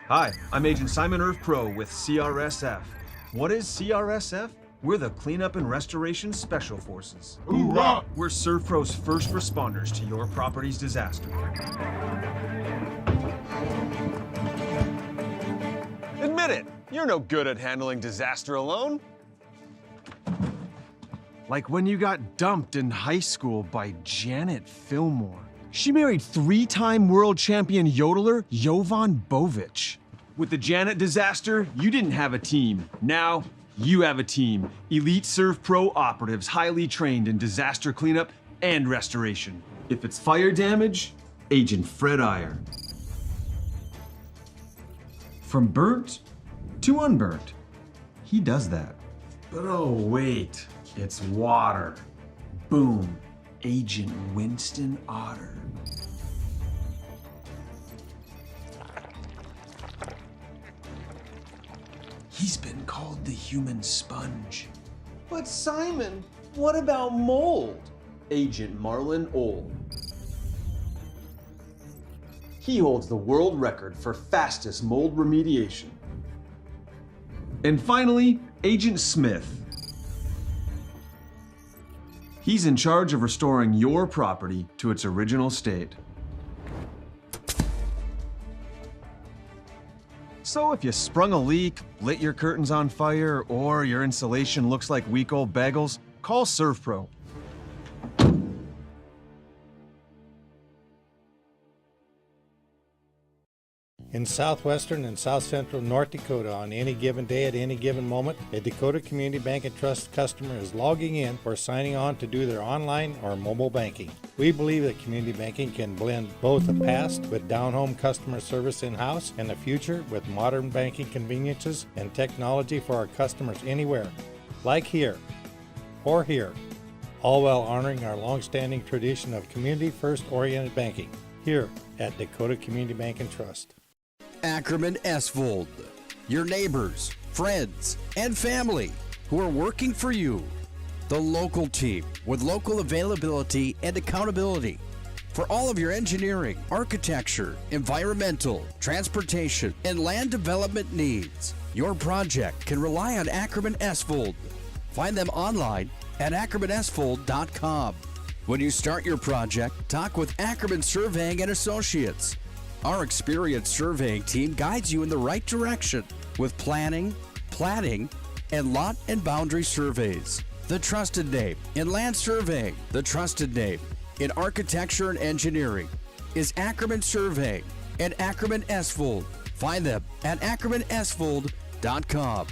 Hi, I'm Agent Simon Servpro with CRSF. What is CRSF? We're the Cleanup and Restoration Special Forces. Hoorah! We're Servpro's first responders to your property's disaster. Admit it, you're no good at handling disaster alone. Like when you got dumped in high school by Janet Fillmore. She married three-time world champion yodeler Jovan Bovic. With the Janet disaster, you didn't have a team. Now, you have a team. Elite Servpro operatives highly trained in disaster cleanup and restoration. If it's fire damage, Agent Fred Iyer. From burnt to unburnt, he does that. But oh wait, it's water. Boom, Agent Winston Otter. He's been called the human sponge. But Simon, what about mold? Agent Marlon Old. He holds the world record for fastest mold remediation. And finally, Agent Smith. He's in charge of restoring your property to its original state. So if you sprung a leak, lit your curtains on fire, or your insulation looks like week old bagels, call Servpro. In southwestern and south central North Dakota, on any given day at any given moment, a Dakota Community Bank and Trust customer is logging in or signing on to do their online or mobile banking. We believe that community banking can blend both the past with down-home customer service in-house and the future with modern banking conveniences and technology for our customers anywhere, like here or here, all while honoring our long-standing tradition of community-first oriented banking here at Dakota Community Bank and Trust. Ackerman Esvold, your neighbors, friends, and family who are working for you. The local team with local availability and accountability for all of your engineering, architecture, environmental, transportation, and land development needs. Your project can rely on Ackerman Esvold. Find them online at ackermanesvold.com. When you start your project, talk with Ackerman Surveying and Associates. Our experienced surveying team guides you in the right direction with planning, platting, and lot and boundary surveys. The trusted name in land surveying, the trusted name in architecture and engineering is Ackerman Surveying and Ackerman Esvold. Find them at ackermanesvold.com.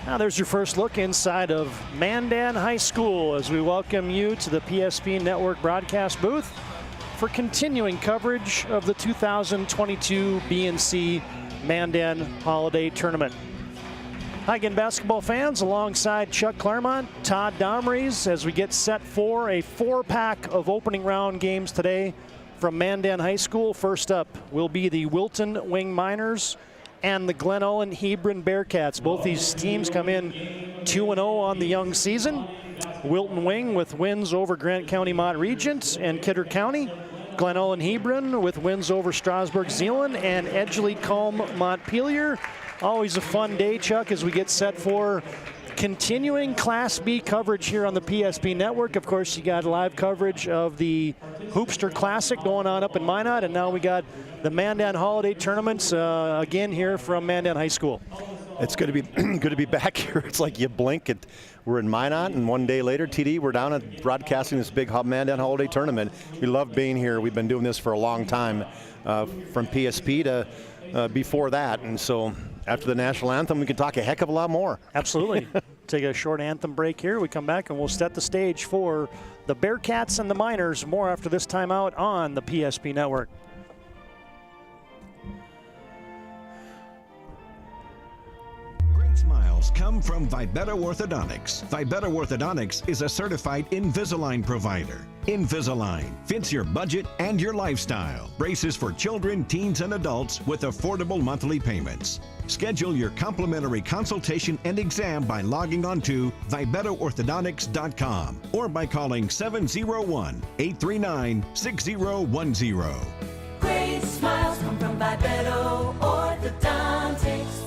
Now there's your first look inside of Mandan High School as we welcome you to the PSP Network broadcast booth for continuing coverage of the 2022 BNC Mandan Holiday Tournament. Hi again, basketball fans, alongside Chuck Claremont, Todd Domries, as we get set for a 4-pack of opening round games today from Mandan High School. First up will be the Wilton Wing Miners and the Glen Ullin Hebron Bearcats. Both these teams come in 2-0 on the young season. Wilton Wing with wins over Grant County Mont Regent and Kidder County. Glen Ullin Hebron with wins over Strasburg Zeeland and Edgeley Culm Montpelier. Always a fun day, Chuck, as we get set for continuing Class B coverage here on the PSP Network. Of course, you got live coverage of the Hoopster Classic going on up in Minot, and now we got the Mandan Holiday Tournaments again here from Mandan High School. It's good to be good to be back here. It's like you blink, we're in Minot, and one day later, TD, we're down at broadcasting this big Mandan Holiday Tournament. We love being here. We've been doing this for a long time, from PSP to before that, and so after the national anthem, we can talk a heck of a lot more. Absolutely. Take a short anthem break here. We come back and we'll set the stage for the Bearcats and the Miners. More after this timeout on the PSP Network. Smiles come from Vibetta Orthodontics. Vibetta Orthodontics is a certified Invisalign provider. Invisalign fits your budget and your lifestyle. Braces for children, teens, and adults with affordable monthly payments. Schedule your complimentary consultation and exam by logging on to VibettaOrthodontics.com or by calling 701-839-6010. Great smiles come from Vibetta Orthodontics.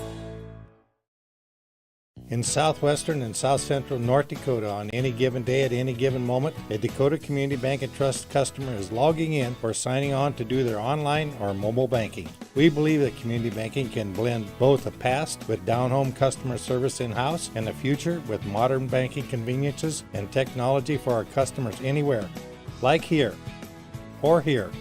In southwestern and south central North Dakota, on any given day at any given moment, a Dakota Community Bank and Trust customer is logging in or signing on to do their online or mobile banking. We believe that community banking can blend both the past with down-home customer service in-house and the future with modern banking conveniences and technology for our customers anywhere, like here or here,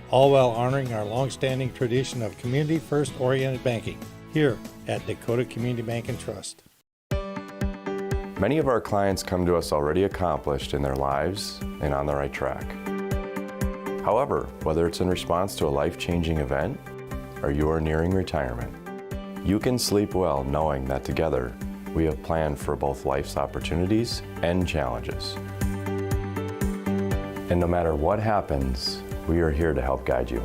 all while honoring our long-standing tradition of community-first oriented banking here at Dakota Community Bank and Trust. Many of our clients come to us already accomplished in their lives and on the right track. However, whether it's in response to a life-changing event or you are nearing retirement, you can sleep well knowing that together we have planned for both life's opportunities and challenges. And no matter what happens, we are here to help guide you.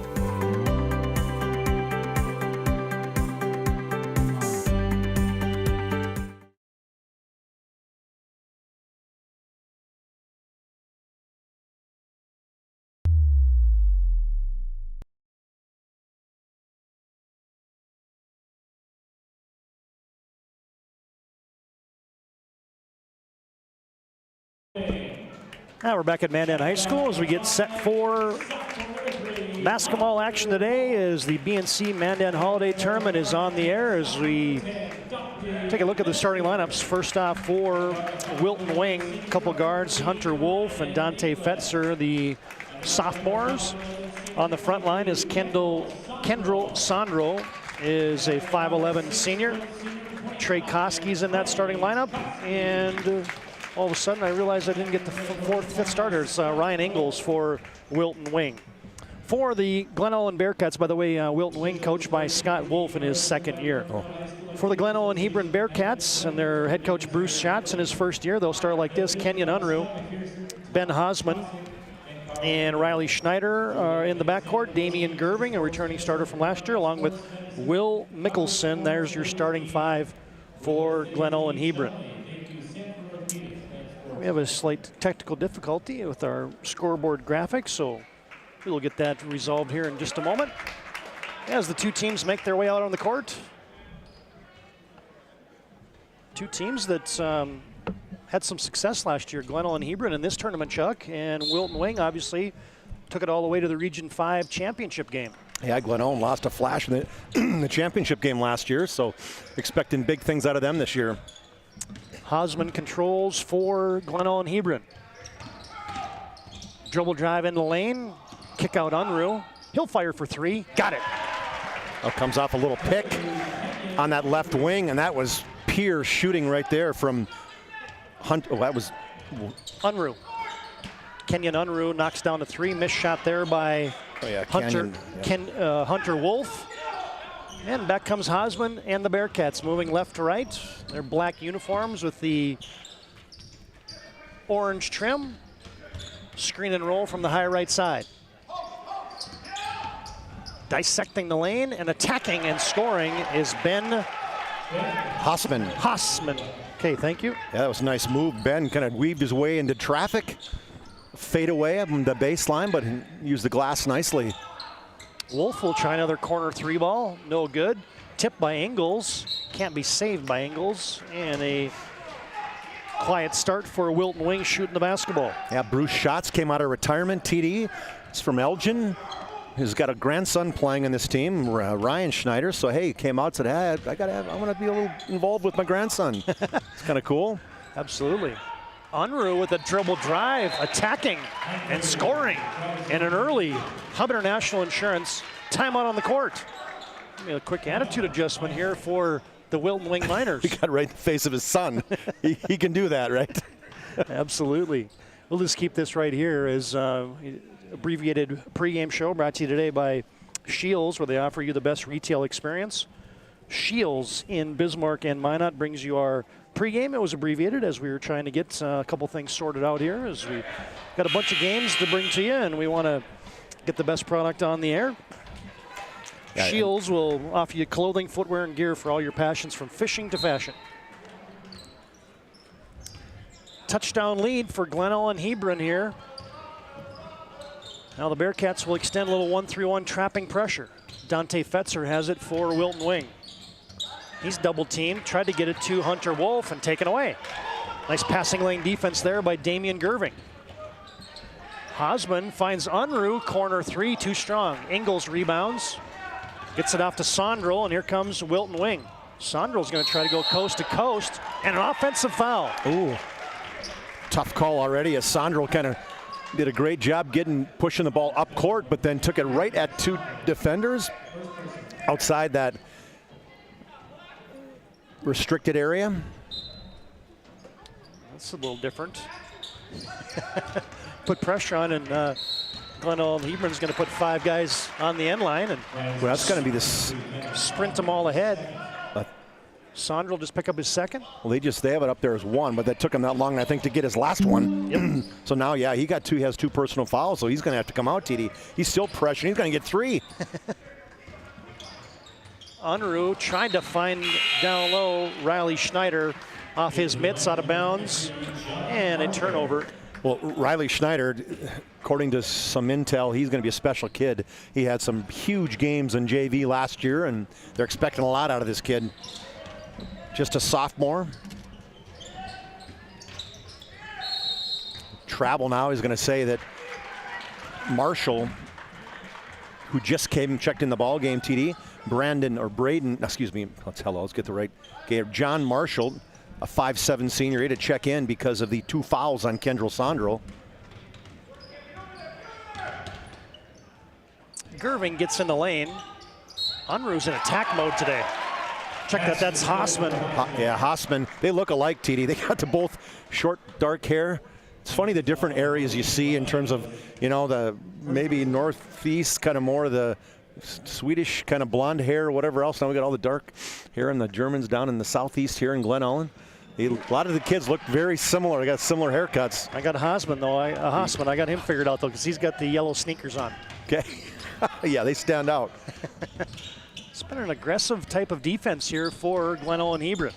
Now we're back at Mandan High School as we get set for basketball action today as the BNC Mandan Holiday Tournament is on the air as we take a look at the starting lineups. First off for Wilton Wing, a couple guards, Hunter Wolf and Dante Fetzer, the sophomores. On the front line is Kendall Sandro, is a 5'11" senior. Trey Koski's in that starting lineup, and all of a sudden I realized I didn't get the fifth starter. It's Ryan Ingalls for Wilton Wing. For the Glen Ullin Bearcats, by the way, Wilton Wing coached by Scott Wolf in his second year. For the Glen Ullin Hebron Bearcats and their head coach Bruce Schatz in his first year, they'll start like this. Kenyon Unruh, Ben Hosman, and Riley Schneider are in the backcourt. Damian Gerving, a returning starter from last year, along with Will Mickelson. There's your starting five for Glen Ullin Hebron. We have a slight technical difficulty with our scoreboard graphics, so we'll get that resolved here in just a moment. As the two teams make their way out on the court. Two teams that had some success last year, Glen Ullin Hebron in this tournament, Chuck, and Wilton Wing obviously took it all the way to the Region 5 championship game. Yeah, Glen Ullin lost a flash in the championship game last year, so expecting big things out of them this year. Hosman controls for Glen Ullin Hebron. Dribble drive in the lane, kick out Unruh. He'll fire for three, got it. Oh, comes off a little pick on that left wing, and that was Pierce shooting right there from Hunt. Oh, that was Unruh. Kenyon Unruh knocks down a three, missed shot there by Hunter Wolf. And back comes Hosman and the Bearcats moving left to right. Their black uniforms with the orange trim. Screen and roll from the high right side. Dissecting the lane and attacking and scoring is Ben Hossman. Okay, thank you. Yeah, that was a nice move. Ben kind of weaved his way into traffic. Fade away from the baseline, but used the glass nicely. Wolf will try another corner 3 ball. No good. Tipped by Ingles. Can't be saved by Ingles. And a quiet start for Wilton Wing shooting the basketball. Yeah, Bruce Schatz came out of retirement. TD. It's from Elgin. He's got a grandson playing in this team, Ryan Schneider. So hey, came out and said, hey, I want to be a little involved with my grandson. It's kind of cool. Absolutely. Unruh with a dribble drive, attacking and scoring. And an early Hub International Insurance timeout on the court. A quick attitude adjustment here for the Wilton Wing Miners. He got right in the face of his son. he can do that, right? Absolutely. We'll just keep this right here as abbreviated pregame show brought to you today by Shields, where they offer you the best retail experience. Shields in Bismarck and Minot brings you our pregame. It was abbreviated as we were trying to get a couple things sorted out here, as we got a bunch of games to bring to you and we want to get the best product on the air. Yeah, Shields will offer you clothing, footwear, and gear for all your passions, from fishing to fashion. Touchdown lead for Glen Ellen Hebron here. Now the Bearcats will extend a little 1-3-1 trapping pressure. Dante Fetzer has it for Wilton Wing. He's double teamed, tried to get it to Hunter Wolf and taken away. Nice passing lane defense there by Damian Gerving. Hosman finds Unruh, corner 3, too strong. Ingles rebounds, gets it off to Sondrel, and here comes Wilton Wing. Sondrel's going to try to go coast to coast, and an offensive foul. Ooh, tough call already, as Sondrel kind of did a great job pushing the ball up court, but then took it right at 2 defenders outside that restricted area. That's a little different. Put pressure on, and Glen Ellen Hebron's going to put 5 guys on the end line, and well, that's going to be this sprint them all ahead. Sondrel just pick up his second. Well, they have it up there as 1, but that took him that long, I think, to get his last one. Yep. So now, yeah, he has 2 personal fouls, so he's going to have to come out, TD. He's still pressuring. He's going to get 3. Unruh tried to find down low Riley Schneider off his mitts, out of bounds, and a turnover. Well, Riley Schneider, according to some intel, he's going to be a special kid. He had some huge games in JV last year, and they're expecting a lot out of this kid. Just a sophomore. Travel now is going to say that Marshall, who just came and checked in the ball game, TD, let's get the right game. John Marshall, a 5'7" senior, he had to check in because of the 2 fouls on Kendrell Sondrel. Gerving gets in the lane. Unruh's in attack mode today. Check that, that's Hossman. Yeah, Hossman. They look alike, TD. They got both short, dark hair. It's funny the different areas you see in terms of, the maybe northeast, kind of more of the Swedish kind of blonde hair or whatever else. Now we got all the dark hair, and the Germans down in the southeast here in Glen Ellen. A lot of the kids look very similar. They got similar haircuts. I got Hossman, though. I got him figured out, though, because he's got the yellow sneakers on. Okay. Yeah, they stand out. It's been an aggressive type of defense here for Glen Ellen Hebron.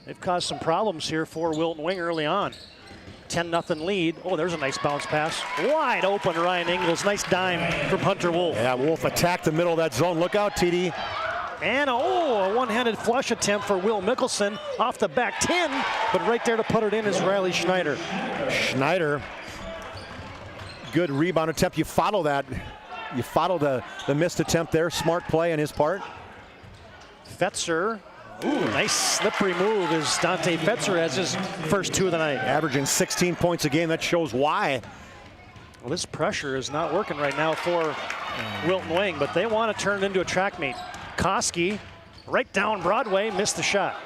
They've caused some problems here for Wilton Wing early on. 10-0 lead. Oh, there's a nice bounce pass. Wide open, Ryan Ingles. Nice dime from Hunter Wolf. Yeah, Wolf attacked the middle of that zone. Look out, TD. And a one-handed flush attempt for Will Mickelson off the back 10, but right there to put it in is Riley Schneider. Schneider, good rebound attempt. You follow that. You follow the missed attempt there. Smart play on his part. Fetzer. Ooh, nice slippery move as Dante Fetzer has his first 2 of the night. Averaging 16 points a game. That shows why. Well, this pressure is not working right now for Wilton Wing, but they want to turn it into a track meet. Koski, right down Broadway, missed the shot.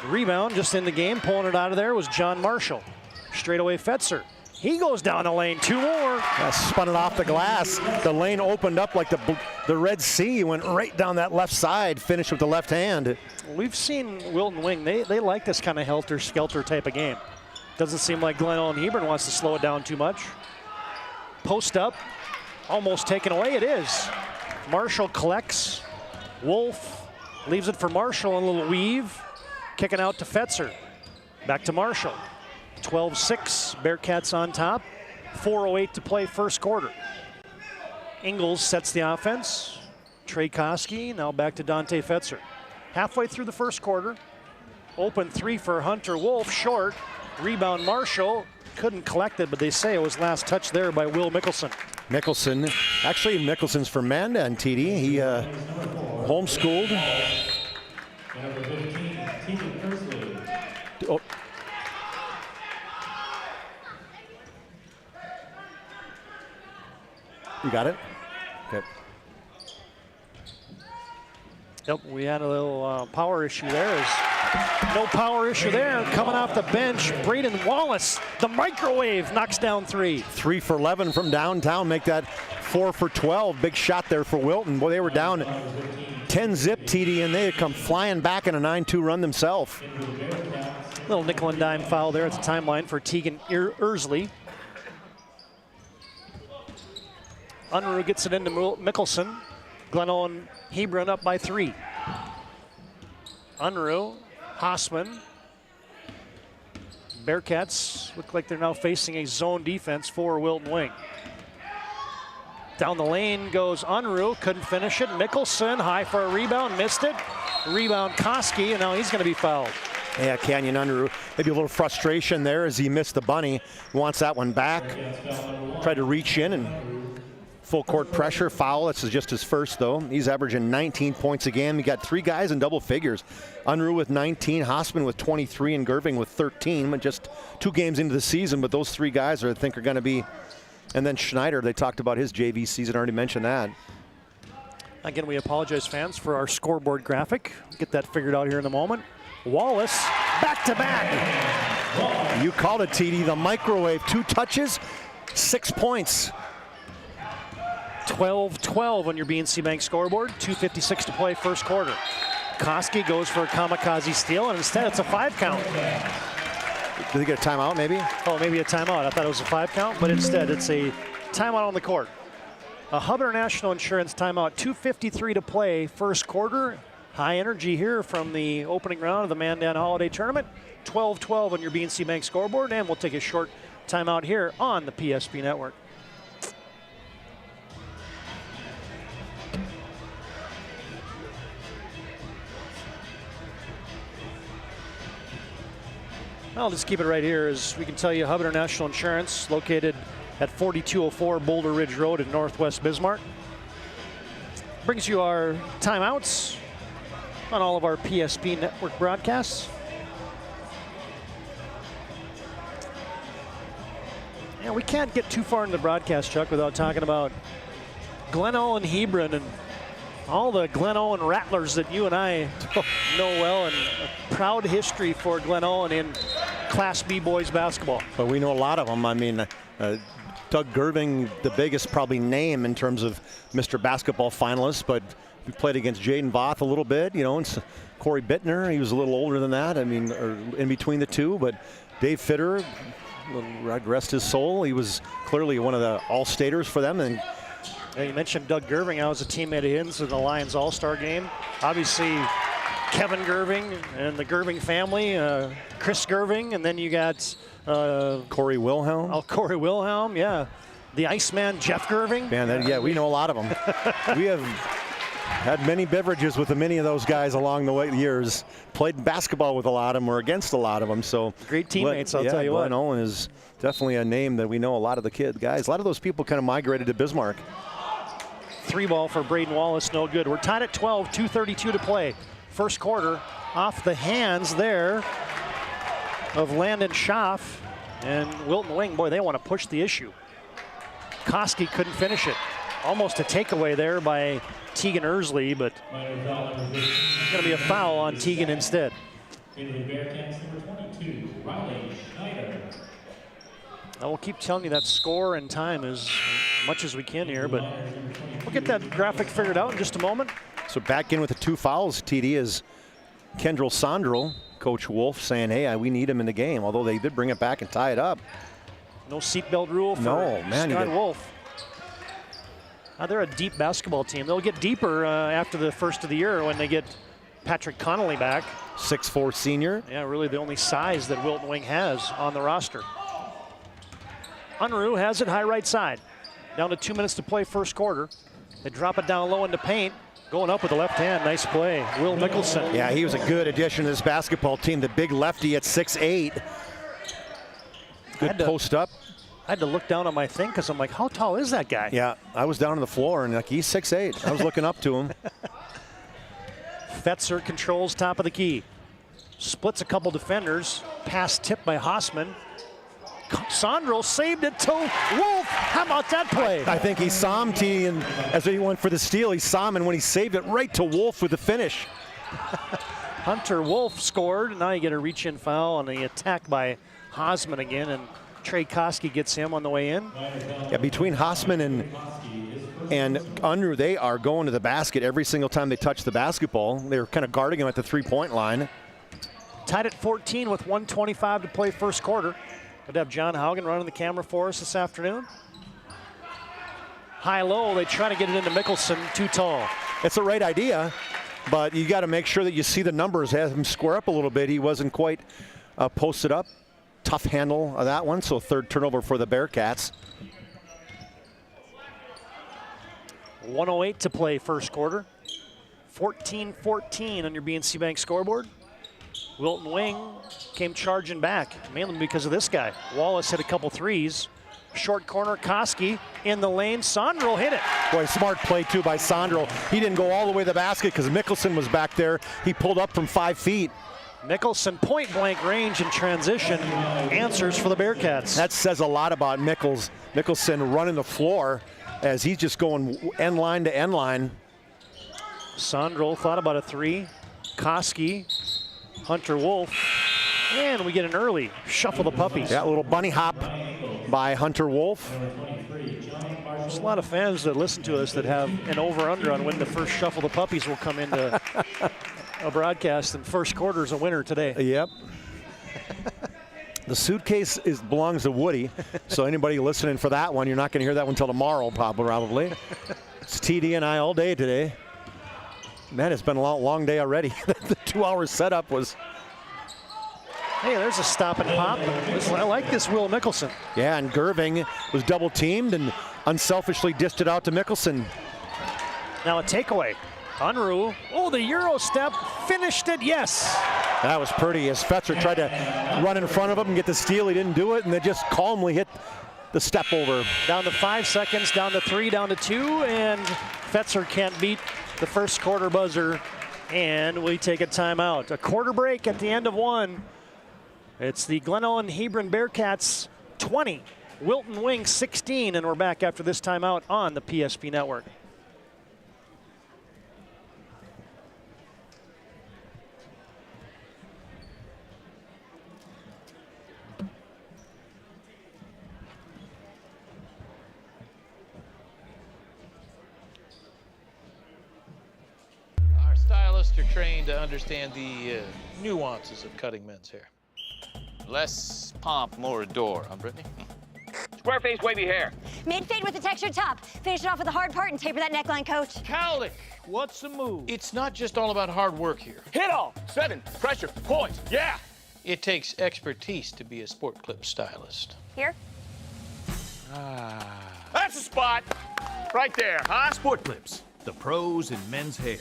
Rebound just in the game, pulling it out of there was John Marshall. Straightaway Fetzer. He goes down the lane, 2 more. Spun it off the glass. The lane opened up like the Red Sea. Went right down that left side, finished with the left hand. We've seen Wilton Wing. They like this kind of helter-skelter type of game. Doesn't seem like Glen Ellen Hebron wants to slow it down too much. Post up, almost taken away. It is. Marshall collects. Wolf leaves it for Marshall, and a little weave. Kicking out to Fetzer. Back to Marshall. 12-6, Bearcats on top. 4:08 to play first quarter. Ingles sets the offense. Trey Koski, now back to Dante Fetzer. Halfway through the first quarter. Open three for Hunter Wolf, short. Rebound Marshall, couldn't collect it, but they say it was last touch there by Will Mickelson. Mickelson, actually Mickelson's from Mandan, TD. He homeschooled. Oh. You got it? Okay. Yep, we had a little power issue there. No power issue there. Coming off the bench, Braden Wallace, the microwave, knocks down three. 3 for 11 from downtown, make that 4 for 12. Big shot there for Wilton. Boy, they were down 10-zip, TD, and they had come flying back in a 9-2 run themselves. Little nickel and dime foul there at the timeline for Tegan Ersley. Unruh gets it into Mickelson. Glenolin Hebron up by 3. Unruh, Hausman. Bearcats look like they're now facing a zone defense for Wilton Wing. Down the lane goes Unruh, couldn't finish it. Mickelson, high for a rebound, missed it. Rebound Koski, and now he's going to be fouled. Yeah, Canyon Unruh, maybe a little frustration there as he missed the bunny. Wants that one back. Tried to reach in and full court pressure, foul. This is just his first, though. He's averaging 19 points a game. We got 3 guys in double figures. Unruh with 19, Hausman with 23, and Gerving with 13. Just 2 games into the season, but those 3 guys I think are going to be. And then Schneider, they talked about his JV season, already mentioned that. Again, we apologize, fans, for our scoreboard graphic. Get that figured out here in a moment. Wallace, back-to-back. You called it, TD, the microwave. 2 touches, 6 points. 12-12 on your BNC Bank scoreboard. 2:56 to play first quarter. Koski goes for a kamikaze steal, and instead it's a 5 count. Did they get a timeout, maybe? Oh, maybe a timeout. I thought it was a 5 count, but instead it's a timeout on the court. A Hub International Insurance timeout. 2:53 to play first quarter. High energy here from the opening round of the Mandan Holiday Tournament. 12-12 on your BNC Bank scoreboard, and we'll take a short timeout here on the PSP Network. I'll just keep it right here as we can tell you Hub International Insurance, located at 4204 Boulder Ridge Road in Northwest Bismarck. Brings you our timeouts on all of our PSP Network broadcasts. Yeah, we can't get too far into the broadcast, Chuck, without talking about Glenolin Hebron and all the Glenolin Rattlers that you and I know well, and a proud history for Glenolin in Class B boys basketball. But we know a lot of them. I mean, Doug Gerving, the biggest probably name in terms of Mr. Basketball finalists, but we played against Jaden Voth a little bit, you know, and Corey Bittner, he was a little older than that. I mean, or in between the two, but Dave Fitter, rest his soul, he was clearly one of the all-staters for them. And yeah, you mentioned Doug Gerving. I was a teammate of his in the Lions All-Star game. Obviously, Kevin Gerving and the Gerving family, Chris Gerving, and then you got Corey Wilhelm. Oh, Corey Wilhelm, yeah. The Iceman, Jeff Gerving. Man, yeah, we know a lot of them. We have had many beverages with many of those guys along the years. Played basketball with a lot of them or against a lot of them. So great teammates, I'll tell you what. Glenn Owen is definitely a name that we know a lot of the guys. A lot of those people kind of migrated to Bismarck. 3 ball for Braden Wallace, no good. We're tied at 12, 2:32 to play. First quarter, off the hands there of Landon Schaff and Wilton Wing. Boy, they want to push the issue. Koski couldn't finish it. Almost a takeaway there by Tegan Ersley, but it's going to be a foul on Tegan instead. I will keep telling you that score and time as much as we can here, but we'll get that graphic figured out in just a moment. So back in with the 2 fouls, TD, is Kendrell Sondrel. Coach Wolf saying, hey, we need him in the game, although they did bring it back and tie it up. No seatbelt rule for Scott Wolf. They're a deep basketball team. They'll get deeper after the first of the year when they get Patrick Connolly back. 6'4" senior. Yeah, really the only size that Wilton Wing has on the roster. Unruh has it high right side. Down to 2 minutes to play first quarter. They drop it down low into paint. Going up with the left hand, nice play. Will Mickelson. Yeah, he was a good addition to this basketball team. The big lefty at 6'8". Good post up. I had to look down on my thing because I'm like, how tall is that guy? Yeah, I was down on the floor and like he's 6'8". I was looking up to him. Fetzer controls top of the key. Splits a couple defenders. Pass tipped by Hausman. Sandro saved it to Wolf. How about that play? I think he saw him, T, and as he went for the steal, he saw him, and when he saved it right to Wolf with the finish. Hunter Wolf scored. Now you get a reach-in foul on the attack by Hausman again, and Trey Koski gets him on the way in. Yeah, between Hausman and Unruh, they are going to the basket every single time they touch the basketball. They're kind of guarding him at the three-point line. Tied at 14 with 1:25 to play first quarter. Good to have John Haugen running the camera for us this afternoon. High-low, they try to get it into Mickelson, too tall. It's the right idea, but you got to make sure that you see the numbers, have him square up a little bit. He wasn't quite posted up. Tough handle of that one, so third turnover for the Bearcats. 1:08 to play first quarter. 14-14 on your BNC Bank scoreboard. Wilton Wing came charging back, mainly because of this guy. Wallace hit a couple threes. Short corner, Koski in the lane. Sandro hit it. Boy, smart play too by Sandro. He didn't go all the way to the basket because Mickelson was back there. He pulled up from 5 feet. Mickelson point blank range in transition. Answers for the Bearcats. That says a lot about Mickelson running the floor as he's just going end line to end line. Sandro thought about a three. Koski, Hunter Wolf, and we get an early shuffle the puppies. Yeah, a little bunny hop by Hunter Wolf. There's a lot of fans that listen to us that have an over-under on when the first shuffle the puppies will come into a broadcast, and first quarter is a winner today. Yep. The suitcase belongs to Woody, so anybody listening for that one, you're not going to hear that one until tomorrow, probably. It's TD and I all day today. Man, it's been a long day already. The 2 hour setup was. Hey, there's a stop and pop. I like this Will Mickelson. Yeah, and Gerving was double teamed and unselfishly dished it out to Mickelson. Now a takeaway. Unruh, oh, the Euro step, finished it, yes. That was pretty as Fetzer tried to run in front of him and get the steal. He didn't do it, and they just calmly hit the step over. Down to 5 seconds, down to 3, down to 2, and Fetzer can't beat the first quarter buzzer, and we take a timeout. A quarter break at the end of one. It's the Glen Ellyn Hebron Bearcats 20, Wilton Wing 16, and we're back after this timeout on the PSP Network. Stylists are trained to understand the nuances of cutting men's hair. Less pomp, more adore, huh, Brittany? Square face, wavy hair. Mid-fade with a textured top. Finish it off with a hard part and taper that neckline, coach. Cowlick, what's the move? It's not just all about hard work here. Hit all. 7, pressure, poise, yeah. It takes expertise to be a sport clip stylist. Here? That's the spot. Right there, huh? Sport Clips, the pros in men's hair.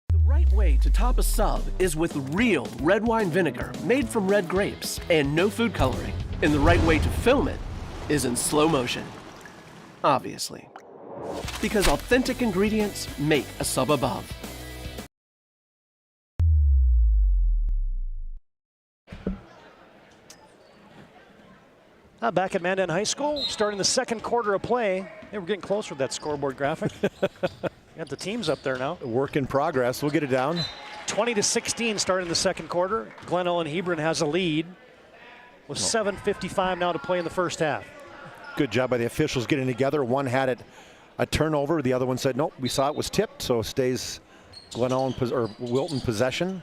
The right way to top a sub is with real red wine vinegar made from red grapes and no food coloring. And the right way to film it is in slow motion. Obviously. Because authentic ingredients make a sub above. Back at Mandan High School, starting the second quarter of play. Hey, we're getting closer with that scoreboard graphic. Got the teams up there now. Work in progress. We'll get it down. 20-16 starting the second quarter. Glen Ellyn Hebron has a lead with 7:55 now to play in the first half. Good job by the officials getting together. One had it a turnover. The other one said, nope, we saw it was tipped, so it stays Glen Ellyn or Wilton possession.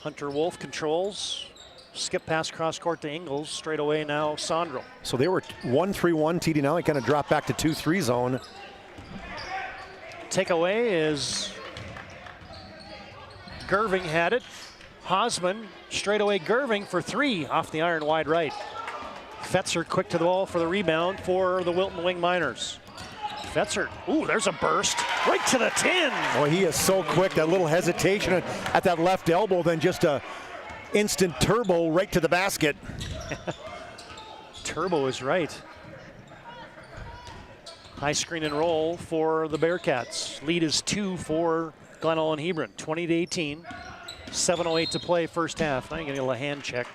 Hunter Wolf controls. Skip pass cross court to Ingles. Straight away now, Sandro. So they were 1-3-1 TD. Now they kind of dropped back to 2-3 zone. Takeaway is Gerving had it. Hausman straightaway Gerving for 3 off the iron wide right. Fetzer quick to the ball for the rebound for the Wilton Wing Miners. Fetzer, ooh, there's a burst right to the 10. Boy, he is so quick. That little hesitation at that left elbow, then just a instant turbo right to the basket. Turbo is right. High screen and roll for the Bearcats. Lead is 2 for Glen Ullin Hebron, 20-18. 7:08 to play, first half. Now you're gonna get a hand check.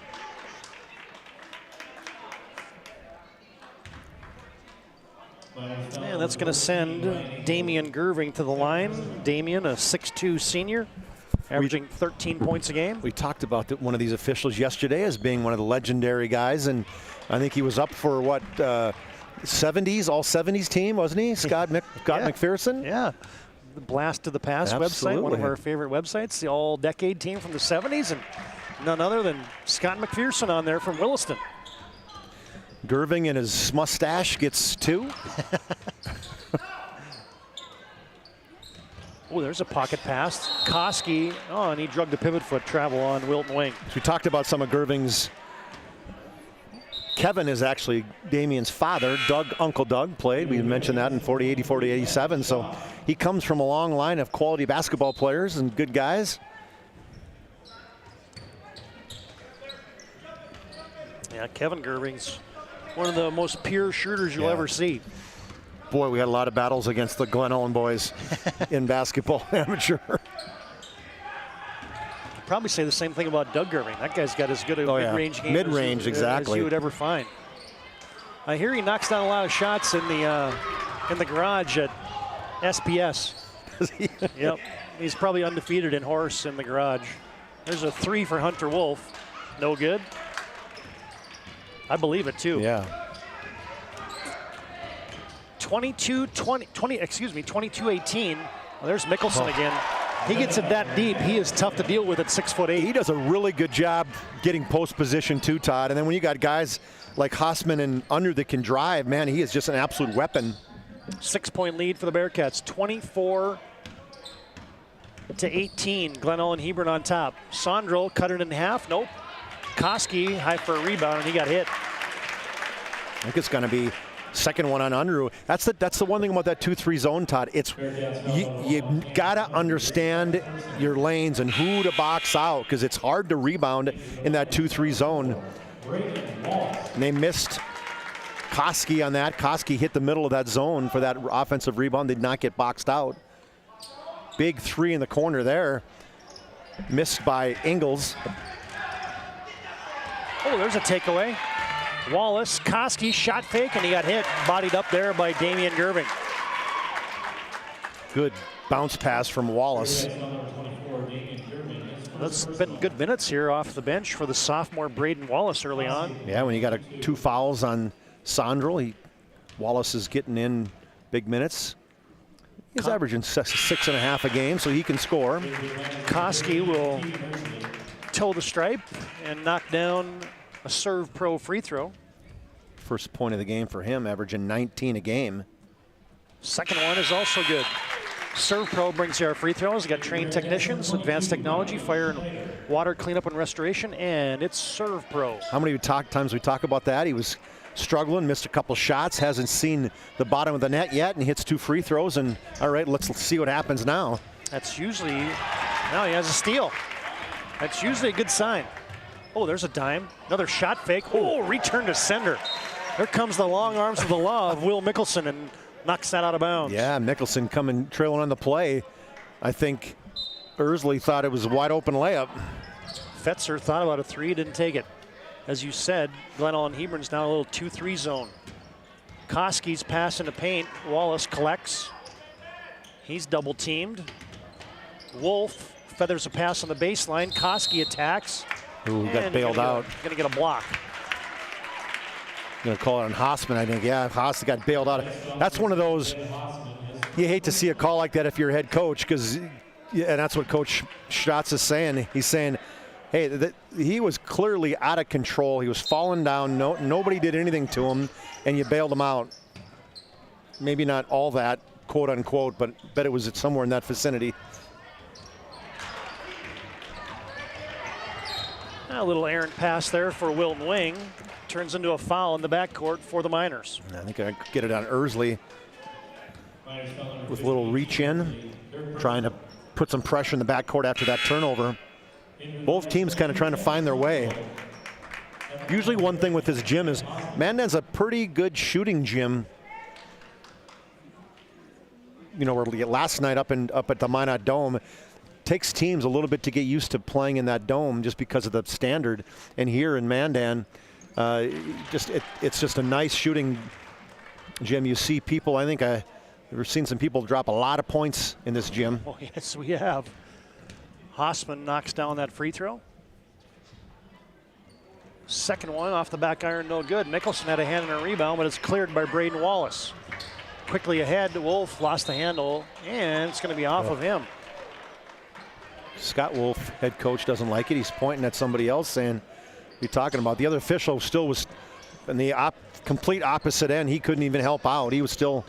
And that's gonna send Damian Gerving to the line. Damian, a 6'2" senior, averaging 13 points a game. We talked about one of these officials yesterday as being one of the legendary guys, and I think he was up for what, 70s, all 70s team, wasn't he? Scott McPherson? Yeah. The Blast to the Past website, one of our favorite websites, the all-decade team from the 70s, and none other than Scott McPherson on there from Williston. Gerving and his mustache gets 2. Oh, there's a pocket pass. Koski, oh, and he drugged the pivot foot travel on Wilton Wing. We talked about some of Gerving's. Kevin is actually Damian's father. Uncle Doug played. We mentioned that in 40-80, 40-87. So he comes from a long line of quality basketball players and good guys. Yeah, Kevin Gerving's one of the most pure shooters you'll ever see. Boy, we had a lot of battles against the Glen Ullin boys in basketball amateur. Probably say the same thing about Doug Gerving. That guy's got as good a mid-range game mid-range, exactly, as you would ever find. I hear he knocks down a lot of shots in the garage at SPS. Yep, he's probably undefeated in horse in the garage. There's a 3 for Hunter Wolf. No good. I believe it too. Yeah. 22-18. Well, there's Mickelson again. He gets it that deep. He is tough to deal with at 6'8". He does a really good job getting post position too, Todd. And then when you got guys like Hausman and Under that can drive, man, he is just an absolute weapon. 6-point lead for the Bearcats. 24-18. Glen Ullin Hebron on top. Sondrel cut it in half. Nope. Koski high for a rebound, and he got hit. I think it's going to be second one on Unruh. That's the one thing about that 2-3 zone, Todd. It's you gotta understand your lanes and who to box out, because it's hard to rebound in that 2-3 zone. And they missed Koski on that. Koski hit the middle of that zone for that offensive rebound. Did not get boxed out. Big 3 in the corner there. Missed by Ingles. Oh, there's a takeaway. Wallace, Koski, shot fake, and he got hit. Bodied up there by Damian Gerving. Good bounce pass from Wallace. That's been good minutes here off the bench for the sophomore Braden Wallace early on. Yeah, when you got 2 fouls on Sondrel, Wallace is getting in big minutes. He's averaging 6.5 a game, so he can score. Koski will toe the stripe and knock down a Servpro free throw. First point of the game for him, averaging 19 a game. Second one is also good. Servpro brings you our free throws. Got trained technicians, advanced technology, fire and water cleanup and restoration, and it's Servpro. How many times we talk about that? He was struggling, missed a couple shots, hasn't seen the bottom of the net yet, and he hits 2 free throws, and all right, let's see what happens now. That's usually, now he has a steal. That's usually a good sign. Oh, there's a dime. Another shot fake. Oh, return to sender. There comes the long arms of the law of Will Mickelson and knocks that out of bounds. Yeah, Mickelson coming trailing on the play. I think Ersley thought it was a wide open layup. Fetzer thought about a 3, didn't take it. As you said, Glen Ullin Hebron's now a little 2-3 zone. Koski's pass into paint. Wallace collects. He's double teamed. Wolf feathers a pass on the baseline. Koski attacks. Ooh, got bailed out. Gonna get a block. Gonna call it on Hausman, I think. Yeah, Hausman got bailed out. That's one of those, you hate to see a call like that if you're a head coach, because, and that's what Coach Schatz is saying. He's saying, hey, he was clearly out of control. He was falling down. Nobody did anything to him, and you bailed him out. Maybe not all that quote unquote, but bet it was somewhere in that vicinity. A little errant pass there for Wilton Wing. Turns into a foul in the backcourt for the Miners. I think I get it on Ersley with a little reach in, trying to put some pressure in the backcourt after that turnover. Both teams kind of trying to find their way. Usually one thing with this gym is Mandan's a pretty good shooting gym. You know, last night up at the Minot Dome, takes teams a little bit to get used to playing in that dome just because of the standard. And here in Mandan, it's just a nice shooting gym. You see people, I think we've seen some people drop a lot of points in this gym. Oh, yes, we have. Hossman knocks down that free throw. Second one off the back iron, no good. Mickelson had a hand in a rebound, but it's cleared by Braden Wallace. Quickly ahead, Wolf lost the handle, and it's going to be off of him. Scott Wolf, head coach, doesn't like it. He's pointing at somebody else saying, you're talking about. The other official still was in the complete opposite end. He couldn't even help out. He was still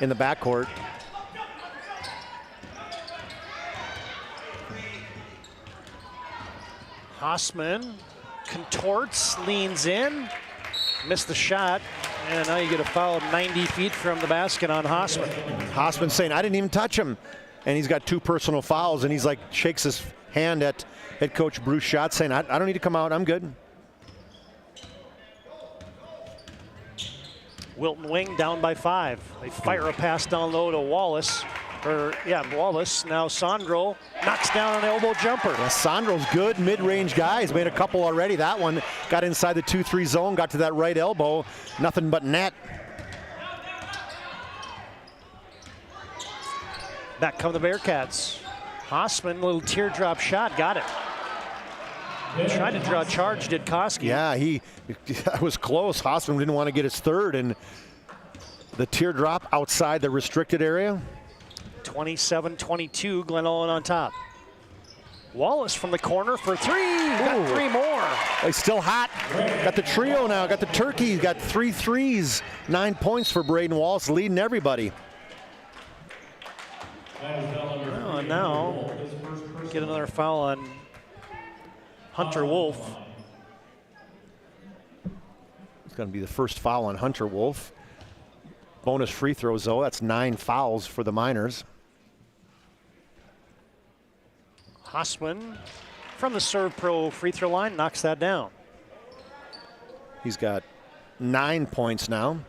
in the backcourt. Hossman contorts, leans in, missed the shot, and now you get a foul 90 feet from the basket on Hossman. Hossman saying, I didn't even touch him. And he's got 2 personal fouls, and he's like, shakes his hand at head coach Bruce Schott, saying, I don't need to come out, I'm good. Wilton Wing down by 5. They fire a pass down low to Wallace. Wallace. Now Sandro knocks down an elbow jumper. Yeah, Sandro's good mid-range guy. He's made a couple already. That one got inside the 2-3 zone, got to that right elbow. Nothing but net. Back come the Bearcats. Hossman, little teardrop shot, got it. Tried to draw a charge, did Koski. Yeah, that was close. Hossman didn't want to get his third, and the teardrop outside the restricted area. 27-22, Glen Ullin on top. Wallace from the corner for 3. Got 3 more. He's still hot. Got the trio now, got the turkey, got 3 threes. 9 points for Braden Wallace, leading everybody. Oh, and now get another foul on Hunter Wolf. It's going to be the first foul on Hunter Wolf. Bonus free throws, though. That's 9 fouls for the Miners. Hossman from the Servpro free throw line knocks that down. He's got 9 points now.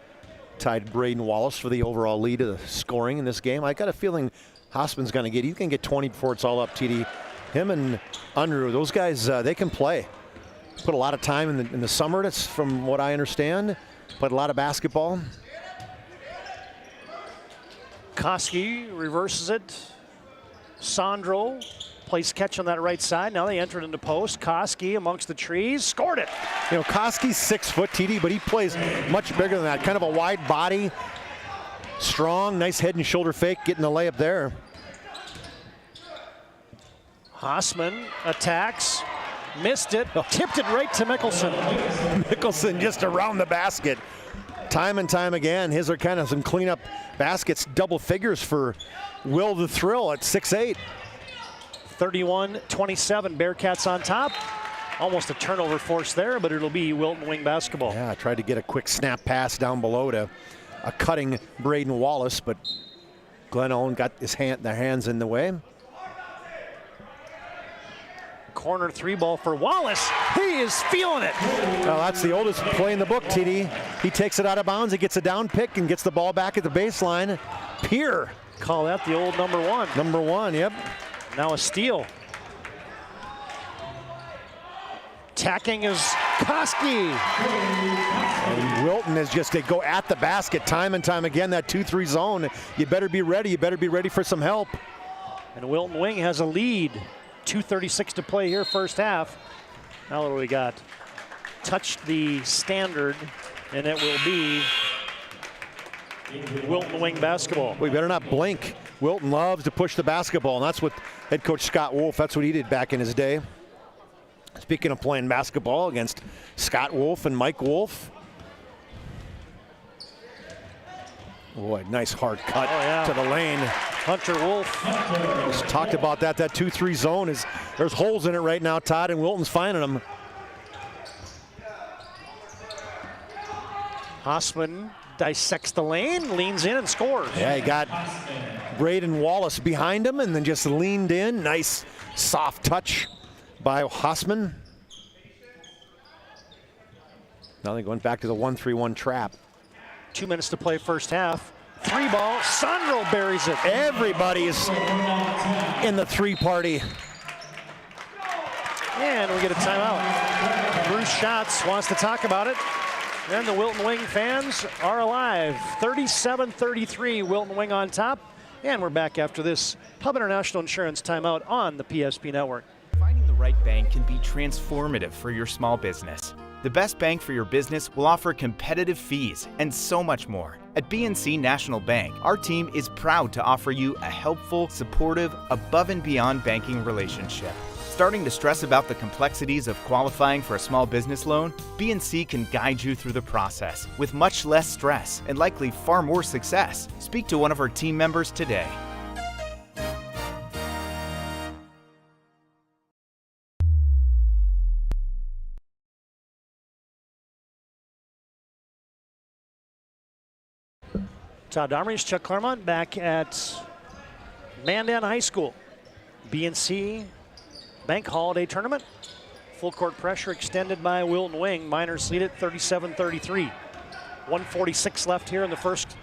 Tied Braden Wallace for the overall lead of the scoring in this game. I got a feeling Hossman's going to get 20 before it's all up, TD. Him and Unruh, those guys, they can play. Put a lot of time in the summer, that's from what I understand. Played a lot of basketball. Koski reverses it. Sandro plays catch on that right side. Now they enter it into post. Koski amongst the trees, scored it. You know, Koski's 6 foot, TD, but he plays much bigger than that. Kind of a wide body, strong, nice head and shoulder fake, getting the layup there. Hossman attacks, missed it, tipped it right to Mickelson. Mickelson just around the basket. Time and time again, his are kind of some cleanup baskets, double figures for Will the Thrill at 6'8". 31-27, Bearcats on top. Almost a turnover force there, but it'll be Wilton Wing basketball. Yeah, I tried to get a quick snap pass down below to a cutting Braden Wallace, but Glen Ullin got their hands in the way. Corner 3 ball for Wallace. He is feeling it. Well, that's the oldest play in the book, TD. He takes it out of bounds, he gets a down pick and gets the ball back at the baseline. Peer. Call that the old number 1. Number 1, yep. Now a steal. Tacking is Koski. And Wilton is just to go at the basket time and time again, that 2-3 zone. You better be ready. You better be ready for some help. And Wilton Wing has a lead. 2:36 to play here, first half. Now what do we got? Touched the standard, and it will be Wilton Wing basketball. We better not blink. Wilton loves to push the basketball, and that's what head coach Scott Wolf, that's what he did back in his day. Speaking of playing basketball against Scott Wolf and Mike Wolf. Boy, nice hard cut to the lane. Hunter Wolf. Just talked about that 2-3 zone. There's holes in it right now, Todd, and Wilton's finding them. Hossman dissects the lane, leans in and scores. Yeah, he got Braden Wallace behind him and then just leaned in. Nice soft touch by Hossman. Now they're going back to the 1-3-1 trap. 2 minutes to play first half. 3 ball, Sandro buries it. Everybody's in the 3 party. And we get a timeout. Bruce Schatz wants to talk about it. And the Wilton Wing fans are alive. 37-33, Wilton Wing on top. And we're back after this Hub International Insurance timeout on the PSP Network. Finding the right bank can be transformative for your small business. The best bank for your business will offer competitive fees and so much more. At BNC National Bank, our team is proud to offer you a helpful, supportive, above and beyond banking relationship. Starting to stress about the complexities of qualifying for a small business loan? BNC can guide you through the process with much less stress and likely far more success. Speak to one of our team members today. Todd Domrey's Chuck Claremont back at Mandan High School. BNC Bank Holiday Tournament. Full court pressure extended by Wilton Wing. Miners lead it 37-33. 1:46 left here in the first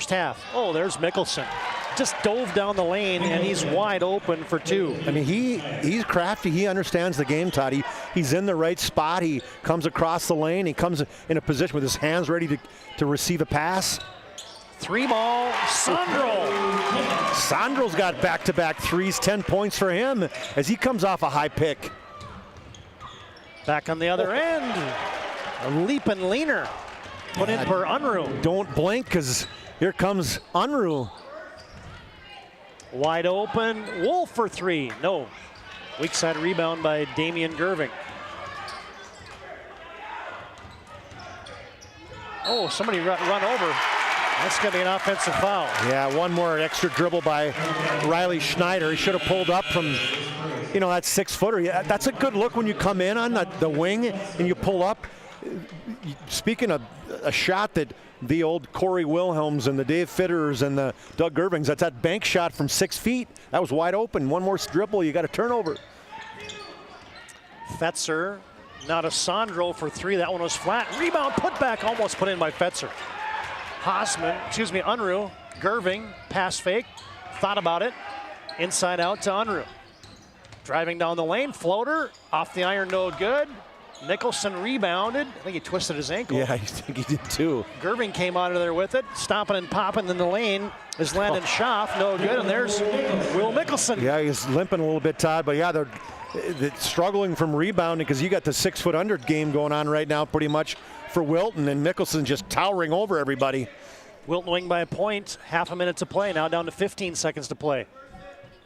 half. Oh, there's Mickelson. Just dove down the lane and he's wide open for 2. I mean, he's crafty. He understands the game, Todd. He's in the right spot. He comes across the lane. He comes in a position with his hands ready to receive a pass. 3 ball, Sandro. Sandro's got back-to-back threes, 10 points for him as he comes off a high pick. Back on the other end, a leaping leaner put in for Unruh. Don't blink because here comes Unruh. Wide open, Wolf for 3. No, weak side rebound by Damian Gerving. Oh, somebody run over. That's going to be an offensive foul. Yeah, one more extra dribble by Riley Schneider. He should have pulled up from, that 6-footer. Yeah, that's a good look when you come in on the wing and you pull up. Speaking of a shot that the old Corey Wilhelms and the Dave Fitters and the Doug Gervings, that's that bank shot from 6 feet. That was wide open. One more dribble, you got a turnover. Fetzer, not a Sandro for 3. That one was flat. Rebound, putback, almost put in by Fetzer. Unruh, Gerving, pass fake, thought about it, inside out to Unruh. Driving down the lane, floater, off the iron, no good. Nicholson rebounded. I think he twisted his ankle. Yeah, I think he did too. Gerving came out of there with it, stomping and popping in the lane is Landon Schaff, no good, and there's Will Mickelson. Yeah, he's limping a little bit, Todd, but yeah, they're struggling from rebounding because you got the 6-foot under game going on right now pretty much for Wilton, and Mickelson just towering over everybody. Wilton Wing by a point, half a minute to play, now down to 15 seconds to play.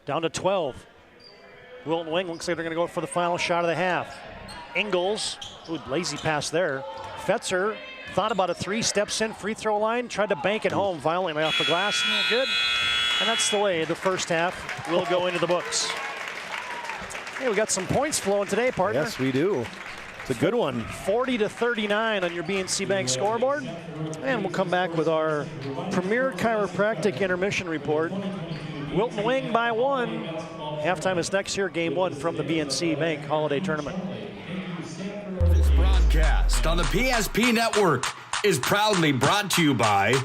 Down to 12. Wilton Wing looks like they're gonna go for the final shot of the half. Ingles, ooh, lazy pass there. Fetzer thought about a 3, steps in, free throw line, tried to bank it home violently off the glass, no good. And that's the way the first half will go into the books. Hey, we got some points flowing today, partner. Yes, we do. It's a good one. 40-39 on your BNC Bank scoreboard. And we'll come back with our Premier Chiropractic intermission report. Wilton Wing by 1. Halftime is next here, game 1 from the BNC Bank Holiday Tournament. This broadcast on the PSP Network is proudly brought to you by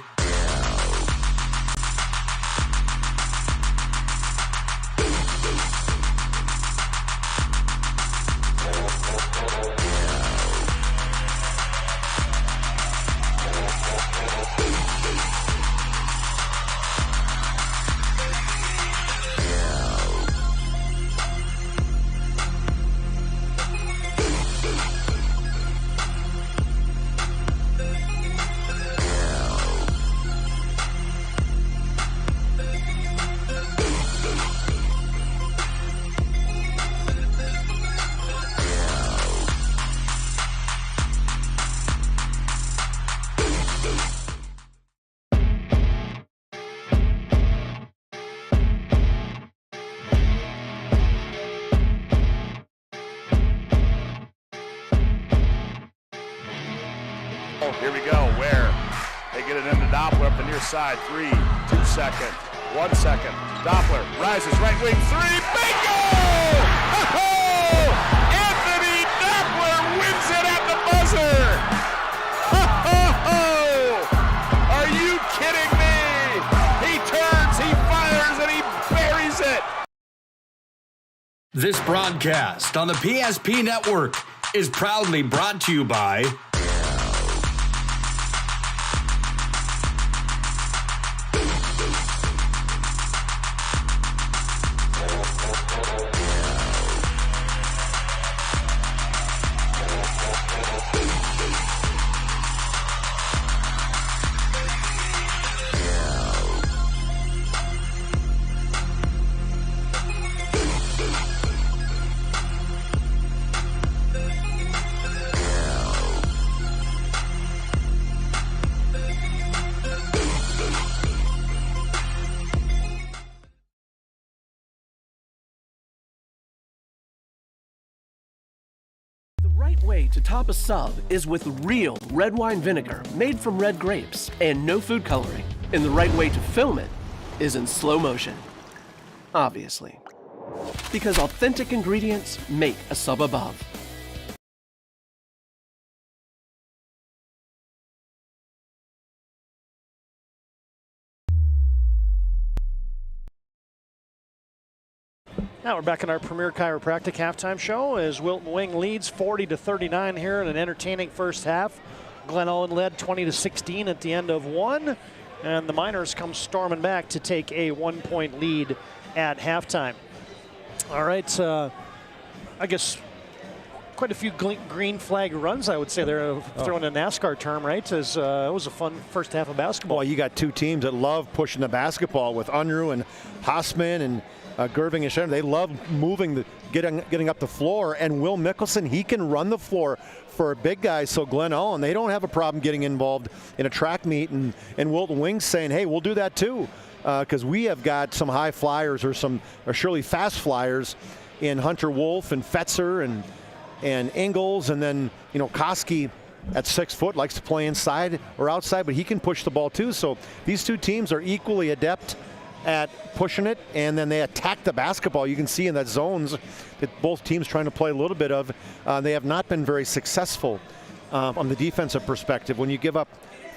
go. Here we go. Where? They get it into Doppler up the near side. 3, 2 second, 1 second. Doppler rises right wing 3. Bingo! Oh! Anthony Doppler wins it at the buzzer. Oh! Are you kidding me? He turns, he fires, and he buries it. This broadcast on the PSP Network is proudly brought to you by way to top a sub is with real red wine vinegar made from red grapes and no food coloring. And the right way to film it is in slow motion. Obviously. Because authentic ingredients make a sub above. Now we're back in our Premier Chiropractic halftime show as Wilton Wing leads 40-39 here in an entertaining first half. Glen Owen led 20-16 at the end of one, and the Miners come storming back to take a 1-point lead at halftime. All right, I guess quite a few green flag runs, I would say. They're throwing a NASCAR term, right? As it was a fun first half of basketball. Well, you got two teams that love pushing the basketball with Unruh and Hassman and Gerving and Shannon. They love moving, getting up the floor. And Will Mickelson, he can run the floor for big guys. So Glen Owen, they don't have a problem getting involved in a track meet. And Wilton Wings saying, hey, we'll do that too. Because we have got some high flyers or surely fast flyers in Hunter Wolf and Fetzer and Ingles. And then, Koski at 6 foot likes to play inside or outside, but he can push the ball too. So these two teams are equally adept at pushing it, and then they attack the basketball. You can see in that zones that both teams trying to play a little bit of. They have not been very successful on the defensive perspective. When you give up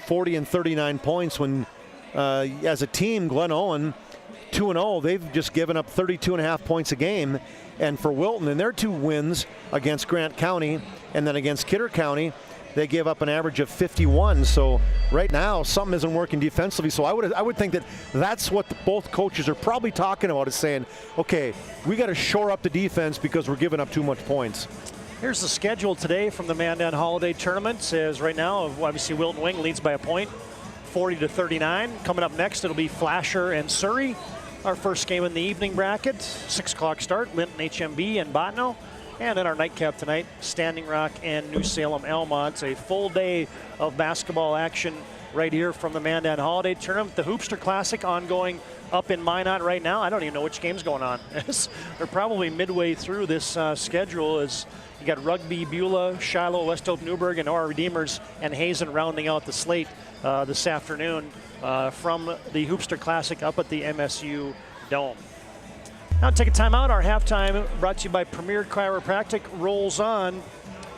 40 and 39 points, when as a team, Glen Owen 2-0, they've just given up 32.5 points a game. And for Wilton, in their 2 wins against Grant County and then against Kidder County, they gave up an average of 51. So right now, something isn't working defensively. So I would think that that's what both coaches are probably talking about, is saying, okay, we got to shore up the defense because we're giving up too much points. Here's the schedule today from the Mandan Holiday Tournament. As right now, obviously Wilton Wing leads by a point, 40-39. Coming up next, it'll be Flasher and Surrey. Our first game in the evening bracket, 6 o'clock start, Linton HMB and Bottineau. And then our nightcap tonight, Standing Rock and New Salem Elmont. A full day of basketball action right here from the Mandan Holiday Tournament. The Hoopster Classic ongoing up in Minot right now. I don't even know which game's going on. They're probably midway through this schedule. As you got Rugby, Beulah, Shiloh, West Hope, Newburgh, and our Redeemers and Hazen rounding out the slate this afternoon from the Hoopster Classic up at the MSU Dome. Now take a timeout. Our halftime brought to you by Premier Chiropractic rolls on.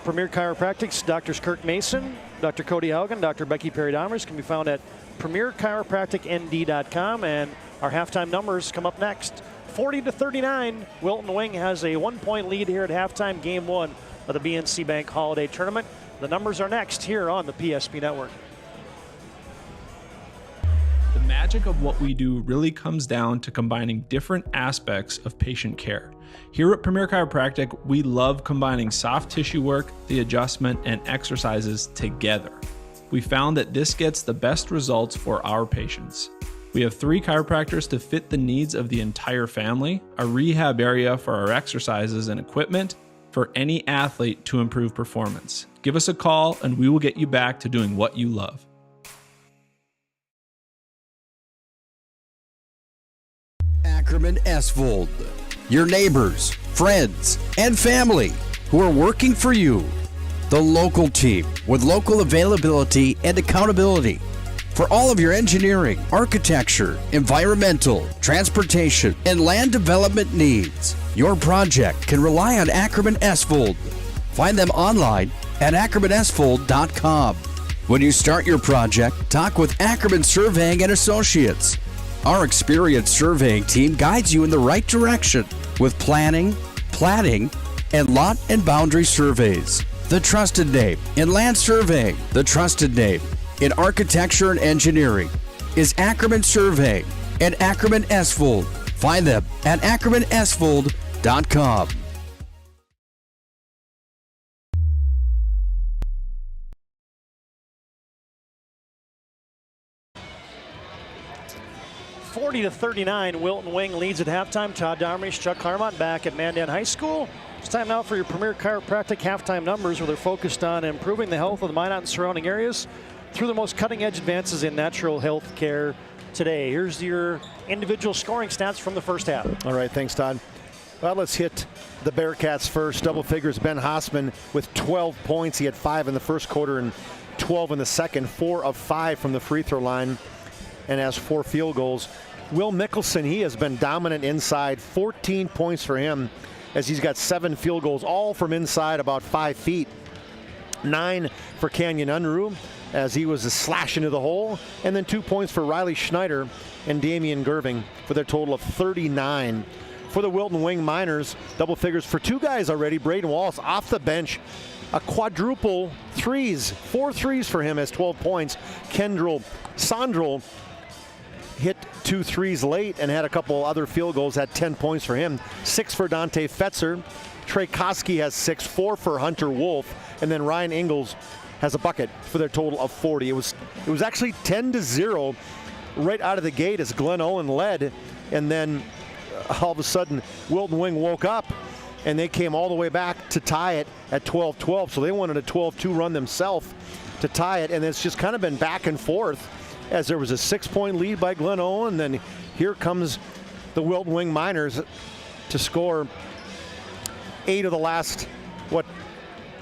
Premier Chiropractic's Drs. Kirk Mason, Dr. Cody Haugen, Dr. Becky Perry-Domers can be found at premierchiropracticnd.com, and our halftime numbers come up next. 40-39, Wilton Wing has a 1-point lead here at halftime, game 1 of the BNC Bank Holiday Tournament. The numbers are next here on the PSP Network. The magic of what we do really comes down to combining different aspects of patient care. Here at Premier Chiropractic, we love combining soft tissue work, the adjustment, and exercises together. We found that this gets the best results for our patients. We have 3 chiropractors to fit the needs of the entire family, a rehab area for our exercises and equipment for any athlete to improve performance. Give us a call and we will get you back to doing what you love. Ackerman Esvold, your neighbors, friends, and family who are working for you. The local team with local availability and accountability. For all of your engineering, architecture, environmental, transportation, and land development needs, your project can rely on Ackerman Esvold. Find them online at ackermanesvold.com. When you start your project, talk with Ackerman Surveying and Associates. Our experienced surveying team guides you in the right direction with planning, platting, and lot and boundary surveys. The trusted name in land surveying, the trusted name in architecture and engineering is Ackerman Surveying and Ackerman Esvold. Find them at ackermanesvold.com. (40-39), Wilton Wing leads at halftime. Todd Darmish, Chuck Claremont back at Mandan High School. It's time now for your Premier Chiropractic halftime numbers, where they're focused on improving the health of the Minot and surrounding areas through the most cutting-edge advances in natural health care today. Here's your individual scoring stats from the first half. All right, thanks, Todd. Well, let's hit the Bearcats first. Double figures, Ben Hossman with 12 points. He had 5 in the first quarter and 12 in the second. 4 of 5 from the free throw line and has 4 field goals. Will Mickelson, he has been dominant inside. 14 points for him as he's got 7 field goals, all from inside about 5 feet. 9 for Canyon Unruh as he was a slash into the hole. And then 2 points for Riley Schneider and Damian Gerving for their total of 39. For the Wilton Wing Miners, double figures for 2 guys already. Braden Wallace off the bench, a quadruple threes, 4 threes for him, has 12 points. Kendrell Sondrel hit 2 threes late and had a couple other field goals, had 10 points for him. 6 for Dante Fetzer. Trey Koski has 6, 4 for Hunter Wolf, and then Ryan Ingalls has a bucket for their total of 40. It was actually 10-0 right out of the gate as Glen Owen led, and then all of a sudden Wilton Wing woke up and they came all the way back to tie it at 12-12. So they wanted a 12-2 run themselves to tie it, and it's just kind of been back and forth as there was a 6-point lead by Glen Owen. Then here comes the Wilton Wing Miners to score 8 of the last,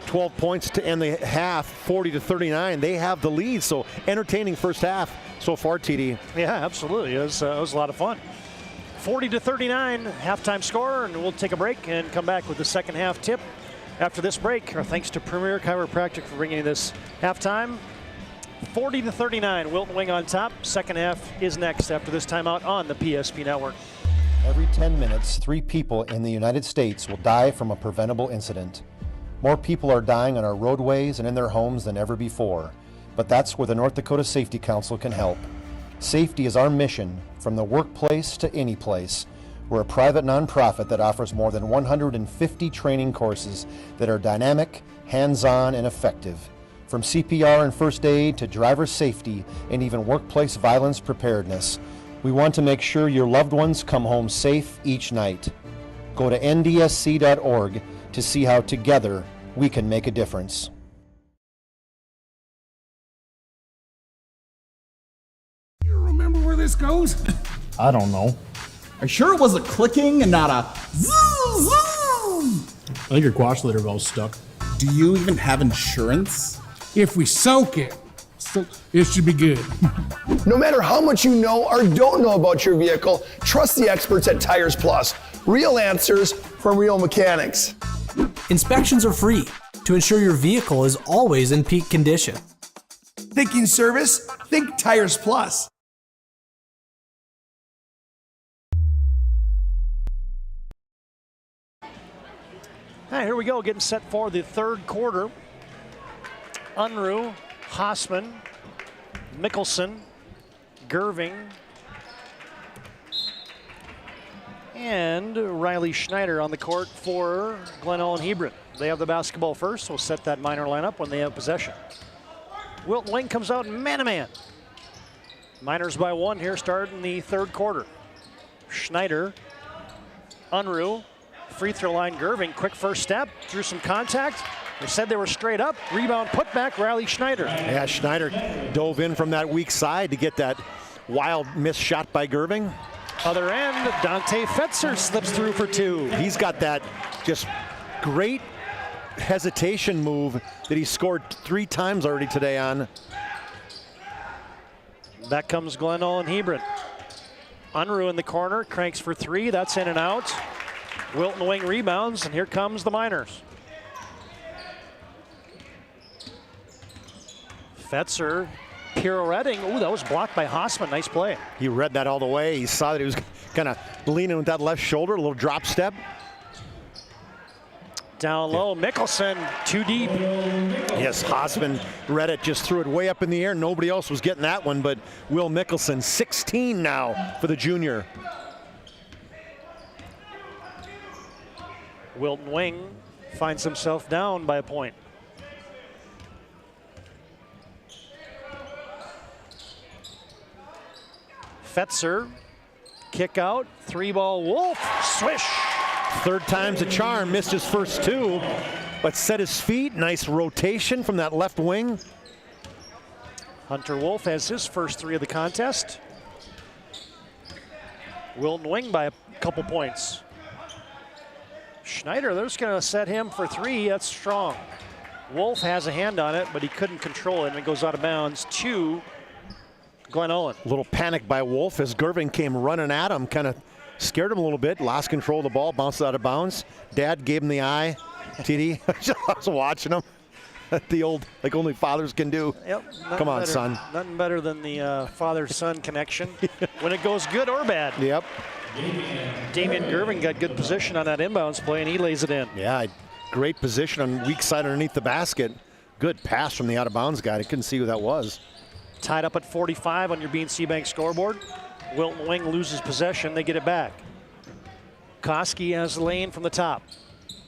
12 points to end the half, 40-39. They have the lead, so entertaining first half so far, TD. Yeah, absolutely. It was a lot of fun. 40-39 halftime score, and we'll take a break and come back with the second half tip after this break. Our thanks to Premier Chiropractic for bringing this halftime. 40-39, Wilton Wing on top. Second half is next after this timeout on the PSP Network. Every 10 minutes, 3 people in the United States will die from a preventable incident. More people are dying on our roadways and in their homes than ever before, but that's where the North Dakota Safety Council can help. Safety is our mission, from the workplace to any place. We're a private nonprofit that offers more than 150 training courses that are dynamic, hands-on, and effective. From CPR and first aid to driver safety and even workplace violence preparedness, we want to make sure your loved ones come home safe each night. Go to ndsc.org to see how together we can make a difference. You remember where this goes? I don't know. Are you sure it was a clicking and not a zoom, zoom? I think your quash litter valve's stuck. Do you even have insurance? If we soak it, it should be good. No matter how much you know or don't know about your vehicle, trust the experts at Tires Plus. Real answers from real mechanics. Inspections are free to ensure your vehicle is always in peak condition. Thinking service? Think Tires Plus. All right, here we go, getting set for the third quarter. Unruh, Hossman, Mickelson, Gerving, and Riley Schneider on the court for Glen Owen Hebron. They have the basketball first. We'll set that minor lineup when they have possession. Wilton Wing comes out man-to-man. Miners by 1 here starting the third quarter. Schneider, Unruh, free throw line, Gerving, quick first step, drew some contact. They said they were straight up. Rebound, put back, Riley Schneider. Yeah, Schneider dove in from that weak side to get that wild miss shot by Gerving. Other end, Dante Fetzer slips through for 2. He's got that just great hesitation move that he scored 3 times already today on. Back comes Glenn Olin Hebron. Unruh in the corner, cranks for 3. That's in and out. Wilton Wing rebounds, and here comes the Miners. Fetzer pirouetting. Ooh, that was blocked by Hausman. Nice play. He read that all the way. He saw that he was kind of leaning with that left shoulder, a little drop step. Down low, Mickelson, too deep. Yes, Hausman read it, just threw it way up in the air. Nobody else was getting that one, but Will Mickelson, 16 now for the junior. Wilton Wing finds himself down by a point. Fetzer, kick out, 3-ball Wolf, swish. 3rd time's a charm, missed his first 2, but set his feet. Nice rotation from that left wing. Hunter Wolf has his first 3 of the contest. Wilton Wing by a couple points. Schneider, they're just going to set him for 3. That's strong. Wolf has a hand on it, but he couldn't control it, and it goes out of bounds to Glenn Olin. A little panic by Wolf as Gerving came running at him, kind of scared him a little bit, lost control of the ball, bounced out of bounds. Dad gave him the eye. TD, I was watching him. The old, like only fathers can do. Yep. Come on, son. Nothing better than the father-son connection when it goes good or bad. Yep. Damian Gerving got good position on that inbounds play, and he lays it in. Yeah, great position on weak side underneath the basket. Good pass from the out-of-bounds guy. I couldn't see who that was. Tied up at 45 on your BNC Bank scoreboard. Wilton Wing loses possession. They get it back. Koski has the lane from the top.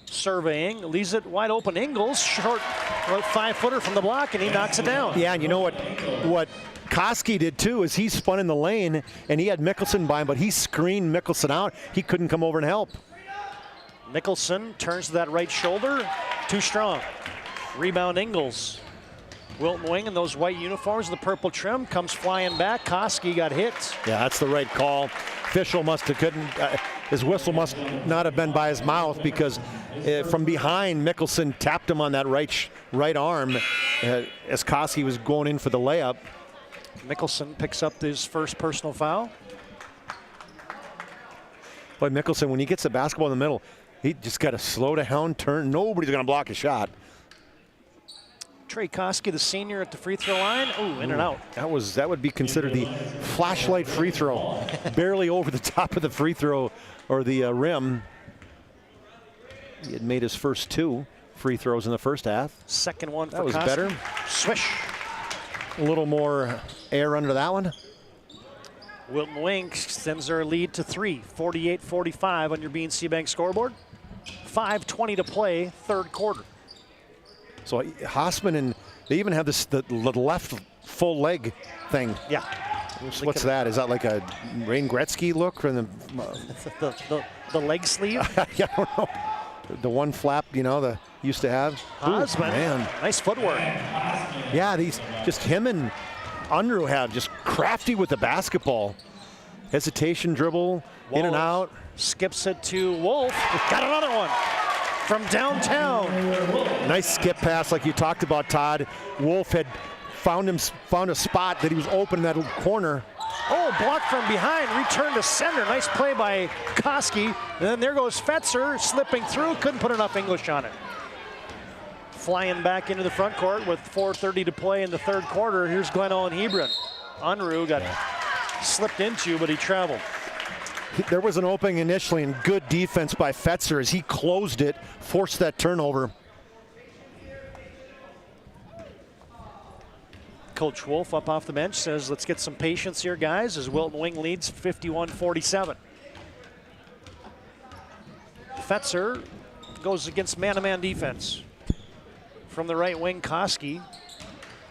Surveying, leaves it wide open. Ingles, short, 5-footer from the block, and he knocks it down. Yeah, and you know what Koski did too is he spun in the lane, and he had Mickelson by him, but he screened Mickelson out. He couldn't come over and help. Mickelson turns to that right shoulder, too strong. Rebound Ingles. Wilton Wing in those white uniforms, the purple trim, comes flying back. Koski got hit. Yeah, that's the right call. Official must have couldn't, his whistle must not have been by his mouth, because from behind, Mickelson tapped him on that right arm as Koski was going in for the layup. Mickelson picks up his first personal foul. Boy, Mickelson, when he gets the basketball in the middle, he just got to slow down, turn. Nobody's going to block a shot. Trey Koski, the senior, at the free throw line. Ooh, in and out. That would be considered the flashlight free throw. Barely over the top of the free throw or the rim. He had made his first 2 free throws in the first half. Second one for That was Koski. better. Swish. A little more air under that one. Wilton Wing extends their lead to 3, 48-45 on your BNC Bank scoreboard. 5:20 to play, 3rd quarter. So Hausman, and they even have the left full leg thing. Yeah. What's that? Is that like a Wayne Gretzky look from the leg sleeve? Yeah, I don't know. The one flap, you know, the used to have. Hausman, man, nice footwork. Yeah, these just him and Unruh have just crafty with the basketball. Hesitation dribble, in and out. Skips it to Wolf. Got another one from downtown. Nice skip pass like you talked about, Todd. Wolf had found a spot that he was open in that corner. Oh, blocked from behind, return to center. Nice play by Koski. And then there goes Fetzer slipping through. Couldn't put enough English on it. Flying back into the front court with 4:30 to play in the 3rd quarter. Here's Glenn Olin Hebron. Unruh got slipped into, but he traveled. There was an opening initially, and good defense by Fetzer as he closed it, forced that turnover. Coach Wolf up off the bench says, let's get some patience here, guys, as Wilton Wing leads 51-47. Fetzer goes against man-to-man defense. From the right wing, Koski.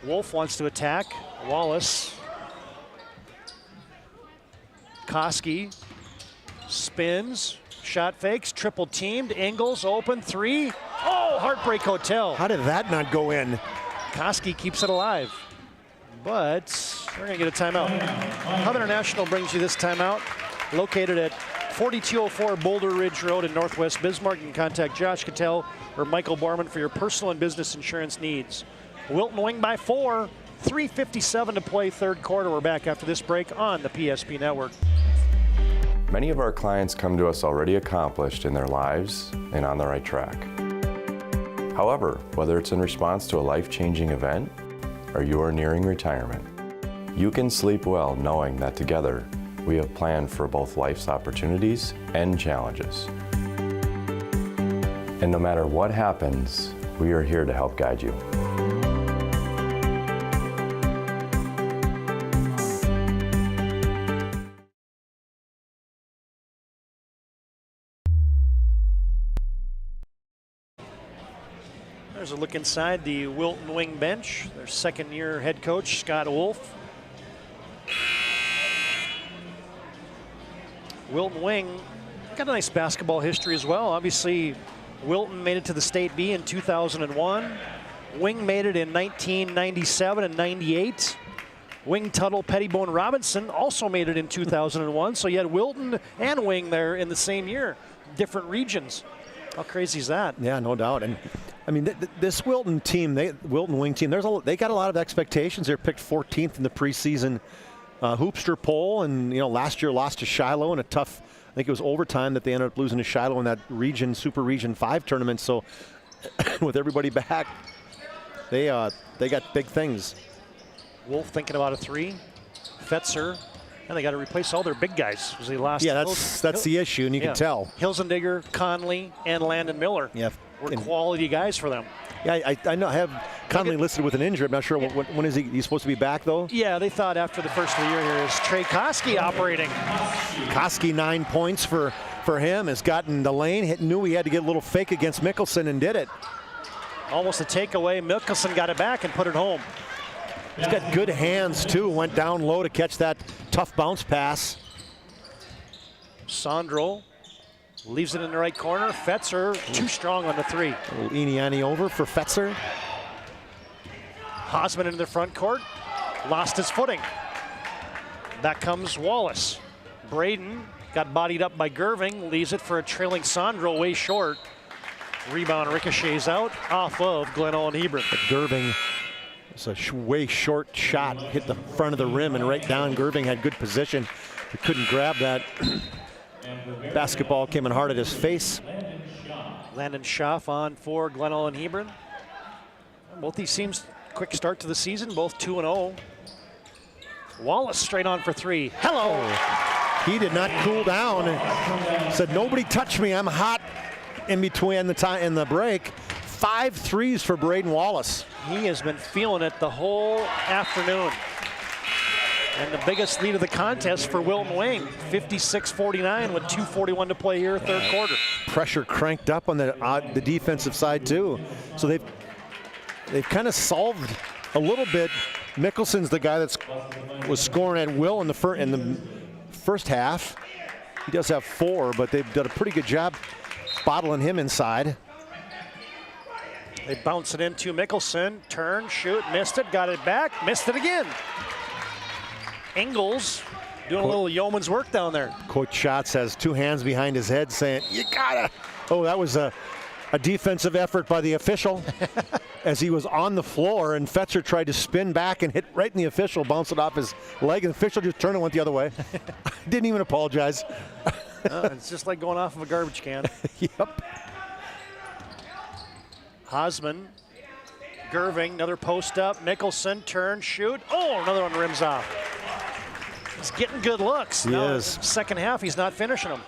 Wolf wants to attack. Wallace. Koski spins, shot fakes, triple teamed. Ingles open, 3. Oh, Heartbreak Hotel. How did that not go in? Koski keeps it alive. But we're going to get a timeout. Hub International brings you this timeout, located at 4204 Boulder Ridge Road in Northwest Bismarck. You can contact Josh Cattell or Michael Barman for your personal and business insurance needs. Wilton Wing by 4, 3:57 to play third quarter. We're back after this break on the PSP Network. Many of our clients come to us already accomplished in their lives and on the right track. However, whether it's in response to a life-changing event or you are nearing retirement, you can sleep well knowing that together we have planned for both life's opportunities and challenges. And no matter what happens, we are here to help guide you. There's a look inside the Wilton Wing bench. Their second-year head coach, Scott Wolf. Wilton Wing got a nice basketball history as well. Obviously, Wilton made it to the State B in 2001. Wing made it in 1997 and 98. Wing, Tuttle, Pettibone, Robinson also made it in 2001. So you had Wilton and Wing there in the same year, different regions. How crazy is that? Yeah, no doubt. And I mean, this Wilton team, Wilton Wing team, they got a lot of expectations. They're picked 14th in the preseason Hoopster poll, and last year lost to Shiloh in a tough, I think it was overtime that they ended up losing to Shiloh in that Super Region 5 tournament. So with everybody back, they got big things. Wolf thinking about a 3. Fetzer. And they got to replace all their big guys because they lost. Yeah, that's the issue, and you can tell. Hilzendigger, Conley, and Landon Miller were quality guys for them. Yeah, I know. I have Conley listed with an injury. I'm not sure when is he's supposed to be back, though? Yeah, they thought after the first of the year here is Trey Koski operating. Koski, 9 points for him. Has gotten the lane. Knew he had to get a little fake against Mickelson and did it. Almost a takeaway. Mickelson got it back and put it home. He's got good hands, too. Went down low to catch that tough bounce pass. Sondro leaves it in the right corner. Fetzer, too strong on the 3. A little Iniani over for Fetzer. Hosman into the front court. Lost his footing. Back comes Wallace. Braden got bodied up by Gerving. Leaves it for a trailing Sondro way short. Rebound ricochets out off of Glenn Owen Hebron. Gerving. It's a way short shot, hit the front of the rim and right down. Gerving had good position, but couldn't grab that. Basketball came in hard at his face. Landon Schaff on for Glenn Owen Hebron. Both these teams, quick start to the season, both 2-0. Wallace straight on for 3. Hello! He did not cool down. Said, nobody touch me, I'm hot in between the time and the break. 5 threes for Braden Wallace. He has been feeling it the whole afternoon. And the biggest lead of the contest for Wilton Wing, 56-49 with 2:41 to play here, third quarter. Pressure cranked up on the defensive side too. So they've kind of solved a little bit. Mickelson's the guy was scoring at will in the first half. He does have 4, but they've done a pretty good job bottling him inside. They bounce it into Mickelson. Turn, shoot, missed it, got it back, missed it again. Ingles doing a little yeoman's work down there. Coach Schatz has 2 hands behind his head saying, you gotta. Oh, that was a defensive effort by the official as he was on the floor, and Fetzer tried to spin back and hit right in the official, bounced it off his leg, and the official just turned and went the other way. Didn't even apologize. It's just like going off of a garbage can. Yep. Hosman, Gerving, another post up. Mickelson, turn, shoot. Oh, another one rims off. He's getting good looks. He is. Second half, he's not finishing them.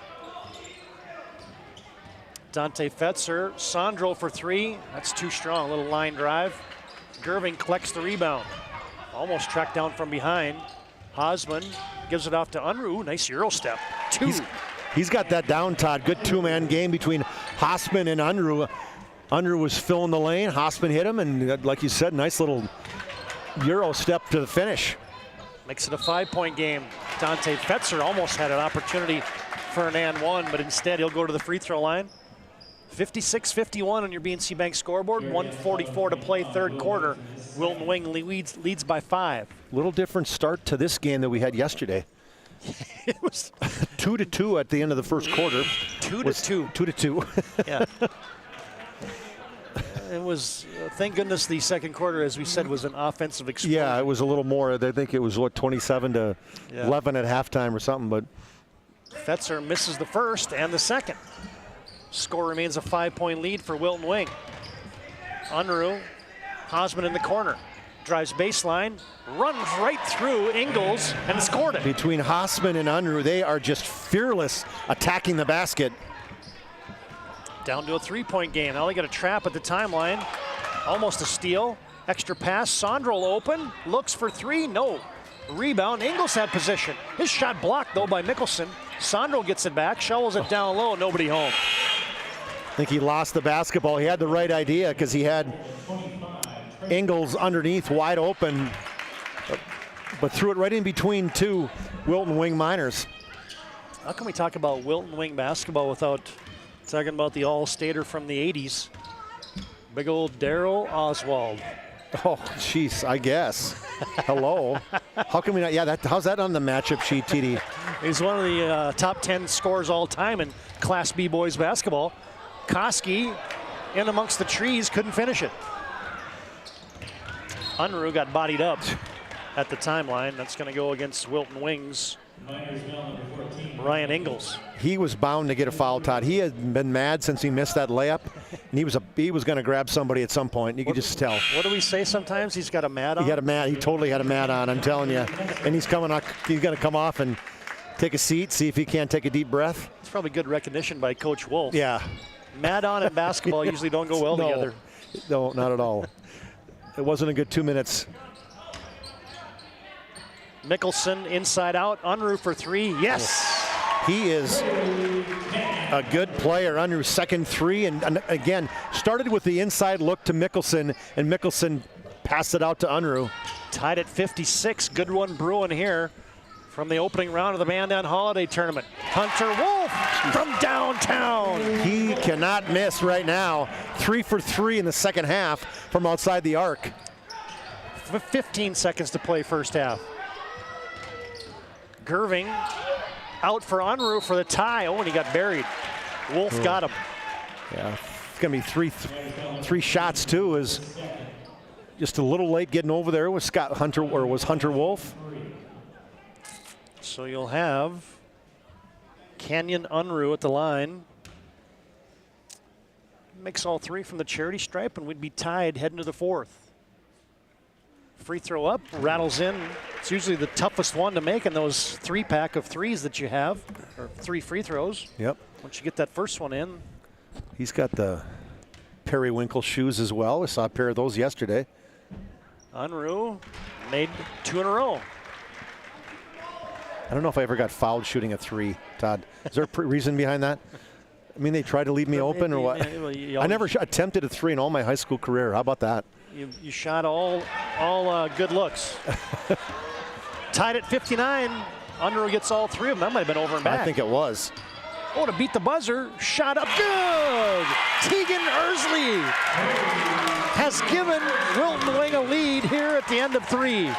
Dante Fetzer, Sondro for 3. That's too strong, a little line drive. Gerving collects the rebound. Almost tracked down from behind. Hosman gives it off to Unruh. Nice Euro step. 2. He's got that down, Todd. Good 2-man game between Hosman and Unruh. Unruh was filling the lane. Hosman hit him, and like you said, nice little Euro step to the finish. Makes it a 5-point game. Dante Fetzer almost had an opportunity for an and 1, but instead he'll go to the free throw line. 56-51 on your BNC Bank scoreboard. 1:44 to play, third quarter. Wilton Wing leads by 5. Little different start to this game that we had yesterday. It was 2-2 at the end of the first quarter. 2-2. 2-2. Yeah. It was, thank goodness the second quarter, as we said, was an offensive explosion. Yeah, it was a little more. I think it was, 27-11 at halftime or something. But Fetzer misses the first and the second. Score remains a 5-point lead for Wilton Wing. Unruh, Hosman in the corner. Drives baseline, runs right through Ingles and scored it. Between Hosman and Unruh, they are just fearless attacking the basket. Down to a 3-point game. Now they got a trap at the timeline. Almost a steal. Extra pass. Sondrel open. Looks for three. No. Rebound. Ingles had position. His shot blocked, though, by Mickelson. Sondrel gets it back. Shovels it down low. Nobody home. I think he lost the basketball. He had the right idea because he had Ingles underneath wide open, but threw it right in between two Wilton Wing Miners. How can we talk about Wilton Wing basketball without talking about the all-stater from the 80s? Big old Daryl Oswald. Oh, jeez, I guess. Hello. How can we not? Yeah, how's that on the matchup sheet, TD? He's one of the top 10 scorers all time in Class B boys basketball. Koski in amongst the trees, couldn't finish it. Unruh got bodied up at the timeline. That's going to go against Wilton Wings. Ryan Ingles. He was bound to get a foul, Todd. He had been mad since he missed that layup, and he was going to grab somebody at some point. You could just tell. What do we say sometimes? He's got a mad on? He totally had a mad on, I'm telling you. And he's going to come off and take a seat, see if he can't take a deep breath. It's probably good recognition by Coach Wolf. Yeah. Mad on and basketball usually don't go well together. No, not at all. It wasn't a good 2 minutes. Mickelson inside out. Unruh for three. Yes. He is a good player. Unruh's second three. And again, started with the inside look to Mickelson, and Mickelson passed it out to Unruh. Tied at 56. Good one brewing here from the opening round of the Mandan Holiday Tournament. Hunter Wolf from downtown. He cannot miss right now. 3 for 3 in the second half from outside the arc. 15 seconds to play first half. Gerving out for Unruh for the tie. Oh, and he got buried. Wolf got him. Yeah, it's going to be three shots too. Is just a little late getting over there with Hunter Wolf. So you'll have Canyon Unruh at the line. Makes all three from the charity stripe, and we'd be tied heading to the fourth. Free throw up, rattles in. It's usually the toughest one to make in those 3-pack of threes that you have, or 3 free throws. Yep. Once you get that first one in. He's got the periwinkle shoes as well. I saw a pair of those yesterday. Unruh made 2 in a row. I don't know if I ever got fouled shooting a 3, Todd. Is there a reason behind that? I mean, they tried to leave me open or what? I never attempted a 3 in all my high school career. How about that? You shot all good looks. Tied at 59. Unruh gets all 3 of them. That might have been over and back. I think it was. Oh, to beat the buzzer. Shot up good. Tegan Ersley has given Wilton Wing a lead here at the end of 3.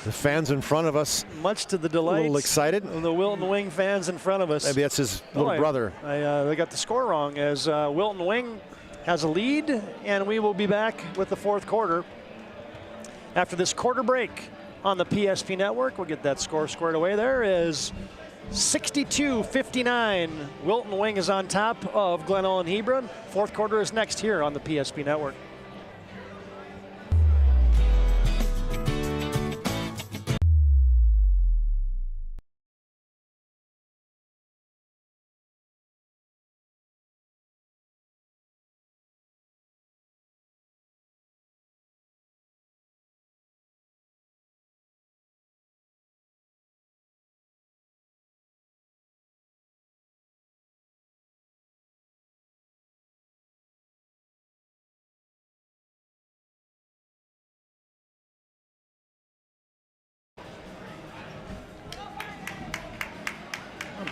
The fans in front of us. Much to the delight. A little excited. The Wilton Wing fans in front of us. Maybe that's his little brother. They got the score wrong as Wilton Wing has a lead, and we will be back with the fourth quarter. After this quarter break on the PSP Network, we'll get that score squared away. There is 62-59. Wilton Wing is on top of Glen Ellyn Hebron. Fourth quarter is next here on the PSP Network.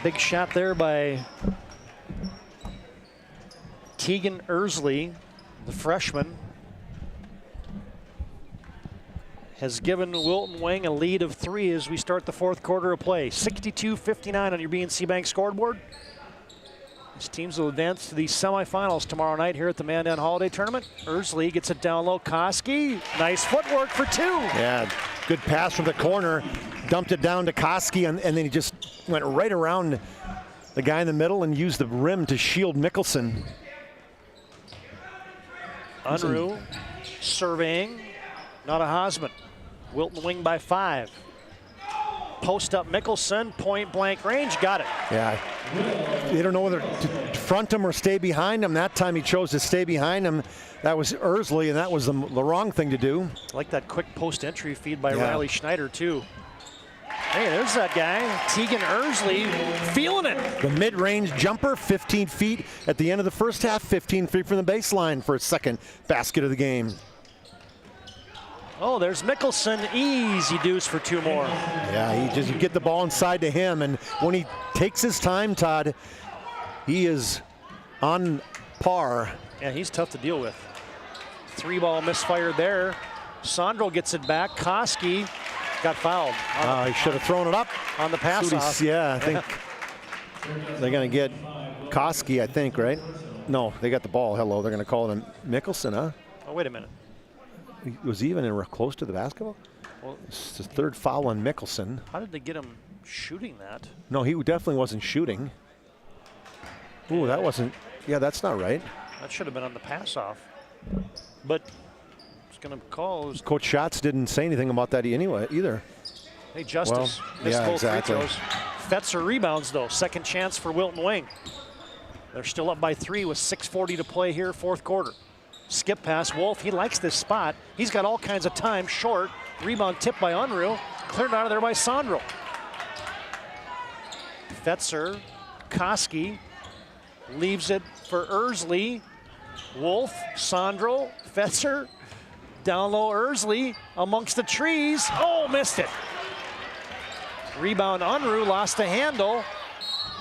Big shot there by Tegan Ersley, the freshman. has given Wilton Wing a lead of 3 as we start the fourth quarter of play. 62-59 on your BNC Bank scoreboard. These teams will advance to the semifinals tomorrow night here at the Mandan Holiday Tournament. Ursley gets it down low. Koski, nice footwork for 2. Yeah, good pass from the corner. Dumped it down to Koski, and then he just went right around the guy in the middle and used the rim to shield Mickelson. Unruh surveying, not a Hosman. Wilton Wing by 5. Post up Mickelson, point blank range, got it. Yeah, they don't know whether to front him or stay behind him. That time he chose to stay behind him. That was Ursley, and that was the wrong thing to do. I like that quick post entry feed by Riley Schneider too. Hey, there's that guy, Tegan Ursley, feeling it. The mid-range jumper, 15 feet at the end of the first half, 15 feet from the baseline for a second basket of the game. Oh, there's Mickelson, easy deuce for 2 more. Yeah, you get the ball inside to him, and when he takes his time, Todd, he is on par. Yeah, he's tough to deal with. 3-ball misfire there. Sandro gets it back. Koski got fouled. He should have thrown it up on the pass off. Yeah, I think they're going to get Koski, I think, right? No, they got the ball. Hello, they're going to call him Mickelson, huh? Oh, wait a minute. Was he even close to the basketball? Well, it's the 3rd foul on Mickelson. How did they get him shooting that? No, he definitely wasn't shooting. Ooh, that wasn't, yeah, that's not right. That should have been on the pass off. But it's going to call. Coach Schatz didn't say anything about that anyway either. Hey, Justice missed both free throws. Fetzer rebounds though. Second chance for Wilton Wing. They're still up by 3 with 6:40 to play here, fourth quarter. Skip pass, Wolf, he likes this spot. He's got all kinds of time, short. Rebound tipped by Unruh. Cleared out of there by Sandro. Fetzer, Koski, leaves it for Ursley. Wolf, Sandro, Fetzer, down low Ursley, amongst the trees. Oh, missed it. Rebound Unruh, lost the handle.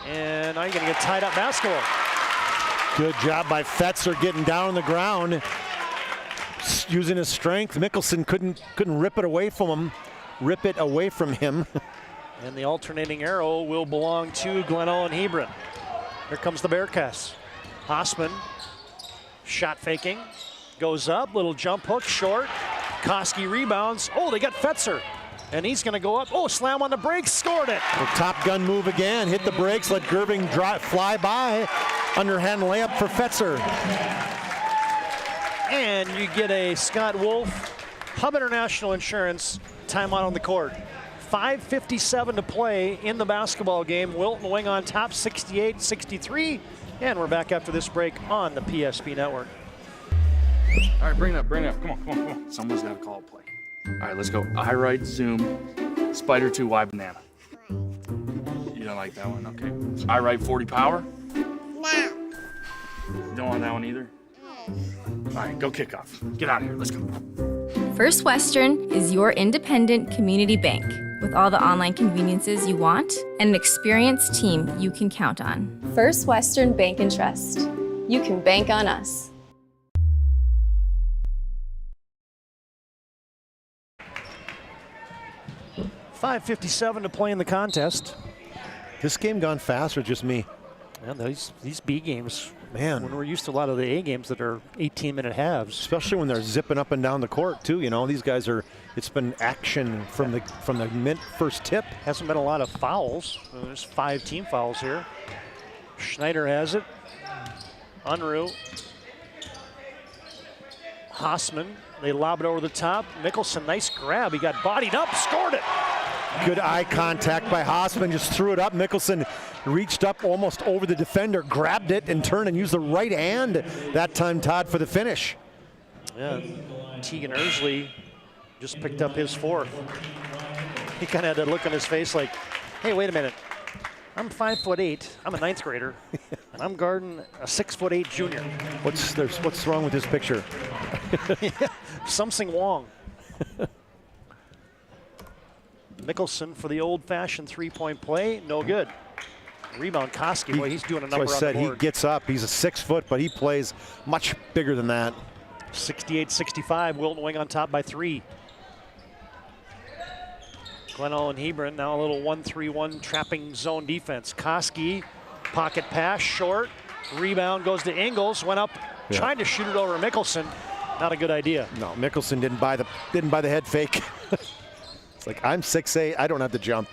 And now you're gonna get tied up basketball. Good job by Fetzer getting down on the ground, using his strength. Mickelson couldn't rip it away from him. And the alternating arrow will belong to Glenelg and Hebron. Here comes the Bearcats. Hosman, shot faking, goes up, little jump hook, short. Koski rebounds. Oh, they got Fetzer. And he's going to go up. Oh, slam on the brakes, scored it. The Top Gun move again, hit the brakes, let Gerving fly by. Underhand layup for Fetzer. And you get a Scott Wolf, Hub International Insurance, timeout on the court. 5:57 to play in the basketball game. Wilton Wing on top, 68-63. And we're back after this break on the PSP Network. All right, bring it up. Come on. Someone's got to call a play. All right, let's go. I right, zoom, spider 2, Y banana. You don't like that one? Okay. I right, 40 power? No. You don't want that one either? All right, go kickoff. Get out of here. Let's go. First Western is your independent community bank with all the online conveniences you want and an experienced team you can count on. First Western Bank and Trust. You can bank on us. .557 to play in the contest. This game gone fast or just me? And these B games, man, when we're used to a lot of the A games that are 18-minute halves. Especially when they're zipping up and down the court too. You know, these guys are. It's been action from the first tip. Hasn't been a lot of fouls. There's 5 team fouls here. Schneider has it. Unruh. Hosman. They lob it over the top. Mickelson, nice grab. He got bodied up, scored it. Good eye contact by Hosman, just threw it up. Mickelson reached up almost over the defender, grabbed it and turned and used the right hand that time, Todd, for the finish. Yeah, Tegan Ursley just picked up his 4th. He kind of had that look on his face like, hey, wait a minute. I'm 5'8", I'm a 9th grader, and I'm guarding a 6'8" junior. What's wrong with this picture? Something wrong. Mickelson for the old-fashioned 3-point play, no good. Rebound Koski, boy, he's doing a number on the board. So I said he gets up, he's a 6 foot, but he plays much bigger than that. 68-65, Wilton Wing on top by 3. Glenn and Hebron now a little 1-3-1 trapping zone defense. Koski, pocket pass, short. Rebound goes to Ingles. Went up, trying to shoot it over Mickelson. Not a good idea. No, Mickelson didn't buy the head fake. It's like, I'm 6'8", I don't have to jump.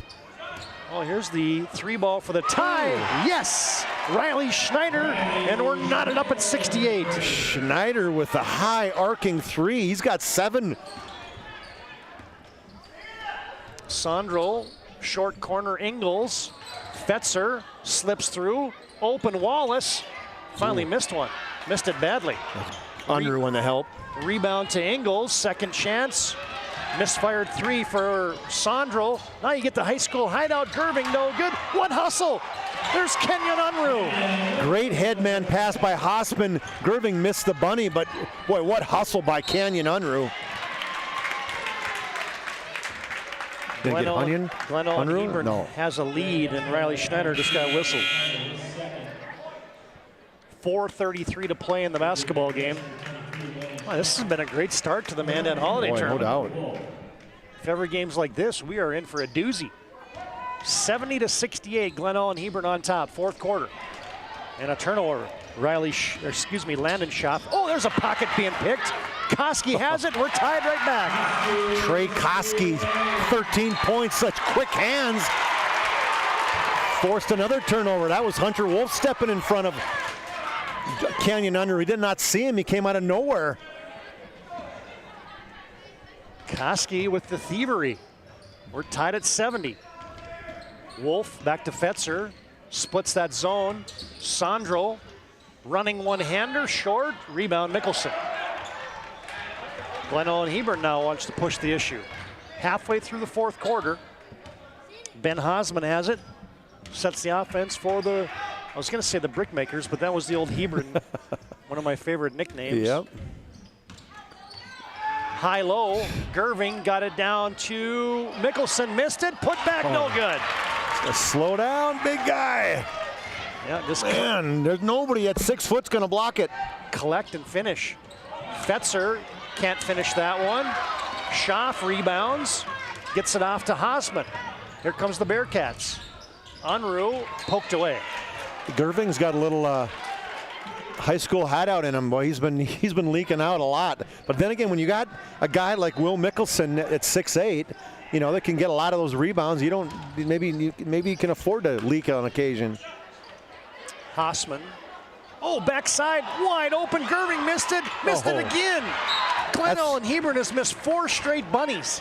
Oh, here's the 3-ball for the tie. Yes! Riley Schneider, and we're knotted up at 68. Schneider with the high arcing 3. He's got 7. Sondrel, short corner Ingles. Fetzer slips through. Open Wallace. Finally missed one. Missed it badly. Unruh on the help. Rebound to Ingles. Second chance. Misfired 3 for Sondrel. Now you get the high school hideout. Gerving, no good. What hustle? There's Kenyon Unruh. Great headman pass by Hossman. Gerving missed the bunny, but boy, what hustle by Kenyon Unruh. Glenn Hebron has a lead, and Riley Schneider just got whistled. 4:33 to play in the basketball game. Wow, this has been a great start to the Mandan Holiday Tournament. No doubt. If ever games like this, we are in for a doozy. 70-68, Glenn and Hebron on top, fourth quarter. And a turnover. Landon Schaff. Oh, there's a pocket being picked. Koski has it. We're tied right back. Trey Koski, 13 points, such quick hands. Forced another turnover. That was Hunter Wolf stepping in front of Kenyon Unruh. He did not see him. He came out of nowhere. Koski with the thievery. We're tied at 70. Wolf back to Fetzer. Splits that zone. Sondrel running one-hander, short. Rebound Mickelson. Glenn and Hebron now wants to push the issue. Halfway through the fourth quarter. Ben Hosman has it. Sets the offense for the, I was going to say the Brickmakers, but that was the old Hebron, one of my favorite nicknames. Yep. High-low, Gerving got it down to Mickelson, missed it, put back, no good. Slow down, big guy. Yeah, just man, there's nobody at 6 foot's gonna block it. Collect and finish. Fetzer can't finish that one. Schaff rebounds, gets it off to Hosman. Here comes the Bearcats. Unruh poked away. Gerving's got a little high school hideout in him. Boy, he's been leaking out a lot. But then again, when you got a guy like Will Mickelson at 6'8", you know, that can get a lot of those rebounds. You don't, maybe you can afford to leak on occasion. Hosman. Oh, backside, wide open. Gerving missed it again. Glenn and Hebron has missed 4 straight bunnies.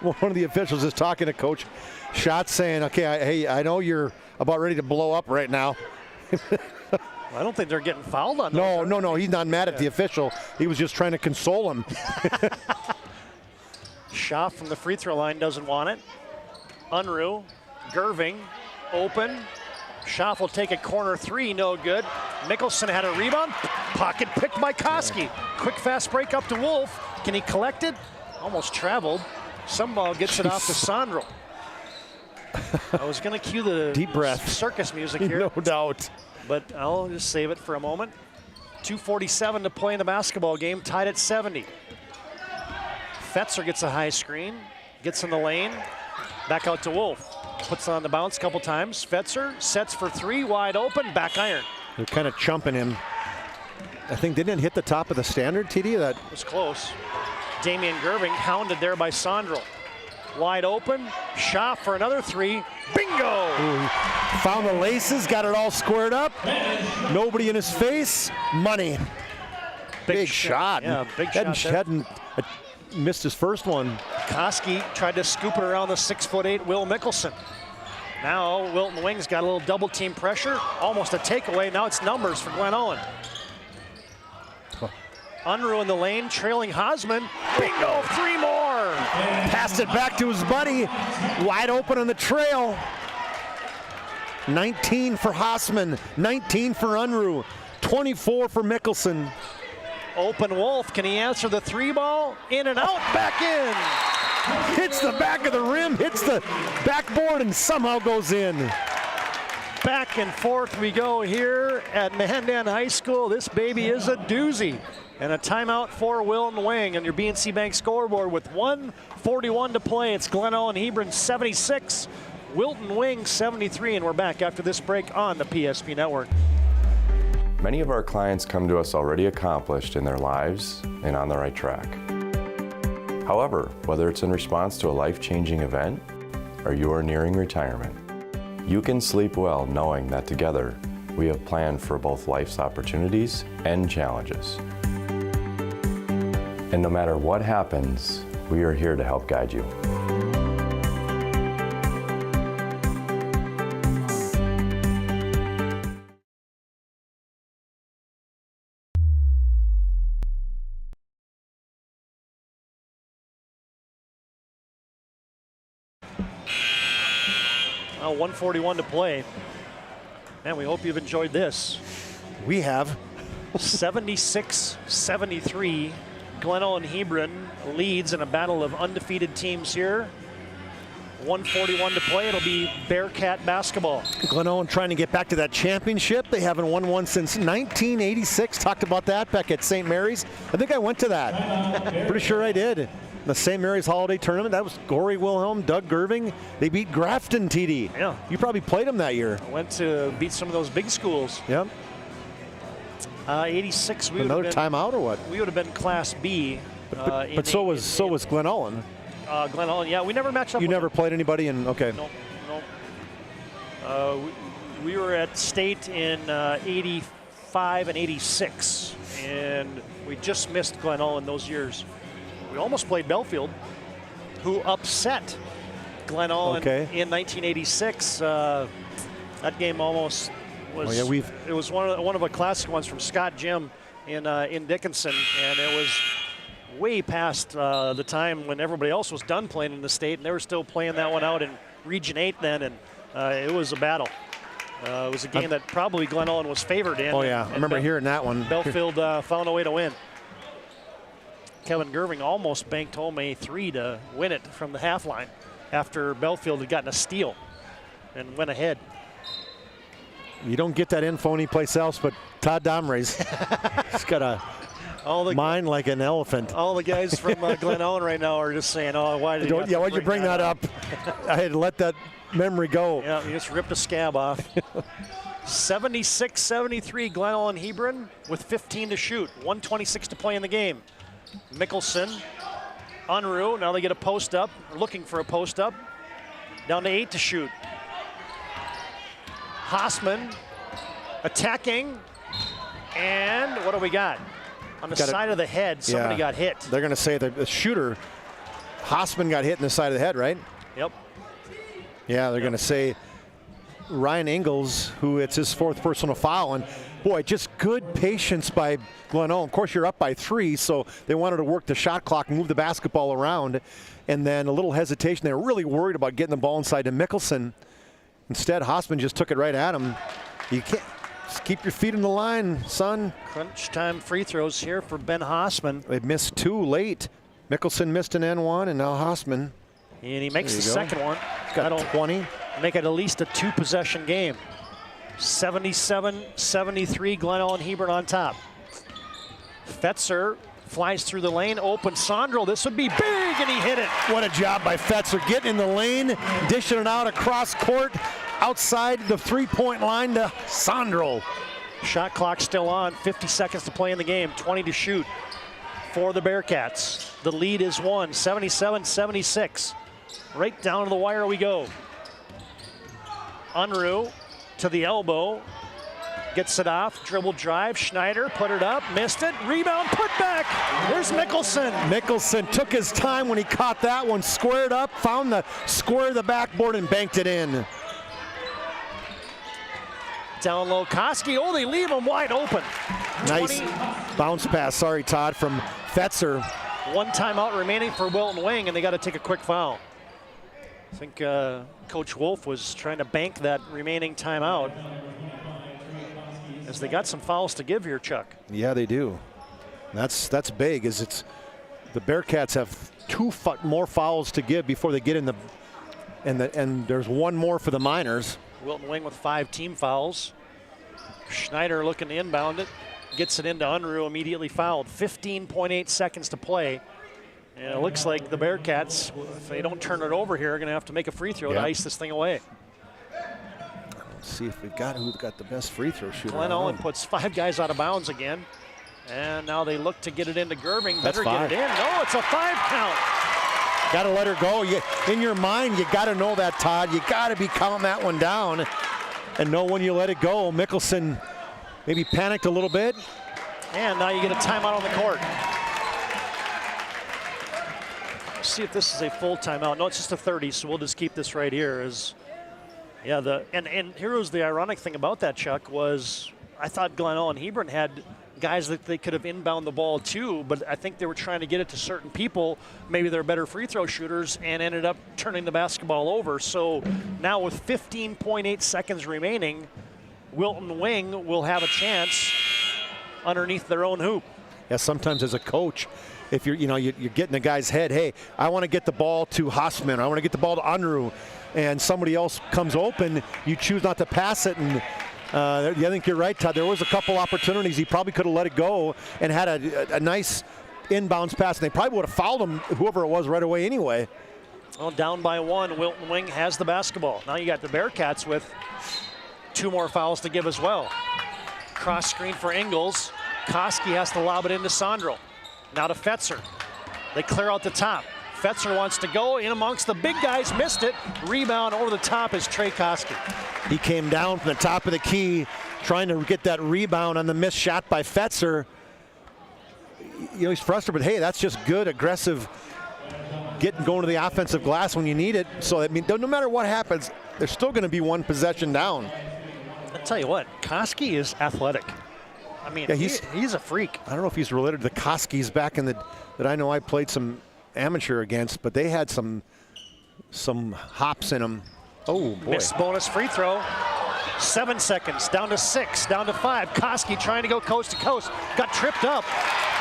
One of the officials is talking to Coach Schott, saying, okay, hey, I know you're about ready to blow up right now. I don't think they're getting fouled on those. No, he's not mad at the official. He was just trying to console him. Schaff from the free throw line doesn't want it. Unruh, Gerving, open. Schaff will take a corner 3, no good. Mickelson had a rebound. Pocket picked by Koski. Quick fast break up to Wolf. Can he collect it? Almost traveled. Some ball gets it off to Sondrel. I was going to cue the deep breath circus music here. No doubt. But I'll just save it for a moment. 2:47 to play in the basketball game, tied at 70. Fetzer gets a high screen, gets in the lane, back out to Wolf. Puts on the bounce a couple times. Fetzer sets for 3, wide open, back iron. They're kind of chumping him. I think, didn't it hit the top of the standard, TD? That was close. Damian Gerving hounded there by Sondrel. Wide open, Schaff for another 3, bingo! Ooh, found the laces, got it all squared up. Nobody in his face, money. Big shot. Yeah, big shot there. Hadn't missed his first one. Koski tried to scoop it around the 6'8" Will Mickelson. Now Wilton Wings got a little double team pressure, almost a takeaway. Now it's numbers for Glenn Owen. Unruh in the lane, trailing Hosman. Bingo, 3 more. Passed it back to his buddy, wide open on the trail. 19 for Hosman, 19 for Unruh, 24 for Mickelson. Open Wolf, can he answer the 3-ball? In and out, back in. Hits the back of the rim, hits the backboard, and somehow goes in. Back and forth we go here at Mandan High School. This baby is a doozy. And a timeout for Wilton Wing on your BNC Bank scoreboard with 1:41 to play. It's Glen Ellen Hebron 76, Wilton Wing 73, and we're back after this break on the PSP Network. Many of our clients come to us already accomplished in their lives and on the right track. However, whether it's in response to a life-changing event or you are nearing retirement, you can sleep well knowing that together we have planned for both life's opportunities and challenges. And no matter what happens, we are here to help guide you. Well, 1:41 to play. Man, we hope you've enjoyed this. We have. 76-73. Glen Ellen Hebron leads in a battle of undefeated teams here. 1:41 to play. It'll be Bearcat basketball. Glen Ellen trying to get back to that championship. They haven't won one since 1986. Talked about that back at St. Mary's. I think I went to that. Pretty sure I did. The St. Mary's Holiday Tournament. That was Gory Wilhelm, Doug Gerving. They beat Grafton, TD. Yeah. You probably played them that year. I went to beat some of those big schools. Yep. 86. Another timeout or what? We would have been Class B. But so was Glen Ellen. Glen Ellen, yeah, we never matched up. You never played anybody in, okay. No. We were at state in 85 and 86, and we just missed Glen Ellen those years. We almost played Belfield, who upset Glen Ellen in 1986. That game almost was. Oh, yeah, it was one of the classic ones from Scott Jim in Dickinson, and it was way past the time when everybody else was done playing in the state, and they were still playing that one out in Region 8 then, and it was a battle. It was a game that probably Glen Ellen was favored in. Oh yeah, I remember hearing that one. Belfield found a way to win. Kevin Gerving almost banked home a 3 to win it from the half line after Belfield had gotten a steal and went ahead. You don't get that info anyplace else but Todd Domrey's. He's got a mind like an elephant. All the guys from Glen Ellen right now are just saying, oh, why did you why'd you bring that up? I had to let that memory go. Yeah, you just ripped a scab off. 76-73 Glen Ellen Hebron with 15 to shoot. 1:26 to play in the game. Mickelson, Unruh, now they get a post up, looking for a post up. Down to 8 to shoot. Hassman attacking, and what do we got? On the side of the head, somebody got hit. They're going to say that the shooter, Hassman, got hit in the side of the head, right? Yep. Yeah, they're going to say Ryan Ingalls, who it's his 4th personal foul, and boy, just good patience by Glen Ellen. Of course, you're up by 3, so they wanted to work the shot clock, move the basketball around, and then a little hesitation. They were really worried about getting the ball inside to Mickelson. Instead, Hassman just took it right at him. You can't just keep your feet in the line, son. Crunch time free throws here for Ben Hassman. They missed 2 late. Mickelson missed an N1, and now Hassman. And he makes the second one. He's got 20. Make it at least a 2-possession game. 77-73, Glen Ellen Hebron on top. Fetzer flies through the lane, open Sandro. This would be big, and he hit it. What a job by Fetzer, getting in the lane, dishing it out across court, outside the 3-point line to Sandro. Shot clock still on, 50 seconds to play in the game, 20 to shoot for the Bearcats. The lead is 1, 77-76. Right down to the wire we go. Unruh to the elbow, gets it off, dribble drive, Schneider put it up, missed it, rebound, put back. There's Mickelson. Mickelson took his time when he caught that one, squared up, found the square of the backboard and banked it in. Down low, Koski, oh, they leave him wide open. Nice bounce pass, sorry Todd, from Fetzer. 1 timeout remaining for Wilton Wing, and they got to take a quick foul. I think Coach Wolf was trying to bank that remaining timeout, as they got some fouls to give here, Chuck. Yeah, they do. That's big. Is it's the Bearcats have 2 more fouls to give before they get in the and there's 1 more for the Miners. Wilton Wing with 5 team fouls. Schneider looking to inbound it. Gets it into Unruh, immediately fouled. 15.8 seconds to play. And it looks like the Bearcats, if they don't turn it over here, are going to have to make a free throw to ice this thing away. Let's see if we've got who's got the best free throw shooter. Glen Owen puts 5 guys out of bounds again. And now they look to get it into Gerbing. Better get it in. No, it's a 5 count. Got to let her go. In your mind, you got to know that, Todd. You got to be counting that one down and know when you let it go. Mickelson maybe panicked a little bit. And now you get a timeout on the court. Let's see if this is a full timeout. No, it's just a 30, so we'll just keep this right here. And here was the ironic thing about that, Chuck, was I thought Glen Owen Hebron had guys that they could have inbound the ball to, but I think they were trying to get it to certain people. Maybe they're better free throw shooters and ended up turning the basketball over. So now with 15.8 seconds remaining, Wilton Wing will have a chance underneath their own hoop. Yeah, sometimes as a coach, if you're getting the guy's head, hey, I want to get the ball to Hossman, I want to get the ball to Unruh, and somebody else comes open, you choose not to pass it. And I think you're right, Todd. There was a couple opportunities. He probably could have let it go and had a nice inbounds pass. And they probably would have fouled him, whoever it was, right away anyway. Well, down by 1, Wilton Wing has the basketball. Now you got the Bearcats with 2 more fouls to give as well. Cross screen for Ingles. Koski has to lob it into Sandro. Now to Fetzer. They clear out the top. Fetzer wants to go in amongst the big guys, missed it. Rebound over the top is Trey Koski. He came down from the top of the key trying to get that rebound on the missed shot by Fetzer. He's frustrated, but hey, that's just good, aggressive, going to the offensive glass when you need it. So, no matter what happens, there's still going to be 1 possession down. I'll tell you what, Koski is athletic. Yeah, he's a freak. I don't know if he's related to the Koskis back in that I know I played some amateur against, but they had some hops in them. Oh, boy. Missed bonus free throw. 7 seconds, down to 6, down to 5. Koski trying to go coast to coast. Got tripped up,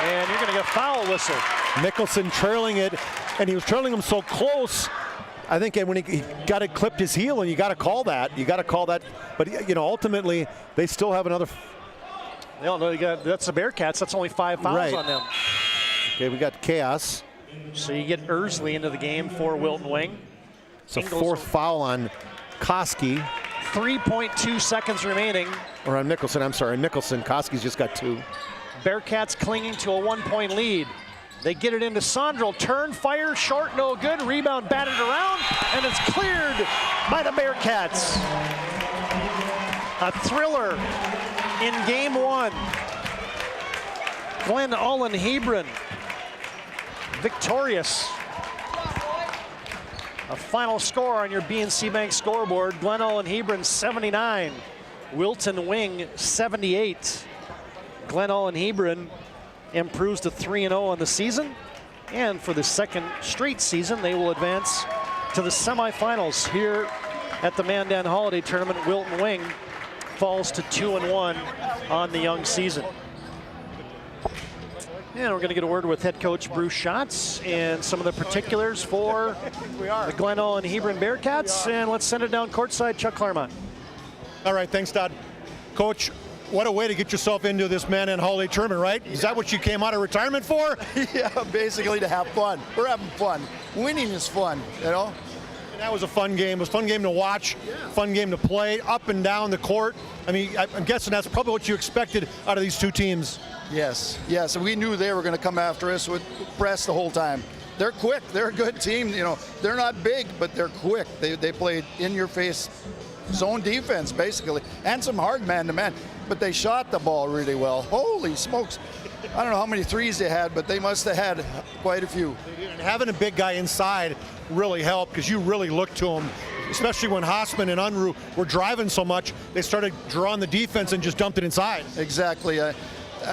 and you're going to get a foul whistle. Mickelson trailing it, and he was trailing him so close. I think when he got it clipped his heel, and you got to call that. But, ultimately, they still have another. No, that's the Bearcats. That's only 5 fouls on them. Okay, we got chaos. So you get Ersley into the game for Wilton Wing. It's a 4th foul on Koski. 3.2 seconds remaining. Or on Mickelson, I'm sorry. Mickelson, Koski's just got 2. Bearcats clinging to a 1-point lead. They get it into Sandro. Turn, fire, short, no good. Rebound batted around, and it's cleared by the Bearcats. A thriller in game 1. Glen Owen Hebron victorious. A final score on your BNC Bank scoreboard. Glen Owen Hebron 79, Wilton Wing 78. Glen Owen Hebron improves to 3-0 on the season, and for the 2nd straight season they will advance to the semifinals here at the Mandan Holiday Tournament. Wilton Wing falls to 2-1 on the young season. And we're going to get a word with head coach Bruce Schatz and some of the particulars for the Glen Owen Hebron Bearcats. And let's send it down courtside, Chuck Claremont. All right, thanks, Todd. Coach, what a way to get yourself into this Mandan Holiday Tournament, right? Is that what you came out of retirement for? Yeah, basically to have fun. We're having fun. Winning is fun, And that was a fun game. It was a fun game to watch, fun game to play, up and down the court. I'm guessing that's probably what you expected out of these 2 teams. Yes. We knew they were going to come after us with press the whole time. They're quick. They're a good team. They're not big, but they're quick. They played in-your-face zone defense, basically, and some hard man-to-man. But they shot the ball really well. Holy smokes. I don't know how many threes they had, but they must have had quite a few. And having a big guy inside really helped because you really looked to him, especially when Hossman and Unruh were driving so much. They started drawing the defense and just dumped it inside. Exactly.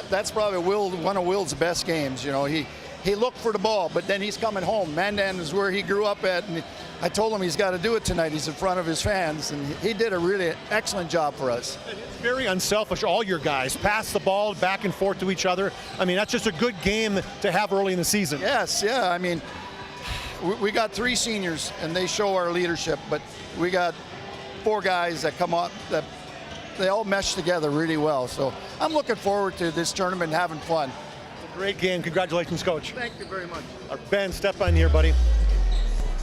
That's probably one of Will's best games. He looked for the ball, but then he's coming home. Mandan is where he grew up at, and I told him he's got to do it tonight. He's in front of his fans, and he did a really excellent job for us. It's very unselfish. All your guys pass the ball back and forth to each other. That's just a good game to have early in the season. Yes, yeah. We got 3 seniors, and they show our leadership, but we got 4 guys that come up that they all mesh together really well. So I'm looking forward to this tournament and having fun. Great game. Congratulations, Coach. Thank you very much. Ben, step on here, buddy.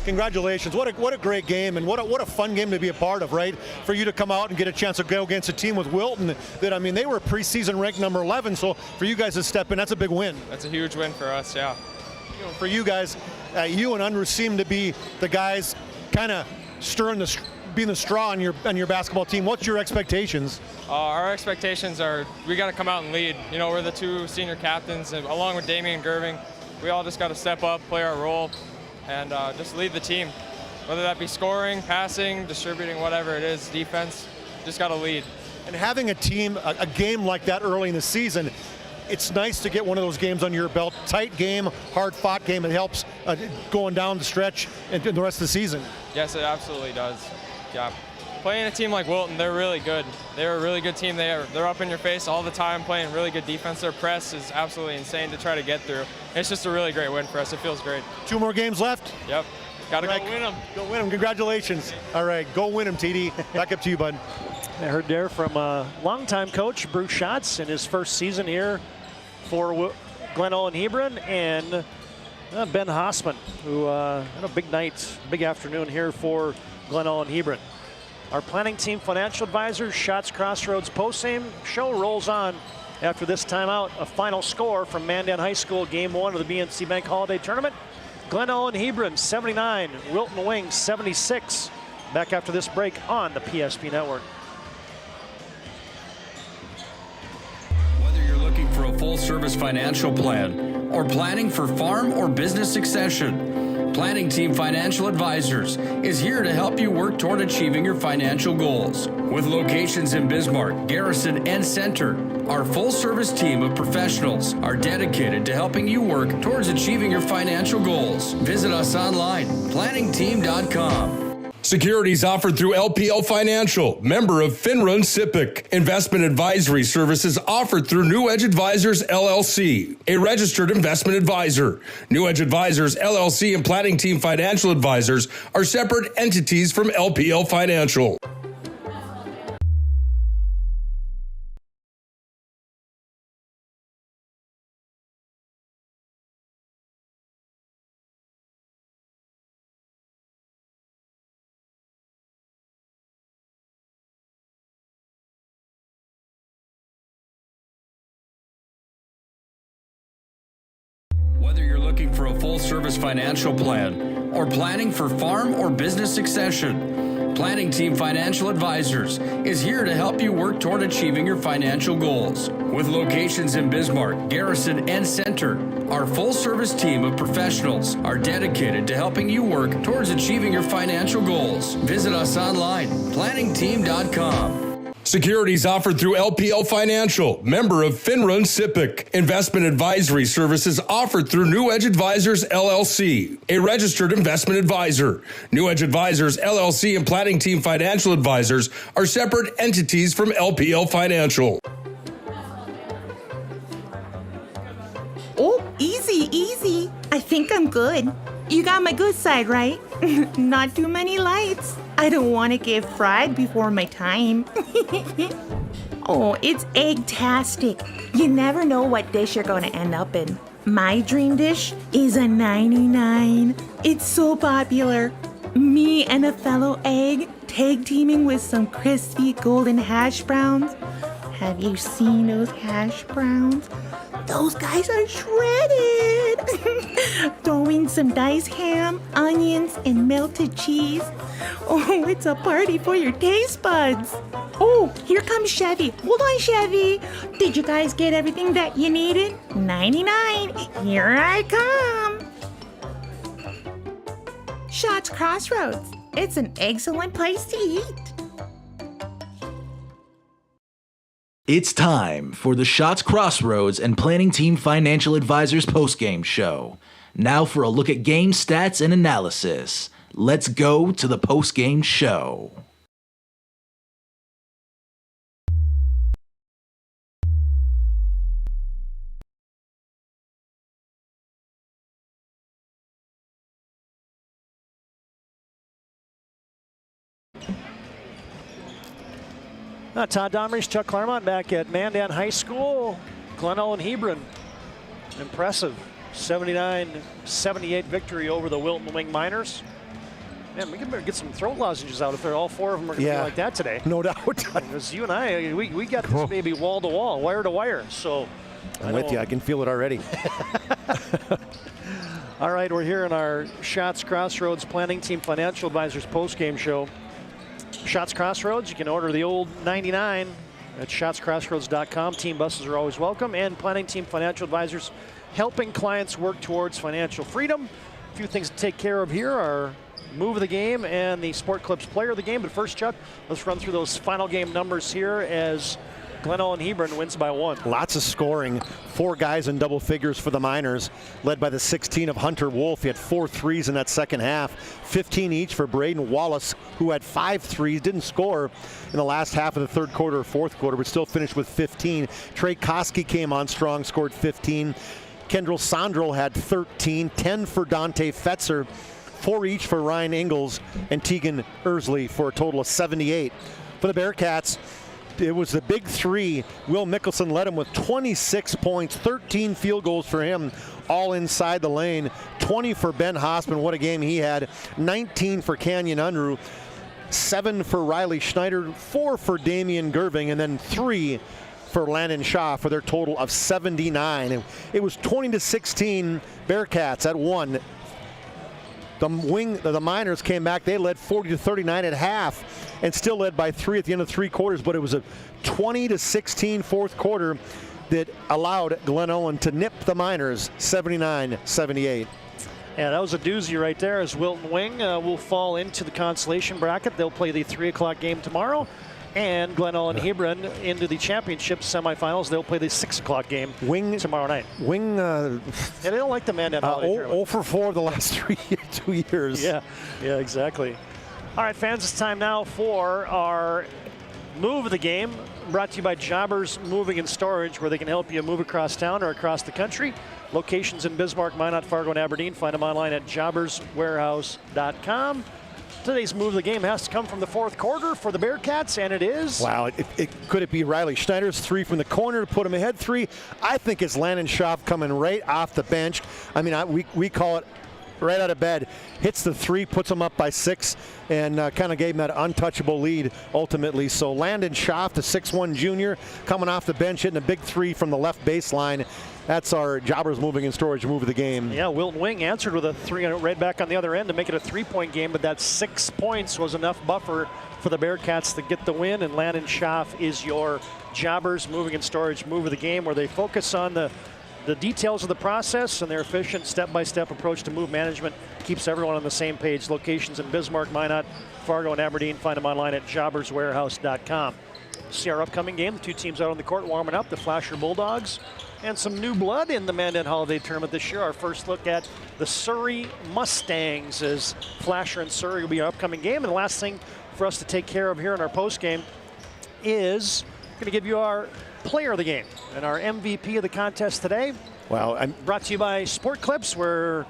Congratulations. What a great game, and what a fun game to be a part of, right? For you to come out and get a chance to go against a team with Wilton that, I mean, they were preseason ranked number 11, so for you guys to step in, that's a big win. That's a huge win for us, yeah. You know, for you guys, you and Unruh seem to be the guys kind of being the straw on your basketball team. What's your expectations? Our expectations are we got to come out and lead. You know, we're the two senior captains, and along with Damian Gerving, we all just got to step up, play our role, and just lead the team. Whether that be scoring, passing, distributing, whatever it is, defense, just got to lead. And having a team, a game like that early in the season, it's nice to get one of those games on your belt. Tight game, hard-fought game. It helps going down the stretch and the rest of the season. Yes, it absolutely does. Yeah. Playing a team like Wilton, they're really good. They're a really good team. They're up in your face all the time, playing really good defense. Their press is absolutely insane to try to get through. It's just a really great win for us. It feels great. 2 more games left? Yep. Got to go win them. Go win them. Congratulations. All right, go win them, TD. Back up to you, bud. I heard there from longtime coach Bruce Schatz in his first season here for Glen Olin Hebron, and Ben Hossman, who had a big night, big afternoon here for Glen Olin Hebron. Our planning team financial advisors, Schatz Crossroads post-game show rolls on after this timeout. A final score from Mandan High School, game 1 of the BNC Bank Holiday Tournament. Glen Olin Hebron 79, Wilton Wings 76. Back after this break on the PSP Network. Whether you're looking for a full-service financial plan or planning for farm or business succession, Planning Team Financial Advisors is here to help you work toward achieving your financial goals. With locations in Bismarck, Garrison, and Center, our full-service team of professionals are dedicated to helping you work towards achieving your financial goals. Visit us online, planningteam.com. Securities offered through LPL Financial, member of FINRA and SIPC. Investment advisory services offered through New Edge Advisors, LLC, a registered investment advisor. New Edge Advisors, LLC and Planning Team Financial Advisors are separate entities from LPL Financial. Whether you're looking for a full-service financial plan or planning for farm or business succession, Planning Team Financial Advisors is here to help you work toward achieving your financial goals. With locations in Bismarck, Garrison, and Center, our full-service team of professionals are dedicated to helping you work towards achieving your financial goals. Visit us online, planningteam.com. Securities offered through LPL Financial, member of FINRA and SIPC. Investment advisory services offered through New Edge Advisors, LLC, a registered investment advisor. New Edge Advisors, LLC and Planning Team Financial Advisors are separate entities from LPL Financial. Oh, easy, easy. I think I'm good. You got my good side, right? Not too many lights. I don't want to get fried before my time. Oh, it's egg-tastic. You never know what dish you're going to end up in. My dream dish is a 99. It's so popular. Me and a fellow egg tag teaming with some crispy golden hash browns. Have you seen those hash browns? Those guys are shredded. Throw in some diced ham, onions, and melted cheese. Oh, it's a party for your taste buds. Oh, here comes Chevy. Hold on, Chevy. Did you guys get everything that you needed? 99. Here I come. Schatz Crossroads. It's an excellent place to eat. It's time for the Schatz Crossroads and Planning Team Financial Advisors postgame show. Now for a look at game stats and analysis. Let's go to the postgame show. Todd Domrich, Chuck Claremont back at Mandan High School. Glenelg and Hebron. Impressive 79-78 victory over the Wilton Wing Miners. Man, we can better get some throat lozenges out if they're all 4 of them are going to be like that today. No doubt. Because you and I, we got this baby wall to wall, wire to wire. So I'm with you. I can feel it already. All right, we're here in our Shots Crossroads Planning Team Financial Advisors post-game show. Shots Crossroads, you can order the old 99 at shotscrossroads.com. Team buses are always welcome. And Planning Team Financial Advisors helping clients work towards financial freedom. A few things to take care of here are move of the game and the Sport Clips player of the game. But first, Chuck, let's run through those final game numbers here as Glenelg and Hebron wins by 1. Lots of scoring. 4 guys in double figures for the Miners, led by the 16 of Hunter Wolf. He had 4 threes in that second half, 15 each for Braden Wallace, who had 5 threes, didn't score in the last half of the third quarter or fourth quarter, but still finished with 15. Trey Koski came on strong, scored 15. Kendrell Sondrel had 13, 10 for Dante Fetzer, 4 each for Ryan Ingalls and Tegan Ersley for a total of 78. For the Bearcats, it was the big 3. Will Mickelson led him with 26 points, 13 field goals for him, all inside the lane. 20 for Ben Hossman, what a game he had. 19 for Canyon Unruh, 7 for Riley Schneider, 4 for Damian Gerving, and then 3 for Landon Shaw for their total of 79. It was 20-16 Bearcats at 1. The Miners came back. They led 40-39 at half and still led by 3 at the end of 3 quarters, but it was a 20-16 fourth quarter that allowed Glen Ellyn to nip the Miners 79-78. Yeah, that was a doozy right there as Wilton Wing will fall into the consolation bracket. They'll play the 3 o'clock game tomorrow. And Glenelg and Hebron into the championship semifinals. They'll play the 6 o'clock game tomorrow night. Wing, yeah, they don't like the Mandan Holiday Tournament. 0 for 4 the last 2 years. Yeah, exactly. All right, fans, it's time now for our move of the game, brought to you by Jobbers Moving and Storage, where they can help you move across town or across the country. Locations in Bismarck, Minot, Fargo, and Aberdeen. Find them online at jobberswarehouse.com. Today's move of the game has to come from the fourth quarter for the Bearcats, and it is. Wow, could it be Riley Schneider's 3 from the corner to put him ahead 3? I think it's Landon Schaaf coming right off the bench. I mean, we call it right out of bed, hits the 3, puts him up by 6, and kind of gave him that untouchable lead ultimately. So Landon Schaaf, the 6'1 junior, coming off the bench, hitting a big 3 from the left baseline. That's our Jobbers Moving and Storage move of the game. Yeah, Wilton Wing answered with a 3 right back on the other end to make it a 3-point game, but that 6 points was enough buffer for the Bearcats to get the win, and Landon Schaaf is your Jobbers Moving and Storage move of the game, where they focus on the details of the process, and their efficient step-by-step approach to move management keeps everyone on the same page. Locations in Bismarck, Minot, Fargo, and Aberdeen. Find them online at jobberswarehouse.com. See our upcoming game. The 2 teams out on the court warming up, the Flasher Bulldogs, and some new blood in the Mandan Holiday Tournament this year. Our first look at the Surrey Mustangs as Flasher and Surrey will be our upcoming game. And the last thing for us to take care of here in our post game is going to give you our player of the game and our MVP of the contest today. Wow. Brought to you by Sport Clips, where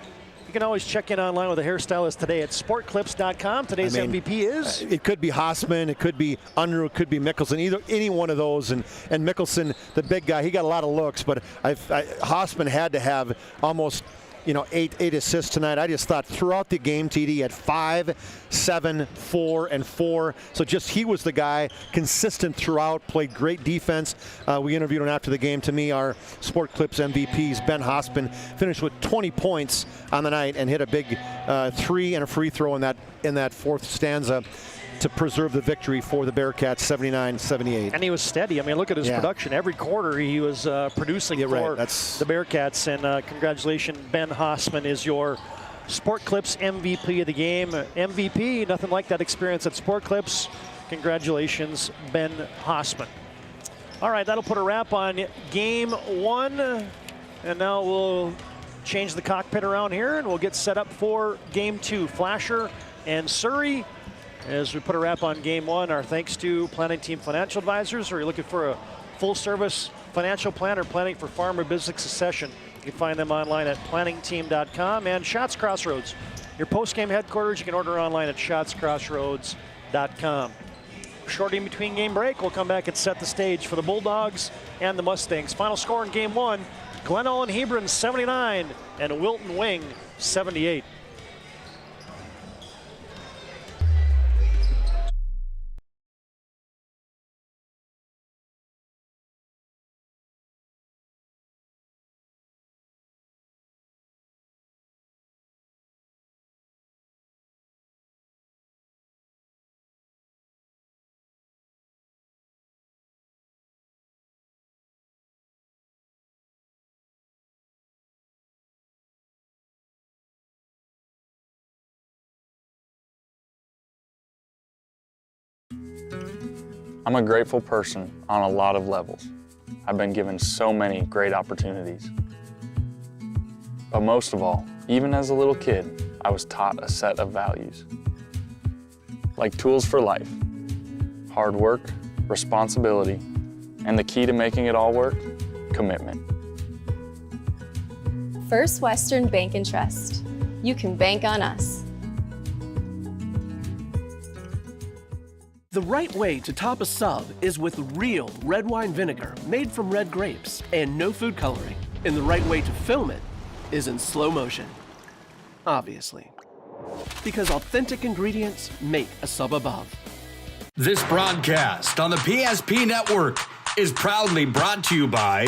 you can always check in online with a hairstylist today at sportclips.com. Today's MVP is? It could be Hossman, it could be Unruh, it could be Mickelson, any one of those. And Mickelson, the big guy, he got a lot of looks, but Hossman had to have almost 8 assists tonight. I just thought throughout the game, TD had 5, 7, 4, and 4. So just he was the guy, consistent throughout, played great defense. We interviewed him after the game. To me, our Sport Clips MVPs, Ben Hossman, finished with 20 points on the night and hit a big 3 and a free throw in that fourth stanza to preserve the victory for the Bearcats, 79-78. And he was steady. I mean, look at his production. Every quarter he was producing for the Bearcats. And congratulations, Ben Hossman is your Sport Clips MVP of the game. MVP, nothing like that experience at Sport Clips. Congratulations, Ben Hossman. All right, that'll put a wrap on game 1. And now we'll change the cockpit around here and we'll get set up for game 2. Flasher and Surrey. As we put a wrap on game 1, our thanks to Planning Team Financial Advisors. Or you're looking for a full-service financial plan or planning for farm or business succession, you can find them online at planningteam.com. And Shots Crossroads, your post-game headquarters. You can order online at shotscrossroads.com. Short in between game break. We'll come back and set the stage for the Bulldogs and the Mustangs. Final score in game one, Glen Ullin Hebron 79 and Wilton Wing 78. I'm a grateful person on a lot of levels. I've been given so many great opportunities. But most of all, even as a little kid, I was taught a set of values. Like tools for life, hard work, responsibility, and the key to making it all work, commitment. First Western Bank and Trust. You can bank on us. The right way to top a sub is with real red wine vinegar made from red grapes and no food coloring. And the right way to film it is in slow motion. Obviously. Because authentic ingredients make a sub above. This broadcast on the PSP Network is proudly brought to you by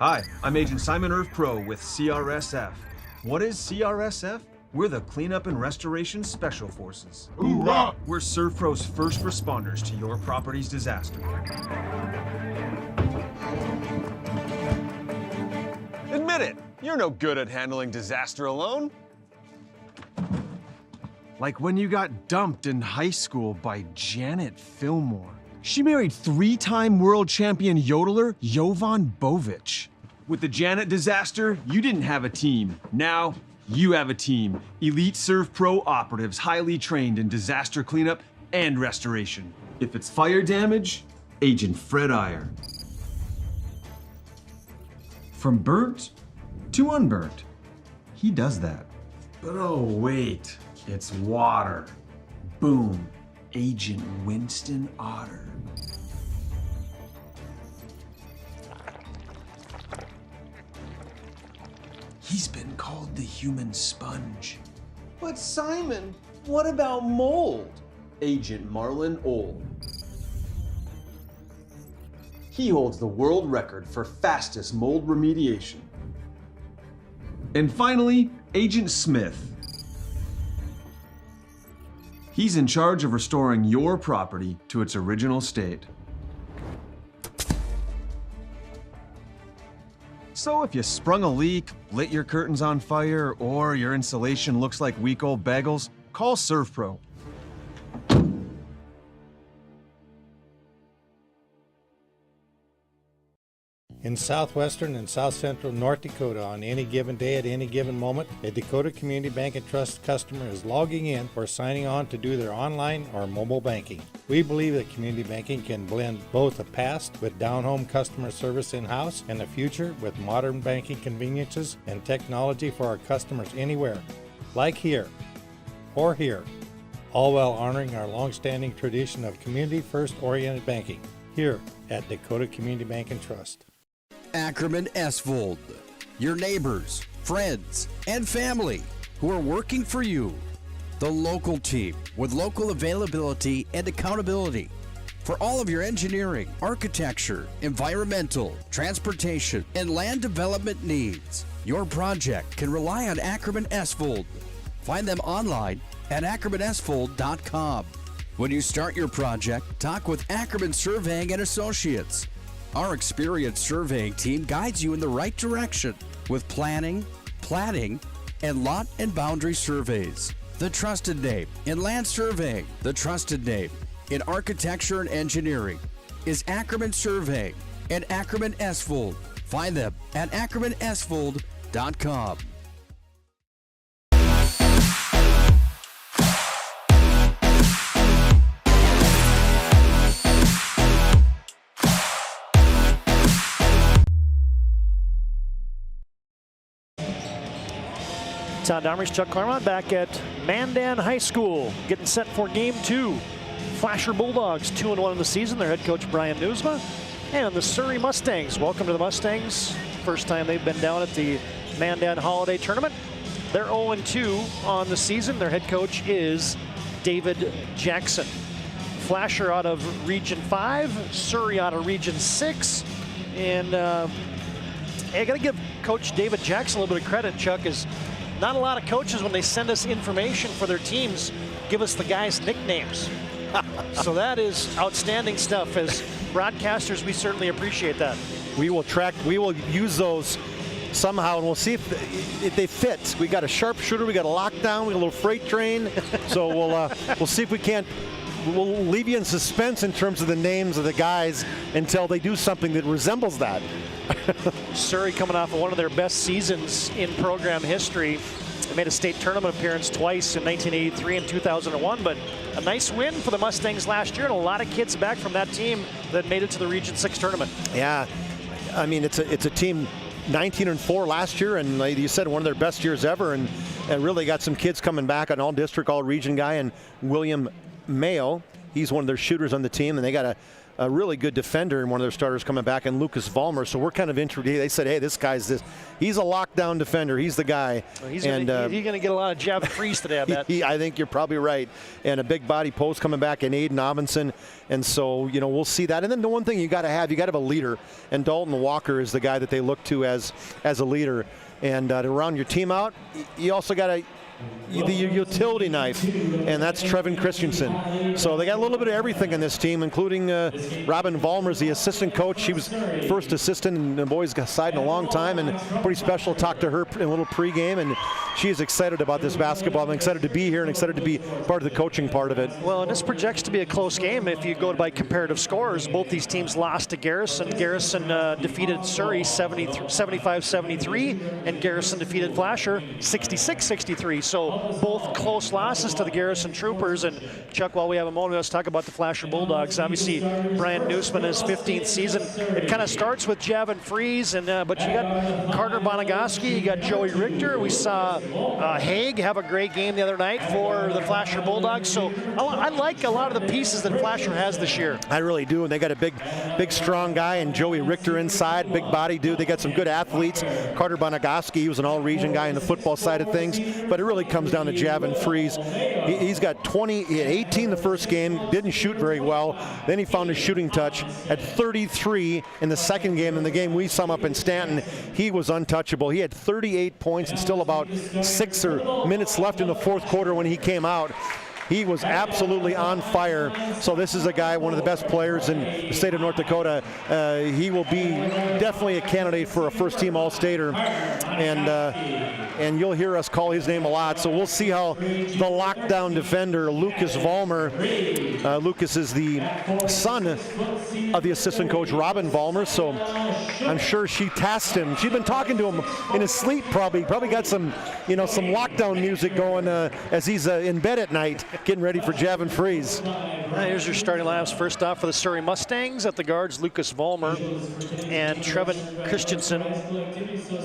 Hi, I'm Agent Simon Servpro with CRSF. What is CRSF? We're the Cleanup and Restoration Special Forces. Hoorah! We're Servpro's first responders to your property's disaster. Admit it, you're no good at handling disaster alone. Like when you got dumped in high school by Janet Fillmore. She married 3-time world champion yodeler Jovan Bovic. With the Janet disaster, you didn't have a team. Now, you have a team. Elite Servpro operatives, highly trained in disaster cleanup and restoration. If it's fire damage, Agent Fred Iyer. From burnt to unburnt, he does that. But oh wait, it's water. Boom, Agent Winston Otter. He's been called the human sponge. But Simon, what about mold? Agent Marlon Old. He holds the world record for fastest mold remediation. And finally, Agent Smith. He's in charge of restoring your property to its original state. So if you sprung a leak, lit your curtains on fire, or your insulation looks like week old bagels, call Servpro. In southwestern and south central North Dakota, on any given day at any given moment, a Dakota Community Bank and Trust customer is logging in or signing on to do their online or mobile banking. We believe that community banking can blend both the past with down-home customer service in-house and the future with modern banking conveniences and technology for our customers anywhere, like here or here, all while honoring our long-standing tradition of community-first oriented banking here at Dakota Community Bank and Trust. Ackerman Esvold, your neighbors, friends, and family who are working for you. The local team with local availability and accountability for all of your engineering, architecture, environmental, transportation, and land development needs. Your project can rely on Ackerman Esvold. Find them online at ackermanesvold.com. When you start your project, talk with Ackerman Surveying and Associates. Our experienced surveying team guides you in the right direction with planning, platting, and lot and boundary surveys. The trusted name in land surveying, the trusted name in architecture and engineering is Ackerman Surveying and Ackerman Esvold. Find them at ackermanesvold.com. Todd Dahmer's Chuck Claremont back at Mandan High School, getting set for Game 2. Flasher Bulldogs 2-1 in the season. Their head coach Brian Newsma, and the Surrey Mustangs. Welcome to the Mustangs. First time they've been down at the Mandan Holiday Tournament. They're 0-2 on the season. Their head coach is David Jackson. Flasher out of Region 5, Surrey out of Region 6, and I got to give Coach David Jackson a little bit of credit, Chuck, is not a lot of coaches, when they send us information for their teams, give us the guys' nicknames. So that is outstanding stuff. As broadcasters, we certainly appreciate that. We will use those somehow, and we'll see if they fit. We got a sharpshooter, we got a lockdown, we got a little freight train. So we'll see if we can't. We'll leave you in suspense in terms of the names of the guys until they do something that resembles that. Surrey coming off of one of their best seasons in program history. They made a state tournament appearance twice in 1983 and 2001, but a nice win for the Mustangs last year, and a lot of kids back from that team that made it to the Region 6 tournament. Yeah, I mean, it's a team 19-4 last year, and like you said, one of their best years ever, and really got some kids coming back, an all-district, all-region guy, and William Mayo. He's one of their shooters on the team, and they got a really good defender and one of their starters coming back, and Lucas Vollmer. So we're kind of intrigued. They said, hey, this guy's he's a lockdown defender. He's the guy. Well, he's going to get a lot of jab threes today, I bet. I think you're probably right. And a big body post coming back in Aiden Robinson. And so, we'll see that. And then the one thing you got to have a leader. And Dalton Walker is the guy that they look to as a leader. And to round your team out, you also got to the utility knife, and that's Trevin Christensen. So they got a little bit of everything in this team, including Robin Vollmer's the assistant coach. She was first assistant in the boys' side in a long time, and pretty special. Talked to her in a little pregame, and she is excited about this basketball. I'm excited to be here and excited to be part of the coaching part of it. Well, and this projects to be a close game if you go by comparative scores. Both these teams lost to Garrison. Garrison defeated Surrey 75-73, and Garrison defeated Flasher 66-63. So both close losses to the Garrison Troopers. And Chuck, while we have a moment, let's talk about the Flasher Bulldogs. Obviously, Brian Newsman, his 15th season. It kind of starts with Javin Fries, and but you got Carter Bonagoski, you got Joey Richter. We saw Haig have a great game the other night for the Flasher Bulldogs. So I like a lot of the pieces that Flasher has this year. I really do, and they got a big strong guy, and Joey Richter inside, big body dude. They got some good athletes. Carter Bonagoski, he was an all-region guy in the football side of things, but it really comes down to Javin Fries. He's got 18 the first game, didn't shoot very well. Then he found his shooting touch at 33 in the second game. In the game we sum up in Stanton, he was untouchable. He had 38 points and still about 6 minutes left in the fourth quarter when he came out. He was absolutely on fire. So this is a guy, one of the best players in the state of North Dakota. He will be definitely a candidate for a first-team All-Stater, and you'll hear us call his name a lot. So we'll see how the lockdown defender, Lucas Vollmer, Lucas is the son of the assistant coach, Robin Vollmer, so I'm sure she tasked him. She's been talking to him in his sleep probably got some, some lockdown music going as he's in bed at night, getting ready for Javin Freeze. Here's your starting lineups. First off for the Surrey Mustangs, at the guards, Lucas Vollmer and Trevin Christensen.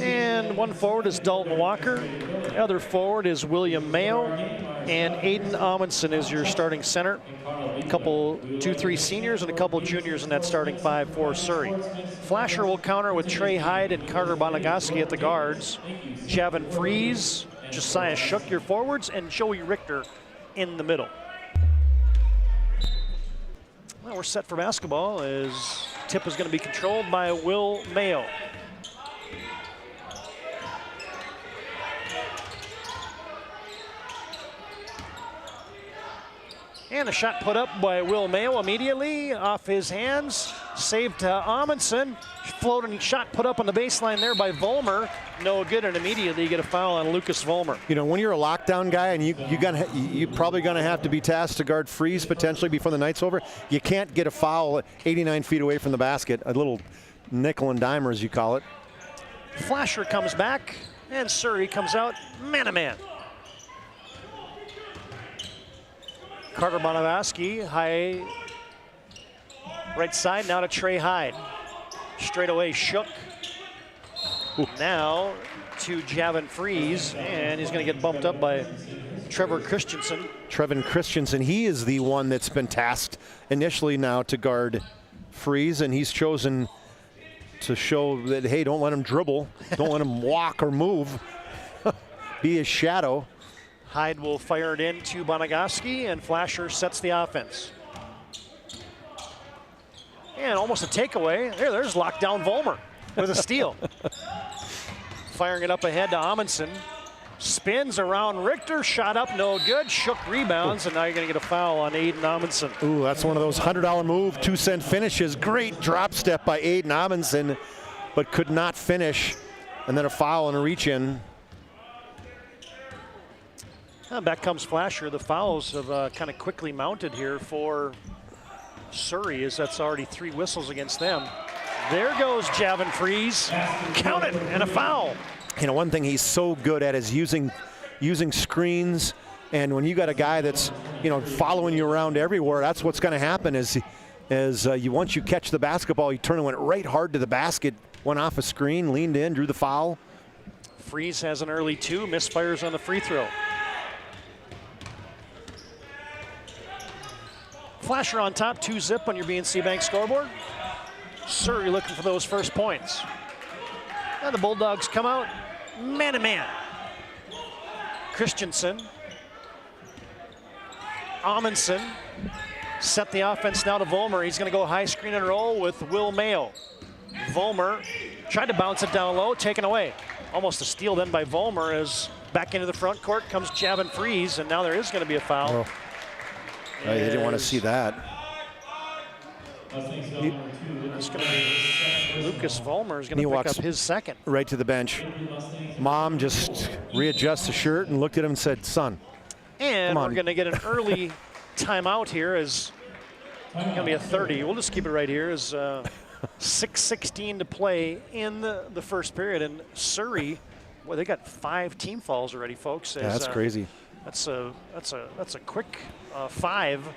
And one forward is Dalton Walker. The other forward is William Mayo. And Aiden Amundsen is your starting center. A couple 2-3 seniors and a couple juniors in that starting 5 for Surrey. Flasher will counter with Trey Hyde and Carter Bonagaski at the guards. Javin Freeze, Josiah Shook your forwards, and Joey Richter in the middle. Well, we're set for basketball as tip is going to be controlled by Will Mayo. And a shot put up by Will Mayo immediately off his hands. Saved to Amundsen. Floating shot put up on the baseline there by Vollmer. No good, and immediately you get a foul on Lucas Vollmer. When you're a lockdown guy and you're probably going to have to be tasked to guard Freeze potentially before the night's over, you can't get a foul 89 feet away from the basket, a little nickel and dimer as you call it. Flasher comes back, and Surrey comes out man-to-man. Carter Bonavaski, high right side, now to Trey Hyde. Straight away, Shook. Now to Javin Freeze, and he's going to get bumped up by Trevor Christensen. Trevin Christensen, he is the one that's been tasked initially now to guard Freeze, and he's chosen to show that, hey, don't let him dribble, don't let him walk or move, be a shadow. Hyde will fire it in to Bonagaski, and Flasher sets the offense. And almost a takeaway. There's lockdown Vollmer with a steal. Firing it up ahead to Amundsen. Spins around Richter, shot up, no good. Shook rebounds, and now you're going to get a foul on Aiden Amundsen. Ooh, that's one of those $100 move, 2-cent finishes. Great drop step by Aiden Amundsen, but could not finish. And then a foul and a reach in. Back comes Flasher. The fouls have kind of quickly mounted here for Surrey, as that's already 3 whistles against them. There goes Javin Freeze. Count it, and a foul. One thing he's so good at is using screens, and when you got a guy that's following you around everywhere, that's what's going to happen. Once you catch the basketball, you turn and went right hard to the basket, went off a screen, leaned in, drew the foul. Freeze has an early 2, misfires on the free throw. Flasher on top, 2-zip on your BNC Bank scoreboard. Surrey looking for those first points. Now the Bulldogs come out man-to-man. Christensen. Amundsen. Set the offense now to Vollmer. He's going to go high screen and roll with Will Mayo. Vollmer tried to bounce it down low, taken away. Almost a steal then by Vollmer as back into the front court comes Javin Freeze, and now there is going to be a foul. They didn't want to see that. It's going to be Lucas Vollmer is going to pick up his second. Right to the bench. Mom just readjusts the shirt and looked at him and said, son, and we're going to get an early timeout here. As going to be a 30. We'll just keep it right here. As 6:16 to play in the first period. And Surrey, well, they got 5 team fouls already, folks. Yeah, that's crazy. That's a quick 5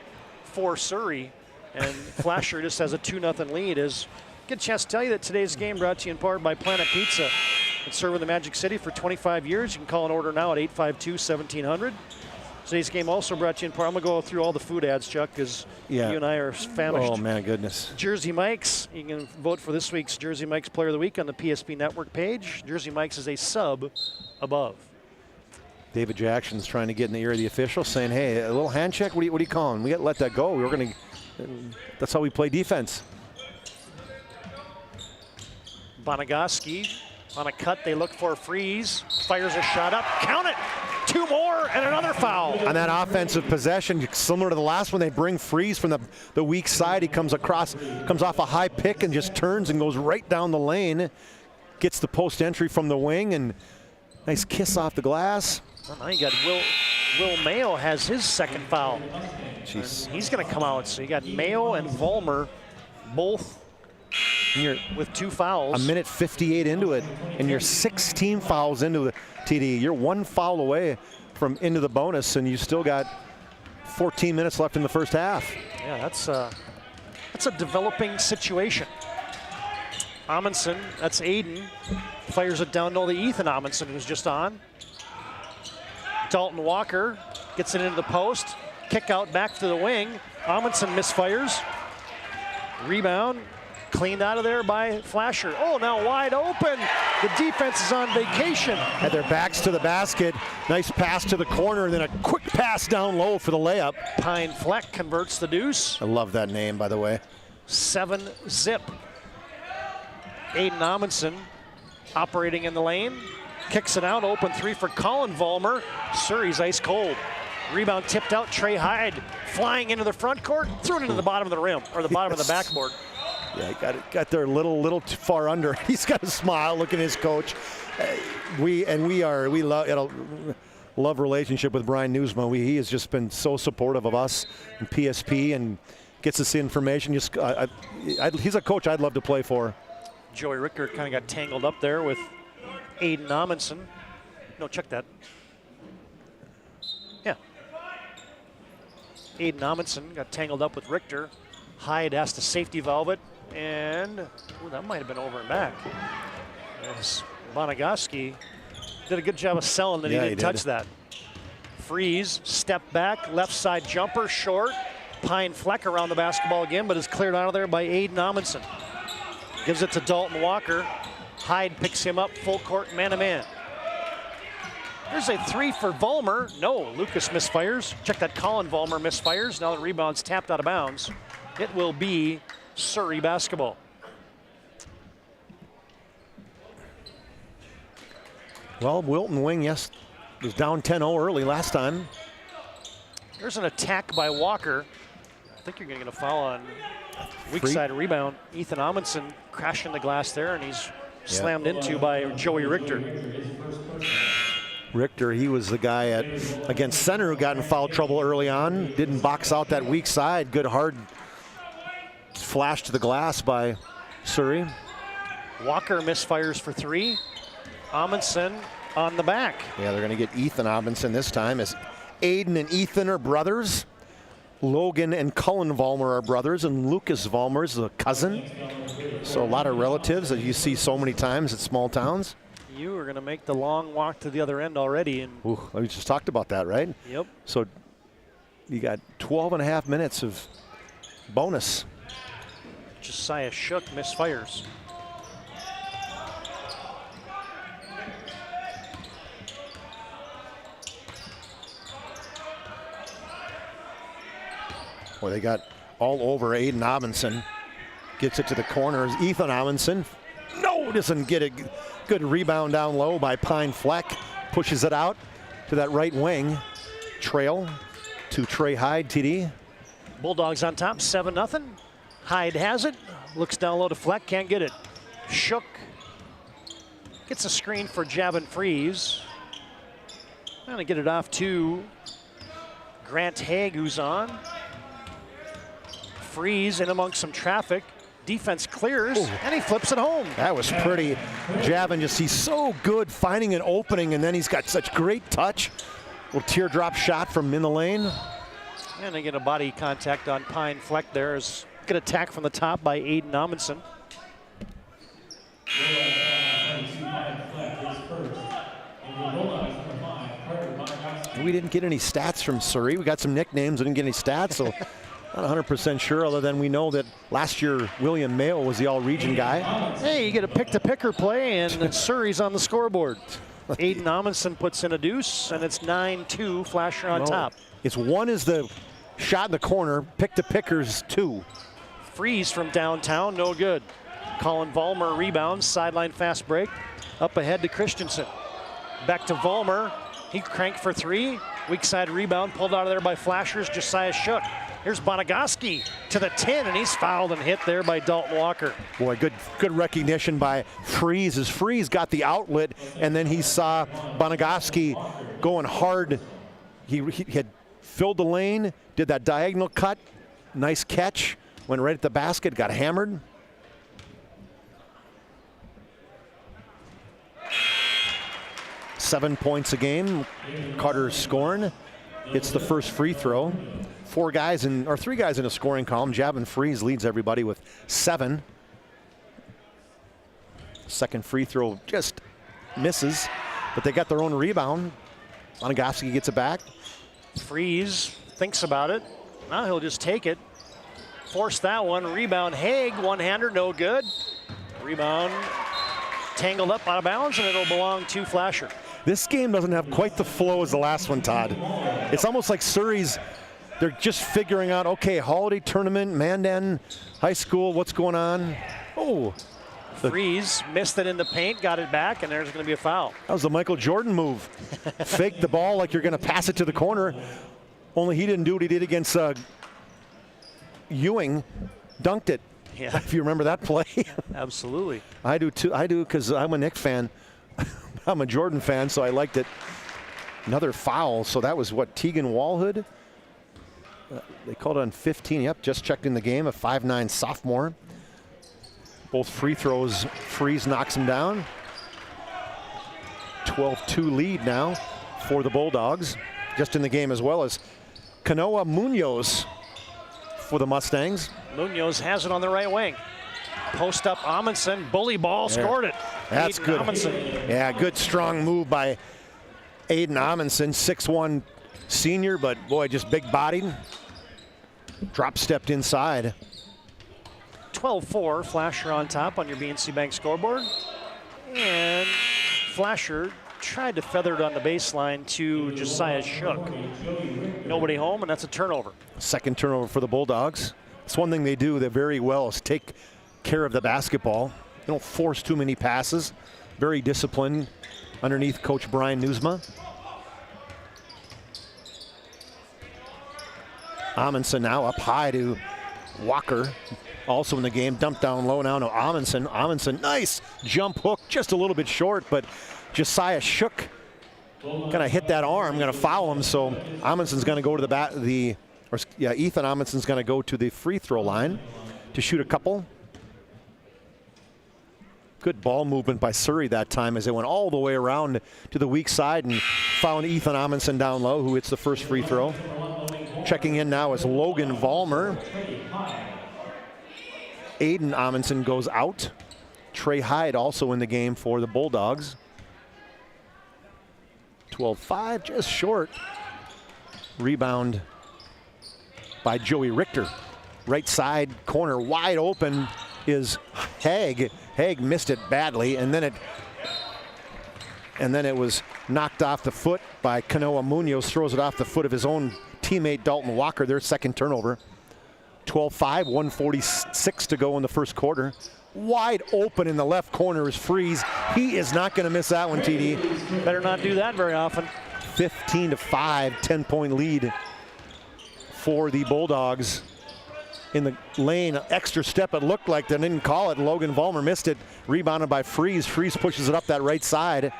for Surrey, and Flasher just has a 2-0 lead. Get a chance to tell you that today's game brought to you in part by Planet Pizza. Been serving the Magic City for 25 years. You can call an order now at 852-1700. Today's game also brought to you in part. I'm going to go through all the food ads, Chuck, because you and I are famished. Oh, man, goodness. Jersey Mike's. You can vote for this week's Jersey Mike's Player of the Week on the PSP Network page. Jersey Mike's is a sub above. David Jackson's trying to get in the ear of the official, saying, hey, a little hand check? What are you calling? We got to let that go. That's how we play defense. Bonagaski on a cut. They look for a Freeze. Fires a shot up. Count it. 2 more, and another foul. On that offensive possession, similar to the last one, they bring Freeze from the weak side. He comes off a high pick and just turns and goes right down the lane. Gets the post entry from the wing, and nice kiss off the glass. Well, now you got Will Mayo has his second foul. Jeez. He's going to come out. So you got Mayo and Vollmer both with 2 fouls. A minute 58 into it, and you're 16 fouls into the TD. You're 1 foul away from into the bonus, and you still got 14 minutes left in the first half. Yeah, that's a developing situation. Amundsen, that's Aiden, fires it down to the Ethan Amundsen, who's just on. Dalton Walker gets it into the post. Kick out back to the wing. Amundsen misfires. Rebound cleaned out of there by Flasher. Oh, now wide open. The defense is on vacation. Had their backs to the basket. Nice pass to the corner, and then a quick pass down low for the layup. Pine Fleck converts the deuce. I love that name, by the way. 7-zip. Aiden Amundsen operating in the lane. Kicks it out, open 3 for Colin Vollmer. Surrey's ice cold. Rebound tipped out, Trey Hyde flying into the front court, threw it into the bottom of the rim, or the bottom of the backboard. Yeah, he got there a little too far under. He's got a smile, look at his coach. We love relationship with Brian Newsma. He has just been so supportive of us and PSP and gets us the information. He's a coach I'd love to play for. Joey Richter kind of got tangled up there with Aiden Amundsen. No, check that. Yeah. Aiden Amundsen got tangled up with Richter. Hyde has to safety valve it, and that might have been over and back. Yes, Bonagoski did a good job of selling that he didn't touch that. Freeze, step back, left side jumper, short. Pine Fleck around the basketball again, but is cleared out of there by Aiden Amundsen. Gives it to Dalton Walker. Hyde picks him up, full court, man-to-man. There's a 3 for Vollmer. No, Lucas misfires. Check that, Colin Vollmer misfires. Now the rebound's tapped out of bounds. It will be Surrey basketball. Well, Wilton Wing, yes, was down 10-0 early last time. There's an attack by Walker. I think you're going to get a foul on weak side rebound. Ethan Amundsen crashing the glass there, and he's slammed into by Joey Richter. Richter, he was the guy against center who got in foul trouble early on. Didn't box out that weak side. Good hard flash to the glass by Surrey. Walker misfires for 3. Amundsen on the back. Yeah, they're going to get Ethan Amundsen this time, as Aiden and Ethan are brothers. Logan and Cullen Vollmer are brothers, and Lucas Vollmer is a cousin. So a lot of relatives that you see so many times at small towns. You are going to make the long walk to the other end already. And we just talked about that, right? Yep. So you got 12.5 minutes of bonus. Josiah Shook misfires. Boy, they got all over Aiden Amundsen. Gets it to the corners. Ethan Amundsen, no, doesn't get a good rebound down low by Pine Fleck. Pushes it out to that right wing. Trail to Trey Hyde, TD. Bulldogs on top, 7-0. Hyde has it. Looks down low to Fleck, can't get it. Shook gets a screen for Javin Freeze. Trying to get it off to Grant Haig, who's on. Freeze in amongst some traffic. Defense clears, and he flips it home. That was pretty. Javin he's so good finding an opening, and then he's got such great touch. Little teardrop shot from in the lane. And they get a body contact on Pine Fleck there. Is good attack from the top by Aiden Amundsen. We didn't get any stats from Surrey. We got some nicknames. We didn't get any stats, so not 100% sure, other than we know that last year William Mayo was the all-region guy. Hey, you get a pick-to-picker play, and Surrey's on the scoreboard. Aiden Amundsen puts in a deuce, and it's 9-2, Flasher on top. It's 1 is the shot in the corner, pick-to-pickers 2. Freeze from downtown, no good. Colin Vollmer rebounds, sideline fast break. Up ahead to Christensen. Back to Vollmer. He cranked for three. Weak side rebound, pulled out of there by Flashers. Josiah Shook. Here's Bonagaski to the 10, and he's fouled and hit there by Dalton Walker. Boy, good recognition by Freeze, as Freeze got the outlet, and then he saw Bonagaski going hard. He had filled the lane, did that diagonal cut, nice catch, went right at the basket, got hammered. Seven points a game. Carter's scoring. It's the first free throw. Three guys in a scoring column. Javin Freeze leads everybody with 7. Second free throw just misses, but they got their own rebound. Bonagaski gets it back. Freeze thinks about it. Now he'll just take it. Force that one. Rebound. Haig, one-hander, no good. Rebound tangled up out of bounds, and it'll belong to Flasher. This game doesn't have quite the flow as the last one, Todd. It's almost like Surrey's, they're just figuring out, okay, holiday tournament, Mandan High School, what's going on? Oh. Freeze missed it in the paint, got it back, and there's going to be a foul. That was the Michael Jordan move. Fake the ball like you're going to pass it to the corner, only he didn't do what he did against Ewing, dunked it. Yeah. If you remember that play. Absolutely. I do too. I do because I'm a Knick fan. I'm a Jordan fan, so I liked it. Another foul. So that was what, Tegan Walhood? They called it on 15. Yep, just checked in the game. A 5'9" sophomore. Both free throws, Freeze knocks him down. 12-2 lead now for the Bulldogs. Just in the game as well as Kanoa Munoz for the Mustangs. Munoz has it on the right wing. Post up Amundsen, bully ball, scored it. That's Aiden good. Amundsen. Yeah, good strong move by Aiden Amundsen, 6'1" senior, but boy, just big bodied. Drop stepped inside. 12-4, Flasher on top on your BNC Bank scoreboard. And Flasher tried to feather it on the baseline to Josiah Shook. Nobody home, and that's a turnover. Second turnover for the Bulldogs. It's one thing they do that very well is take care of the basketball. They don't force too many passes. Very disciplined underneath Coach Brian Newsma. Amundsen now up high to Walker. Also in the game, dumped down low now to Amundsen. Amundsen, nice jump hook, just a little bit short, but Josiah Shook gonna hit that arm, gonna foul him, so Amundsen's gonna go to Ethan Amundsen's gonna go to the free throw line to shoot a couple. Good ball movement by Surrey that time as they went all the way around to the weak side and found Ethan Amundsen down low, who hits the first free throw. Checking in now is Logan Vollmer. Aiden Amundsen goes out. Trey Hyde also in the game for the Bulldogs. 12-5, just short. Rebound by Joey Richter. Right side corner wide open is Haig. Haig missed it badly, and then it was knocked off the foot by Kanoa Munoz. Throws it off the foot of his own teammate Dalton Walker. Their second turnover. 12-5, 1:46 to go in the first quarter. Wide open in the left corner is Freeze. He is not going to miss that one, TD. Better not do that very often. 15-5, 10-point lead for the Bulldogs. In the lane, extra step it looked like. They didn't call it. Logan Vollmer missed it. Rebounded by Freeze. Freeze pushes it up that right side.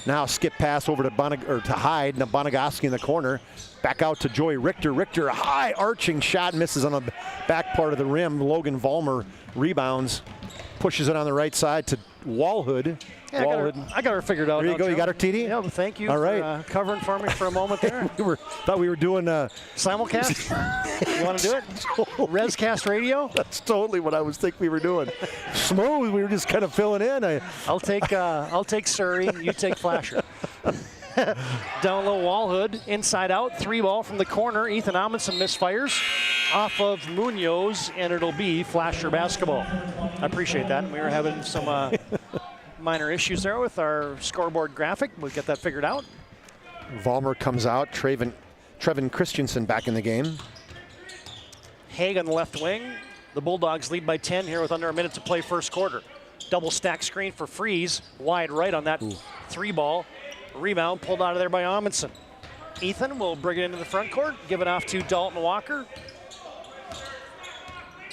Now skip pass over to Hyde. Now Bonagaski in the corner. Back out to Joey Richter. Richter, a high arching shot, misses on the back part of the rim. Logan Vollmer rebounds, pushes it on the right side to Walhood. Yeah, I got her figured out. There you go. You got her, TD? Yeah, well, thank you All for right. covering for me for a moment there. Thought we were doing simulcast. You want to do it? Rescast radio? That's totally what I was thinking we were doing. Smooth. We were just kind of filling in. I'll take Surrey. You take Flasher. Down low, Walhood, inside out, 3-ball from the corner. Ethan Amundsen misfires off of Munoz, and it'll be Flasher basketball. I appreciate that. We were having some minor issues there with our scoreboard graphic. We'll get that figured out. Vollmer comes out. Trevin Christensen back in the game. Haig on the left wing. The Bulldogs lead by 10 here with under a minute to play first quarter. Double stack screen for Freeze. Wide right on that 3-ball. Rebound pulled out of there by Amundsen. Ethan will bring it into the front court, give it off to Dalton Walker.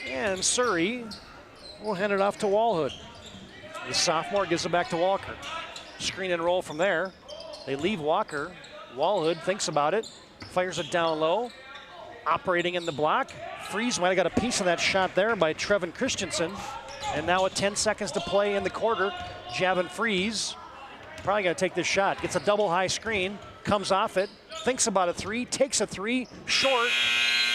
And Surrey will hand it off to Walhood. The sophomore gives it back to Walker. Screen and roll from there. They leave Walker. Walhood thinks about it, fires it down low. Operating in the block. Freeze might have got a piece of that shot there by Trevin Christensen. And now with 10 seconds to play in the quarter, Javin Freeze probably got to take this shot. Gets a double high screen, comes off it, thinks about a three, takes a three, short,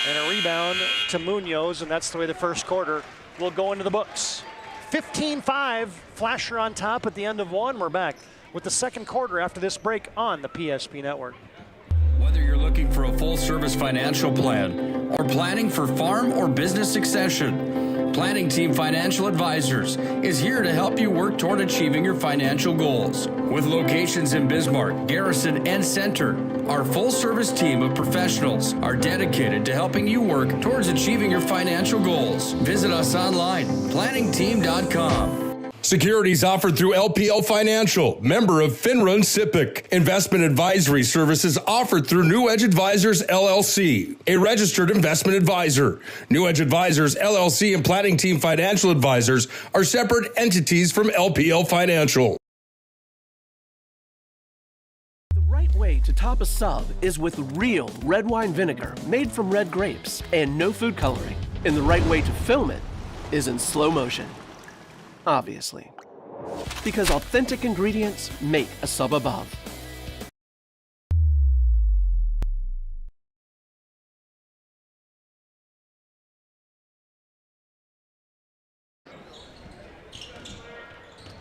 and a rebound to Munoz, and that's the way the first quarter will go into the books. 15-5, Flasher on top at the end of one. We're back with the second quarter after this break on the PSP Network. Whether you're looking for a full-service financial plan or planning for farm or business succession, Planning Team Financial Advisors is here to help you work toward achieving your financial goals. With locations in Bismarck, Garrison, and Center, our full-service team of professionals are dedicated to helping you work towards achieving your financial goals. Visit us online, planningteam.com. Securities offered through LPL Financial, member of FINRA and SIPC. Investment advisory services offered through New Edge Advisors, LLC, a registered investment advisor. New Edge Advisors, LLC, and Planning Team Financial Advisors are separate entities from LPL Financial. The right way to top a sub is with real red wine vinegar made from red grapes and no food coloring. And the right way to film it is in slow motion. Obviously. Because authentic ingredients make a sub above.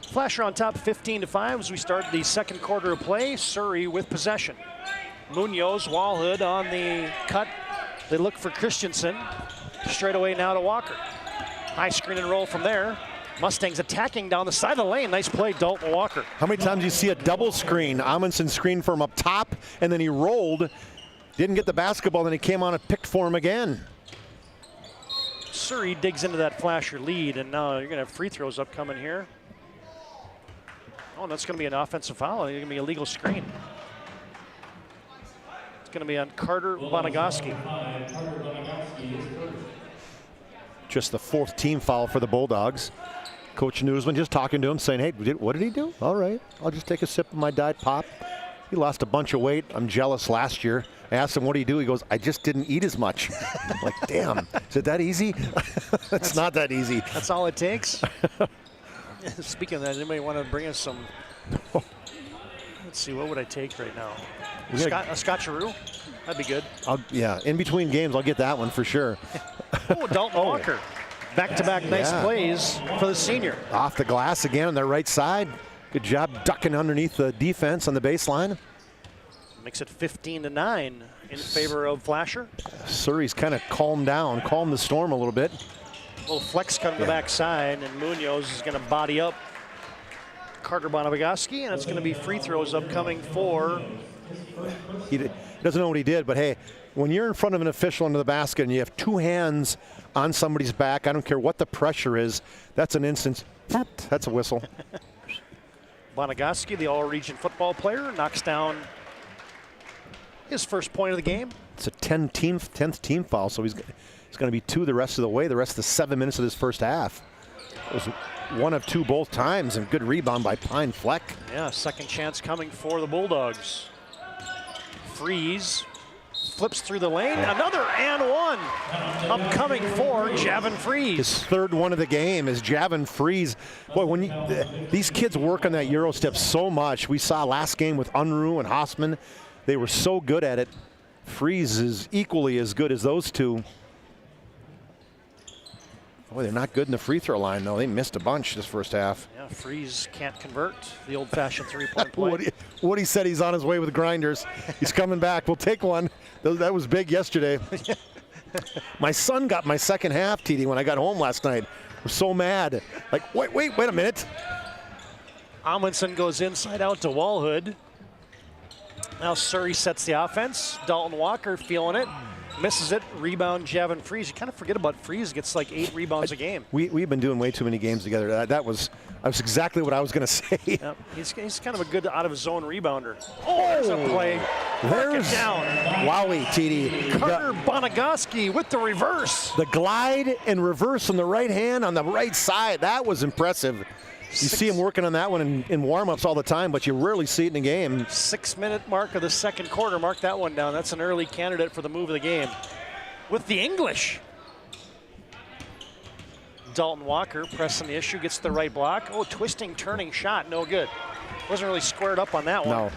Flasher on top 15-5 as we start the second quarter of play. Surrey with possession. Munoz, Walhood on the cut. They look for Christensen. Straight away now to Walker. High screen and roll from there. Mustangs attacking down the side of the lane. Nice play, Dalton Walker. How many times do you see a double screen? Amundsen screened for him up top, and then he rolled, didn't get the basketball, then he came on and picked for him again. Surrey digs into that Flasher lead, and now you're going to have free throws upcoming here. Oh, and that's going to be an offensive foul. It's going to be a legal screen. It's going to be on Carter Bonagaski. Just the fourth team foul for the Bulldogs. Coach Newsman just talking to him, saying, hey, what did he do? All right, I'll just take a sip of my Diet Pop. He lost a bunch of weight. I'm jealous last year. I asked him, what do you do? He goes, I just didn't eat as much. I'm like, damn, is it that easy? It's not that easy. That's all it takes? Speaking of that, anybody want to bring us some? Let's see, what would I take right now? A Scotcheroo? That'd be good. Yeah, in between games, I'll get that one for sure. Oh, Dalton Walker. Back-to-back nice plays for the senior. Off the glass again on their right side. Good job ducking underneath the defense on the baseline. Makes it 15-9 in favor of Flasher. Surrey's kind of calmed the storm a little bit. A little flex cut on the backside, and Munoz is going to body up Carter Bonagaski, and it's going to be free throws upcoming for. He doesn't know what he did, but hey, when you're in front of an official under the basket and you have two hands on somebody's back, I don't care what the pressure is, that's an instance. That's a whistle. Bonagaski, the all-region football player, knocks down his first point of the game. It's a 10th team foul, so he's going to be two the rest of the way, the rest of the 7 minutes of this first half. It was one of two both times, and good rebound by Pine Fleck. Yeah, second chance coming for the Bulldogs. Freeze flips through the lane, another and one upcoming for Javin Freeze. His third one of the game is Javin Freeze. Boy, when these kids work on that Euro step so much, we saw last game with Unruh and Hausman, they were so good at it. Freeze is equally as good as those two. Boy, they're not good in the free throw line, though. They missed a bunch this first half. Yeah, Freeze can't convert the old-fashioned three-point play. Woody said he's on his way with grinders. He's coming back. We'll take one. That was big yesterday. My son got my second half, TD, when I got home last night. I was so mad. Like, wait a minute. Amundsen goes inside out to Walhood. Now Surrey sets the offense. Dalton Walker feeling it. Misses it. Rebound, Javin Freeze. You kind of forget about Freeze. Gets like 8 rebounds a game. We've been doing way too many games together. That was exactly what I was going to say. Yep. He's kind of a good out-of-zone rebounder. There's a play. There's down. Wowie, TD. Carter Bonagoski with the reverse. The glide and reverse on the right hand on the right side. That was impressive. You see him working on that one in warm-ups all the time, but you rarely see it in a game. 6-minute mark of the second quarter. Mark that one down. That's an early candidate for the move of the game. With the English. Dalton Walker pressing the issue, gets the right block. Oh, twisting, turning shot, no good. Wasn't really squared up on that one. No.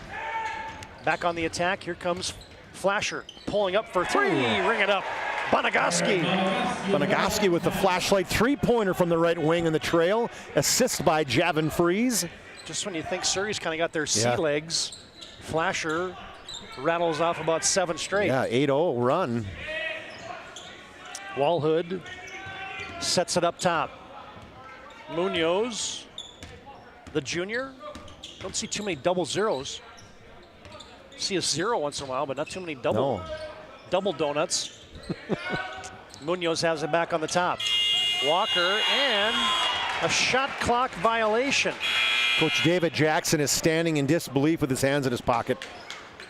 Back on the attack, here comes Flasher, pulling up for 3, ring it up. Bonagoski with the flashlight three-pointer from the right wing in the trail. Assist by Javin Freeze. Just when you think Surrey's kind of got their sea legs, Flasher rattles off about 7 straight. Yeah, 8-0 run. Walhood sets it up top. Munoz, the junior. Don't see too many double zeros. See a 0 once in a while, but not too many double donuts. Munoz has it back on the top. Walker, and a shot clock violation. Coach David Jackson is standing in disbelief with his hands in his pocket,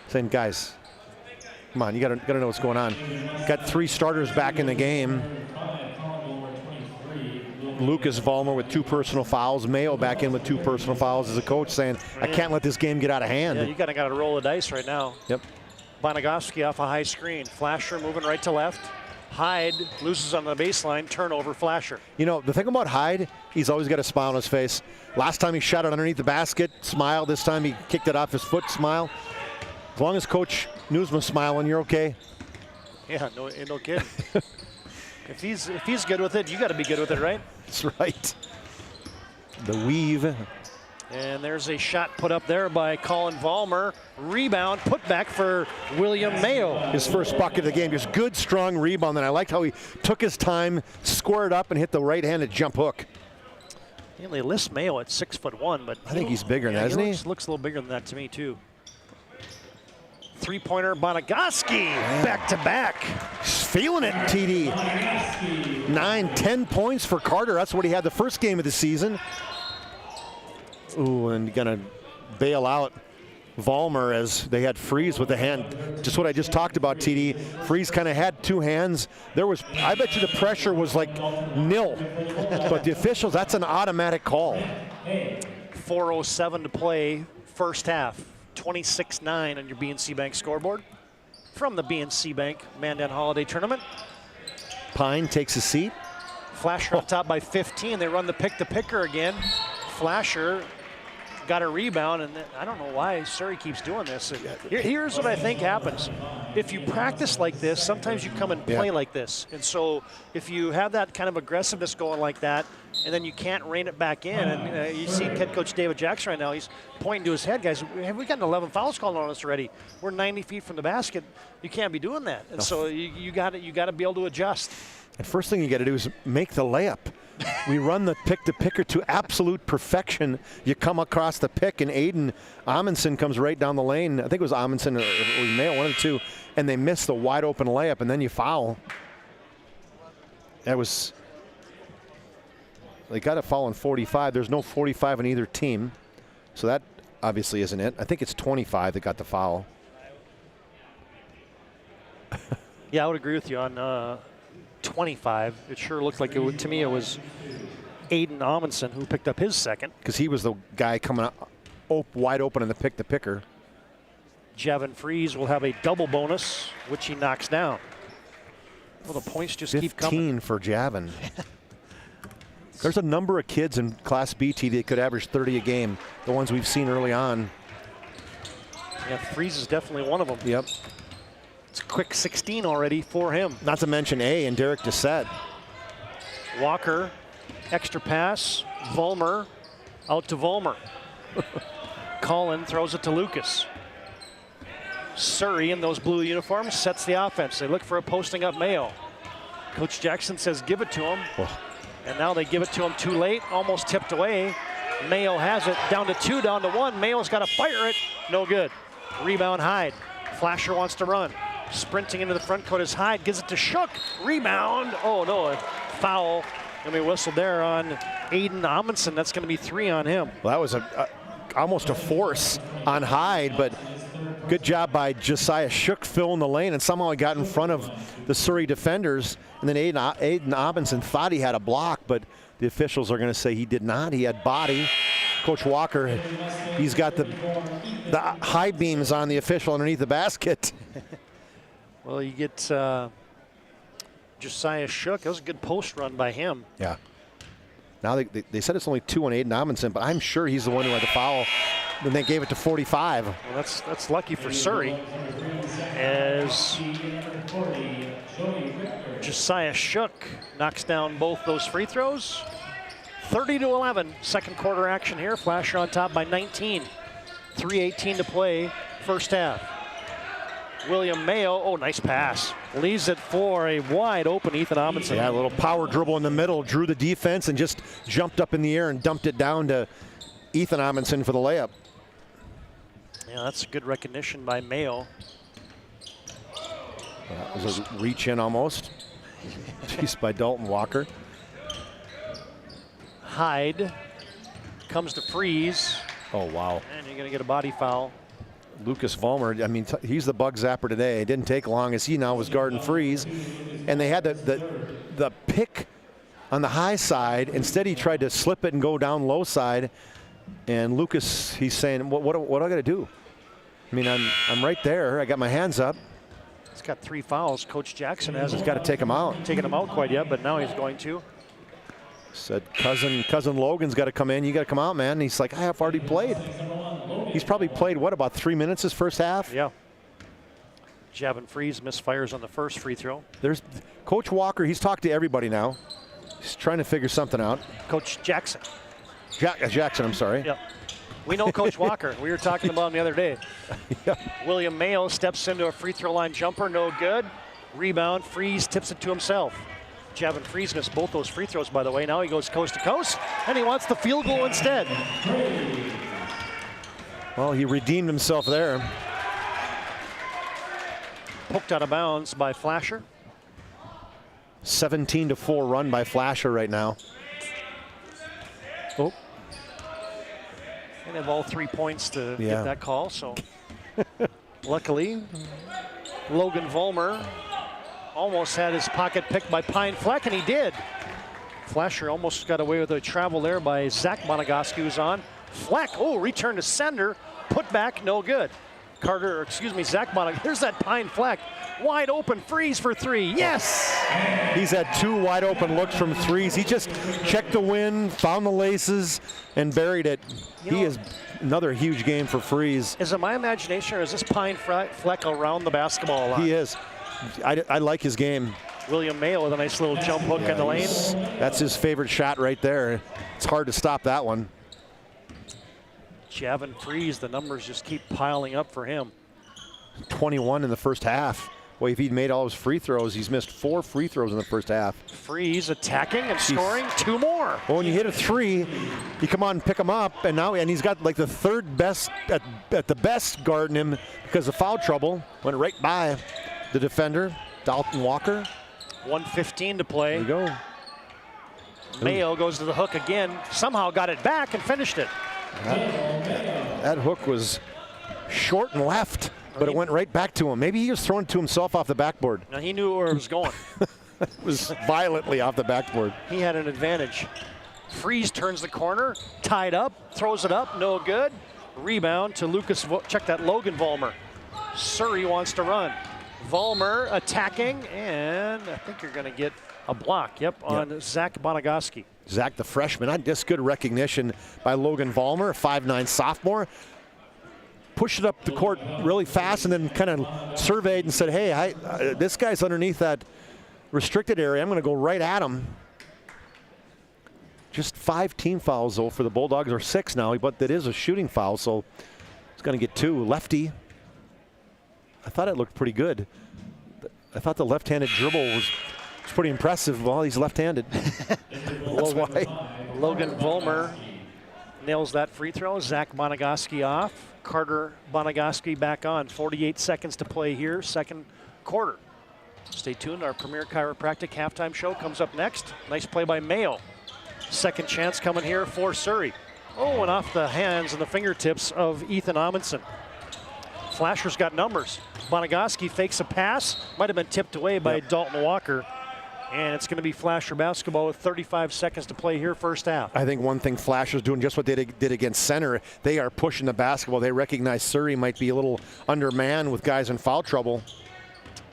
saying, guys, come on, you gotta know what's going on. Got 3 starters back in the game. Lucas Vollmer with 2 personal fouls. Mayo back in with 2 personal fouls as a coach, saying, I can't let this game get out of hand. Yeah, you got to roll the dice right now. Yep. Bonagoski off a high screen. Flasher moving right to left. Hyde loses on the baseline. Turnover, Flasher. You know, the thing about Hyde, he's always got a smile on his face. Last time he shot it underneath the basket, smile. This time he kicked it off his foot, smile. As long as Coach Newsman's smiling, you're okay. Yeah, no kidding. If he's good with it, you got to be good with it, right? That's right. The weave. And there's a shot put up there by Colin Vollmer. Rebound, put back for William Mayo. His first bucket of the game. Just good, strong rebound. And I liked how he took his time, squared up, and hit the right-handed jump hook. They list Mayo at 6'1", but I think he's bigger than that, isn't he? Looks a little bigger than that to me, too. Three-pointer, Bonagoski, back-to-back. He's feeling it, TD. 9-10 points for Carter. That's what he had the first game of the season. Ooh, and gonna bail out Vollmer as they had Freeze with the hand. Just what I just talked about, TD. Freeze kind of had 2 hands. I bet you the pressure was like nil. But the officials, that's an automatic call. 4:07 to play, first half. 26-9 on your BNC Bank scoreboard. From the BNC Bank Mandan Holiday Tournament. Pine takes a seat. Flasher on top by 15. They run the pick-to-picker again. Flasher got a rebound, and I don't know why Surrey keeps doing this. Here's what I think happens. If you practice like this, sometimes you come and play like this. And so if you have that kind of aggressiveness going like that, and then you can't rein it back in, and you see head coach David Jackson right now, he's pointing to his head, guys, have we gotten 11 fouls called on us already? We're 90 feet from the basket. You can't be doing that. And so you got to be able to adjust. And first thing you got to do is make the layup. We run the pick-to-picker to absolute perfection. You come across the pick, and Aiden Amundsen comes right down the lane. I think it was Amundsen or Mayo, one of the two, and they miss the wide-open layup, and then you foul. That was – they got a foul in 45. There's no 45 in either team, so that obviously isn't it. I think it's 25 that got the foul. Yeah, I would agree with you on 25. It sure looked like to me it was Aiden Amundsen who picked up his second. Because he was the guy coming up wide open in the pick-to-picker. Javin Freeze will have a double bonus, which he knocks down. Well, the points just keep coming. 15 for Javin. There's a number of kids in Class BT that could average 30 a game, the ones we've seen early on. Yeah, Freeze is definitely one of them. Yep. It's a quick 16 already for him. Not to mention A and Derek Doucette. Walker, extra pass. Vollmer, out to Vollmer. Colin throws it to Lucas. Surrey in those blue uniforms sets the offense. They look for a posting up Mayo. Coach Jackson says give it to him. Oh. And now they give it to him too late, almost tipped away. Mayo has it, down to 2, down to 1. Mayo's got to fire it, no good. Rebound Hyde. Flasher wants to run. Sprinting into the front court is Hyde, gives it to Shook. Rebound. Oh no, a foul. And we whistled there on Aiden Amundsen. That's going to be 3 on him. Well, that was almost a force on Hyde, but good job by Josiah Shook filling the lane, and somehow he got in front of the Surrey defenders. And then Aiden Amundsen thought he had a block, but the officials are going to say he did not. He had body. Coach Walker, he's got the high beams on the official underneath the basket. Well, you get Josiah Shook. That was a good post run by him. Yeah. Now they said it's only 2 on Aiden Amundsen, but I'm sure he's the one who had the foul. Then they gave it to 45. Well, that's lucky for Surrey, as Josiah Shook knocks down both those free throws. 30-11, second quarter action here. Flasher on top by 19. 3:18 to play, first half. William Mayo, oh, nice pass. Leaves it for a wide open Ethan Amundsen. Yeah, a little power dribble in the middle, drew the defense and just jumped up in the air and dumped it down to Ethan Amundsen for the layup. Yeah, that's a good recognition by Mayo. That was a reach in almost. Jeez, by Dalton Walker. Hyde comes to freeze. Oh, wow. And you're going to get a body foul. Lucas Vollmer, I mean, he's the bug zapper today. It didn't take long as he now was guarding freeze. And they had the pick on the high side. Instead, he tried to slip it and go down low side. And Lucas, he's saying, what do I got to do? I mean, I'm right there. I got my hands up. He's got 3 fouls. Coach Jackson hasn't got to take him out. Taken him out quite yet, but now he's going to. Said cousin Logan's got to come in. You got to come out, man. And he's like, I have already played. He's probably played, what, about 3 minutes his first half? Yeah. Javin Freeze misfires on the first free throw. There's Coach Walker. He's talked to everybody now. He's trying to figure something out. Coach Jackson. Jackson, I'm sorry. Yep. We know Coach Walker. We were talking about him the other day. Yep. William Mayo steps into a free throw line jumper, no good. Rebound, Freeze tips it to himself. Javin Freeze missed both those free throws, by the way. Now he goes coast to coast, and he wants the field goal instead. Well, he redeemed himself there. Poked out of bounds by Flasher. 17-4 run by Flasher right now. Oh. And have all 3 points to get that call, so luckily, Logan Vollmer almost had his pocket picked by Pine Fleck, and he did. Flasher almost got away with a travel there by Zach Monogoski, who's on. Fleck, oh, return to sender, put back, no good. Zach Monogoski, there's that Pine Fleck. Wide open, Freeze for 3, yes! He's had 2 wide open looks from threes. He just checked the wind, found the laces, and buried it. He is another huge game for Freeze. Is it my imagination, or is this Pine Fleck around the basketball a lot? He is. I like his game. William Mayo with a nice little jump hook in the lane. That's his favorite shot right there. It's hard to stop that one. Javin Freeze, the numbers just keep piling up for him. 21 in the first half. Well, if he'd made all his free throws, he's missed 4 free throws in the first half. Freeze attacking and scoring 2 more. Well, when you hit a 3, you come on and pick him up, and he's got like the 3rd best at the best guarding him because of foul trouble. Went right by the defender, Dalton Walker. 1:15 to play. There you go. Mayo goes to the hook again, somehow got it back and finished it. That hook was short and left, but it went right back to him. Maybe he was throwing it to himself off the backboard. Now he knew where it was going. It was violently off the backboard. He had an advantage. Freeze turns the corner, tied up, throws it up, no good. Rebound to Lucas, check that, Logan Vollmer. Surrey wants to run. Vollmer attacking, and I think you're going to get a block, on Zach Monogoski. Zach, the freshman, just good recognition by Logan Vollmer, a 5'9" sophomore. Pushed it up the court really fast and then kind of surveyed and said, hey, this guy's underneath that restricted area. I'm going to go right at him. Just 5 team fouls, though, for the Bulldogs, or 6 now, but that is a shooting foul, so he's going to get 2. Lefty. I thought it looked pretty good. I thought the left-handed dribble was pretty impressive. Well, he's left-handed. That's why. Logan Vollmer nails that free throw. Zach Bonagoski off. Carter Bonagoski back on. 48 seconds to play here, second quarter. Stay tuned. Our Premier Chiropractic halftime show comes up next. Nice play by Mayo. Second chance coming here for Surrey. Oh, and off the hands and the fingertips of Ethan Amundsen. Flasher's got numbers. Bonagoski fakes a pass. Might have been tipped away by Dalton Walker. And it's going to be Flasher basketball with 35 seconds to play here, first half. I think one thing Flasher's doing just what they did against Center. They are pushing the basketball. They recognize Surrey might be a little undermanned with guys in foul trouble.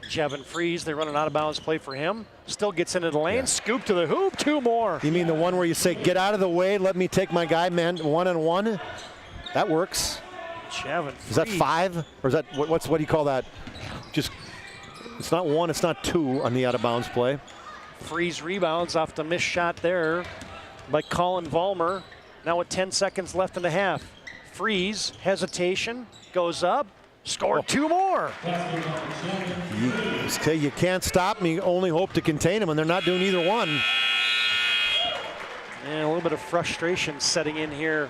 Jevin Freeze, they run an out-of-bounds play for him. Still gets into the lane, scoop to the hoop, 2 more. You mean the one where you say, get out of the way, let me take my guy, man, one-on-one? That works. Jevin Freeze. Is that 5? Or is that, what do you call that? Just, it's not 1, it's not 2 on the out-of-bounds play. Freeze rebounds off the missed shot there by Colin Vollmer. Now with 10 seconds left in the half. Freeze, hesitation, goes up, scored 2 more. You can't stop me, only hope to contain them, and they're not doing either one. And a little bit of frustration setting in here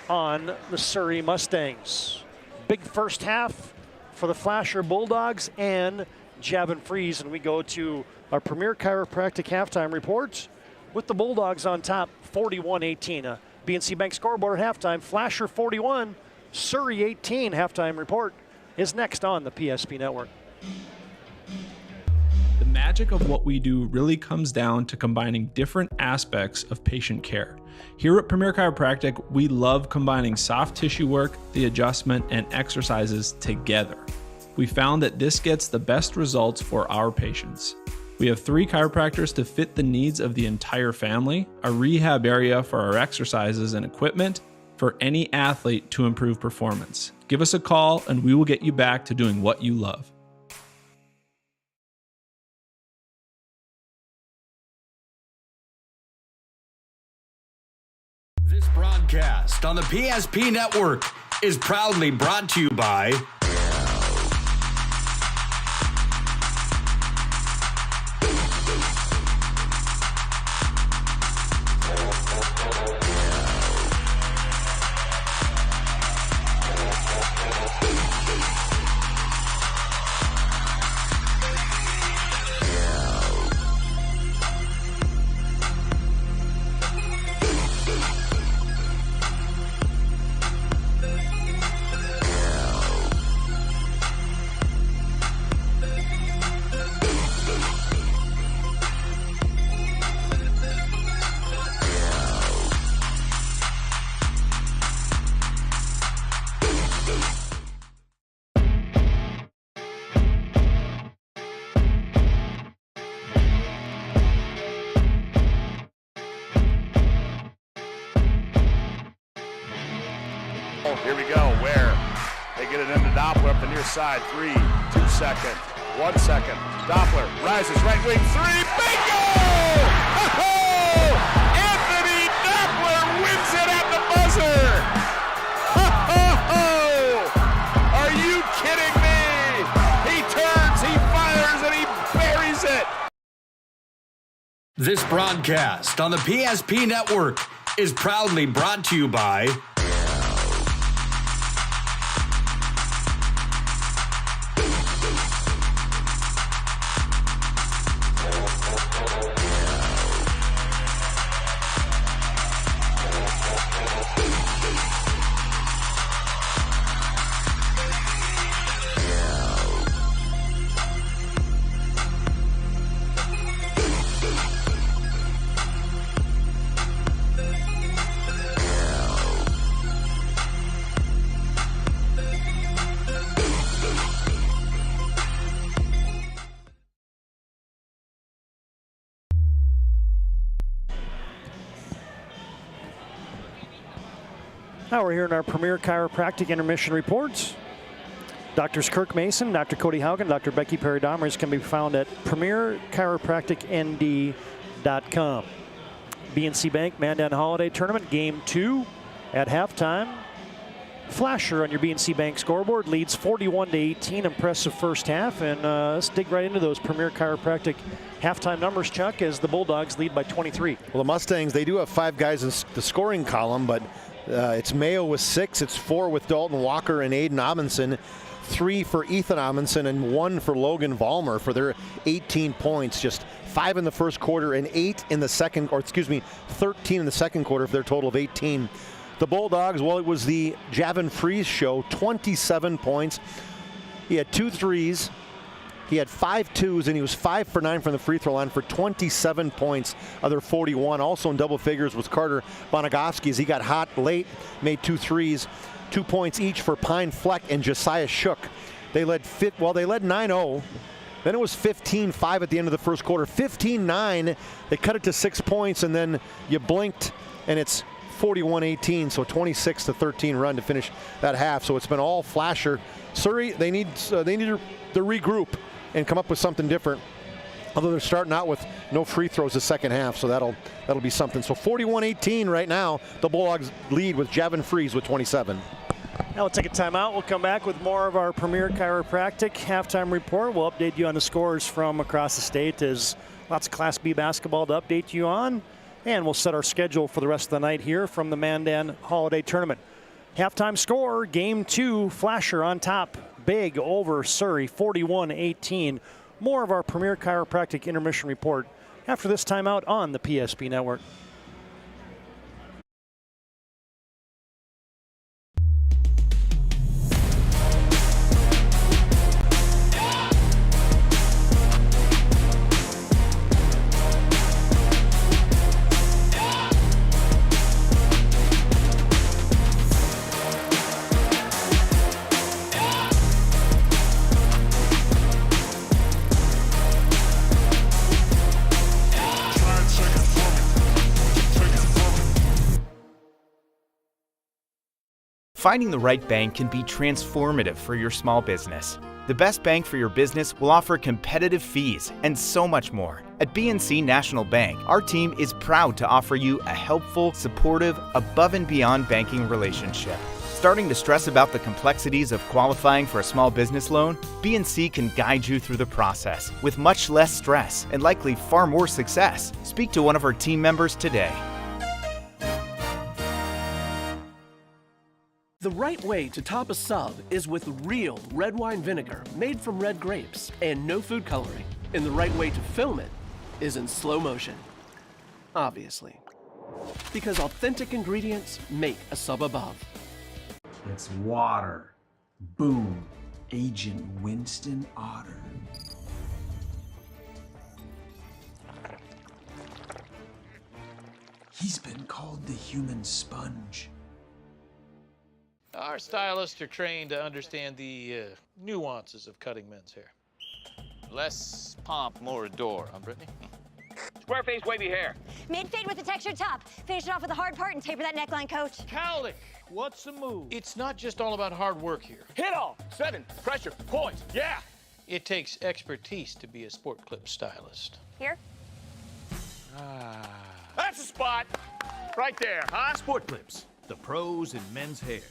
on the Surrey Mustangs. Big first half for the Flasher Bulldogs and Javin Freeze, and we go to our Premier Chiropractic halftime report with the Bulldogs on top, 41-18. BNC Bank scoreboard at halftime, Flasher 41, Surrey 18. Halftime report is next on the PSP Network. The magic of what we do really comes down to combining different aspects of patient care. Here at Premier Chiropractic, we love combining soft tissue work, the adjustment, and exercises together. We found that this gets the best results for our patients. We have 3 chiropractors to fit the needs of the entire family, a rehab area for our exercises and equipment for any athlete to improve performance. Give us a call and we will get you back to doing what you love. This broadcast on the PSP Network is proudly brought to you by Here we go, where they get it into Doppler up the near side. 3, 2 seconds, 1 second. Doppler rises, right wing, 3, bingo! Oh! Anthony Doppler wins it at the buzzer! Oh! Are you kidding me? He turns, he fires, and he buries it! This broadcast on the PSP Network is proudly brought to you by Now we're here in our Premier Chiropractic Intermission Reports. Doctors Kirk Mason, Dr. Cody Haugen, Dr. Becky Perry-Domers can be found at premierchiropracticnd.com. BNC Bank Mandan Holiday Tournament, Game 2 at halftime. Flasher on your BNC Bank scoreboard leads 41-18. Impressive first half. And let's dig right into those Premier Chiropractic halftime numbers, Chuck, as the Bulldogs lead by 23. Well, the Mustangs, they do have 5 guys in the scoring column, but It's Mayo with 6. It's 4 with Dalton Walker and Aiden Amundsen. 3 for Ethan Amundsen and 1 for Logan Vollmer for their 18 points. Just 5 in the first quarter and 8 in the second, or excuse me, 13 in the second quarter for their total of 18. The Bulldogs, well, it was the Javin Freeze show, 27 points. He had 2 threes. He had 5 twos, and he was 5 for 9 from the free throw line for 27 points of their 41. Also in double figures was Carter Bonagoski as he got hot late, made 2 threes, 2 points each for Pine Fleck and Josiah Shook. They led 9-0. Then it was 15-5 at the end of the first quarter. 15-9, they cut it to 6 points, and then you blinked, and it's 41-18, so 26-13 run to finish that half. So it's been all flasher. Surrey, they need to regroup and come up with something different. Although they're starting out with no free throws the second half, so that'll be something. So 41-18 right now. The Bulldogs lead with Javin Freeze with 27. Now we'll take a timeout. We'll come back with more of our Premier Chiropractic halftime report. We'll update you on the scores from across the state. There's lots of Class B basketball to update you on. And we'll set our schedule for the rest of the night here from the Mandan Holiday Tournament. Halftime score, Game 2, Flasher on top, big over Surrey, 41-18. More of our Premier Chiropractic intermission report after this timeout on the PSP Network. Finding the right bank can be transformative for your small business. The best bank for your business will offer competitive fees and so much more. At BNC National Bank, our team is proud to offer you a helpful, supportive, above and beyond banking relationship. Starting to stress about the complexities of qualifying for a small business loan? BNC can guide you through the process with much less stress and likely far more success. Speak to one of our team members today. The right way to top a sub is with real red wine vinegar made from red grapes and no food coloring. And the right way to film it is in slow motion. Obviously. Because authentic ingredients make a sub above. It's water. Boom. Agent Winston Otter. He's been called the human sponge. Our stylists are trained to understand the nuances of cutting men's hair. Less pomp, more adore, huh, Brittany? Square face, wavy hair. Mid-fade with a textured top. Finish it off with a hard part and taper that neckline, coach. Cowlick, what's the move? It's not just all about hard work here. Hit all. 7. Pressure. Point. Yeah. It takes expertise to be a sport clip stylist. Here? That's the spot. Right there, huh? Sport Clips, the pros in men's hair.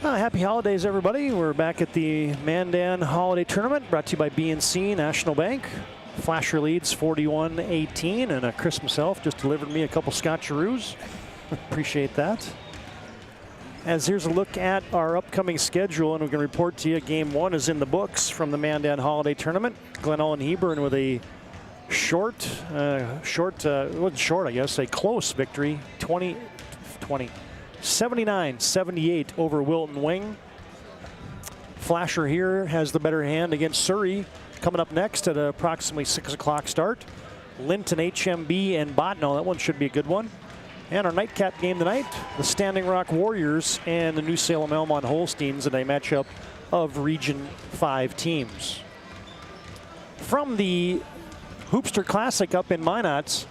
Happy holidays, everybody. We're back at the Mandan Holiday Tournament, brought to you by BNC National Bank. Flasher leads 41-18, and Chris himself just delivered me a couple Scotcheroos. Appreciate that. As here's a look at our upcoming schedule, and we can report to you Game 1 is in the books from the Mandan Holiday Tournament. Glen Ellen Hebron with a a close victory, 79-78 over Wilton Wing. Flasher here has the better hand against Surrey. Coming up next at approximately 6 o'clock start. Linton HMB and Botno. That one should be a good one. And our nightcap game tonight, the Standing Rock Warriors and the New Salem Elmont Holsteins in a matchup of Region 5 teams. From the Hoopster Classic up in Minot,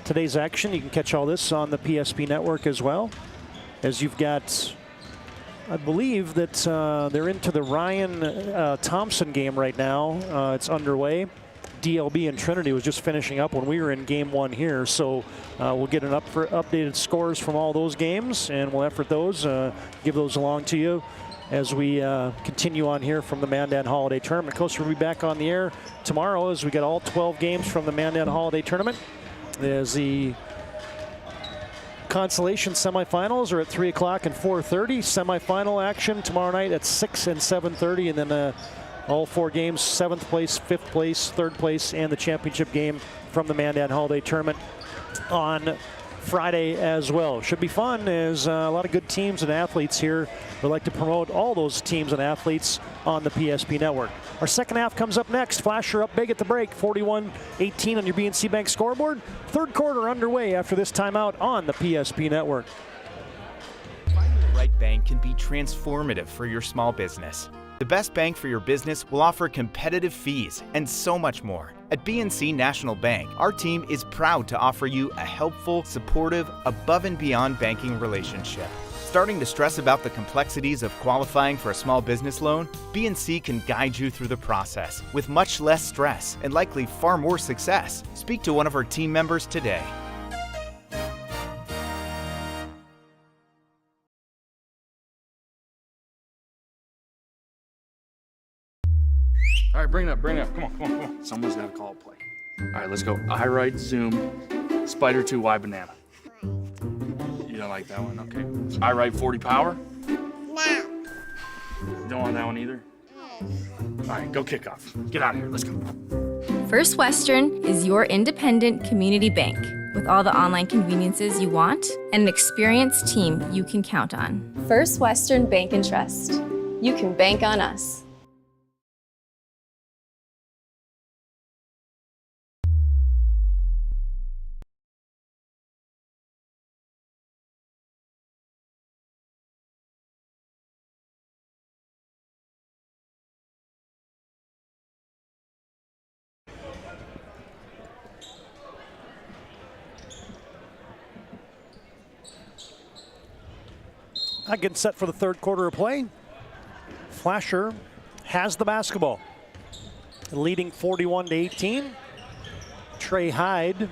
today's action, you can catch all this on the PSP Network as well. As you've got, I believe that they're into the Ryan Thompson game right now. It's underway. DLB and Trinity was just finishing up when we were in Game 1 here. So we'll get an updated scores from all those games, and we'll effort those, give those along to you as we continue on here from the Mandan Holiday Tournament. Coach, we'll be back on the air tomorrow as we get all 12 games from the Mandan Holiday Tournament. As the consolation semifinals are at 3 o'clock and 4:30. Semifinal action tomorrow night at 6 and 7:30, and then all 4 games, 7th place, 5th place, 3rd place, and the championship game from the Mandan Holiday Tournament on Friday as well. Should be fun, as a lot of good teams and athletes here. We'd like to promote all those teams and athletes on the PSP Network. Our second half comes up next. Flasher up big at the break, 41-18 on your BNC Bank scoreboard. Third quarter underway after this timeout on the PSP Network. Finding the right bank can be transformative for your small business. The best bank for your business will offer competitive fees and so much more. At BNC National Bank, our team is proud to offer you a helpful, supportive, above and beyond banking relationship. Starting to stress about the complexities of qualifying for a small business loan? BNC can guide you through the process with much less stress and likely far more success. Speak to one of our team members today. All right, bring it up. Come on. Someone's got to call a play. All right, let's go. I right, zoom, spider 2, Y banana. You don't like that one? Okay. I right 40 power? No. You don't want that one either? All right, go kickoff. Get out of here. Let's go. First Western is your independent community bank with all the online conveniences you want and an experienced team you can count on. First Western Bank and Trust. You can bank on us. Getting set for the third quarter of play. Flasher has the basketball, leading 41-18. Trey Hyde,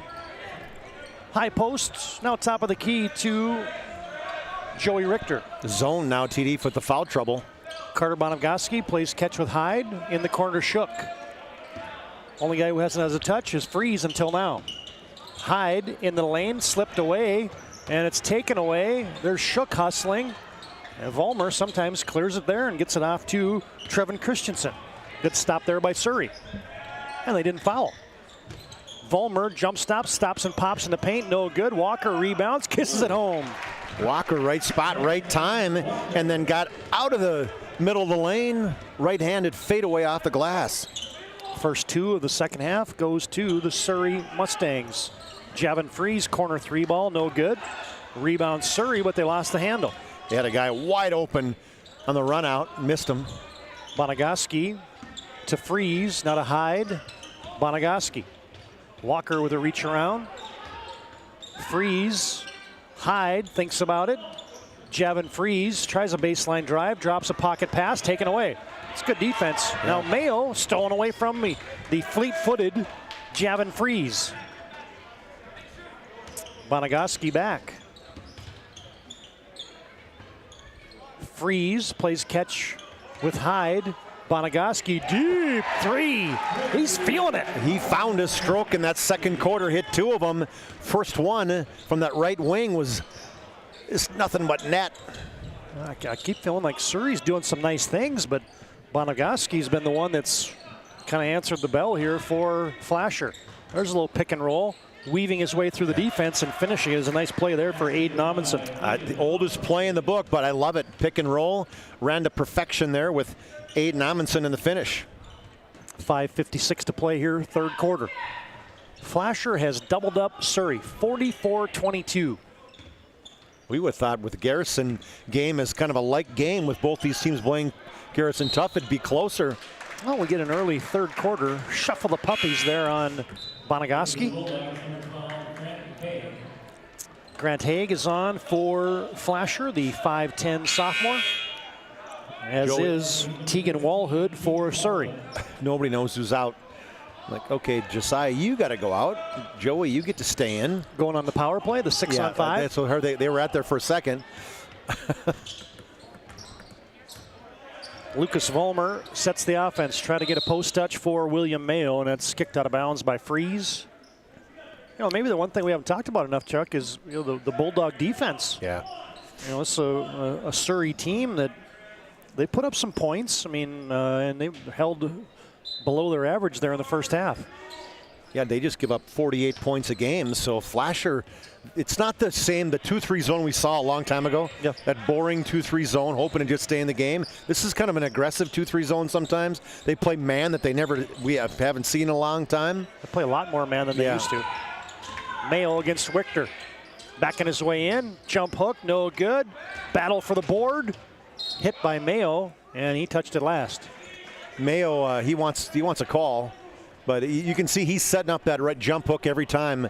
high post, now top of the key to Joey Richter. Zone now, TD with the foul trouble. Carter Bonavgoski plays catch with Hyde in the corner. Shook. Only guy who hasn't had a touch is Freeze until now. Hyde in the lane, slipped away, and it's taken away. There's Shook hustling. And Vollmer sometimes clears it there and gets it off to Trevin Christensen. Good stop there by Surrey. And they didn't foul. Vollmer jump stops and pops in the paint. No good. Walker rebounds, kisses it home. Walker, right spot, right time, and then got out of the middle of the lane. Right-handed fadeaway off the glass. First 2 of the second half goes to the Surrey Mustangs. Javin Freeze, corner 3 ball, no good. Rebound Surrey, but they lost the handle. They had a guy wide open on the run out, missed him. Bonavgoski to Freeze, now to Hyde. Bonavgoski. Walker with a reach around. Freeze, Hyde thinks about it. Javin Freeze tries a baseline drive, drops a pocket pass, taken away. It's good defense. Yeah. Now Mayo stolen away from me. The fleet-footed Javin Freeze. Bonavgoski back. Freeze plays catch with Hyde. Bonavgoski, deep 3. He's feeling it. He found his stroke in that second quarter, hit 2 of them. First one from that right wing was nothing but net. I keep feeling like Surrey's doing some nice things, but Bonavgoski's been the one that's kind of answered the bell here for Flasher. There's a little pick and roll, weaving his way through the defense and finishing. It was a nice play there for Aiden Amundsen. The oldest play in the book, but I love it. Pick and roll, ran to perfection there with Aiden Amundsen in the finish. 5:56 to play here, third quarter. Flasher has doubled up Surrey, 44-22. We would have thought with the Garrison game as kind of a like game with both these teams playing Garrison tough, it'd be closer. Well, we get an early third quarter. Shuffle the puppies there on Bonavgoski. Grant Haig is on for Flasher, the 5'10 sophomore. As is Tegan Walhood for Surrey. Nobody knows who's out. Like, okay, Josiah, you got to go out. Joey, you get to stay in. Going on the power play, the 6-on-5. That's what they were at there for a second. Lucas Vollmer sets the offense, try to get a post touch for William Mayo, and it's kicked out of bounds by Freeze. Maybe the one thing we haven't talked about enough, Chuck, is the Bulldog defense. Yeah. It's a Surrey team that they put up some points. And they held below their average there in the first half. Yeah, they just give up 48 points a game. So Flasher, it's not the same, the 2-3 zone we saw a long time ago. Yeah. That boring 2-3 zone, hoping to just stay in the game. This is kind of an aggressive 2-3 zone sometimes. They play man that we haven't seen in a long time. They play a lot more man than they used to. Mayo against Wichter. Backing his way in. Jump hook, no good. Battle for the board. Hit by Mayo, and he touched it last. Mayo, he wants a call. But you can see he's setting up that right jump hook every time.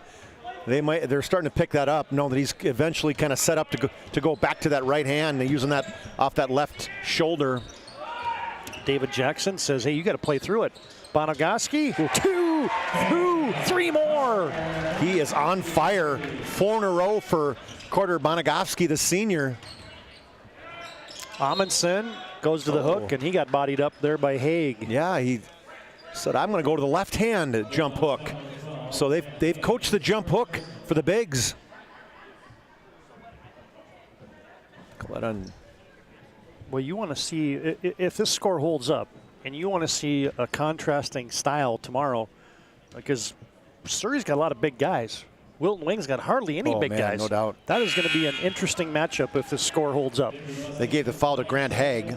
They're starting to pick that up. Know that he's eventually kind of set up to go back to that right hand and using that off that left shoulder. David Jackson says, "Hey, you got to play through it." Bonogowski, 2, 3 more. He is on fire. 4 in a row for Carter Bonogowski, the senior. Amundsen goes to the hook, and he got bodied up there by Haig. Yeah, he said, I'm going to go to the left hand jump hook. So they've coached the jump hook for the bigs. Well, you want to see, if this score holds up, and you want to see a contrasting style tomorrow, because Surrey's got a lot of big guys. Wilton Wing's got hardly any big guys. No doubt. That is going to be an interesting matchup if this score holds up. They gave the foul to Grant Haig.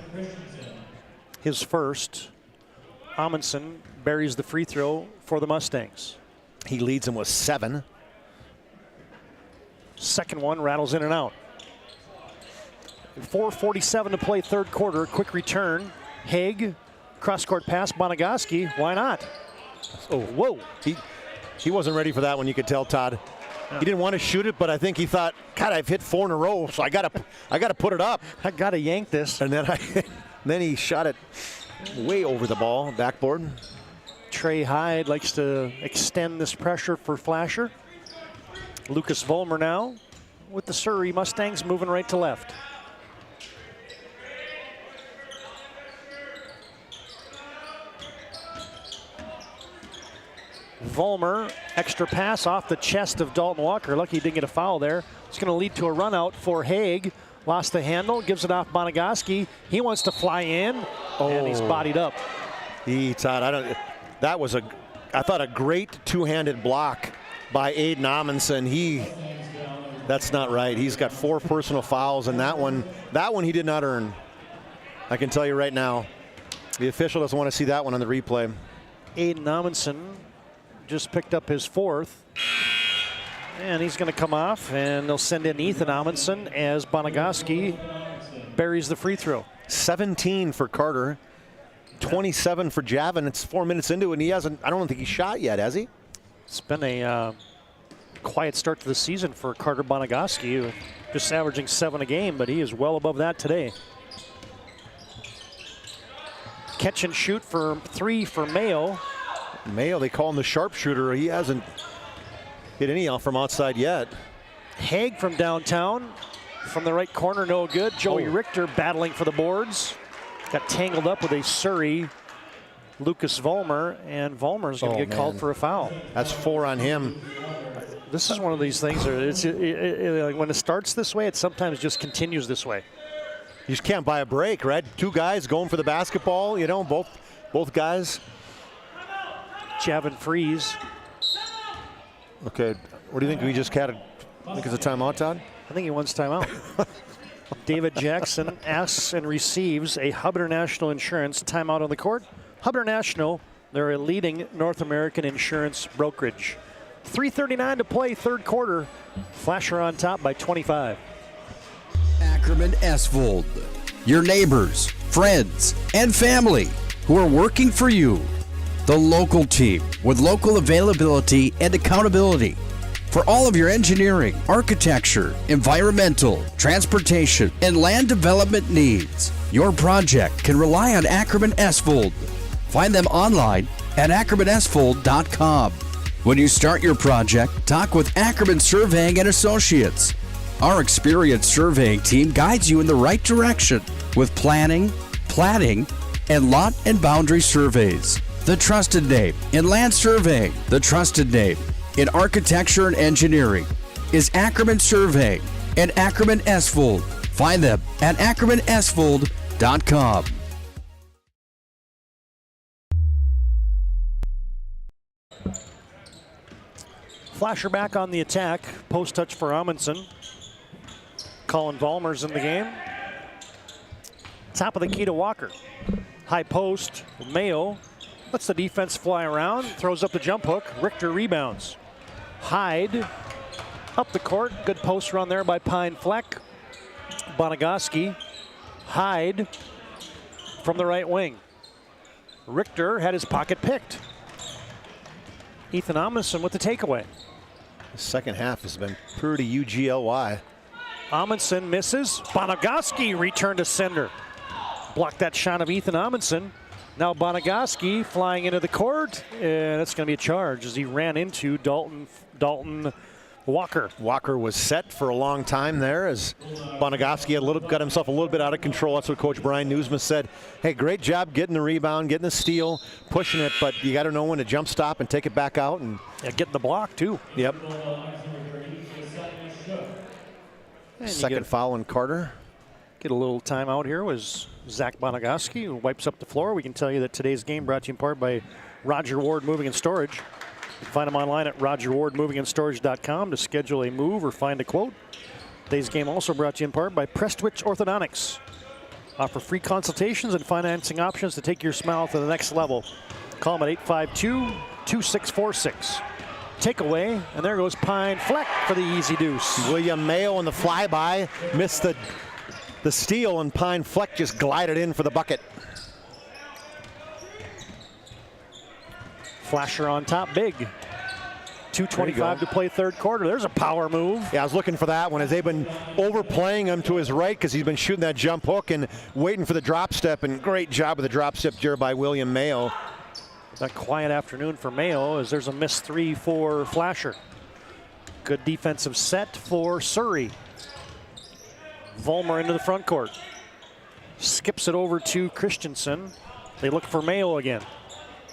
His first. Amundsen buries the free throw for the Mustangs. He leads them with 7. Second one rattles in and out. 4:47 to play third quarter. Quick return. Haig, cross-court pass, Bonogowski. Why not? Oh, whoa. He wasn't ready for that one, you could tell, Todd. Yeah. He didn't want to shoot it, but I think he thought, God, I've hit 4 in a row, so I gotta put it up. I gotta yank this. And then he shot it way over the ball, backboard. Trey Hyde likes to extend this pressure for Flasher. Lucas Vollmer now with the Surrey Mustangs moving right to left. Vollmer, extra pass off the chest of Dalton Walker. Lucky he didn't get a foul there. It's going to lead to a run out for Haig. Lost the handle, gives it off Bonogowski. He wants to fly in, and he's bodied up. Todd, I thought a great two-handed block by Aiden Amundsen. That's not right. He's got 4 personal fouls, and that one he did not earn. I can tell you right now. The official doesn't want to see that one on the replay. Aiden Amundsen just picked up his 4th. And he's going to come off, and they'll send in Ethan Amundsen as Bonogowski buries the free throw. 17 for Carter, 27 for Javin. It's 4 minutes into it, and I don't think he shot yet, has he? It's been a quiet start to the season for Carter Bonogowski, just averaging 7 a game, but he is well above that today. Catch and shoot for 3 for Mayo. Mayo, they call him the sharpshooter. He hasn't hit any from outside yet. Haig from downtown. From the right corner, no good. Joey Richter battling for the boards. Got tangled up with a Surrey Lucas Vollmer, and Vollmer's going to get called for a foul. That's 4 on him. This is one of these things where when it starts this way, it sometimes just continues this way. You just can't buy a break, right? 2 guys going for the basketball, both guys. Javin Freeze. Okay, what do you think we just had? I think it's a timeout, Todd? I think he wants timeout. David Jackson asks and receives a Hub International Insurance timeout on the court. Hub International, they're a leading North American insurance brokerage. 3:39 to play third quarter. Flasher on top by 25. Ackerman Esvold, your neighbors, friends, and family who are working for you. The local team with local availability and accountability. For all of your engineering, architecture, environmental, transportation, and land development needs, your project can rely on Ackerman Esvold. Find them online at ackermanesvold.com. When you start your project, talk with Ackerman Surveying and Associates. Our experienced surveying team guides you in the right direction with planning, planning, and lot and boundary surveys. The trusted name in land surveying, the trusted name in architecture and engineering is Ackerman Surveying and Ackerman Esvold. Find them at ackermanesvold.com. Flasher back on the attack. Post touch for Amundsen. Colin Vollmer's in the game. Top of the key to Walker. High post. Mayo lets the defense fly around. Throws up the jump hook. Richter rebounds. Hyde up the court. Good post run there by Pine Fleck. Bonagoski. Hyde from the right wing. Richter had his pocket picked. Ethan Amundsen with the takeaway. The second half has been pretty UGLY. Amundsen misses. Bonagoski returned to sender. Blocked that shot of Ethan Amundsen. Now Bonagoski flying into the court, and it's going to be a charge as he ran into Dalton Walker. Walker was set for a long time there as Bonagoski got himself a little bit out of control. That's what Coach Brian Newsma said. Hey, great job getting the rebound, getting the steal, pushing it, but you got to know when to jump stop and take it back out. And getting the block, too. Yep. Second foul on Carter. Get a little timeout here was Zach Bonagoski, who wipes up the floor. We can tell you that today's game brought to you in part by Roger Ward Moving and Storage. You can find them online at rogerwardmovingandStorage.com to schedule a move or find a quote. Today's game also brought to you in part by Prestwich Orthodontics. Offer free consultations and financing options to take your smile to the next level. Call them at 852-2646. Takeaway, and there goes Pine Fleck for the easy deuce. William Mayo on the flyby missed the steal, and Pine Fleck just glided in for the bucket. Flasher on top, big. 2:25 to play third quarter. There's a power move. Yeah, I was looking for that one as they've been overplaying him to his right because he's been shooting that jump hook and waiting for the drop step, and great job with the drop step here by William Mayo. A quiet afternoon for Mayo as there's a missed three for Flasher. Good defensive set for Surrey. Vollmer into the front court. Skips it over to Christensen. They look for Mayo again.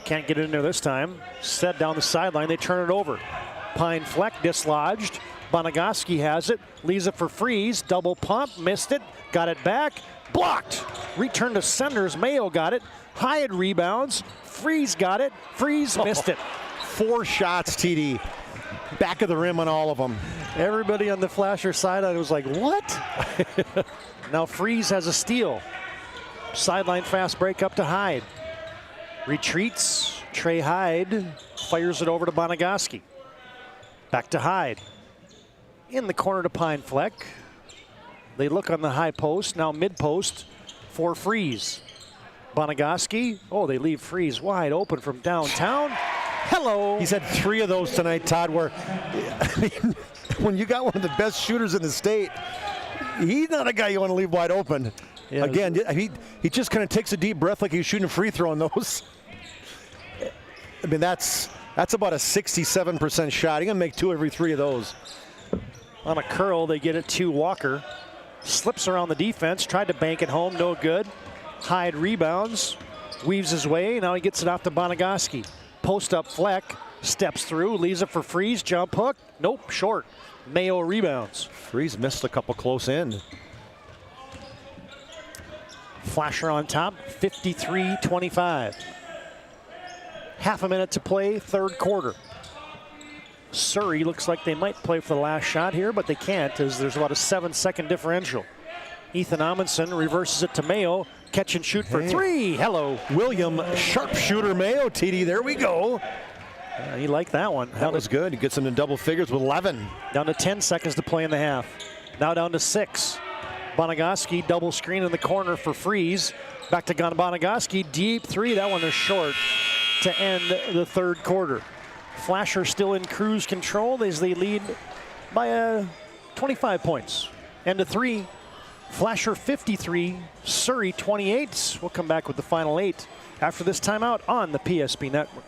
Can't get it in there this time. Set down the sideline. They turn it over. Pine Fleck dislodged. Bonagoski has it. Leaves it for Freeze. Double pump. Missed it. Got it back. Blocked. Return to senders. Mayo got it. Hyde rebounds. Freeze got it. Freeze missed it. 4 shots, TD. Back of the rim on all of them. Everybody on the Flasher sideline was like, what? Now Freeze has a steal. Sideline fast break up to Hyde. Retreats. Trey Hyde fires it over to Bonagoski. Back to Hyde. In the corner to Pine Fleck. They look on the high post. Now mid post for Freeze. Bonagoski. Oh, they leave Freeze wide open from downtown. Hello. He's had 3 of those tonight, Todd, where I mean, when you got one of the best shooters in the state, he's not a guy you want to leave wide open. Yeah, again, he just kind of takes a deep breath like he's shooting a free throw on those. I mean, that's about a 67% shot. He's going to make 2 every 3 of those. On a curl, they get it to Walker. Slips around the defense, tried to bank it home, no good. Hyde rebounds, weaves his way, now he gets it off to Bonagoski. Post up Fleck, steps through, leaves it for Freeze, jump hook, nope, short. Mayo rebounds. Freeze missed a couple close in. Flasher on top, 53-25. Half a minute to play, third quarter. Surrey looks like they might play for the last shot here, but they can't as there's about a 7-second differential. Ethan Amundsen reverses it to Mayo. Catch and shoot for 3. Hello. William Sharpshooter Mayo, TD. There we go. He liked that one. That was good. He gets into double figures with 11. Down to 10 seconds to play in the half. Now down to 6. Bonagoski double screen in the corner for Freeze. Back to Bonagoski. Deep 3. That one is short to end the third quarter. Flasher still in cruise control as they lead by 25 points. End of 3. Flasher 53, Surrey 28. We'll come back with the final 8 after this timeout on the PSP Network.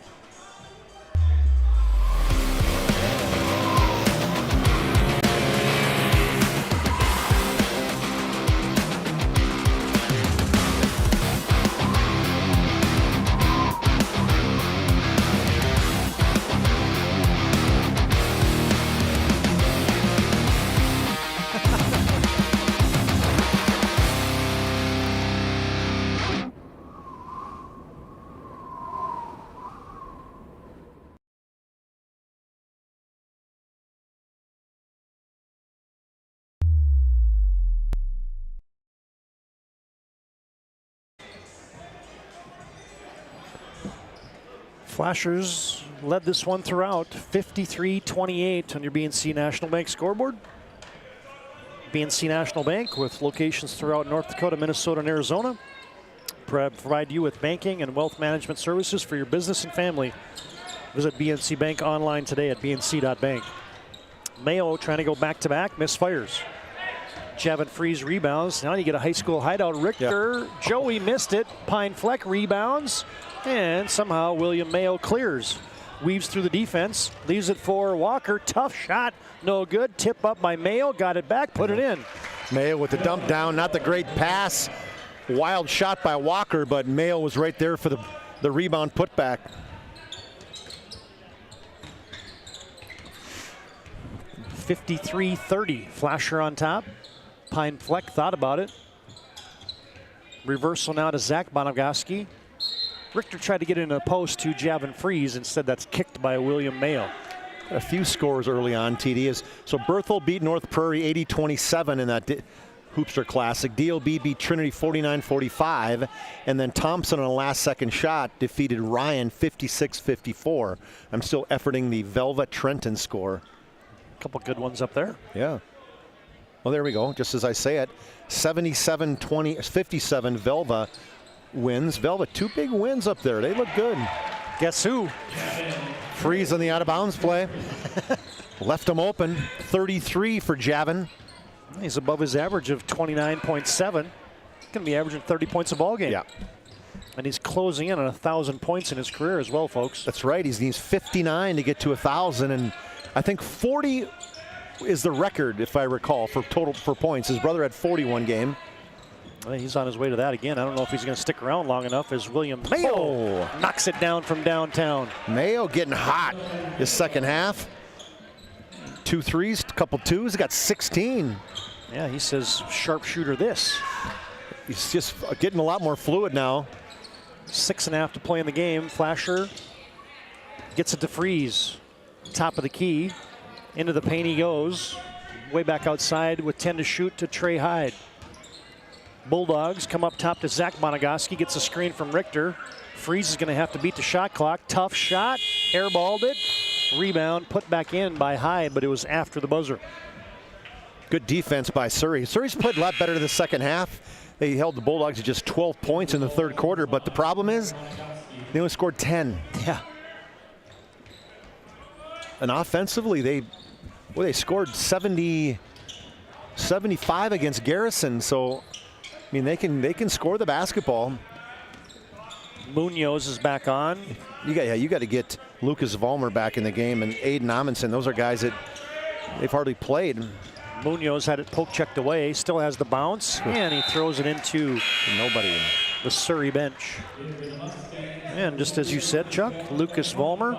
Flashers led this one throughout, 53-28 on your BNC National Bank scoreboard. BNC National Bank, with locations throughout North Dakota, Minnesota, and Arizona, provide you with banking and wealth management services for your business and family. Visit BNC Bank online today at bnc.bank. Mayo trying to go back-to-back, misfires. Javin Freeze rebounds. Now you get a high school hideout. Richter, Joey missed it. Pine Fleck rebounds. And somehow William Mayo clears. Weaves through the defense. Leaves it for Walker. Tough shot. No good. Tip up by Mayo. Got it back. Put it in. Mayo with the dump down. Not the great pass. Wild shot by Walker, but Mayo was right there for the rebound putback. (53-30). Flasher on top. Pine Fleck thought about it. Reversal now to Zach Bonogowski. Richter tried to get in a post to Javin Freeze. Instead, that's kicked by William Mayo. A few scores early on, TD. So Berthold beat North Prairie 80-27 in that Hoopster Classic. DOB beat Trinity 49-45. And then Thompson on a last-second shot defeated Ryan 56-54. I'm still efforting the Velva Trenton score. A couple good ones up there. Yeah. Well, there we go. Just as I say it, 77-57 Velva wins. Velva, 2 big wins up there. They look good. Guess who? Freeze on the out-of-bounds play. Left them open. 33 for Javin. He's above his average of 29.7. Going to be averaging 30 points a ball game. Yeah. And he's closing in on 1,000 points in his career as well, folks. That's right. He needs 59 to get to 1,000, and I think 40 is the record, if I recall, for points. His brother had 41 game. He's on his way to that again. I don't know if he's going to stick around long enough as William Mayo knocks it down from downtown. Mayo getting hot this second half. 2 threes, a couple twos. He got 16. Yeah, he says sharpshooter this. He's just getting a lot more fluid now. 6.5 to play in the game. Flasher gets it to Freeze. Top of the key. Into the paint he goes. Way back outside with 10 to shoot to Trey Hyde. Bulldogs come up top to Zach Bonogowski. Gets a screen from Richter. Freeze is going to have to beat the shot clock. Tough shot. Airballed it. Rebound put back in by Hyde, but it was after the buzzer. Good defense by Surrey. Surrey's played a lot better the second half. They held the Bulldogs to just 12 points in the third quarter, but the problem is they only scored 10. Yeah. And offensively, they scored 75 against Garrison. So, I mean, they can score the basketball. Munoz is back on. You got to get Lucas Vollmer back in the game, and Aiden Amundsen. Those are guys that they've hardly played. Munoz had it poke checked away. Still has the bounce, and he throws it into nobody. The Surrey bench. And just as you said, Chuck, Lucas Vollmer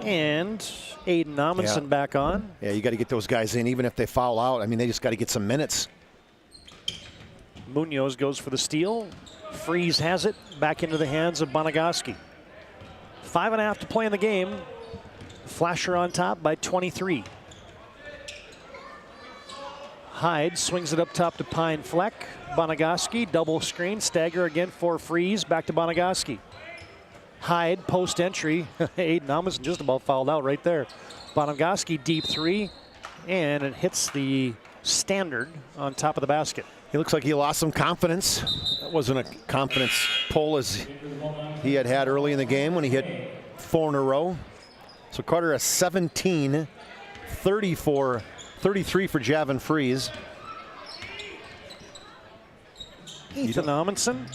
and Aiden Amundsen back on. Yeah, you got to get those guys in, even if they foul out. I mean, they just got to get some minutes. Munoz goes for the steal. Freeze has it back into the hands of Bonogowski. 5.5 to play in the game. Flasher on top by 23. Hyde swings it up top to Pine Fleck. Bonogowski, double screen, stagger again for Freeze, back to Bonogowski. Hyde, post entry. Aiden Amundsen just about fouled out right there. Bonogowski, deep three, and it hits the standard on top of the basket. He looks like he lost some confidence. That wasn't a confidence pull as he had early in the game when he hit 4 in a row. So Carter has 17, 33 for Javin Freeze. Ethan Amundsen.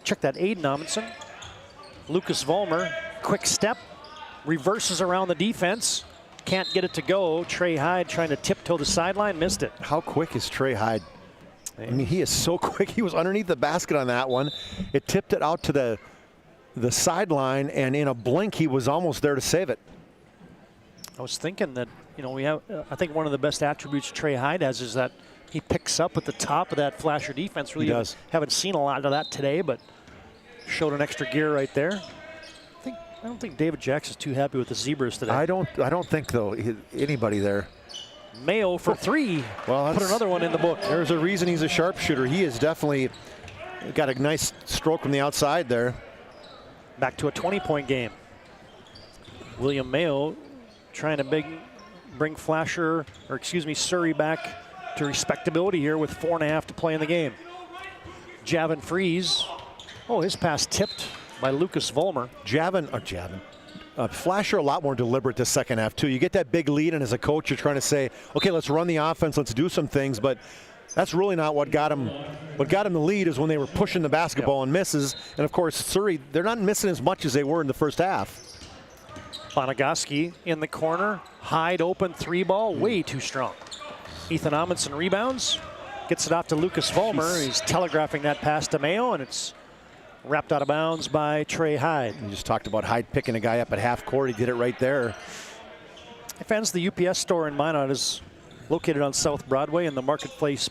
Check that, Aiden Amundsen. Lucas Vollmer, quick step, reverses around the defense. Can't get it to go. Trey Hyde trying to tiptoe the sideline, missed it. How quick is Trey Hyde? I mean, he is so quick. He was underneath the basket on that one. It tipped it out to the sideline, and in a blink, he was almost there to save it. I was thinking that, we have, I think one of the best attributes Trey Hyde has is that he picks up at the top of that Flasher defense. Really he does. Haven't seen a lot of that today, but showed an extra gear right there. I don't think David Jackson's too happy with the Zebras today. I don't think though anybody there. Mayo for 3. Well, put another one in the book. There's a reason he's a sharpshooter. He has definitely got a nice stroke from the outside there. Back to a 20-point game. William Mayo trying to bring Surrey back to respectability here with 4.5 to play in the game. Javin Freeze. Oh, his pass tipped by Lucas Vollmer. Flasher a lot more deliberate this second half too. You get that big lead, and as a coach, you're trying to say, okay, let's run the offense, let's do some things, but that's really not what got him. What got him the lead is when they were pushing the basketball and misses. And of course, Surrey, they're not missing as much as they were in the first half. Bonagaski in the corner, Hyde open 3-ball, way too strong. Ethan Amundsen rebounds, gets it off to Lucas Vollmer. He's telegraphing that pass to Mayo, and it's wrapped out of bounds by Trey Hyde. You just talked about Hyde picking a guy up at half court. He did it right there. Fans, the UPS store in Minot is located on South Broadway in the Marketplace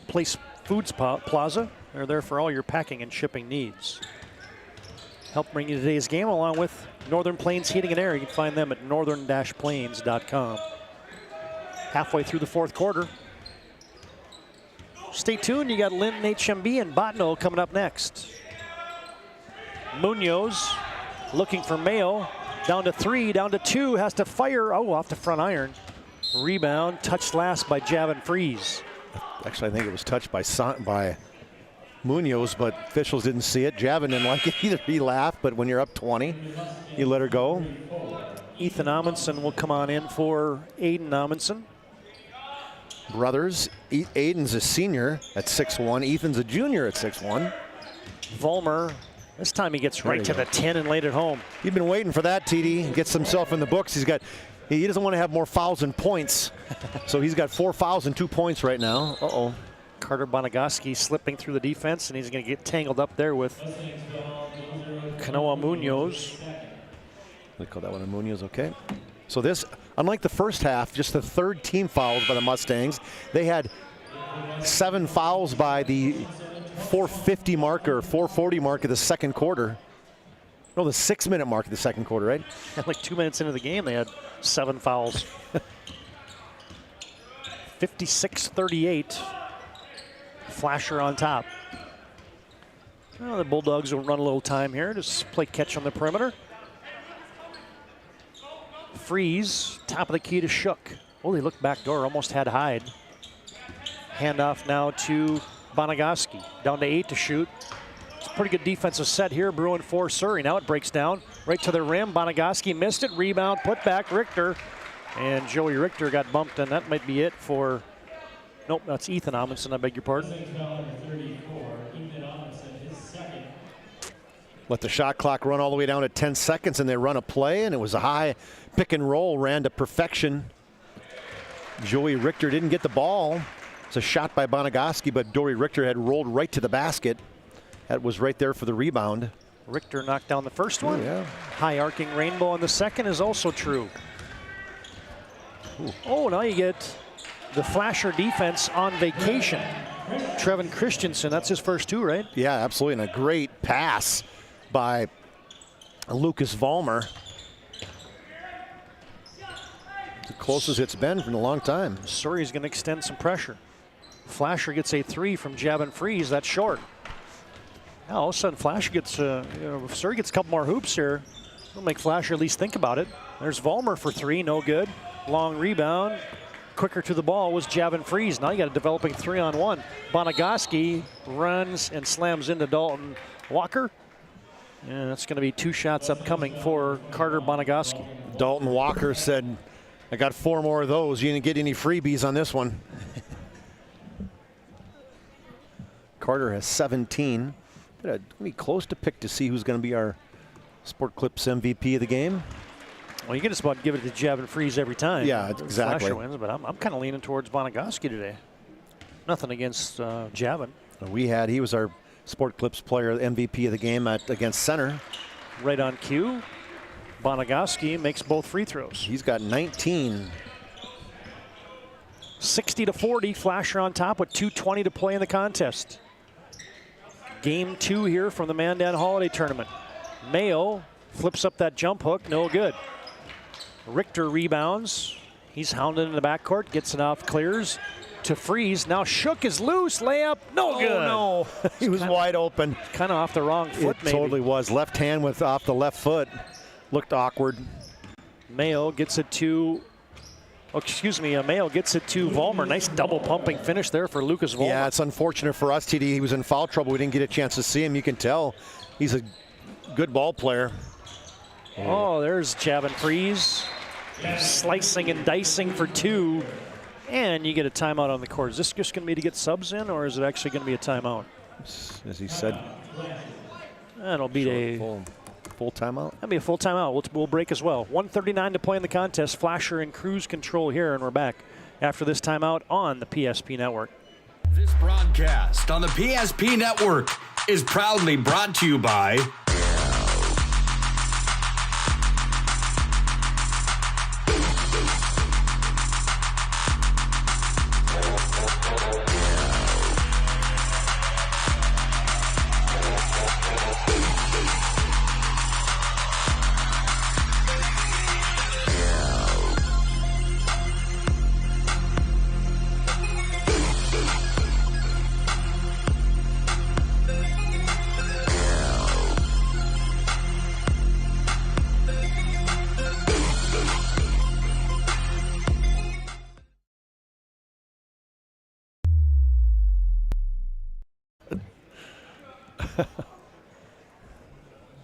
Foods Plaza. They're there for all your packing and shipping needs. Help bring you today's game along with Northern Plains Heating and Air. You can find them at northern-plains.com. Halfway through the fourth quarter. Stay tuned. You got Linton HMB and Botno coming up next. Munoz looking for Mayo. Down to 3, down to 2, has to fire. Oh, off the front iron. Rebound, touched last by Javin Freeze. Actually, I think it was touched by Munoz, but officials didn't see it. Javin didn't like it either. He laughed, but when you're up 20, you let her go. Ethan Amundsen will come on in for Aiden Amundsen. Brothers, Aiden's a senior at 6'1", Ethan's a junior at 6'1". Vollmer, this time he gets right to the 10 and laid it home. You've been waiting for that, TD. Gets himself in the books. He doesn't want to have more fouls and points. So he's got 4 fouls and 2 points right now. Uh-oh. Carter Bonagaski slipping through the defense, and he's going to get tangled up there with Kanoa Munoz. They call that one a Munoz, okay. So this, unlike the first half, just the third team fouls by the Mustangs. They had 7 fouls by the 4:50 mark or 4:40 mark of the second quarter. No, the 6-minute mark of the second quarter, right? Like 2 minutes into the game, they had 7 fouls. 56-38. Flasher on top. Well, the Bulldogs will run a little time here. Just play catch on the perimeter. Freeze, top of the key to Shook. Oh, they looked back door, almost had Hyde. Handoff now to Bonagaski. Down to 8 to shoot. It's a pretty good defensive set here. Bruin for Surrey. Now it breaks down right to the rim. Bonagaski missed it. Rebound, put back Richter. And Joey Richter got bumped, and that might be it for... Nope, that's Ethan Amundsen, I beg your pardon. Let the shot clock run all the way down to 10 seconds, and they run a play, and it was a high pick and roll, ran to perfection. Joey Richter didn't get the ball. It's a shot by Bonagaski, but Joey Richter had rolled right to the basket. That was right there for the rebound. Richter knocked down the first one. Yeah. High arcing rainbow on the second is also true. Ooh. Oh, now you get the Flasher defense on vacation. Trevin Christensen, that's his first 2, right? Yeah, absolutely, and a great pass by Lucas Vollmer. The closest it's been in a long time. Surrey's going to extend some pressure. Flasher gets a 3 from Javin Freeze. That's short. Now all of a sudden, Flasher gets, if Surrey gets a couple more hoops here, it'll make Flasher at least think about it. There's Vollmer for 3, no good. Long rebound. Quicker to the ball was Javin Freeze. Now you got a developing 3-on-1. Bonagaski runs and slams into Dalton Walker. And that's going to be 2 shots upcoming for Carter Bonagaski. Dalton Walker said, I got 4 more of those. You didn't get any freebies on this one. Carter has 17. Gonna be close to pick to see who's going to be our Sport Clips MVP of the game. Well, you can just about give it to Javin Freeze every time. Yeah, exactly. Flasher wins, but I'm kind of leaning towards Bonagaski today. Nothing against Javin. He was our Sport Clips player, MVP of the game against Center. Right on cue. Bonagaski makes both free throws. He's got 19. 60-40, Flasher on top with 2:20 to play in the contest. Game 2 here from the Mandan Holiday Tournament. Mayo flips up that jump hook, no good. Richter rebounds. He's hounded in the backcourt, gets it off, clears to Freeze. Now Shook is loose, layup, no good. No, he was wide open. Kind of off the wrong foot, It maybe. totally was. Left hand with off the left foot. Looked awkward. Mayo gets it to, Mayo gets it to Vollmer. Nice double pumping finish there for Lucas Vollmer. Yeah, it's unfortunate for us, TD. He was in foul trouble. We didn't get a chance to see him. You can tell he's a good ball player. Oh, there's Javin Freeze. Slicing and dicing for 2. And you get a timeout on the court. Is this just going to be to get subs in, or is it actually going to be a timeout? As he said. That'll be a full timeout. That'll be a full timeout. We'll break as well. 1:39 to play in the contest. Flasher in cruise control here, and we're back after this timeout on the PSP Network. This broadcast on the PSP Network is proudly brought to you by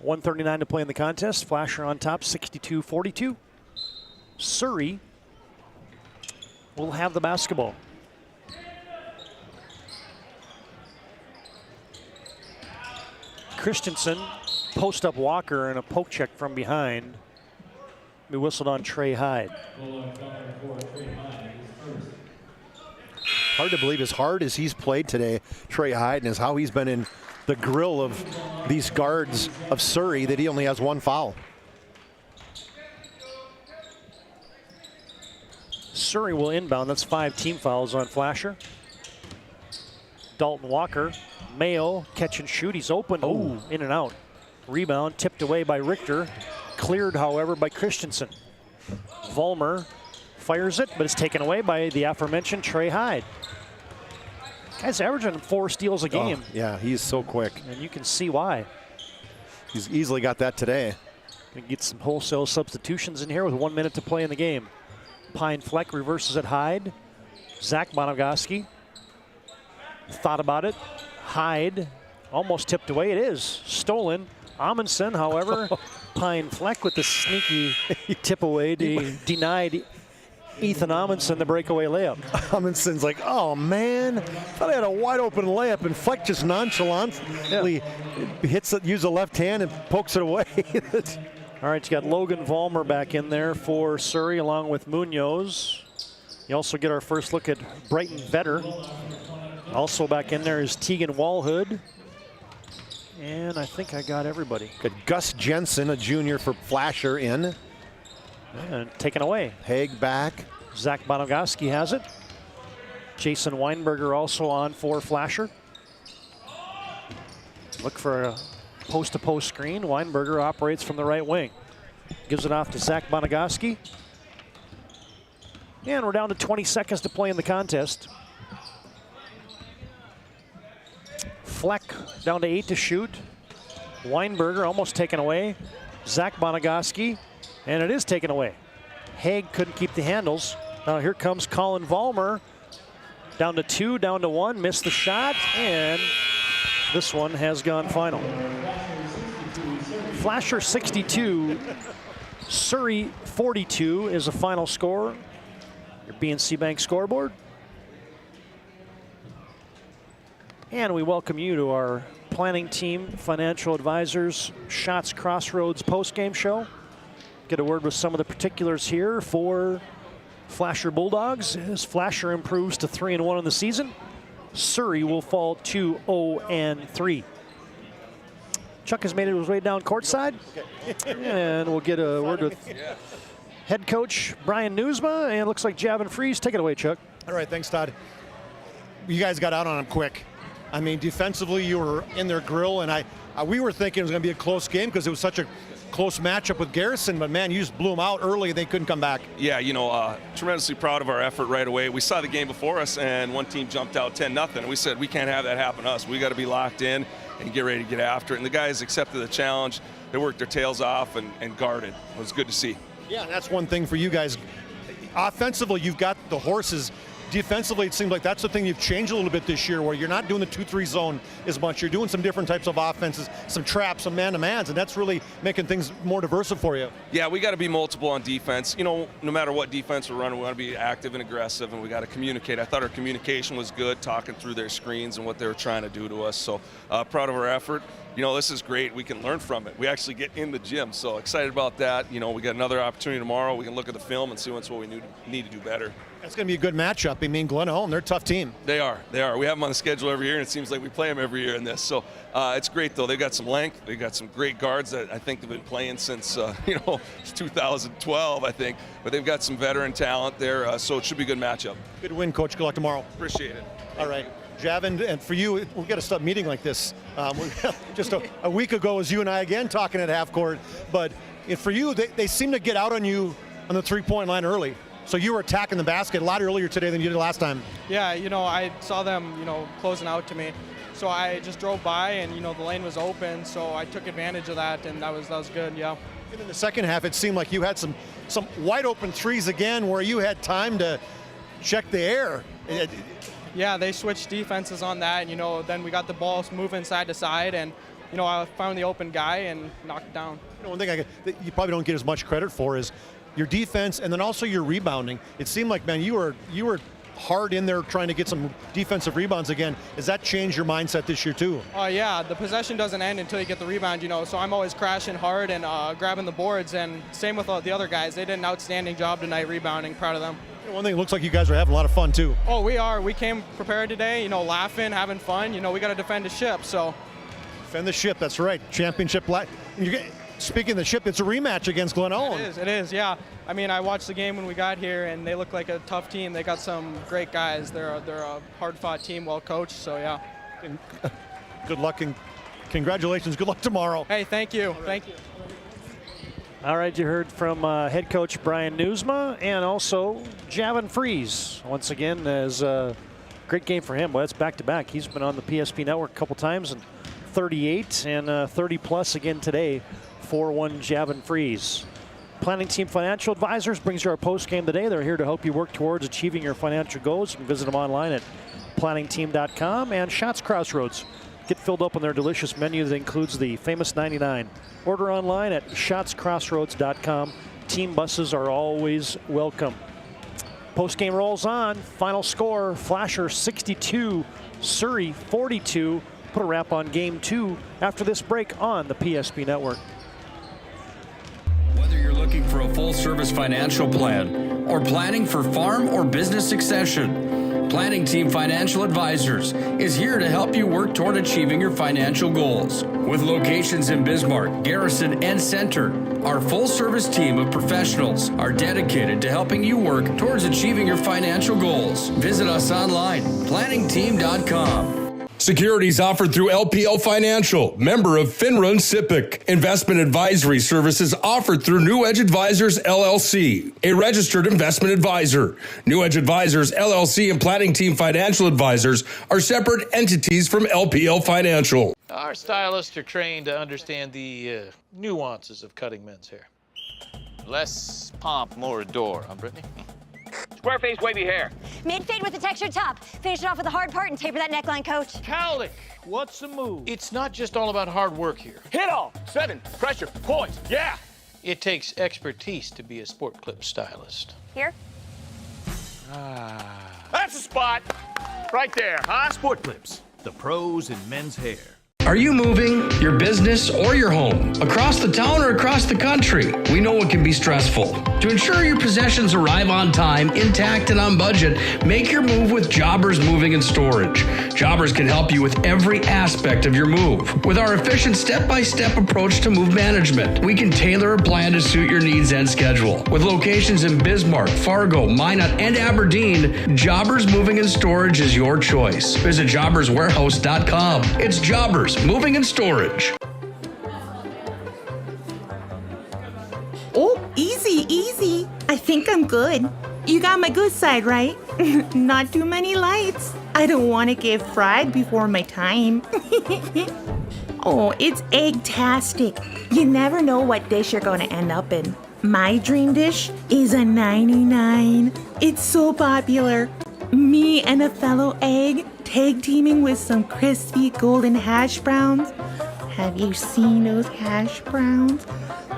.139 to play in the contest. Flasher on top, 62-42. Surrey will have the basketball. Christensen post up Walker and a poke check from behind. We whistled on Trey Hyde. Hard to believe as hard as he's played today, Trey Hyde, and as how he's been in the grill of these guards of Surrey, that he only has 1 foul. Surrey will inbound. That's 5 team fouls on Flasher. Dalton Walker. Mayo, catch and shoot. He's open. Oh, in and out. Rebound tipped away by Richter. Cleared, however, by Christensen. Vollmer fires it, but it's taken away by the aforementioned Trey Hyde. Guy's averaging 4 steals a game. Oh, yeah, he's so quick. And you can see why. He's easily got that today. Gonna get some wholesale substitutions in here with 1 minute to play in the game. Pine Fleck reverses at Hyde. Zach Bonogowski thought about it. Hyde almost tipped away. It is stolen. Amundsen, however, Pine Fleck with the sneaky tip away denied Ethan Amundsen the breakaway layup. Amundsen's like, oh man, thought I had a wide open layup, and Fleck just nonchalantly hits it, uses the left hand and pokes it away. All right, you got Logan Vollmer back in there for Surrey along with Munoz. You also get our first look at Brighton Vetter. Also back in there is Tegan Walhood. And I think I got everybody. Got Gus Jensen, a junior for Flasher, in. And taken away. Haig back. Zach Bonogowski has it. Jason Weinberger also on for Flasher. Look for a post-to-post screen. Weinberger operates from the right wing. Gives it off to Zach Bonogowski. And we're down to 20 seconds to play in the contest. Fleck down to 8 to shoot. Weinberger almost taken away. Zach Bonogowski, and it is taken away. Haig couldn't keep the handles. Now here comes Colin Vollmer. Down to 2, down to 1, missed the shot, and this one has gone final. Flasher 62, Surrey 42 is the final score. Your BNC Bank scoreboard. And we welcome you to our planning team, financial advisors, Shots Crossroads post-game show. Get a word with some of the particulars here for Flasher Bulldogs. As Flasher improves to 3-1 in the season, Surrey will fall to 0-3. Chuck has made his way down courtside, and we'll get a word with head coach Brian Newsma, and it looks like Javin Freeze. Take it away, Chuck. All right, thanks, Todd. You guys got out on him quick. I mean, defensively, you were in their grill, and we were thinking it was going to be a close game because it was such a close matchup with Garrison, but man, you just blew them out early and they couldn't come back. Yeah, tremendously proud of our effort right away. We saw the game before us, and one team jumped out 10-0. We said we can't have that happen to us. We got to be locked in and get ready to get after it. And the guys accepted the challenge. They worked their tails off and guarded. It was good to see. Yeah, and that's one thing for you guys. Offensively, you've got the horses. Defensively, it seems like that's the thing you've changed a little bit this year, where you're not doing the 2-3 zone as much. You're doing some different types of offenses, some traps, some man-to-mans, and that's really making things more diverse for you. Yeah, we got to be multiple on defense. No matter what defense we're running, we want to be active and aggressive, and we got to communicate. I thought our communication was good, talking through their screens and what they were trying to do to us. So proud of our effort. This is great. We can learn from it. We actually get in the gym, so excited about that. We got another opportunity tomorrow. We can look at the film and see what's what we need to do better. That's going to be a good matchup. I mean, Glen Home, they're a tough team. They are. We have them on the schedule every year, and it seems like we play them every year in this. So it's great, though. They've got some length. They've got some great guards that I think they've been playing since, 2012, I think. But they've got some veteran talent there, so it should be a good matchup. Good win, Coach. Good luck tomorrow. Appreciate it. All right. Javin, and for you, we've got to stop meeting like this. Just a week ago, was you and I again talking at half court. But for you, they seem to get out on you on the three-point line early. So you were attacking the basket a lot earlier today than you did last time. Yeah, I saw them, closing out to me. So I just drove by and, the lane was open. So I took advantage of that, and that was good, yeah. And in the second half, it seemed like you had some wide open threes again where you had time to check the air. Yeah, they switched defenses on that. Then we got the balls moving side to side, and I found the open guy and knocked it down. One thing you probably don't get as much credit for is your defense, and then also your rebounding. It seemed like, man, you were hard in there trying to get some defensive rebounds again. Has that changed your mindset this year too? Oh yeah, the possession doesn't end until you get the rebound. So I'm always crashing hard and grabbing the boards. And same with the other guys. They did an outstanding job tonight rebounding. Proud of them. One thing, it looks like you guys are having a lot of fun too. Oh, we are. We came prepared today, laughing, having fun. We got to defend the ship, so. Defend the ship, that's right. Championship. Speaking of the ship, it's a rematch against Glen Home. It is, yeah. I mean, I watched the game when we got here, and they look like a tough team. They got some great guys. They're a hard-fought team, well-coached, so yeah. Good luck and congratulations. Good luck tomorrow. Hey, thank you. Thank you. All right, you heard from head coach Brian Newsma and also Javin Fries. Once again, as a great game for him. Well, that's back-to-back. He's been on the PSP Network a couple times, and 38 and 30-plus again today. 4-1 Javin Fries. Planning Team Financial Advisors brings you our post-game today. They're here to help you work towards achieving your financial goals. You can visit them online at planningteam.com. And Shots Crossroads. Get filled up on their delicious menu that includes the famous 99. Order online at shotscrossroads.com. Team buses are always welcome. Post-game rolls on. Final score, Flasher 62, Surrey 42. Put a wrap on Game 2 after this break on the PSP Network. Whether you're looking for a full-service financial plan or planning for farm or business succession, Planning Team Financial Advisors is here to help you work toward achieving your financial goals. With locations in Bismarck, Garrison, and Center, our full-service team of professionals are dedicated to helping you work towards achieving your financial goals. Visit us online, planningteam.com. Securities offered through LPL Financial, member of FINRA and SIPC. Investment advisory services offered through New Edge Advisors, LLC, a registered investment advisor. New Edge Advisors, LLC, and Planning Team Financial Advisors are separate entities from LPL Financial. Our stylists are trained to understand the nuances of cutting men's hair. Less pomp, more adore, huh, Brittany? Square face wavy hair. Mid-fade with a textured top. Finish it off with the hard part and taper that neckline, coach. Cowlick, what's the move? It's not just all about hard work here. Hit all. 7. Pressure. Points. Yeah. It takes expertise to be a sport clip stylist. Here. That's the spot. Right there, huh? Sport Clips, the pros in men's hair. Are you moving your business or your home across the town or across the country? We know it can be stressful. To ensure your possessions arrive on time, intact, and on budget, make your move with Jobbers Moving and Storage. Jobbers can help you with every aspect of your move. With our efficient step-by-step approach to move management, we can tailor a plan to suit your needs and schedule. With locations in Bismarck, Fargo, Minot, and Aberdeen, Jobbers Moving and Storage is your choice. Visit jobberswarehouse.com. It's Jobbers Moving and Storage. I'm good. You got my good side, right? Not too many lights. I don't want to get fried before my time. Oh, it's egg-tastic. You never know what dish you're going to end up in. My dream dish is a 99. It's so popular. Me and a fellow egg tag teaming with some crispy golden hash browns. Have you seen those hash browns?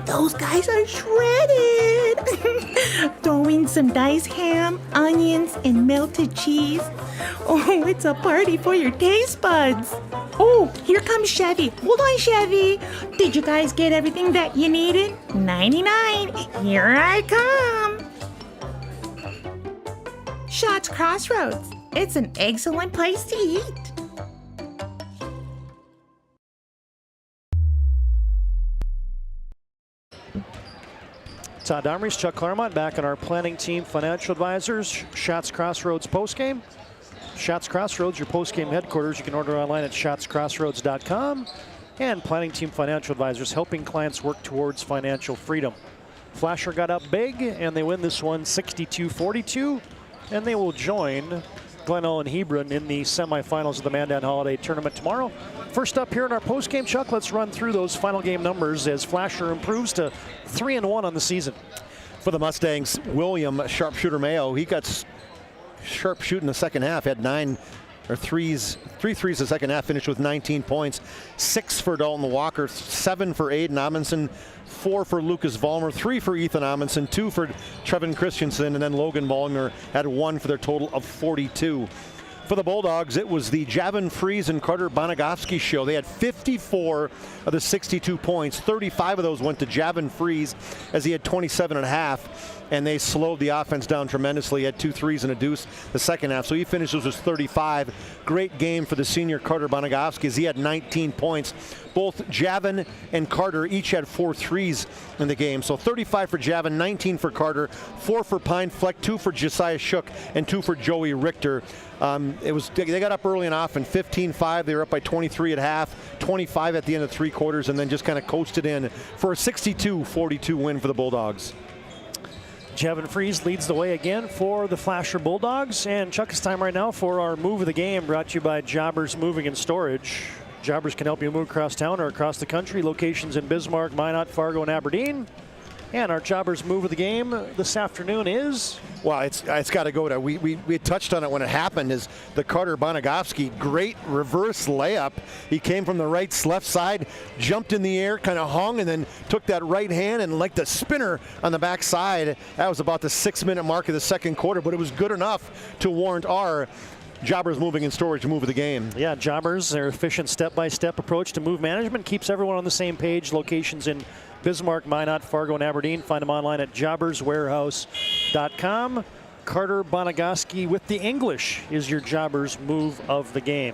Those guys are shredded. Throw in some diced ham, onions, and melted cheese. Oh, it's a party for your taste buds. Oh, here comes Chevy. Hold on, Chevy. Did you guys get everything that you needed? 99. Here I come. Shots Crossroads. It's an excellent place to eat. Todd Domries, Chuck Claremont back on our planning team financial advisors. Shots Crossroads postgame. Shots Crossroads, your postgame headquarters. You can order online at shotscrossroads.com. And planning team financial advisors, helping clients work towards financial freedom. Flasher got up big, and they win this one 62-42. And they will join Glenelg and Hebron in the semifinals of the Mandan Holiday Tournament tomorrow. First up here in our postgame, Chuck, let's run through those final game numbers as Flasher improves to 3-1 on the season. For the Mustangs, William Sharpshooter Mayo, he got sharpshooting in the second half, had three threes the second half, finished with 19 points. 6 for Dalton Walker, 7 for Aiden Amundsen, 4 for Lucas Vollmer, 3 for Ethan Amundsen, 2 for Trevin Christensen, and then Logan Ballmer had 1 for their total of 42. For the Bulldogs, it was the Javin Fries and Carter Bonagovsky show. They had 54 of the 62 points. 35 of those went to Javin Fries as he had 27 and a half. And they slowed the offense down tremendously. He had 2 threes and a deuce the second half. So he finishes with 35. Great game for the senior Carter Bonagovsky as he had 19 points. Both Javin and Carter each had 4 threes in the game. So 35 for Javin, 19 for Carter, 4 for Pine Fleck, 2 for Josiah Shook, and 2 for Joey Richter. They got up early and often, 15-5. They were up by 23 at half, 25 at the end of 3 quarters, and then just kind of coasted in for a 62-42 win for the Bulldogs. Javin Fries leads the way again for the Flasher Bulldogs. And Chuck, it's time right now for our move of the game, brought to you by Jobbers Moving and Storage. Jobbers can help you move across town or across the country. Locations in Bismarck, Minot, Fargo, and Aberdeen. And our Jobbers move of the game this afternoon is? Well, it's got to go to, we touched on it when it happened, is the Carter Bonagovsky great reverse layup. He came from the left side, jumped in the air, kind of hung, and then took that right hand and like the spinner on the back side. That was about the 6-minute mark of the second quarter, but it was good enough to warrant our Jobbers Moving and Storage move of the game. Yeah, Jobbers, their efficient step-by-step approach to move management keeps everyone on the same page. Locations in Bismarck, Minot, Fargo, and Aberdeen. Find them online at jobberswarehouse.com. Carter Bonagovsky with the English is your Jobbers move of the game.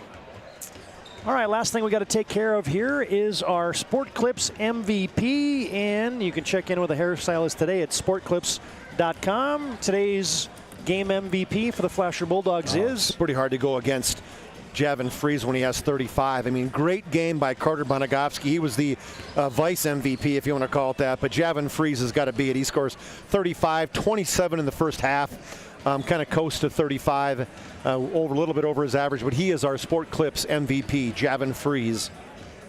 All right, last thing we got to take care of here is our Sport Clips MVP, and you can check in with a hairstylist today at sportclips.com. Today's game MVP for the Flasher Bulldogs is? It's pretty hard to go against Javin Fries when he has 35. I mean, great game by Carter Bonagovsky. He was the vice MVP, if you want to call it that, but Javin Fries has got to be it. He scores 35, 27 in the first half, kind of coast to 35, over a little bit over his average, but he is our Sport Clips MVP, Javin Fries.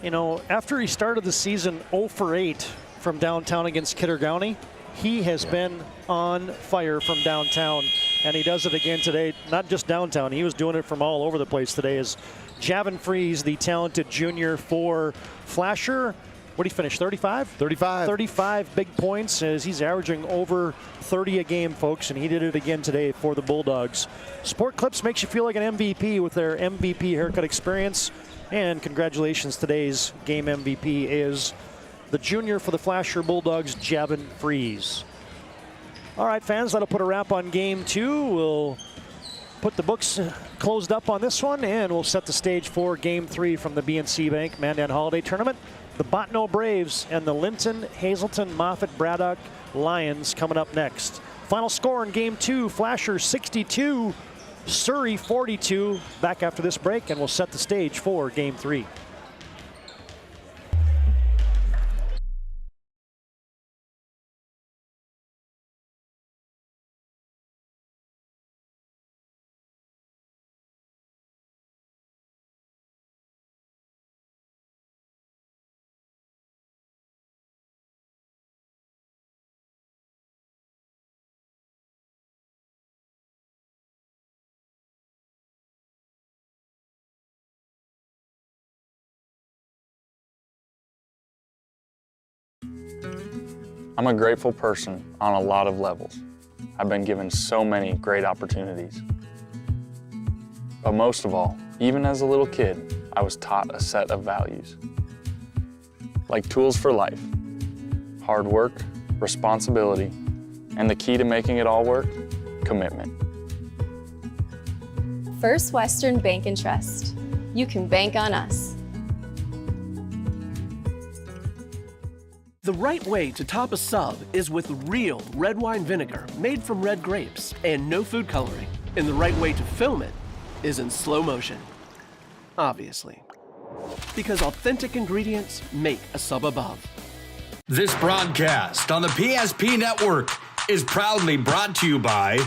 You know, after he started the season 0 for 8 from downtown against Kittercounty, he has been on fire from downtown, and he does it again today. Not just downtown, he was doing it from all over the place today. As Javin Fries, the talented junior for Flasher, what did he finish, 35? 35. 35 big points, as he's averaging over 30 a game, folks, and he did it again today for the Bulldogs. Sport Clips makes you feel like an MVP with their MVP haircut experience, and congratulations, today's game MVP is the junior for the Flasher Bulldogs, Javin Fries. All right, fans, that'll put a wrap on game 2. We'll put the books closed up on this one, and we'll set the stage for game 3 from the BNC Bank Mandan Holiday Tournament. The Bottineau Braves and the Linton, Hazelton, Moffat, Braddock Lions coming up next. Final score in game 2, Flasher 62, Surrey 42. Back after this break, and we'll set the stage for game 3. I'm a grateful person on a lot of levels. I've been given so many great opportunities. But most of all, even as a little kid, I was taught a set of values. Like tools for life, hard work, responsibility, and the key to making it all work, commitment. First Western Bank and Trust. You can bank on us. The right way to top a sub is with real red wine vinegar made from red grapes and no food coloring. And the right way to film it is in slow motion. Obviously. Because authentic ingredients make a sub above. This broadcast on the PSP Network is proudly brought to you by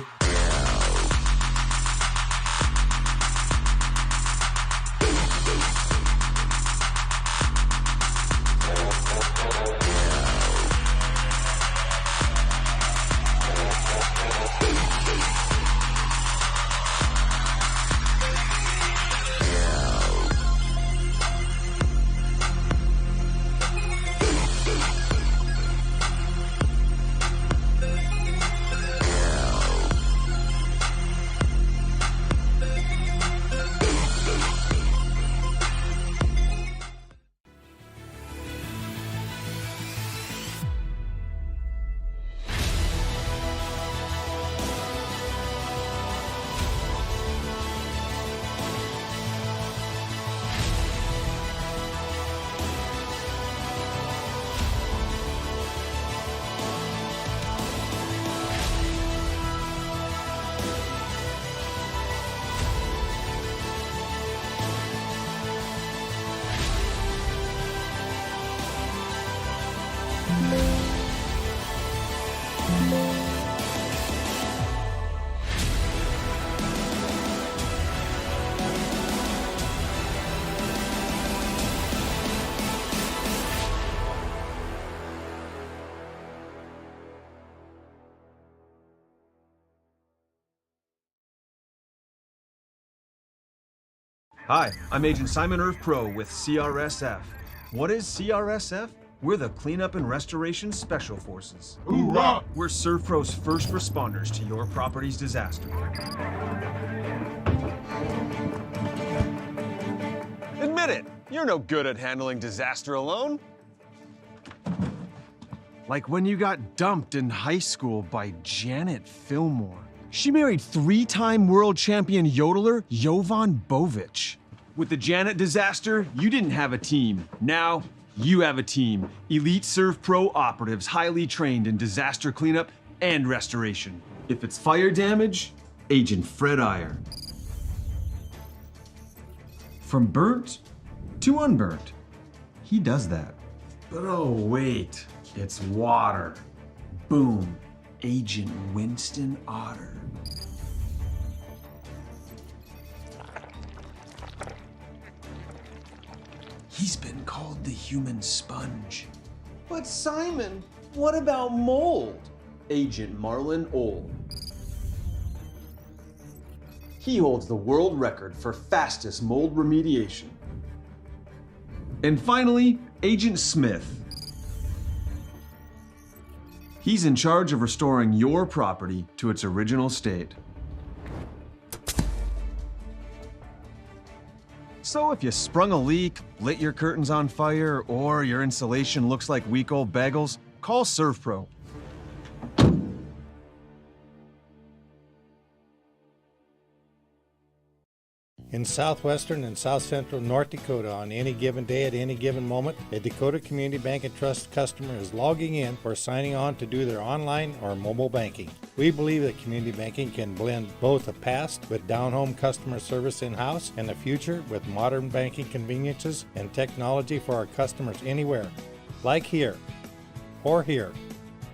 Hi, I'm Agent Simon Servpro with CRSF. What is CRSF? We're the Cleanup and Restoration Special Forces. Hoorah! We're Servpro's first responders to your property's disaster. Admit it, you're no good at handling disaster alone. Like when you got dumped in high school by Janet Fillmore. She married 3-time world champion yodeler Jovan Bovic. With the Janet disaster, you didn't have a team. Now, you have a team. Elite Servpro operatives, highly trained in disaster cleanup and restoration. If it's fire damage, Agent Fred Iyer. From burnt to unburnt, he does that. But oh wait, it's water. Boom, Agent Winston Otter. He's been called the human sponge. But Simon, what about mold? Agent Marlon Old. He holds the world record for fastest mold remediation. And finally, Agent Smith. He's in charge of restoring your property to its original state. So if you sprung a leak, lit your curtains on fire, or your insulation looks like week old bagels, call Servpro. In southwestern and south central North Dakota, on any given day at any given moment, a Dakota Community Bank and Trust customer is logging in or signing on to do their online or mobile banking. We believe that community banking can blend both the past with down-home customer service in-house and the future with modern banking conveniences and technology for our customers anywhere, like here or here,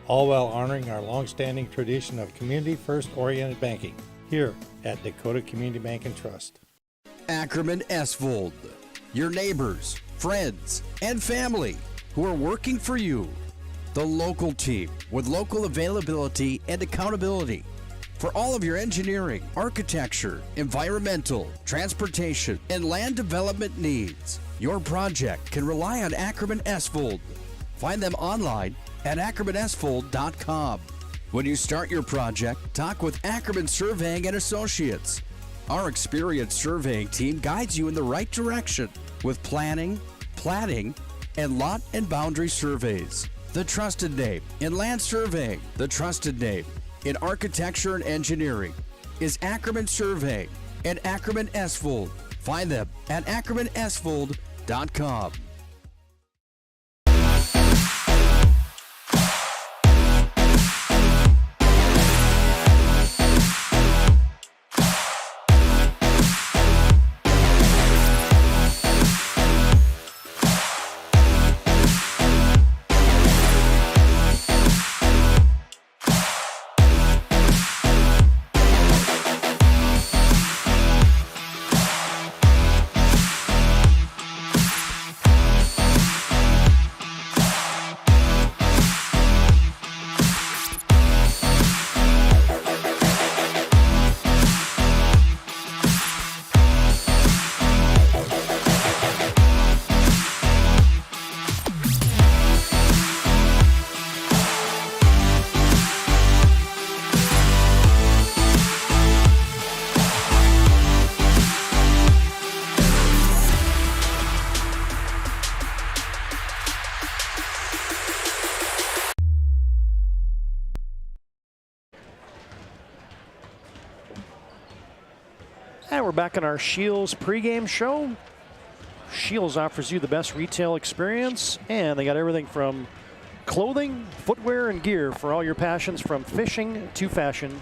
all while honoring our long-standing tradition of community-first oriented banking here at Dakota Community Bank and Trust. Ackerman Esvold, your neighbors, friends, and family who are working for you. The local team with local availability and accountability for all of your engineering, architecture, environmental, transportation, and land development needs. Your project can rely on Ackerman Esvold. Find them online at AckermanSfold.com. When you start your project, talk with Ackerman Surveying and Associates. Our experienced surveying team guides you in the right direction with planning, platting, and lot and boundary surveys. The trusted name in land surveying, the trusted name in architecture and engineering is Ackerman Surveying and Ackerman Esfold. Find them at AckermanEsfold.com. And we're back in our Shields pregame show. Shields offers you the best retail experience, and they got everything from clothing, footwear, and gear for all your passions, from fishing to fashion.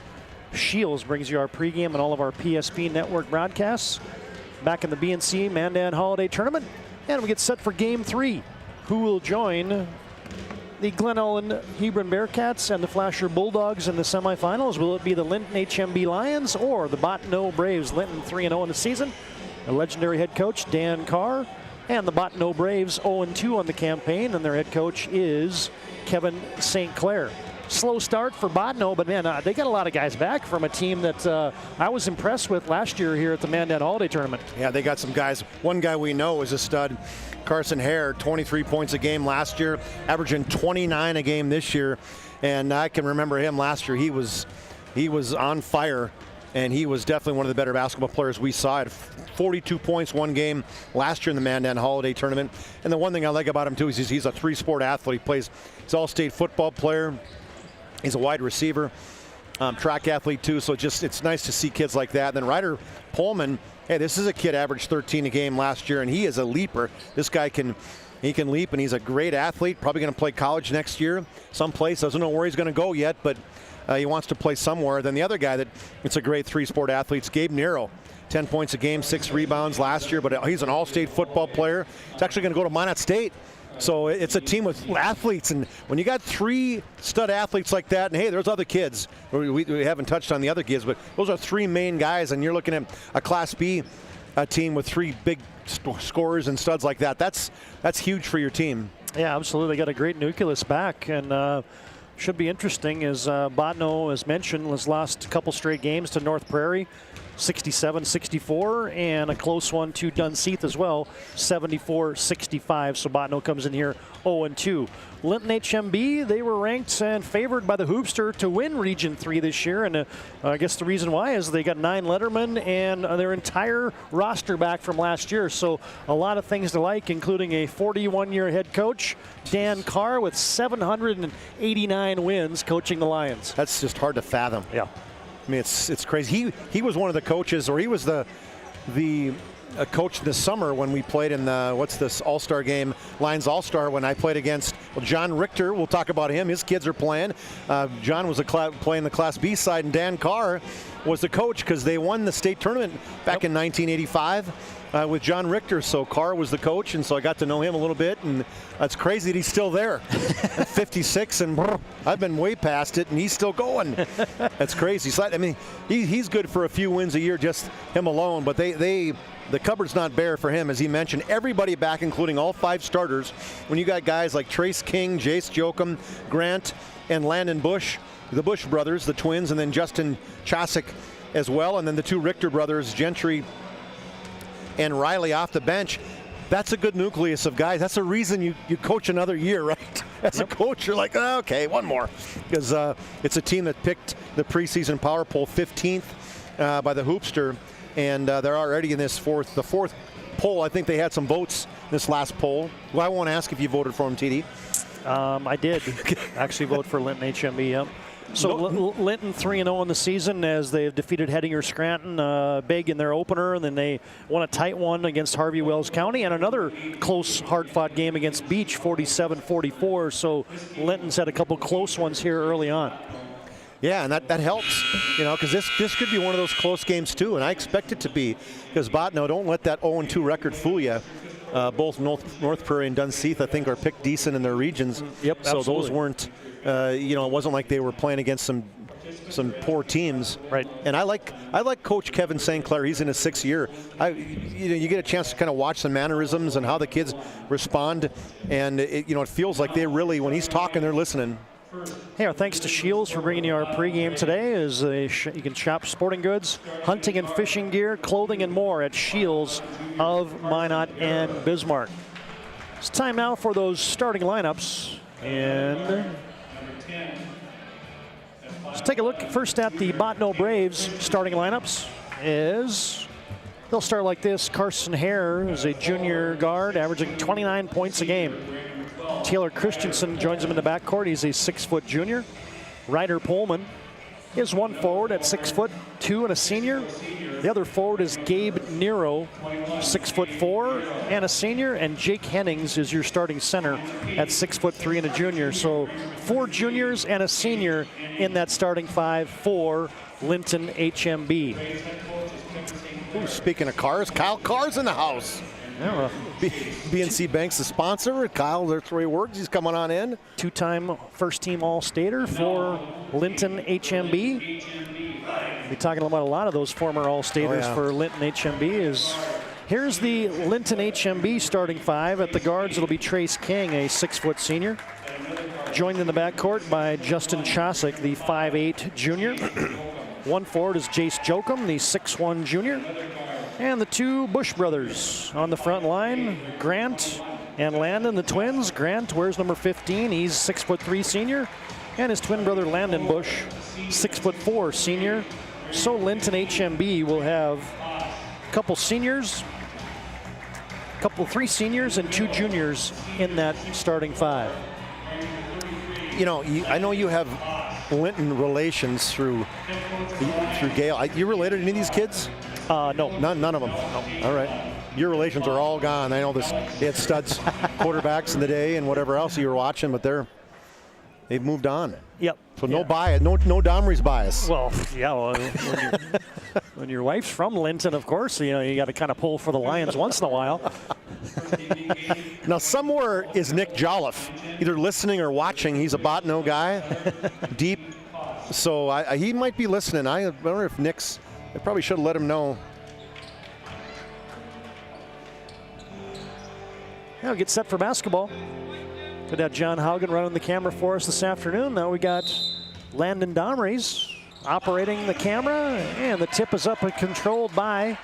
Shields brings you our pregame and all of our PSP network broadcasts. Back in the BNC Mandan Holiday Tournament, and we get set for Game 3. Who will join the Glen Ellen Hebron Bearcats and the Flasher Bulldogs in the semifinals? Will it be the Linton HMB Lions or the Bottineau Braves? Linton 3-0 in the season. A legendary head coach, Dan Carr, and the Bottineau Braves 0-2 on the campaign, and their head coach is Kevin St. Clair. Slow start for Bottineau, but man, they got a lot of guys back from a team that I was impressed with last year here at the Mandan Holiday Tournament. Yeah, they got some guys. One guy we know is a stud, Carson Hare, 23 points a game last year, averaging 29 a game this year. And I can remember him last year. He was on fire, and he was definitely one of the better basketball players we saw. At 42 points one game last year in the Mandan Holiday Tournament. And the one thing I like about him too is he's a three-sport athlete. He's all-state football player. He's a wide receiver, track athlete too, so it's nice to see kids like that. And then Ryder Pullman, hey, this is a kid averaged 13 a game last year, and he is a leaper. This guy can leap, and he's a great athlete. Probably going to play college next year someplace. Doesn't know where he's going to go yet, but he wants to play somewhere. Then the other guy it's a great three-sport athlete is Gabe Nero. 10 points a game, 6 rebounds last year, but he's an all-state football player. He's actually going to go to Minot State. So it's a team with athletes, and when you got 3 stud athletes like that, and hey, there's other kids. We haven't touched on the other kids, but those are 3 main guys, and you're looking at a Class B team with 3 big scorers and studs like that. That's huge for your team. Yeah, absolutely. They got a great nucleus back, and should be interesting as Bottineau, as mentioned, has lost a couple straight games to North Prairie. 67-64, and a close one to Dunseith as well, 74-65. So Bottineau comes in here 0-2. Linton HMB, they were ranked and favored by the Hoopster to win Region 3 this year, and I guess the reason why is they got 9 lettermen and their entire roster back from last year. So a lot of things to like, including a 41-year head coach, Dan Carr, with 789 wins coaching the Lions. That's just hard to fathom. Yeah. I mean, it's crazy. He was one of the coaches, or he was the coach this summer when we played in the, what's this, All-Star game, Lions All-Star, when I played against John Richter. We'll talk about him. His kids are playing. John was playing the Class B side, and Dan Carr was the coach because they won the state tournament back in 1985 with John Richter. So Carr was the coach, and so I got to know him a little bit, and it's crazy that he's still there at 56, and I've been way past it, and he's still going. That's crazy. So, I mean, he's good for a few wins a year, just him alone, but the cupboard's not bare for him, as he mentioned. Everybody back, including all 5 starters. When you got guys like Trace King, Jace Jokum, Grant, and Landon Bush, the Bush brothers, the twins, and then Justin Chasick as well, and then the 2 Richter brothers, Gentry and Riley off the bench. That's a good nucleus of guys. That's the reason you coach another year, right? As a coach, you're like, oh, okay, one more. Because it's a team that picked the preseason power poll 15th by the Hoopster, and they're already in the fourth poll. I think they had some votes this last poll. Well, I won't ask if you voted for them, TD. I did actually vote for Linton HMB. Yep. So Linton 3-0 in the season as they've defeated Hettinger Scranton big in their opener, and then they won a tight one against Harvey Wells County, and another close, hard-fought game against Beach, 47-44. So Linton's had a couple close ones here early on. Yeah, and that helps, because this could be one of those close games too, and I expect it to be, because Botno, don't let that 0-2 record fool you. Both North Prairie and Dunseith, I think, are picked decent in their regions. Yep, so absolutely. those weren't, it wasn't like they were playing against some poor teams. Right. And I like Coach Kevin St. Clair. He's in his 6th year. You get a chance to kind of watch the mannerisms and how the kids respond, and it feels like they really, when he's talking, they're listening. Hey, our thanks to Shields for bringing you our pregame today. As you can shop sporting goods, hunting and fishing gear, clothing, and more at Shields of Minot and Bismarck. It's time now for those starting lineups, and let's take a look first at the Botno Braves starting lineups. They'll start like this. Carson Hare is a junior guard, averaging 29 points a game. Taylor Christensen joins him in the backcourt. He's a 6-foot junior. Ryder Pullman is one forward at 6'2" and a senior. The other forward is Gabe Nero, 6'4" and a senior. And Jake Hennings is your starting center at 6'3" and a junior. So 4 juniors and a senior in that starting 5 for Linton HMB. Ooh, speaking of cars, Kyle Carr's in the house. Yeah, BNC Bank's the sponsor. Kyle, that's where he works. He's coming on in. 2-time first-team All-Stater for Linton HMB. We're talking about a lot of those former All-Staters for Linton HMB. Here's the Linton HMB starting 5. At the guards, it'll be Trace King, a 6-foot senior. Joined in the backcourt by Justin Chosick, the 5'8" junior. One forward is Jace Jokum, the 6'1" junior. And the 2 Bush brothers on the front line, Grant and Landon, the twins. Grant wears number 15. He's 6'3" senior. And his twin brother, Landon Bush, 6'4" senior. So Linton HMB will have a couple seniors, 3 seniors and 2 juniors in that starting 5. I know you have Linton relations through Gail. You related to any of these kids? No. None of them? No. All right. Your relations are all gone. I know they had studs quarterbacks in the day and whatever else you were watching, but they've moved on. Yep. So no bias, no Domrey's bias. Well, yeah, when your wife's from Linton, of course, you got to kind of pull for the Lions once in a while. Now, somewhere is Nick Jolliffe, either listening or watching. He's a Botno guy, deep. So he might be listening. I wonder if Nick's, I probably should have let him know. Now get set for basketball. Could have John Haugen running the camera for us this afternoon. Now we got Landon Domreys operating the camera, and the tip is up and controlled by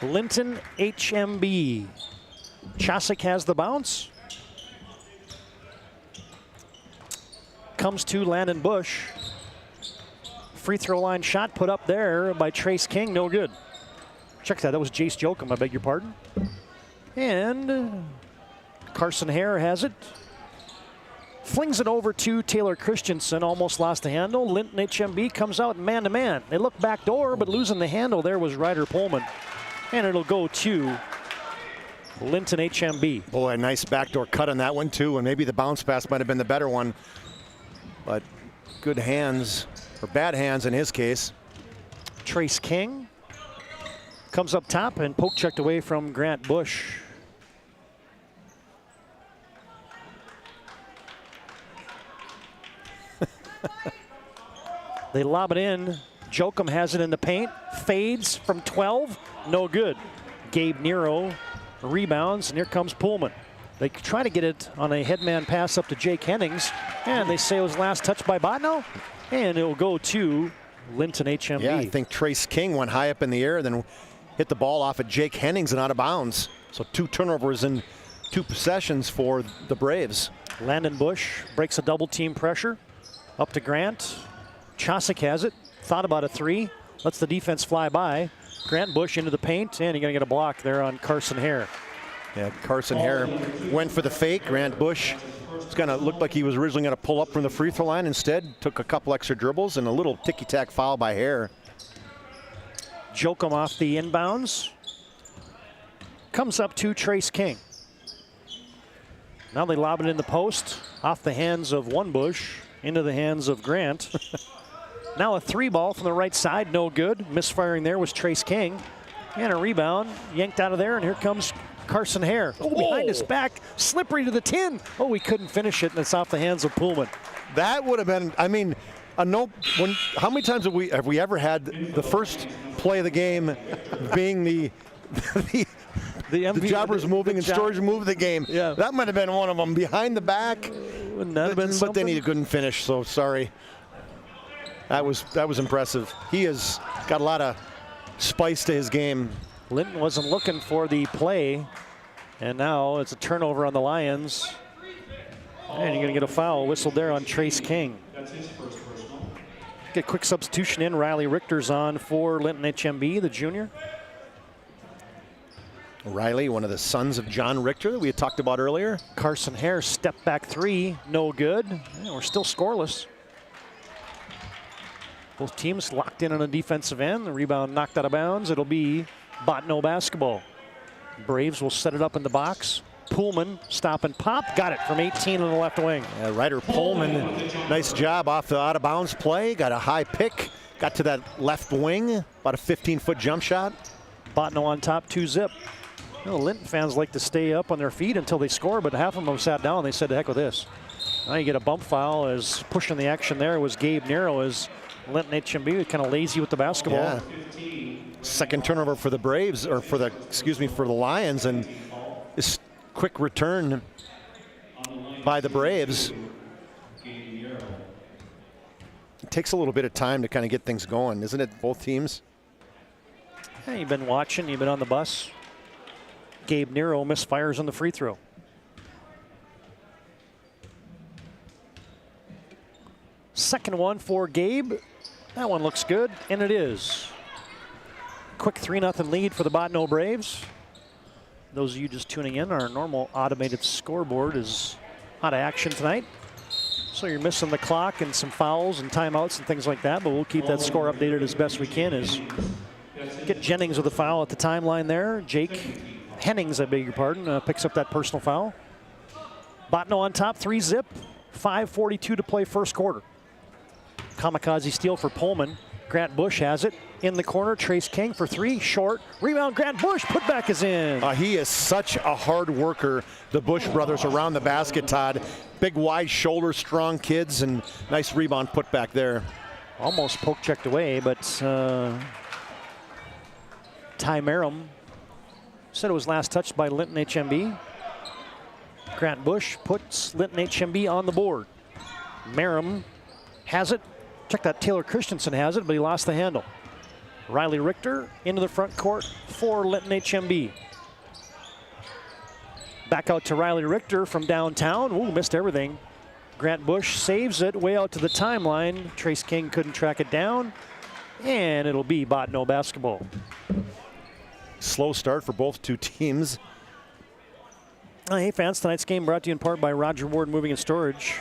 Linton HMB. Chosick has the bounce. Comes to Landon Bush. Free throw line shot put up there by Trace King, no good. Check that was Jace Jokum, I beg your pardon. And Carson Hare has it. Flings it over to Taylor Christensen, almost lost the handle. Linton HMB comes out man-to-man. They look back door, but losing the handle there was Ryder Pullman. And it'll go to Linton HMB. Boy, a nice backdoor cut on that one too, and maybe the bounce pass might have been the better one. But good hands, or bad hands in his case. Trace King comes up top and poke checked away from Grant Bush. They lob it in. Jokum has it in the paint. Fades from 12. No good. Gabe Nero rebounds, and here comes Pullman. They try to get it on a headman pass up to Jake Hennings, and they say it was last touched by Botno, and it will go to Linton HMB. Yeah, I think Trace King went high up in the air, then hit the ball off at Jake Hennings and out of bounds. So 2 turnovers in 2 possessions for the Braves. Landon Bush breaks a double team pressure. Up to Grant. Chosick has it. Thought about a three. Lets the defense fly by. Grant Bush into the paint, and you're going to get a block there on Carson Hare. Yeah, Carson Hare went for the fake. Grant Bush kind of looked like he was originally going to pull up from the free throw line. Instead, took a couple extra dribbles and a little ticky-tack foul by Hare. Jokum off the inbounds. Comes up to Trace King. Now they lob it in the post. Off the hands of one Bush. Into the hands of Grant. Now a three ball from the right side, no good. Misfiring there was Trace King. And a rebound, yanked out of there, and here comes Carson Hare. Oh, behind his back, slippery to the tin. Oh, we couldn't finish it, and it's off the hands of Pullman. That would have been, I mean, how many times have we ever had the first play of the game being the Jobbers moving and Storage moved the game? Yeah. That might have been one of them, behind the back. Wouldn't that have been something? But then he couldn't finish, so sorry. That was impressive. He has got a lot of spice to his game. Linton wasn't looking for the play, and now it's a turnover on the Lions. And you're going to get a foul whistled there on Trace King. Get a quick substitution in. Riley Richter's on for Linton HMB, the junior. Riley, one of the sons of John Richter that we had talked about earlier. Carson Hare, step back three, no good. Yeah, we're still scoreless. Both teams locked in on a defensive end. The rebound knocked out of bounds. It'll be Botno basketball. Braves will set it up in the box. Pullman, stop and pop. Got it from 18 on the left wing. Yeah, Ryder Pullman, nice job off the out of bounds play. Got a high pick. Got to that left wing. About a 15-foot jump shot. Botno on top, 2-zip. You know, Linton fans like to stay up on their feet until they score, but half of them sat down. They said, "To heck with this." Now you get a bump foul. As pushing the action there was Gabe Nero, as Linton HMB kind of lazy with the basketball. Yeah. Second turnover for the Braves, or for the Lions, and this quick return by the Braves. It takes a little bit of time to kind of get things going, isn't it, both teams? Yeah, you've been watching, you've been on the bus. Gabe Nero misfires on the free throw. Second one for Gabe. That one looks good, and it is. Quick 3-0 lead for the Botno Braves. Those of you just tuning in, our normal automated scoreboard is out of action tonight. So you're missing the clock and some fouls and timeouts and things like that, but we'll keep that score updated as best we can. As get Jennings with a foul at the timeline there. Jake Hennings, I beg your pardon, picks up that personal foul. Botno on top, 3-zip, 5:42 to play first quarter. Kamikaze steal for Pullman. Grant Bush has it in the corner. Trace King for three, short. Rebound, Grant Bush, putback is in. He is such a hard worker, the Bush brothers around the basket, Todd. Big, wide shoulder, strong kids, and nice rebound putback there. Almost poke checked away, but Ty Merrim said it was last touched by Linton HMB. Grant Bush puts Linton HMB on the board. Merrim has it. Check that, Taylor Christensen has it, but he lost the handle. Riley Richter into the front court for Linton HMB. Back out to Riley Richter from downtown. Ooh, missed everything. Grant Bush saves it way out to the timeline. Trace King couldn't track it down, and it'll be Botno basketball. Slow start for both two teams. Hey fans, tonight's game brought to you in part by Roger Ward Moving and Storage.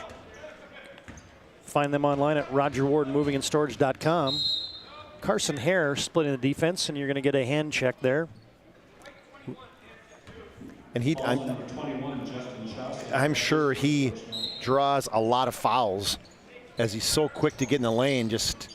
Find them online at rogerwardmovingandstorage.com. Carson Hare splitting the defense, and you're going to get a hand check there. And I'm sure he draws a lot of fouls as he's so quick to get in the lane. Justin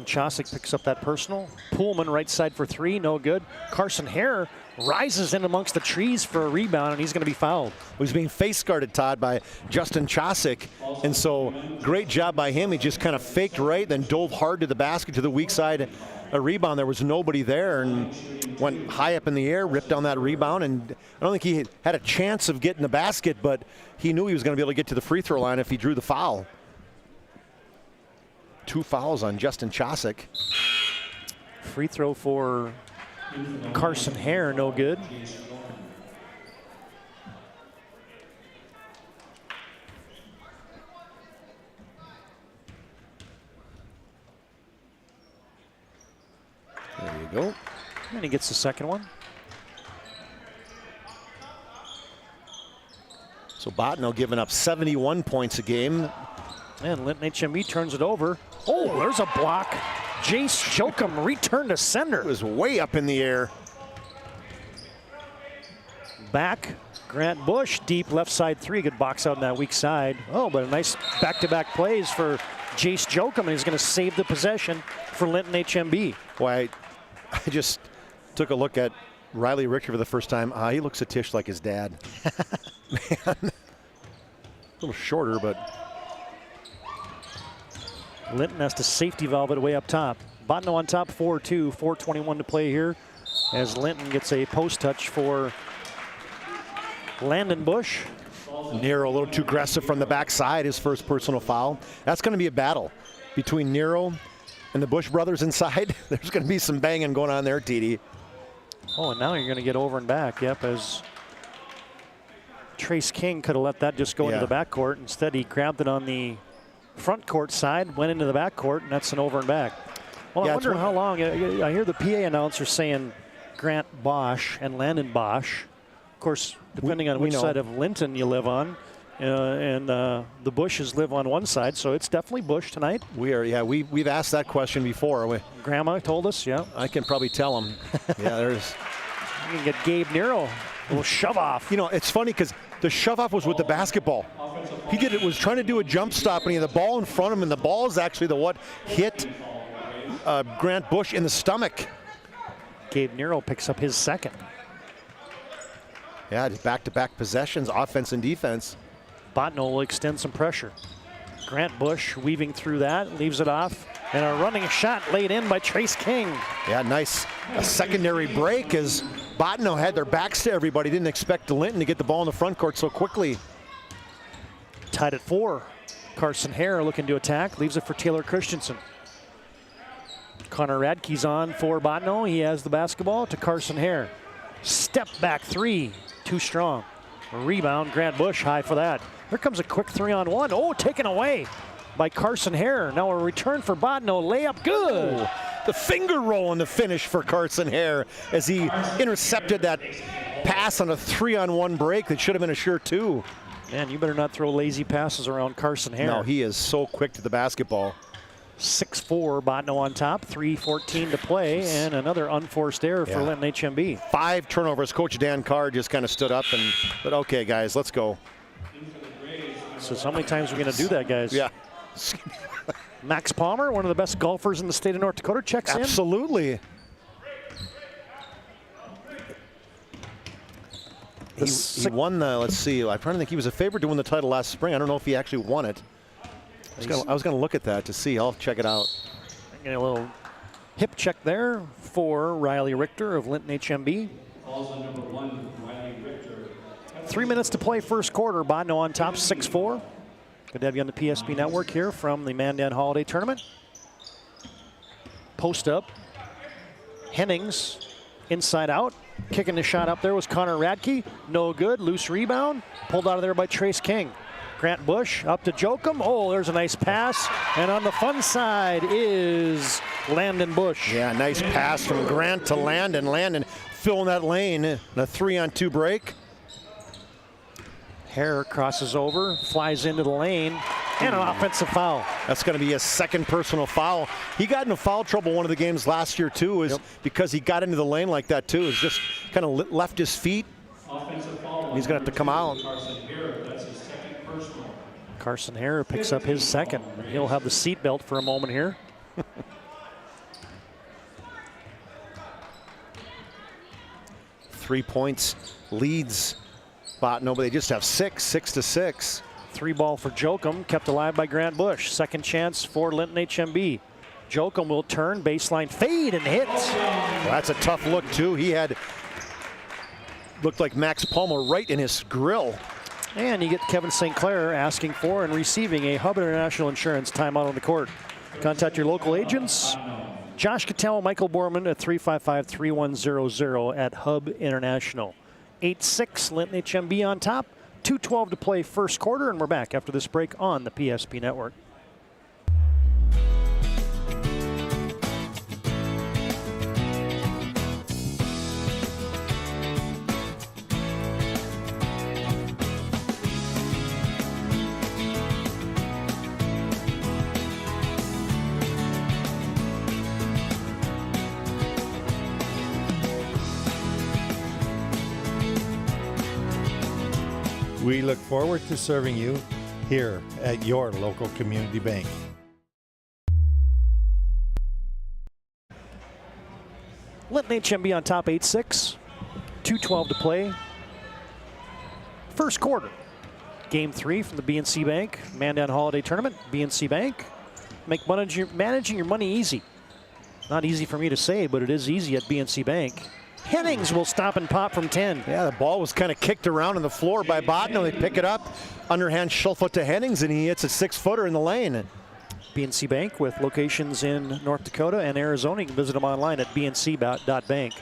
Chosick picks up that personal. Pullman right side for three, no good. Carson Hare rises in amongst the trees for a rebound, and he's going to be fouled. He's being face guarded, Todd, by Justin Chosick, and so great job by him. He just kind of faked right, then dove hard to the basket, to the weak side. A rebound, there was nobody there, and went high up in the air, ripped down that rebound, and I don't think he had a chance of getting the basket, but he knew he was going to be able to get to the free throw line if he drew the foul. 2 fouls on Justin Chosick. Free throw for Carson Hare, no good. And he gets the second one. So Botno giving up 71 points a game. And Linton HMB turns it over. Oh, there's a block. Jace Jokum returned to sender. It was way up in the air. Back, Grant Bush, deep left side three. Good box out on that weak side. Oh, but a nice back-to-back plays for Jace Jokum, and he's going to save the possession for Linton HMB. Boy, I just took a look at Riley Richter for the first time. He looks a tish like his dad. Man, a little shorter, but Linton has to safety valve it way up top. Botno on top, 4-2, 4:21 to play here, as Linton gets a post touch for Landon Bush. Nero a little too aggressive from the backside, his first personal foul. That's going to be a battle between Nero and the Bush brothers inside. There's going to be some banging going on there, TD. Oh, and now you're going to get over and back. Yep, as Trace King could have let that just go into the backcourt. Instead, he grabbed it on the front court side, went into the backcourt, and that's an over and back. Well, I wonder how long. I hear the PA announcer saying Grant Bosch and Landon Bosch. Of course, depending on which side of Linton you live on, and the Bushes live on one side, so it's definitely Bush tonight. We've asked that question before. Grandma told us, yeah. I can probably tell him. There's. You can get Gabe Nero, a little shove off. You know, it's funny because the shove off was with the basketball. He was trying to do a jump stop, and he had the ball in front of him, and the ball is actually what hit Grant Bush in the stomach. Gabe Nero picks up his second. Yeah, just back-to-back possessions, offense and defense. Botno will extend some pressure. Grant Bush weaving through that, leaves it off, and a running shot laid in by Trace King. Yeah, nice. A secondary break as Botno had their backs to everybody. Didn't expect Linton to get the ball in the front court so quickly. Tied at 4. Carson Hare looking to attack, leaves it for Taylor Christensen. Connor Radke's on for Botno. He has the basketball to Carson Hare. Step back three, too strong. Rebound, Grant Bush high for that. Here comes a quick 3-on-1. Oh, taken away by Carson Hare. Now a return for Botno, layup good. Ooh, the finger roll in the finish for Carson Hare as he intercepted that pass on a 3-on-1 break that should have been a sure 2. Man, you better not throw lazy passes around Carson Hare. No, he is so quick to the basketball. 6-4, Botno on top, 3:14 to play, and another unforced error for Linton HMB. 5 turnovers. Coach Dan Carr just kind of stood up and said, okay, guys, let's go. So how many times are we going to do that, guys? Yeah. Max Palmer, one of the best golfers in the state of North Dakota, checks in. Absolutely. He won the, let's see, I'm trying to think, he was a favorite to win the title last spring. I don't know if he actually won it. I was going to look at that to see. I'll check it out. Getting a little hip check there for Riley Richter of Linton HMB. 3 minutes to play first quarter. Botno on top, 6-4. Good to have you on the PSP network here from the Mandan Holiday Tournament. Post up. Hennings inside out. Kicking the shot up there was Connor Radke. No good. Loose rebound. Pulled out of there by Trace King. Grant Bush up to Jokum. Oh, there's a nice pass. And on the fun side is Landon Bush. Yeah, nice pass from Grant to Landon. Landon filling that lane in a 3-on-2 break. Hare crosses over, flies into the lane, and an offensive foul. That's going to be a second personal foul. He got into foul trouble one of the games last year, too, because he got into the lane like that, too. Is just kind of left his feet. He's going to have to come out. Carson Hare picks up his second. He'll have the seat belt for a moment here. 3 points leads Botno, but they just have 6-6. 3-ball for Jokum, kept alive by Grant Bush. Second chance for Linton HMB. Jokum will turn, baseline fade and hit. Well, that's a tough look too. He looked like Max Palmer right in his grill. And you get Kevin St. Clair asking for and receiving a Hub International Insurance timeout on the court. Contact your local agents. Josh Cattell, Michael Borman at 355-3100 at Hub International. 8-6, Linton HMB on top. 2:12 to play first quarter, and we're back after this break on the PSP Network. We look forward to serving you here at your local community bank. Linton HMB on top 8-6. 2:12 to play. First quarter. Game 3 from the BNC Bank Mandan Holiday Tournament. BNC Bank. Make managing your money easy. Not easy for me to say, but it is easy at BNC Bank. Hennings will stop and pop from 10. Yeah, the ball was kind of kicked around on the floor by Botno. They pick it up, underhand shuffle to Hennings, and he hits a 6-footer in the lane. BNC Bank with locations in North Dakota and Arizona. You can visit them online at bnc.bank.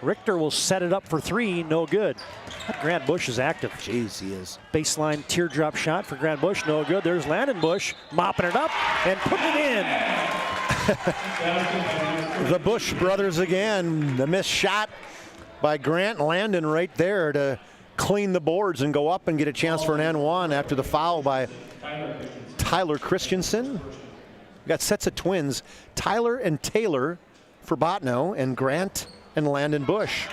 Richter will set it up for 3, no good. Grant Bush is active. Jeez, he is. Baseline teardrop shot for Grant Bush, no good. There's Landon Bush mopping it up and putting it in. The Bush brothers again. The missed shot by Grant and Landon right there to clean the boards and go up and get a chance for an N1 after the foul by Tyler Christensen. We got sets of twins, Tyler and Taylor for Botno, and Grant and Landon Bush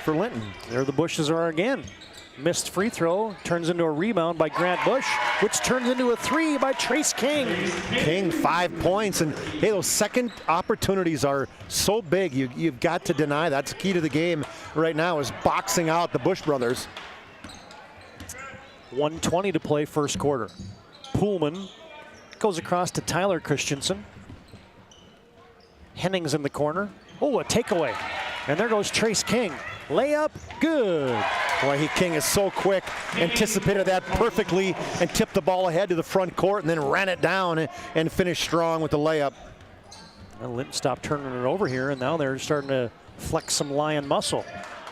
for Linton. There the Bushes are again. Missed free throw turns into a rebound by Grant Bush, which turns into a 3 by Trace King. King 5 points, and hey, those second opportunities are so big. You've got to deny. That's the key to the game right now, is boxing out the Bush brothers. 1:20 to play first quarter. Pullman goes across to Tyler Christensen. Hennings in the corner. Oh, a takeaway. And there goes Trace King. Layup, good. Boy, King is so quick, anticipated that perfectly, and tipped the ball ahead to the front court and then ran it down and finished strong with the layup. Well, Linton stopped turning it over here, and now they're starting to flex some Lion muscle.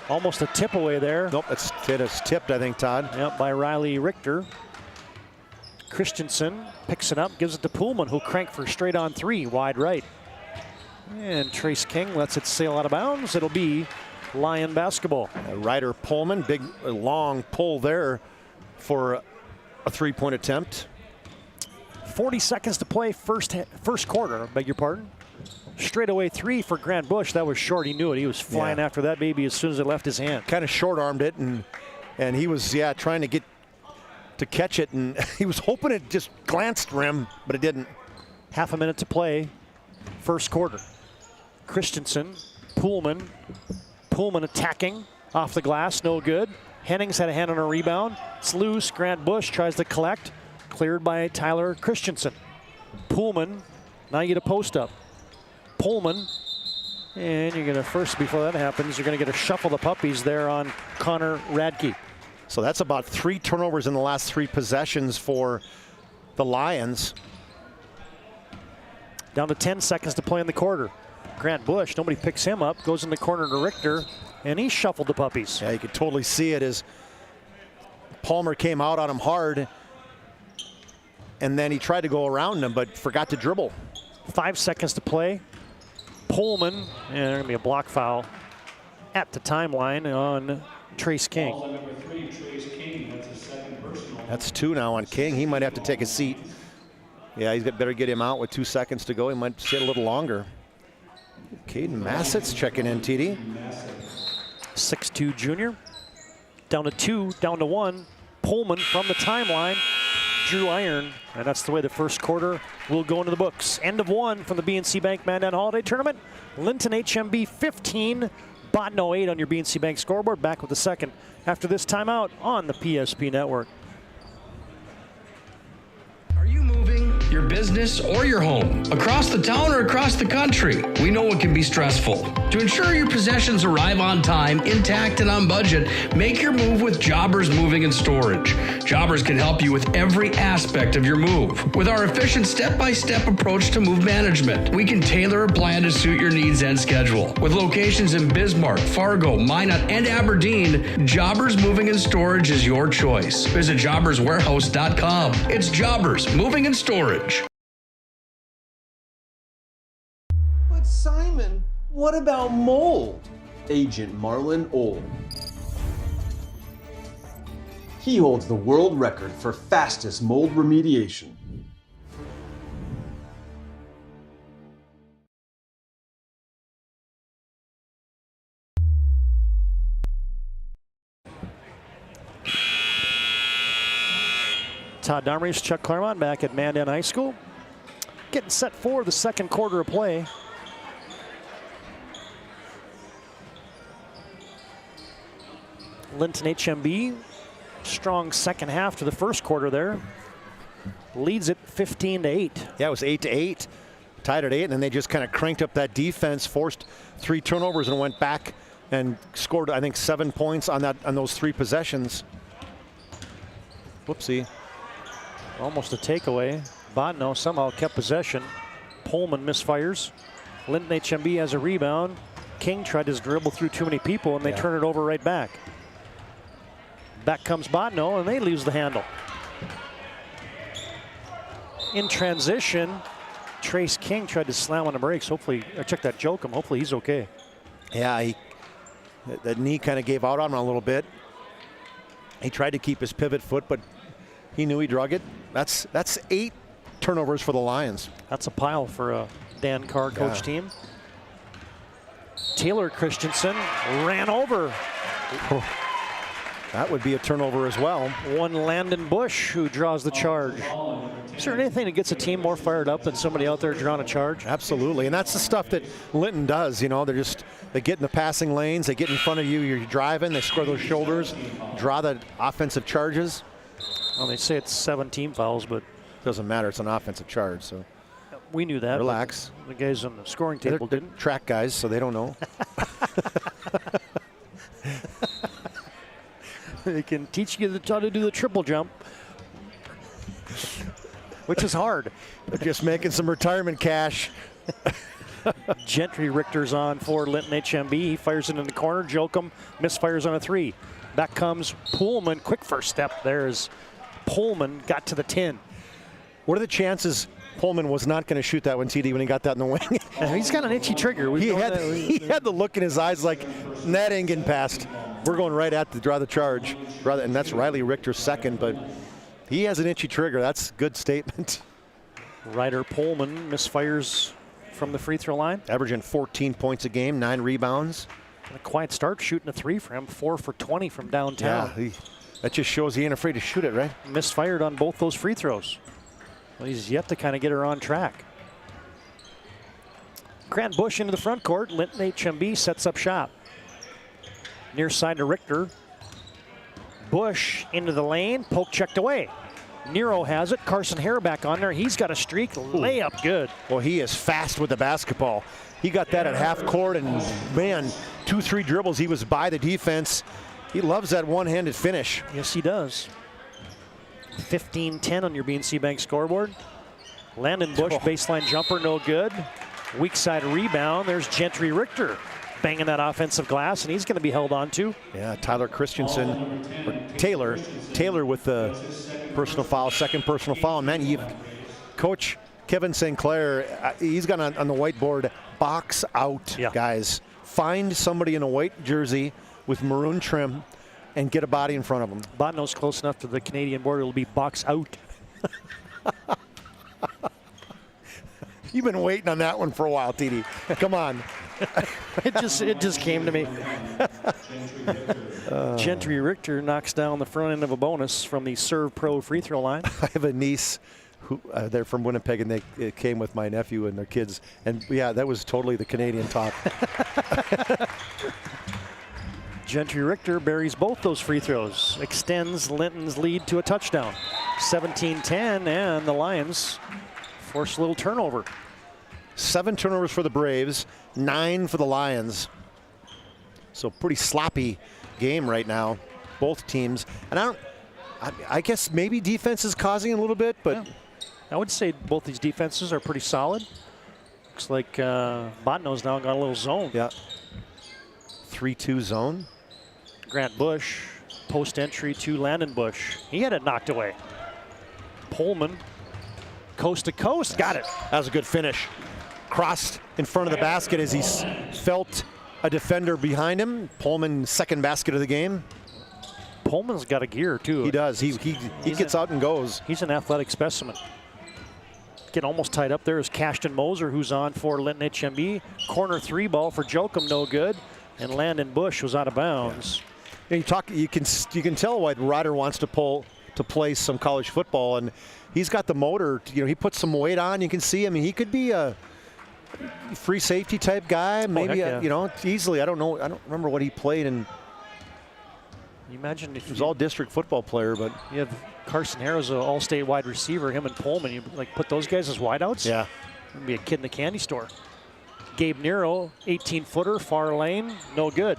Almost a tip away there. Nope, it's tipped, I think, Todd. Yep, by Riley Richter. Christensen picks it up, gives it to Pullman, who'll crank for straight on 3, wide right. And Trace King lets it sail out of bounds. It'll be Lion basketball. Ryder Pullman, big long pull there for a 3-point attempt. 40 seconds to play first quarter, beg your pardon. Straightaway 3 for Grant Bush. That was short, he knew it. He was flying after that baby as soon as it left his hand. Kind of short-armed it, and he was, trying to get to catch it, and he was hoping it just glanced rim, but it didn't. Half a minute to play first quarter. Christensen, Pullman attacking off the glass, no good. Hennings had a hand on a rebound. It's loose. Grant Bush tries to collect, cleared by Tyler Christensen. Pullman, now you get a post up. Pullman, and you're gonna first, before that happens, you're gonna get a shuffle the puppies there on Connor Radke. So that's about 3 turnovers in the last 3 possessions for the Lions. Down to 10 seconds to play in the quarter. Grant Bush, nobody picks him up, goes in the corner to Richter, and he shuffled the puppies. Yeah, you could totally see it as Palmer came out on him hard, and then he tried to go around him, but forgot to dribble. 5 seconds to play. Pullman, and there's gonna be a block foul at the timeline on Trace King. That's 2 now on King. He might have to take a seat. Yeah, he's better get him out with 2 seconds to go. He might sit a little longer. Caden Massett's checking in, TD. 6'2" junior. Down to 2, down to 1. Pullman from the timeline. Drew iron, and that's the way the first quarter will go into the books. End of 1 from the BNC Bank Mandan Holiday Tournament. Linton HMB 15, Botno 8 on your BNC Bank scoreboard. Back with the second after this timeout on the PSP Network. Your business or your home, across the town or across the country. We know it can be stressful. To ensure your possessions arrive on time, intact, and on budget, make your move with Jobbers Moving and Storage. Jobbers can help you with every aspect of your move. With our efficient step-by-step approach to move management, we can tailor a plan to suit your needs and schedule. With locations in Bismarck, Fargo, Minot, and Aberdeen, Jobbers Moving and Storage is your choice. Visit jobberswarehouse.com. It's Jobbers Moving and Storage. But Simon, what about mold? Agent Marlon Old. He holds the world record for fastest mold remediation. Todd Domrey's Chuck Claremont back at Mandan High School. Getting set for the second quarter of play. Linton HMB, strong second half to the first quarter there. Leads it 15-8. Yeah, it was 8-8. Tied at 8, and then they just kind of cranked up that defense, forced 3 turnovers, and went back and scored, I think, 7 points on those 3 possessions. Whoopsie. Almost a takeaway. Botno somehow kept possession. Pullman misfires. Linton HMB has a rebound. King tried to dribble through too many people, and they turn it over right back. Back comes Botno, and they lose the handle. In transition, Trace King tried to slam on the brakes. Hopefully, I checked that Jokum. Hopefully he's okay. Yeah, that knee kind of gave out on him a little bit. He tried to keep his pivot foot, but he knew he drug it. That's 8 turnovers for the Lions. That's a pile for a Dan Carr coach team. Taylor Christensen ran over. That would be a turnover as well. One Landon Bush who draws the charge. Is there anything that gets a team more fired up than somebody out there drawing a charge? Absolutely, and that's the stuff that Linton does. You know, they get in the passing lanes, they get in front of you, you're driving, they square those shoulders, draw the offensive charges. Well, they say it's 17 fouls, but doesn't matter. It's an offensive charge, so we knew that. Relax. The guys on the scoring table they're didn't. Track guys, so they don't know. They can teach you how to do the triple jump, which is hard. They're just making some retirement cash. Gentry Richter's on for Linton HMB. He fires it in the corner. Jokum misfires on a 3. Back comes Pullman. Quick first step there as Pullman got to the 10. What are the chances Pullman was not going to shoot that one, TD, when he got that in the wing? He's got an itchy trigger. He had the look in his eyes like, that ain't getting past. We're going right at the draw the charge. And that's Riley Richter's second, but he has an itchy trigger. That's a good statement. Ryder Pullman misfires from the free throw line. Averaging 14 points a game, 9 rebounds. And a quiet start shooting a 3 for him, 4 for 20 from downtown. Yeah, that just shows he ain't afraid to shoot it, right? Misfired on both those free throws. Well, he's yet to kind of get her on track. Grant Bush into the front court. Linton HMB sets up shop. Near side to Richter. Bush into the lane, poke checked away. Nero has it. Carson Hare back on there. He's got a streak. Layup good. Well, he is fast with the basketball. He got that at half court, and man, 2-3 dribbles. He was by the defense. He loves that one-handed finish. Yes, he does. 15-10 on your BNC Bank scoreboard. Landon Bush, baseline jumper, no good. Weak side rebound. There's Gentry Richter banging that offensive glass, and he's going to be held on to. Yeah, Tyler Christensen, or Taylor with the personal foul, second personal foul. Man, Coach Kevin St. Clair, he's got on the whiteboard, box out, guys. Find somebody in a white jersey with maroon trim and get a body in front of them. Botno's close enough to the Canadian border. It'll be box out. You've been waiting on that one for a while, TD. Come on. It just came to me. Gentry Richter knocks down the front end of a bonus from the Servpro free throw line. I have a niece who they're from Winnipeg, and they came with my nephew and their kids, and yeah, that was totally the Canadian talk. Gentry Richter buries both those free throws, extends Linton's lead to a touchdown. 17-10, and the Lions force a little turnover. 7 turnovers for the Braves, 9 for the Lions. So pretty sloppy game right now, both teams. And I guess maybe defense is causing a little bit, but. Yeah. I would say both these defenses are pretty solid. Looks like Botno's now got a little zone. Yeah. 3-2 zone. Grant Bush, post entry to Landon Bush. He had it knocked away. Pullman, coast to coast, got it. That was a good finish. Crossed in front of the basket as he felt a defender behind him. Pullman, second basket of the game. Pullman's got a gear too. He does. He gets out and goes. He's an athletic specimen. Getting almost tied up there is Cashton Moser, who's on for Linton HMB. Corner 3 ball for Jokum, no good. And Landon Bush was out of bounds. Yeah. You can tell why Ryder wants to pull to play some college football, and he's got the motor. You know, he puts some weight on. You can see. I mean, he could be a free safety type guy, maybe. heck yeah. You know, easily. I don't know. I don't remember what he played in. You imagine if he was all district football player, but you have Carson Harrow's an all-state wide receiver. Him and Pullman, you like put those guys as wideouts. Yeah, it'd be a kid in the candy store. Gabe Nero, 18-footer, far lane, no good.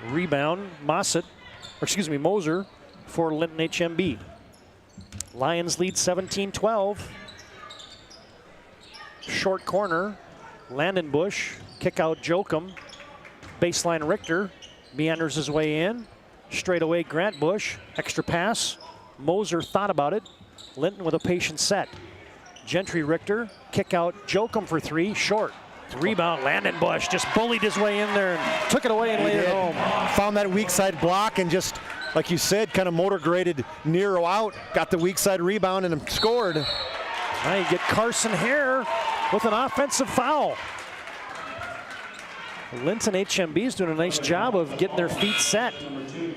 Rebound, Moser for Linton HMB. Lions lead 17-12. Short corner, Landenbush, kick out Jokum. Baseline Richter, meanders his way in. Straight away Grant Bush, extra pass. Moser thought about it. Linton with a patient set. Gentry Richter, kick out Jokum for three, short. Rebound, Landenbush just bullied his way in there and took it away and laid it home. Found that weak side block and just, like you said, kind of motor graded Nero out. Got the weak side rebound and scored. Now you get Carson Hare with an offensive foul. Linton HMB is doing a nice job of getting their feet set.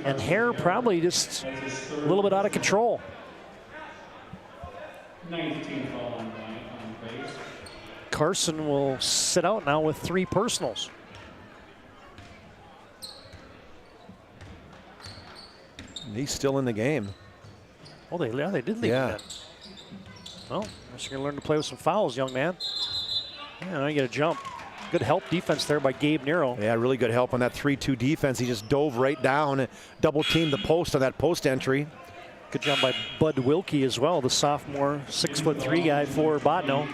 And Hare probably just a little bit out of control. 19 foul on Grace. Carson will sit out now with 3 personals. And he's still in the game. Oh, they did leave him in. Well, I guess you're going to learn to play with some fouls, young man. Yeah, now you get a jump. Good help defense there by Gabe Nero. Yeah, really good help on that 3-2 defense. He just dove right down and double-teamed the post on that post entry. Good job by Bud Wilkie as well, the sophomore 6'3" guy for Botno.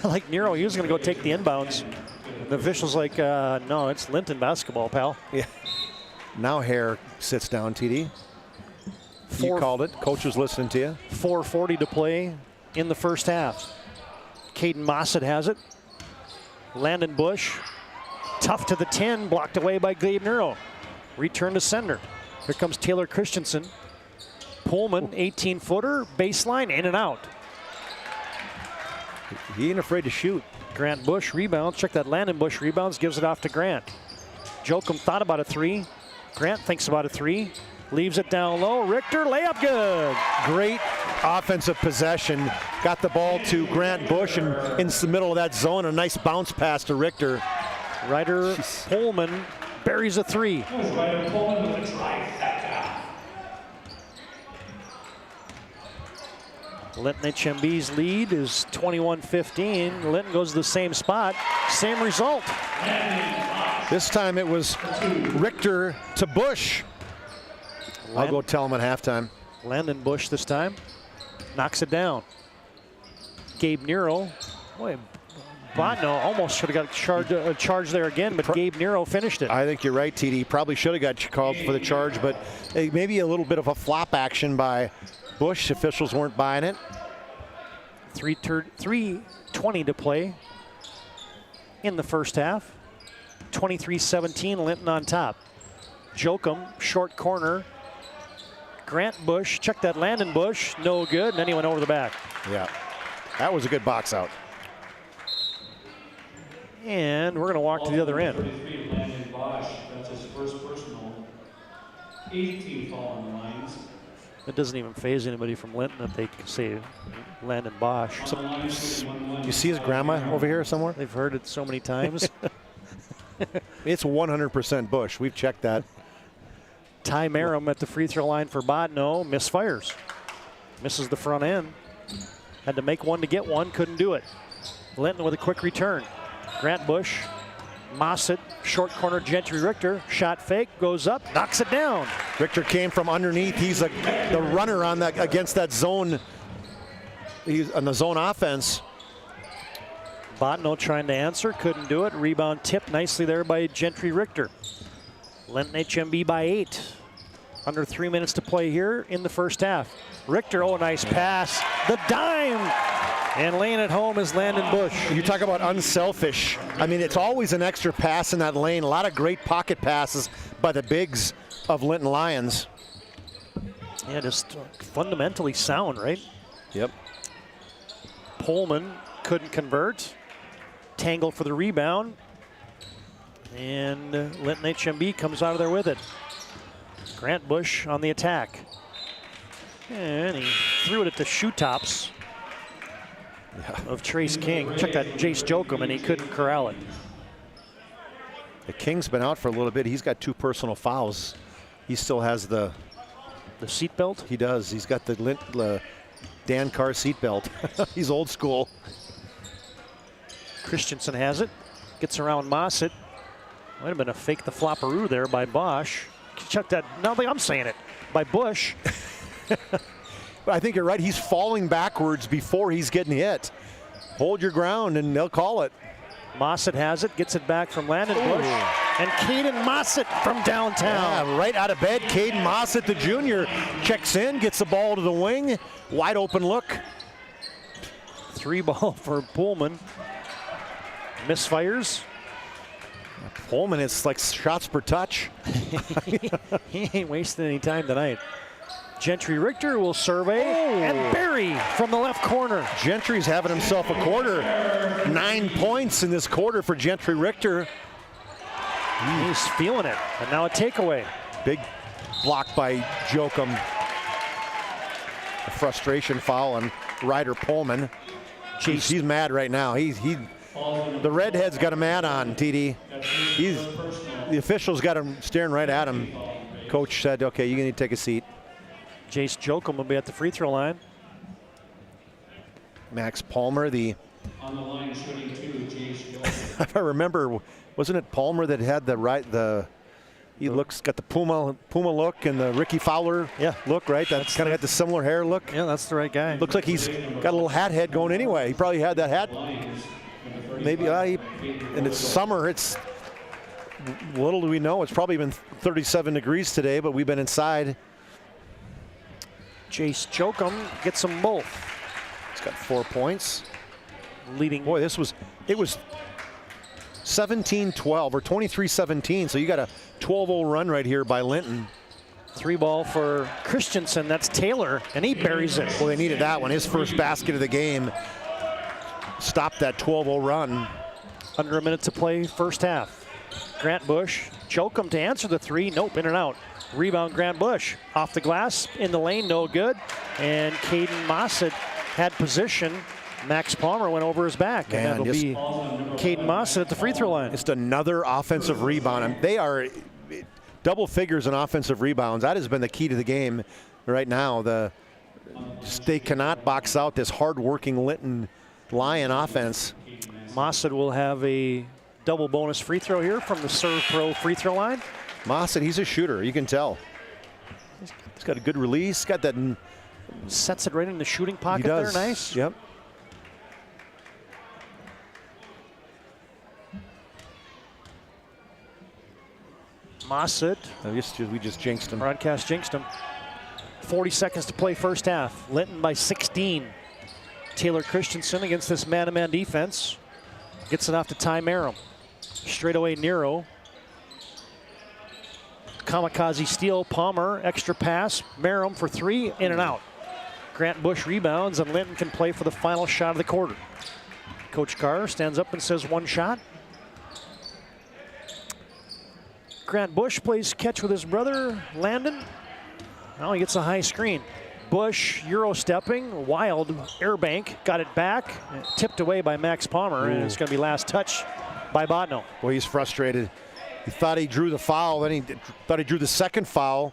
Like Nero, he was going to go take the inbounds. The official's like, no, it's Linton basketball, pal. Yeah. Now Hare sits down, TD. You called it. Coach was listening to you. 4:40 to play in the first half. Caden Mossett has it. Landon Bush, tough to the 10, blocked away by Gabe Nero. Return to sender. Here comes Taylor Christensen. Pullman, 18-footer, baseline, in and out. He ain't afraid to shoot. Grant Bush rebounds. Check that. Landon Bush rebounds, gives it off to Grant. Jokum thought about a 3. Grant thinks about a 3. Leaves it down low. Richter, layup good. Great offensive possession. Got the ball to Grant Bush and into the middle of that zone. A nice bounce pass to Richter. Ryder Pullman buries a 3. Ryder Pullman with a trifecta. Linton HMB's lead is 21-15. Linton goes to the same spot. Same result. This time it was Richter to Bush. I'll go tell him at halftime. Landon Bush this time. Knocks it down. Gabe Nero. Boy, Botno almost should have got a charge there again, but Gabe Nero finished it. I think you're right, TD. Probably should have got called for the charge, but maybe a little bit of a flop action by Bush. Officials weren't buying it. 3:20 to play in the first half. 23-17, Linton on top. Jokum, short corner. Grant Bush, check that Landon Bush, no good, and then he went over the back. Yeah, that was a good box out. And we're going to walk to the other end. Landon Bosch, that's his first personal. 18 foul on the Lions. It doesn't even faze anybody from Linton if they say Landon Bosch. You see his grandma over here somewhere? They've heard it so many times. It's 100% Bush. We've checked that. Ty Merrim at the free throw line for Botno, misfires. Misses the front end. Had to make one to get one, couldn't do it. Linton with a quick return. Grant Bush, Mossett, short corner, Gentry Richter, shot fake, goes up, knocks it down. Richter came from underneath. He's the runner on that against that zone. He's on the zone offense. Botno trying to answer, couldn't do it. Rebound tipped nicely there by Gentry Richter. Linton HMB by 8. Under 3 minutes to play here in the first half. Richter, oh, nice pass. The dime. And laying it home is Landon Bush. You talk about unselfish. I mean, it's always an extra pass in that lane. A lot of great pocket passes by the bigs of Linton Lions. Yeah, just fundamentally sound, right? Yep. Pullman couldn't convert. Tangle for the rebound. And Linton HMB comes out of there with it. Grant Bush on the attack. And he threw it at the shoe tops of Trace King. Check that Jace Jokum, and he couldn't corral it. The King's been out for a little bit. He's got 2 personal fouls. He still has the seat belt? He does. He's got the Dan Carr seat belt. He's old school. Christensen has it. Gets around Mossett. Might have been a fake the flopperoo there by Bosch. Check that. Now I'm saying it. By Bush. But I think you're right. He's falling backwards before he's getting hit. Hold your ground, and they'll call it. Mossett has it. Gets it back from Landon Bush. And Caden Mossett from downtown. Yeah, right out of bed. Caden Mossett, the junior, checks in, gets the ball to the wing. Wide open look. 3 ball for Pullman. Misfires. Pullman, it's like shots per touch. He ain't wasting any time tonight. Gentry Richter will survey and bury from the left corner. Gentry's having himself a quarter. 9 points in this quarter for Gentry Richter. He's feeling it. And now a takeaway. Big block by Jokum. A frustration foul on Ryder Pullman. He's mad right now. The redhead's got him mad on, TD. The officials got him staring right at him. Coach said, okay, you need to take a seat. Jace Jokum will be at the free throw line. Max Palmer, On the line shooting 2, Jace Jokum. if I remember, wasn't it Palmer that had he got the Puma look and the Ricky Fowler look, right? That's kind of got the similar hair look. Yeah, that's the right guy. Looks like he's got a little hat head going anyway. He probably had that hat. Maybe, and it's summer. It's little do we know. It's probably been 37 degrees today, but we've been inside. Jace Jokum gets them both. He's got 4 points. Leading. Boy, it was 17-12 or 23-17. So you got a 12-0 run right here by Linton. 3 ball for Christensen. That's Taylor, and he buries it. Well, they needed that one. His first basket of the game stopped that 12-0 run. Under a minute to play, first half. Grant Bush, Jokum to answer the 3. Nope, in and out. Rebound, Grant Bush. Off the glass, in the lane, no good. And Caden Mossett had position. Max Palmer went over his back. And that'll be Caden Mossett at the free throw line. Just another offensive rebound. They are double figures in offensive rebounds. That has been the key to the game right now. They cannot box out this hard-working Linton Lion offense. Mossett will have a double bonus free throw here from the Servpro free throw line. Mossett, he's a shooter. You can tell. He's got a good release. Got that. Sets it right in the shooting pocket there. Nice. Yep. Mossett. We just jinxed him. Broadcast jinxed him. 40 seconds to play first half. Linton by 16. Taylor Christensen against this man-to-man defense. Gets it off to Ty Merrim. Straight away Nero. Kamikaze steal, Palmer, extra pass. Merrim for 3, in and out. Grant Bush rebounds, and Linton can play for the final shot of the quarter. Coach Carr stands up and says 1 shot. Grant Bush plays catch with his brother, Landon. Now he gets a high screen. Bush, Euro stepping, wild air bank, got it back, tipped away by Max Palmer, and it's going to be last touch by Botno. Well, he's frustrated. He thought he drew the foul, then he thought he drew the second foul.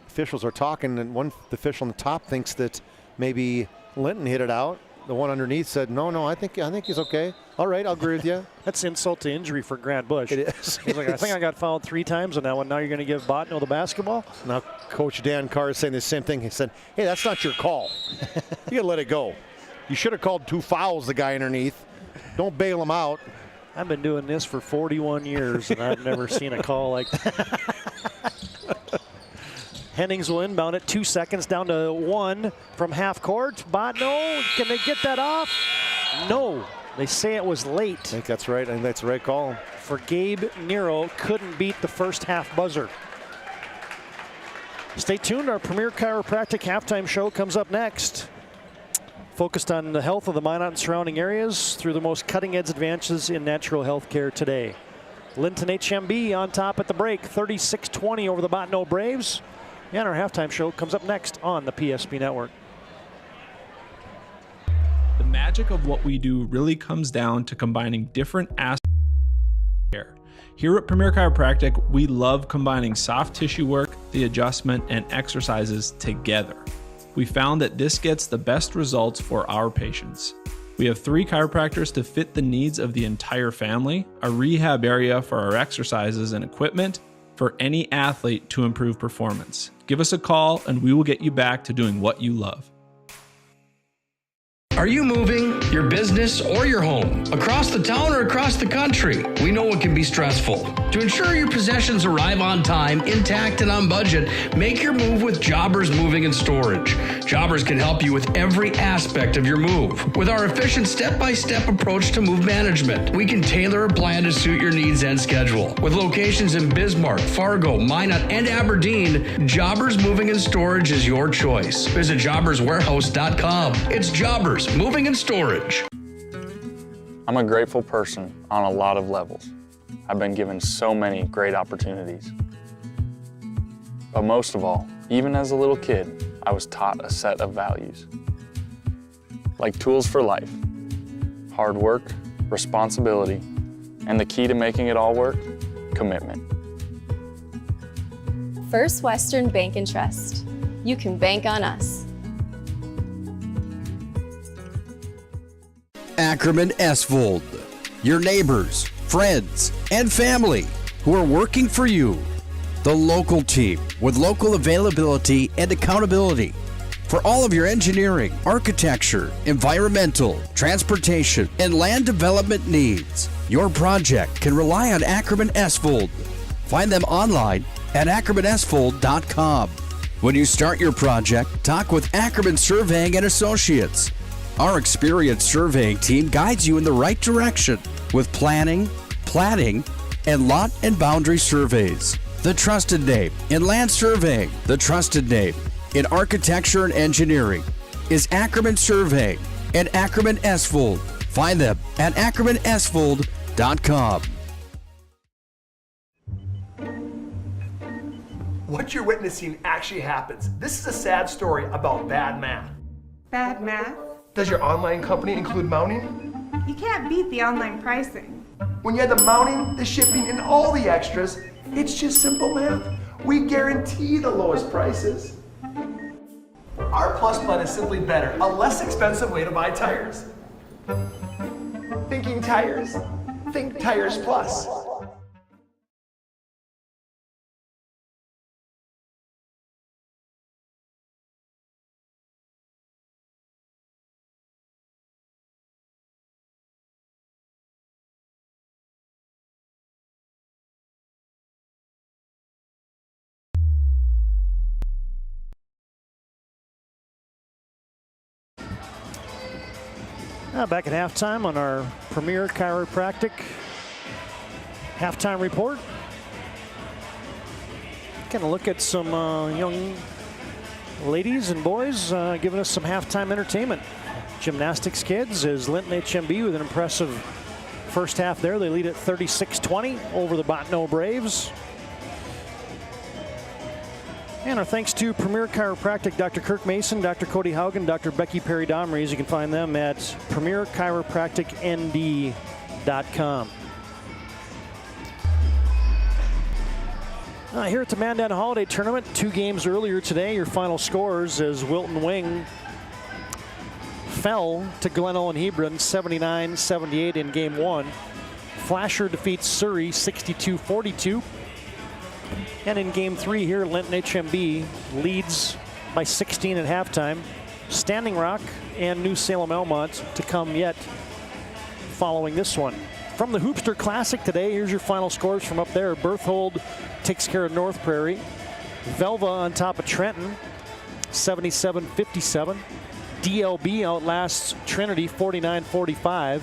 Officials are talking, and one official on the top thinks that maybe Linton hit it out. The one underneath said, no, I think he's okay. All right, I'll agree with you. That's insult to injury for Grant Bush. It is. He's like, I think I got fouled 3 times on that one. Now you're going to give Botno the basketball? Now Coach Dan Carr is saying the same thing. He said, hey, that's not your call. You got to let it go. You should have called 2 fouls, the guy underneath. Don't bail him out. I've been doing this for 41 years, and I've never seen a call like that. Hennings will inbound it. 2 seconds down to 1 from half court. Botno, can they get that off? No. They say it was late. I think that's right. I think that's the right call. For Gabe Nero, couldn't beat the first half buzzer. Stay tuned. Our premier chiropractic halftime show comes up next. Focused on the health of the Minot and surrounding areas through the most cutting-edge advances in natural health care today. Linton HMB on top at the break, 36-20 over the Botno Braves. And our halftime show comes up next on the PSP Network. The magic of what we do really comes down to combining different aspects of care. Here at Premier Chiropractic, we love combining soft tissue work, the adjustment, and exercises together. We found that this gets the best results for our patients. We have 3 chiropractors to fit the needs of the entire family, a rehab area for our exercises and equipment for any athlete to improve performance. Give us a call and we will get you back to doing what you love. Are you moving your business or your home across the town or across the country? We know it can be stressful. To ensure your possessions arrive on time, intact, and on budget, make your move with Jobbers Moving and Storage. Jobbers can help you with every aspect of your move. With our efficient step-by-step approach to move management, we can tailor a plan to suit your needs and schedule. With locations in Bismarck, Fargo, Minot, and Aberdeen, Jobbers Moving and Storage is your choice. Visit jobberswarehouse.com. It's Jobbers Moving and Storage. I'm a grateful person on a lot of levels. I've been given so many great opportunities. But most of all, even as a little kid, I was taught a set of values. Like tools for life, hard work, responsibility, and the key to making it all work, commitment. First Western Bank and Trust. You can bank on us. Ackerman Esvold, your neighbors, friends, and family who are working for you. The local team with local availability and accountability for all of your engineering, architecture, environmental, transportation, and land development needs. Your project can rely on Ackerman Esvold. Find them online at ackermanesvold.com. When you start your project, talk with Ackerman Surveying and Associates. Our experienced surveying team guides you in the right direction with planning, platting, and lot and boundary surveys. The trusted name in land surveying, the trusted name in architecture and engineering is Ackerman Surveying and Ackerman Esvold. Find them at ackermanesvold.com. What you're witnessing actually happens. This is a sad story about bad math. Bad math? Does your online company include mounting? You can't beat the online pricing. When you add the mounting, the shipping, and all the extras, it's just simple math. We guarantee the lowest prices. Our Plus plan is simply better, a less expensive way to buy tires. Thinking tires? Think Tires Plus. Back at halftime on our Premier Chiropractic halftime report. Kind of look at some young ladies and boys giving us some halftime entertainment. Gymnastics kids is Linton HMB with an impressive first half there. They lead at 36-20 over the Bottineau Braves. And our thanks to Premier Chiropractic, Dr. Kirk Mason, Dr. Cody Haugen, Dr. Becky Perry-Domries. You can find them at premierchiropracticnd.com. Here at the Mandan Holiday Tournament, 2 games earlier today, your final scores as Wilton Wing fell to Glen Owen Hebron 79-78 in game 1. Flasher defeats Surrey 62-42. And in game 3 here, Linton HMB leads by 16 at halftime. Standing Rock and New Salem Elmont to come yet following this one. From the Hoopster Classic today, here's your final scores from up there. Berthold takes care of North Prairie. Velva on top of Trenton, 77-57. DLB outlasts Trinity 49-45.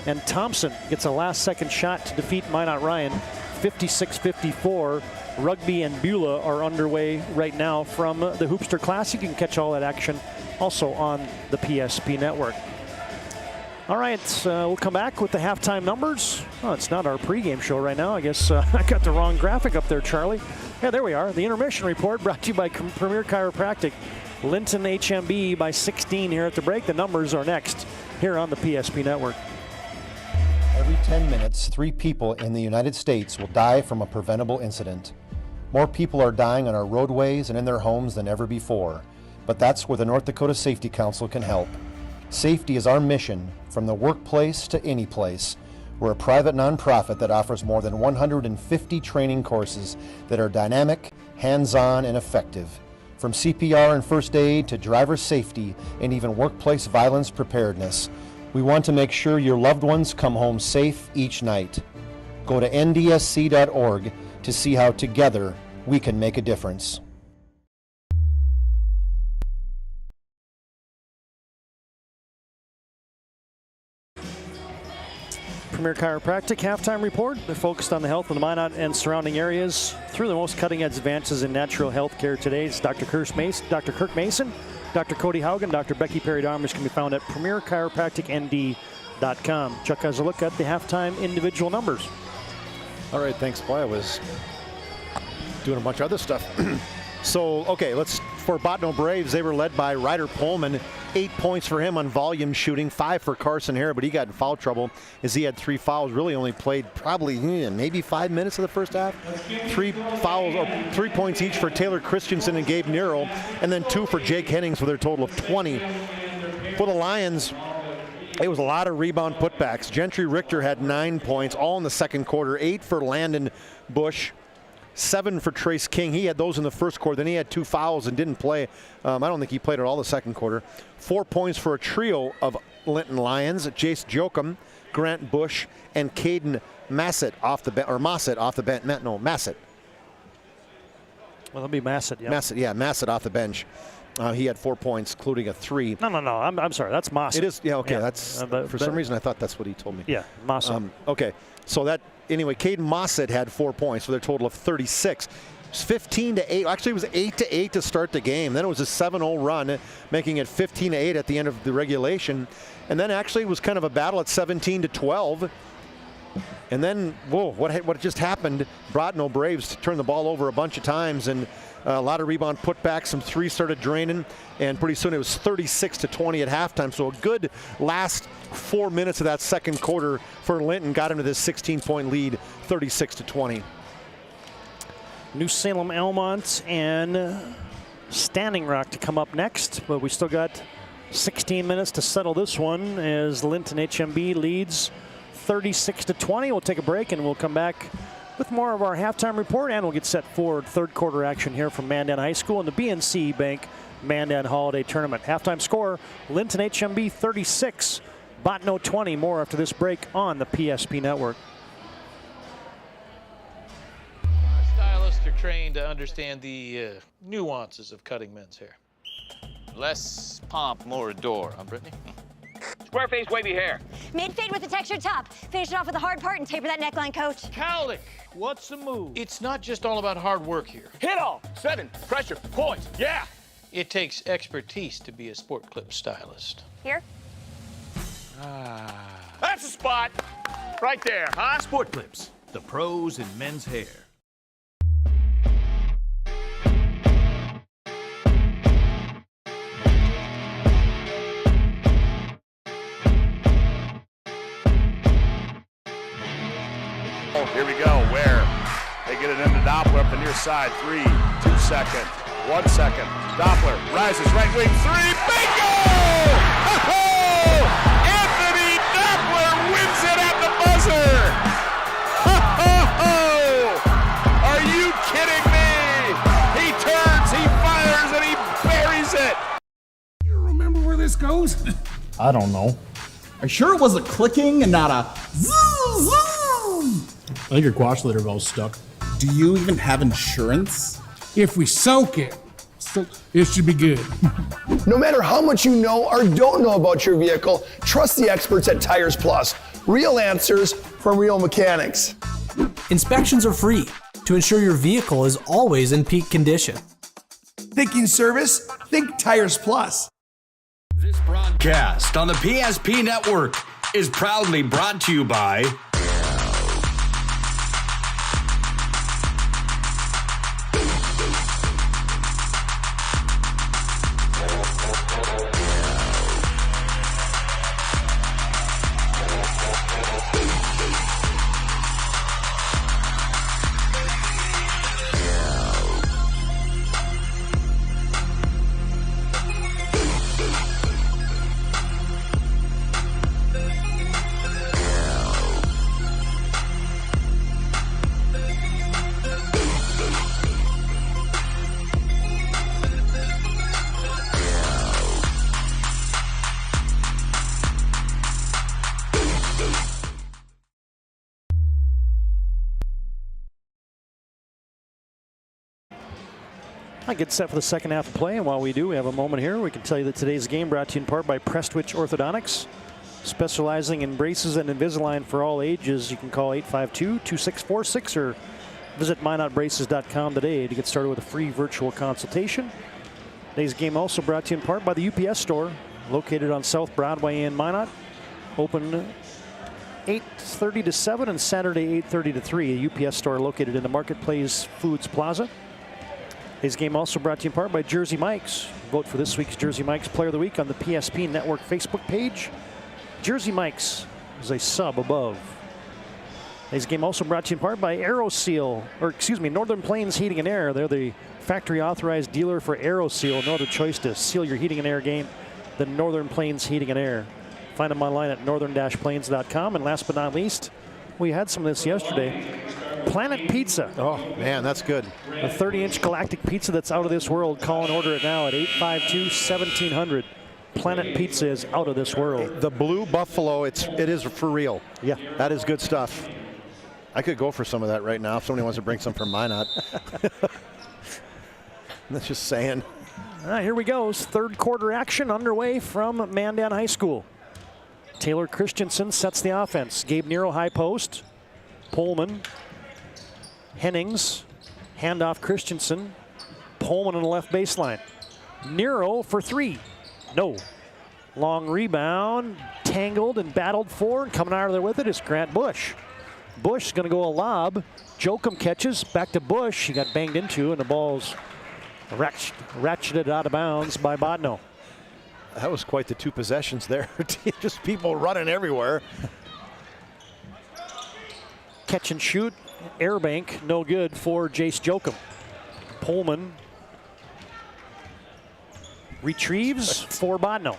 And Thompson gets a last-second shot to defeat Minot Ryan 56-54. Rugby and Beulah are underway right now from the Hoopster Classic. You can catch all that action also on the PSP Network. All right, we'll come back with the halftime numbers. Oh, it's not our pregame show right now. I guess I got the wrong graphic up there, Charlie. Yeah, there we are. The intermission report brought to you by Premier Chiropractic. Linton HMB by 16 here at the break. The numbers are next here on the PSP Network. Every 10 minutes, 3 people in the United States will die from a preventable incident. More people are dying on our roadways and in their homes than ever before, but that's where the North Dakota Safety Council can help. Safety is our mission, from the workplace to any place. We're a private nonprofit that offers more than 150 training courses that are dynamic, hands-on, and effective. From CPR and first aid to driver safety and even workplace violence preparedness, we want to make sure your loved ones come home safe each night. Go to ndsc.org to see how together we can make a difference. Premier Chiropractic halftime report. They're focused on the health of the Minot and surrounding areas through the most cutting-edge advances in natural health care today. It's Dr. Kirk Mason, Dr. Cody Haugen, Dr. Becky Perry-Darmers can be found at premierchiropracticnd.com. Chuck has a look at the halftime individual numbers. All right, thanks, boy. I was doing a bunch of other stuff. So, okay, for Botno Braves, they were led by Ryder Pullman. 8 points for him on volume shooting, 5 for Carson Hare, but he got in foul trouble as he had 3 fouls. Really only played probably maybe 5 minutes of the first half. 3 fouls, 3 points each for Taylor Christensen and Gabe Nero, and then 2 for Jake Hennings with a total of 20. For the Lions, it was a lot of rebound putbacks. Gentry Richter had 9 points, all in the second quarter. 8 for Landon Bush. 7 for Trace King. He had those in the first quarter. Then he had 2 fouls and didn't play. I don't think he played at all the second quarter. 4 points for a trio of Linton Lions: Jace Jokum, Grant Bush, and Caden Massett off the bench. Or Massett off the bench. No, Massett. Well, it'll be Massett. Yeah. Massett off the bench. He had 4 points, including a 3. No. I'm sorry. That's Massett. It is. Yeah. Okay. Yeah. That's for some reason I thought that's what he told me. Yeah, Massett. Okay. So that. Anyway, Caden Mossett had 4 points for their total of 36. It was 15-8. Actually, it was 8-8 to start the game. Then it was a 7-0 run, making it 15-8 at the end of the regulation. And then actually it was kind of a battle at 17-12. And then, whoa, what just happened? Botno Braves turned the ball over a bunch of times, and a lot of rebound putbacks. Some threes started draining, and pretty soon it was 36-20 at halftime. So a good last 4 minutes of that second quarter for Linton got into this 16-point lead, 36-20. New Salem Elmont and Standing Rock to come up next, but we still got 16 minutes to settle this one as Linton HMB leads 36-20. We'll take a break and we'll come back with more of our halftime report, and we'll get set for third quarter action here from Mandan High School in the BNC Bank Mandan Holiday Tournament. Halftime score, Linton HMB 36, Botno 20. More after this break on the PSP Network. Stylists are trained to understand the nuances of cutting men's hair. Less pomp, more adore, huh, Brittany? Square face wavy hair. Mid-fade with a textured top. Finish it off with a hard part and taper that neckline, coach. Cowlick, what's the move? It's not just all about hard work here. Hit all. 7. Pressure. Points. Yeah. It takes expertise to be a sport clip stylist. Here. That's the spot. Right there, huh? Sport Clips, the pros in men's hair. Here we go, where they get it into Doppler up the near side. 3, 2 second, 1 second. Doppler rises, right wing, 3, bingo! Ho-ho! Anthony Doppler wins it at the buzzer! Ho-ho-ho! Are you kidding me? He turns, he fires, and he buries it! You remember where this goes? I don't know. Are you sure it was a clicking and not a zzz, zzz? I think your quash litter valve's stuck. Do you even have insurance? If we soak it, it should be good. No matter how much you know or don't know about your vehicle, trust the experts at Tires Plus. Real answers from real mechanics. Inspections are free to ensure your vehicle is always in peak condition. Thinking service? Think Tires Plus. This broadcast on the PSP Network is proudly brought to you by I get set for the second half of play, and while we do, we have a moment here. We can tell you that today's game brought to you in part by Prestwich Orthodontics, specializing in braces and Invisalign for all ages. You can call 852-2646 or visit minotbraces.com today to get started with a free virtual consultation. Today's game also brought to you in part by the UPS store, located on South Broadway in Minot. Open 8:30 to 7 and Saturday 8:30 to 3. A UPS store located in the Marketplace Foods Plaza. Today's game also brought to you in part by Jersey Mike's. Vote for this week's Jersey Mike's Player of the Week on the PSP Network Facebook page. Jersey Mike's is a sub above. Today's game also brought to you in part by Northern Plains Heating and Air. They're the factory authorized dealer for AeroSeal. No other choice to seal your heating and air game than Northern Plains Heating and Air. Find them online at northern-plains.com. And last but not least, we had some of this yesterday. Planet Pizza. Oh, man, that's good. A 30-inch galactic pizza that's out of this world. Call and order it now at 852-1700. Planet Pizza is out of this world. The Blue Buffalo, it is for real. Yeah. That is good stuff. I could go for some of that right now if somebody wants to bring some from Minot. That's just saying. All right, here we go. Third quarter action underway from Mandan High School. Taylor Christensen sets the offense. Gabe Nero high post. Pullman. Hennings. Handoff Christensen. Pullman on the left baseline. Nero for three. No. Long rebound. Tangled and battled for. And coming out of there with it is Grant Bush. Bush is going to go a lob. Jokum catches. Back to Bush. He got banged into, and the ball's ratcheted out of bounds by Bodno. That was quite the two possessions there. Just people running everywhere. Catch and shoot. Air bank. No good for Jace Jokum. Pullman retrieves for Bodno.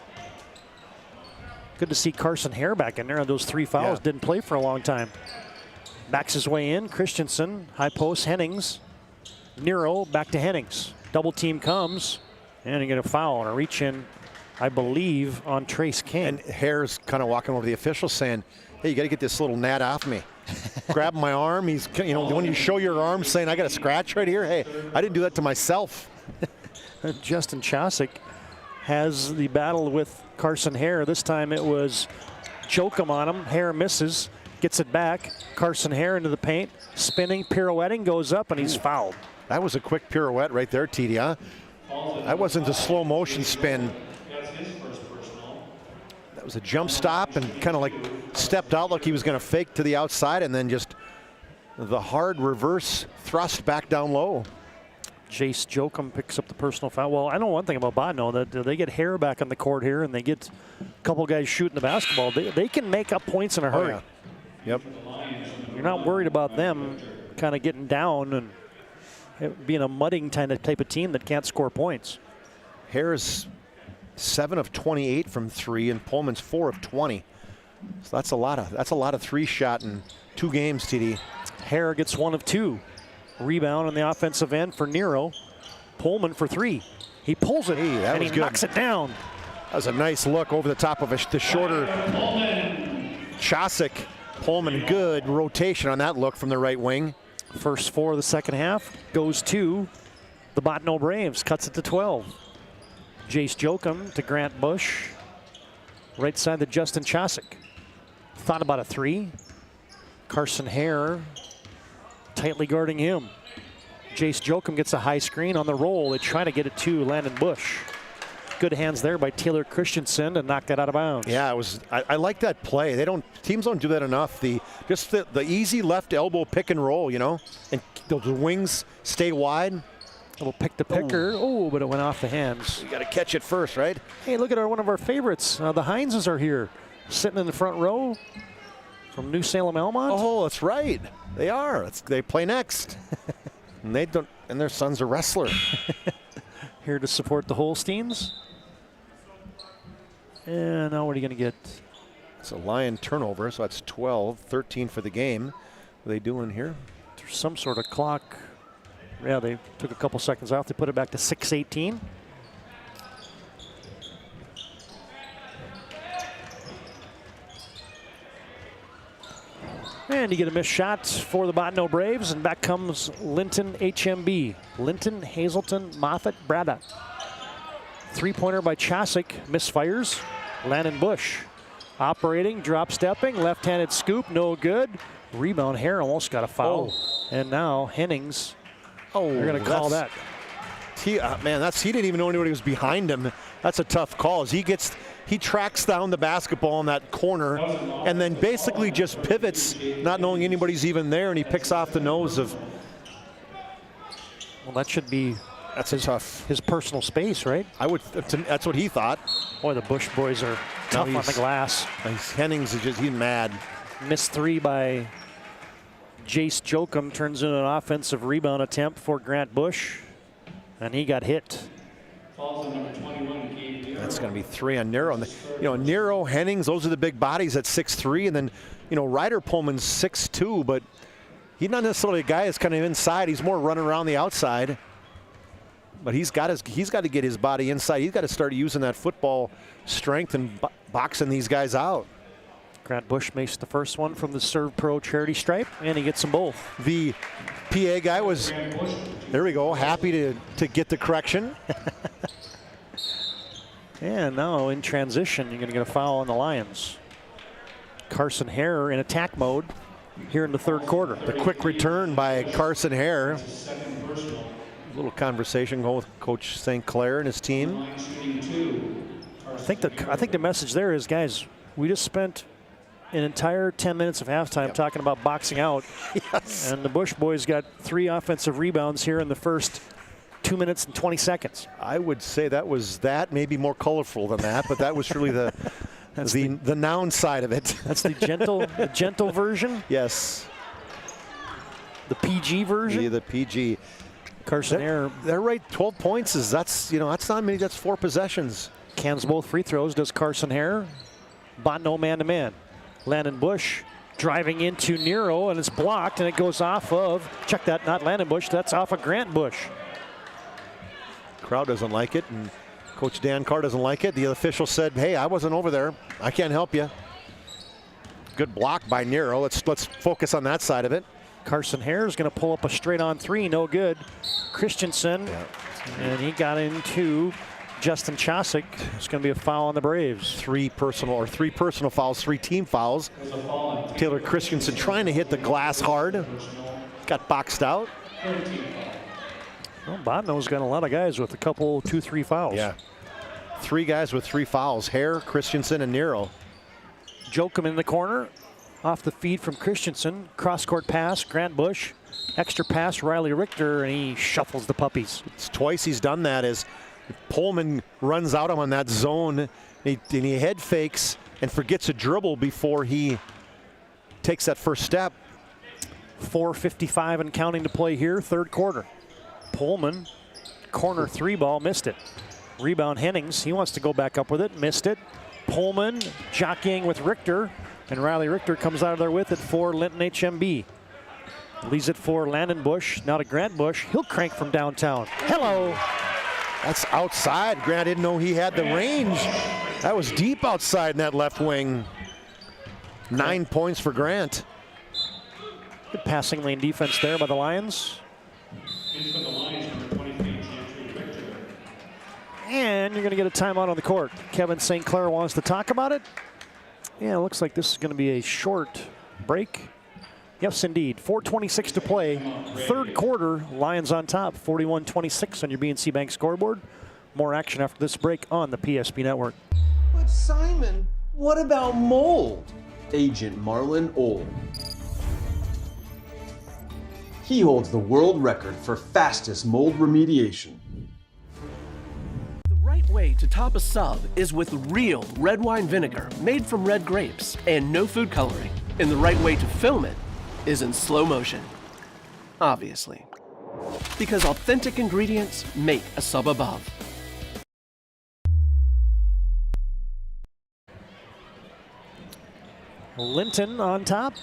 Good to see Carson Hare back in there on those three fouls. Yeah. Didn't play for a long time. Backs his way in. Christensen, high post, Hennings. Nero back to Hennings. Double team comes, and you get a foul and a reach in, I believe, on Trace King. And Hare's kind of walking over the official saying, hey, you got to get this little gnat off me. Grab my arm. He's, when you show your arm saying, I got a scratch right here. Hey, I didn't do that to myself. Justin Chosick has the battle with Carson Hare. This time it was Jokum on him. Hare misses, gets it back. Carson Hare into the paint, spinning, pirouetting, goes up, and he's fouled. That was a quick pirouette right there, TD, huh? That wasn't a slow motion spin. That was a jump stop and kind of like stepped out like he was going to fake to the outside, and then just the hard reverse thrust back down low. Jace Jokum picks up the personal foul. Well, I know one thing about Bodno, that they get Hare back on the court here and they get a couple guys shooting the basketball. They can make up points in a hurry. Oh, yeah. Yep. You're not worried about them kind of getting down and being a mudding type of team that can't score points. Hare's 7 of 28 from three, and Pullman's 4 of 20. So that's a lot of three shot in 2 games, TD. Hare gets 1 of 2. Rebound on the offensive end for Nero. Pullman for 3. He pulls it, and he knocks it down. That was a nice look over the top of the shorter Chosick. Pullman, good rotation on that look from the right wing. First 4 of the second half goes to the Botno Braves. Cuts it to 12. Jace Jokum to Grant Bush. Right side to Justin Chosick. Thought about a 3. Carson Hare tightly guarding him. Jace Jokum gets a high screen on the roll. They try to get it to Landon Bush. Good hands there by Taylor Christensen to knock that out of bounds. Yeah, it was. I like that play. Teams don't do that enough. The easy left elbow pick and roll, and the wings stay wide. A little pick the picker. Oh, but it went off the hands. You got to catch it first, right? Hey, look at one of our favorites. The Hineses are here, sitting in the front row from New Salem Elmont. Oh, that's right. They are. They play next, and they don't. And their son's a wrestler. Here to support the Holsteins. And now what are you going to get? It's a Lion turnover, so that's 12, 13 for the game. What are they doing here? There's some sort of clock. Yeah, they took a couple seconds off. They put it back to 6:18. And you get a missed shot for the Botno Braves, and back comes Linton HMB. Linton, Hazelton, Moffett, Brada. Three-pointer by Chosick, misfires. Landon Bush operating, drop stepping, left-handed scoop, no good. Rebound, Hare almost got a foul. And now Hennings, they're going to call that. He didn't even know anybody was behind him. That's a tough call. As he tracks down the basketball in that corner and then basically just pivots, not knowing anybody's even there, and he picks off the nose of. Well, that should be. That's tough. His personal space, right? That's what he thought. Boy, the Bush boys are tough on the glass. Hennings is he's mad. Missed three by Jace Jokum, turns into an offensive rebound attempt for Grant Bush, and he got hit. That's going to be 3 on Nero. Nero, Hennings, those are the big bodies at 6'3", and then, Ryder Pullman's 6'2", but he's not necessarily a guy that's kind of inside. He's more running around the outside. But he's got to get his body inside. He's got to start using that football strength and boxing these guys out. Grant Bush makes the first one from the Servpro charity stripe, and he gets them both. The PA guy was, there we go, happy to get the correction. And now in transition, you're going to get a foul on the Lions. Carson Hare in attack mode here in the third quarter. The quick return by Carson Hare. A little conversation going with Coach St. Clair and his team. I think the message there is, guys, we just spent an entire 10 minutes of halftime talking about boxing out. Yes. And the Bush boys got 3 offensive rebounds here in the first 2 minutes and 20 seconds. I would say that was maybe more colorful than that, but that was really the the noun side of it. That's the gentle version? Yes. The PG version? The PG. Carson Hare. They're right. 12 points that's not many. That's 4 possessions. Cans both free throws. Does Carson Hare? Botno man-to-man. Landon Bush driving into Nero, and it's blocked, and it goes off of, check that, not Landon Bush, that's off of Grant Bush. Crowd doesn't like it, and Coach Dan Carr doesn't like it. The official said, hey, I wasn't over there. I can't help you. Good block by Nero. Let's focus on that side of it. Carson Hare is going to pull up a straight-on 3, no good. Christensen, and he got into Justin Chosick. It's going to be a foul on the Braves. 3 personal fouls, 3 team fouls. Taylor Christensen trying to hit the glass hard. Got boxed out. Well, Botno's got a lot of guys with a couple, 2-3 fouls. Yeah. 3 guys with 3 fouls. Hare, Christensen, and Nero. Jokum in the corner. Off the feed from Christensen. Cross-court pass, Grant Bush. Extra pass, Riley Richter, and he shuffles the puppies. It's twice he's done that as Pullman runs out on that zone. And he head fakes and forgets a dribble before he takes that first step. 4:55 and counting to play here, third quarter. Pullman, corner 3 ball, missed it. Rebound Hennings, he wants to go back up with it, missed it. Pullman jockeying with Richter, and Riley Richter comes out of there with it for Linton HMB. Leaves it for Landon Bush, now to Grant Bush. He'll crank from downtown. Hello. That's outside. Grant didn't know he had the range. That was deep outside in that left wing. 9 points for Grant. Good passing lane defense there by the Lions. And you're going to get a timeout on the court. Kevin St. Clair wants to talk about it. Yeah, it looks like this is going to be a short break. Yes, indeed. 4:26 to play. Third quarter, Lions on top, 41-26 on your BNC Bank scoreboard. More action after this break on the PSP Network. But Simon, what about mold? Agent Marlon Old. He holds the world record for fastest mold remediation. The right way to top a sub is with real red wine vinegar made from red grapes and no food coloring. And the right way to film it is in slow motion, obviously. Because authentic ingredients make a sub above. Linton on top.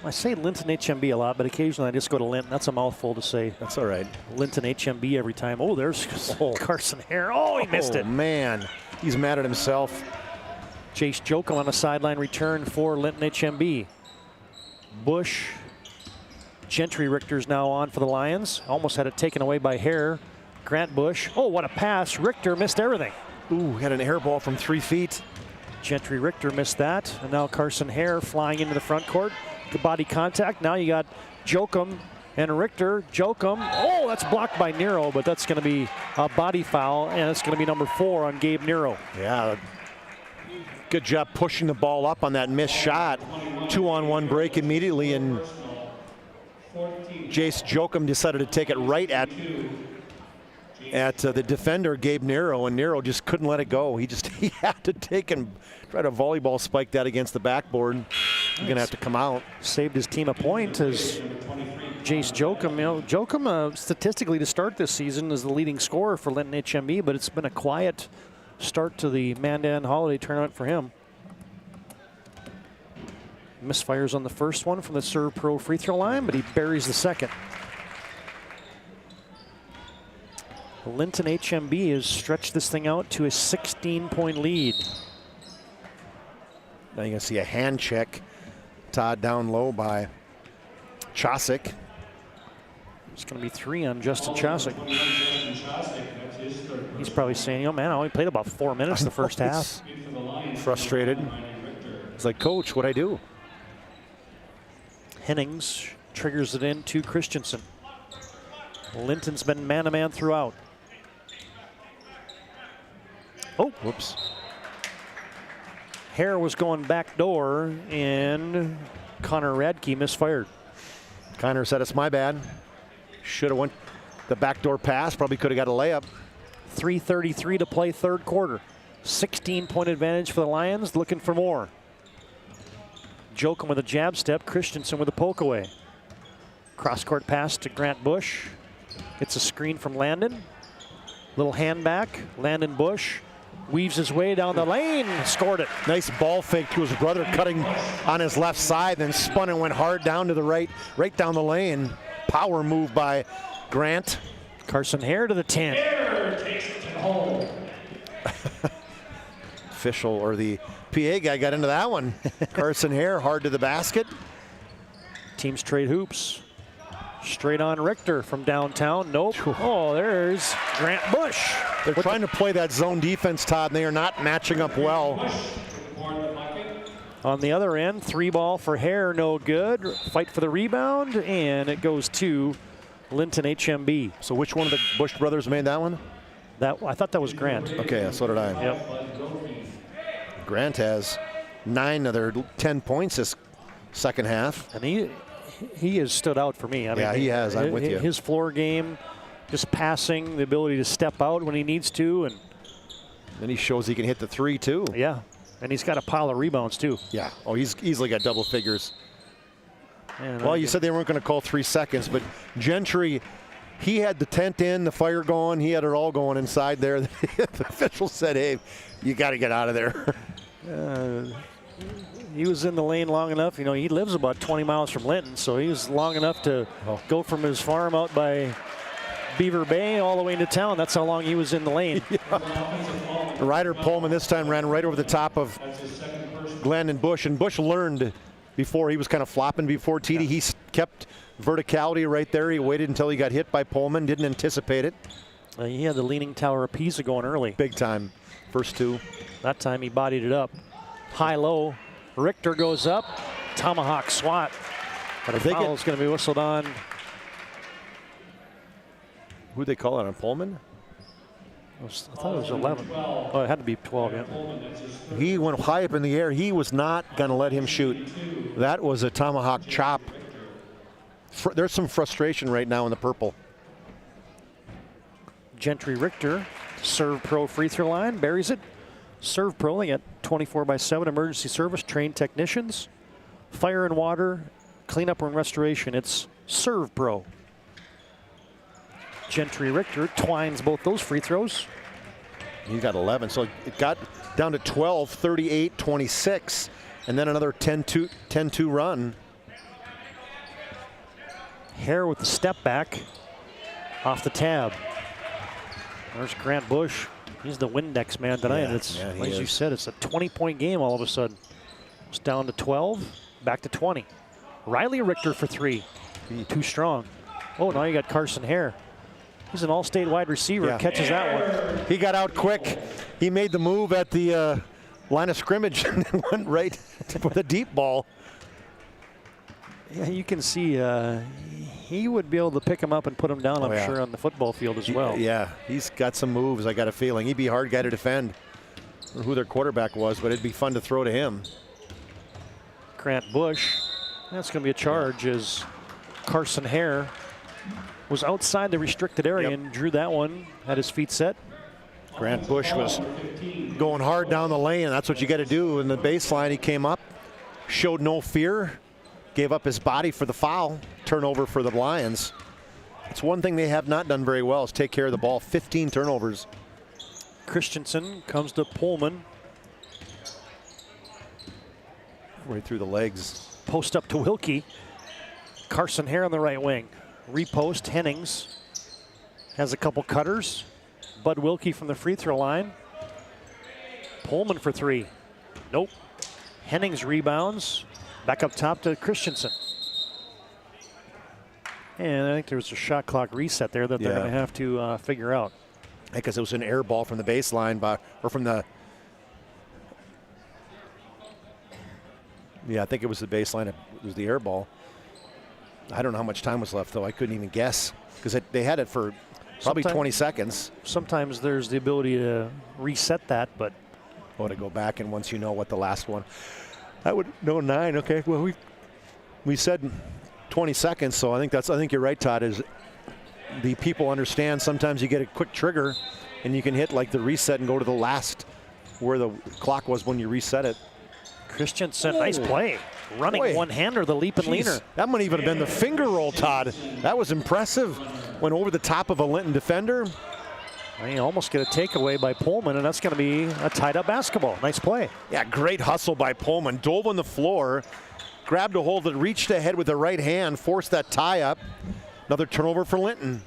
I say Linton HMB a lot, but occasionally I just go to Linton. That's a mouthful to say. That's all right. Linton HMB every time. Oh, there's Carson Hare. Oh, he missed it. Oh, man. He's mad at himself. Jace Jokum on a sideline return for Linton HMB. Bush. Gentry Richter's now on for the Lions. Almost had it taken away by Hare. Grant Bush. Oh, what a pass. Richter missed everything. Ooh, had an air ball from 3 feet. Gentry Richter missed that. And now Carson Hare flying into the front court. Good body contact. Now you got Jokum and Richter. Jokum. Oh, that's blocked by Nero, but that's going to be a body foul, and it's going to be number 4 on Gabe Nero. Yeah. Good job pushing the ball up on that missed shot. 2-on-1 break immediately, and Jace Jokum decided to take it right at the defender, Gabe Nero, and Nero just couldn't let it go. He had to take and try to volleyball spike that against the backboard. He's going to have to come out. Saved his team a point as Jace Jokum. You know, Jokum statistically to start this season is the leading scorer for Linton HMB, but it's been a quiet start to the Mandan Holiday Tournament for him. Misfires on the first one from the Servpro free throw line, but he buries the second. Linton HMB has stretched this thing out to a 16-point lead. Now you're going to see a hand check. Todd down low by Chosick. It's going to be 3 on Justin Chosick. He's probably saying, oh man, I only played about 4 minutes the first half. Frustrated. He's like, coach, what'd I do? Hennings triggers it in to Christensen. Linton's been man-to-man throughout. Oh, whoops. Hare was going back door, and Connor Radke misfired. Connor said, it's my bad. Should have went the backdoor pass. Probably could have got a layup. 3:33 to play third quarter. 16-point advantage for the Lions, looking for more. Jokum with a jab step, Christensen with a poke away. Cross-court pass to Grant Bush. Gets a screen from Landon. Little hand back, Landon Bush. Weaves his way down the lane, scored it. Nice ball fake to his brother, cutting on his left side, then spun and went hard down to the right down the lane. Power move by Grant. Carson Hare to the 10. Hare takes it to home. Official, or the PA guy, got into that one. Carson Hare hard to the basket. Teams trade hoops. Straight on Richter from downtown. Nope. Oh, there's Grant Bush. They're trying to play that zone defense, Todd, and they are not matching up well. On the other end, 3-ball for Hare, no good. Fight for the rebound, and it goes to Linton HMB. So which one of the Bush brothers made that one? I thought that was Grant. Okay, so did I. Yep. Grant has 9 of their 10 points this second half. And he has stood out for me. I mean, he has. I'm with you. His floor game, just passing, the ability to step out when he needs to. And then he shows he can hit the 3 too. Yeah, and he's got a pile of rebounds too. Yeah, oh, he's easily got double figures. Well, you said they weren't going to call 3 seconds, but Gentry, he had the tent in, the fire going, he had it all going inside there. The official said, hey, you got to get out of there. He was in the lane long enough. You know, he lives about 20 miles from Linton, so he was long enough to go from his farm out by Beaver Bay all the way into town. That's how long he was in the lane. Yeah. Ryder Pullman this time ran right over the top of Glenn and Bush learned before he was kind of flopping before TD. Yeah. He kept verticality right there. He waited until he got hit by Pullman, didn't anticipate it. He had the Leaning Tower of Pisa going early. Big time. First 2. That time he bodied it up. High-low. Richter goes up. Tomahawk swat. But a foul is going to be whistled on. Who'd they call it on Pullman? I thought it was 11. Oh, it had to be 12, yeah. He went high up in the air. He was not going to let him shoot. That was a tomahawk chop. There's some frustration right now in the purple. Gentry Richter, Servpro free throw line, buries it. Servpro, they got 24/7 emergency service, trained technicians, fire and water, cleanup and restoration. It's Servpro. Gentry Richter twines both those free throws. He got 11, so it got down to 12, 38, 26, and then another 10-2 run. Hare with the step back off the tab. There's Grant Bush. He's the Windex man tonight. Yeah, It's, yeah, as you said, it's a 20-point game all of a sudden. It's down to 12, back to 20. Riley Richter for 3. Too strong. Oh, now you got Carson Hare. He's an all-state wide receiver. Yeah. Catches that one. He got out quick. He made the move at the line of scrimmage and went right for the deep ball. Yeah, you can see he would be able to pick him up and put him down, I'm sure, on the football field as well. Yeah, he's got some moves, I got a feeling. He'd be a hard guy to defend. I don't know who their quarterback was, but it'd be fun to throw to him. Grant Bush, that's going to be a charge as Carson Hare was outside the restricted area and drew that one, had his feet set. Grant Bush was going hard down the lane. That's what you got to do. In the baseline, he came up, showed no fear, gave up his body for the foul, turnover for the Lions. It's one thing they have not done very well is take care of the ball. 15 turnovers. Christensen comes to Pullman. Right through the legs. Post up to Wilkie. Carson Hare on the right wing. Repost, Hennings has a couple cutters. Bud Wilkie from the free throw line. Pullman for 3. Nope. Hennings rebounds. Back up top to Christensen. And I think there was a shot clock reset there that they're going to have to figure out. Because it was an air ball from the baseline, or from the. Yeah, I think it was the baseline. It was the air ball. I don't know how much time was left, though. I couldn't even guess because they had it for probably 20 seconds. Sometimes there's the ability to reset that, but. Oh, to go back and once you know what the last one. I would know 9. Okay, well we said 20 seconds, so I think you're right, Todd. Is the people understand sometimes you get a quick trigger and you can hit like the reset and go to the last where the clock was when you reset it. Christensen, nice play. Running one-hander, the leap and leaner. That might even have been the finger roll, Todd. That was impressive. Went over the top of a Linton defender. They almost get a takeaway by Pullman, and that's going to be a tied-up basketball. Nice play. Yeah, great hustle by Pullman. Dove on the floor, grabbed a hold that reached ahead with the right hand, forced that tie-up. Another turnover for Linton.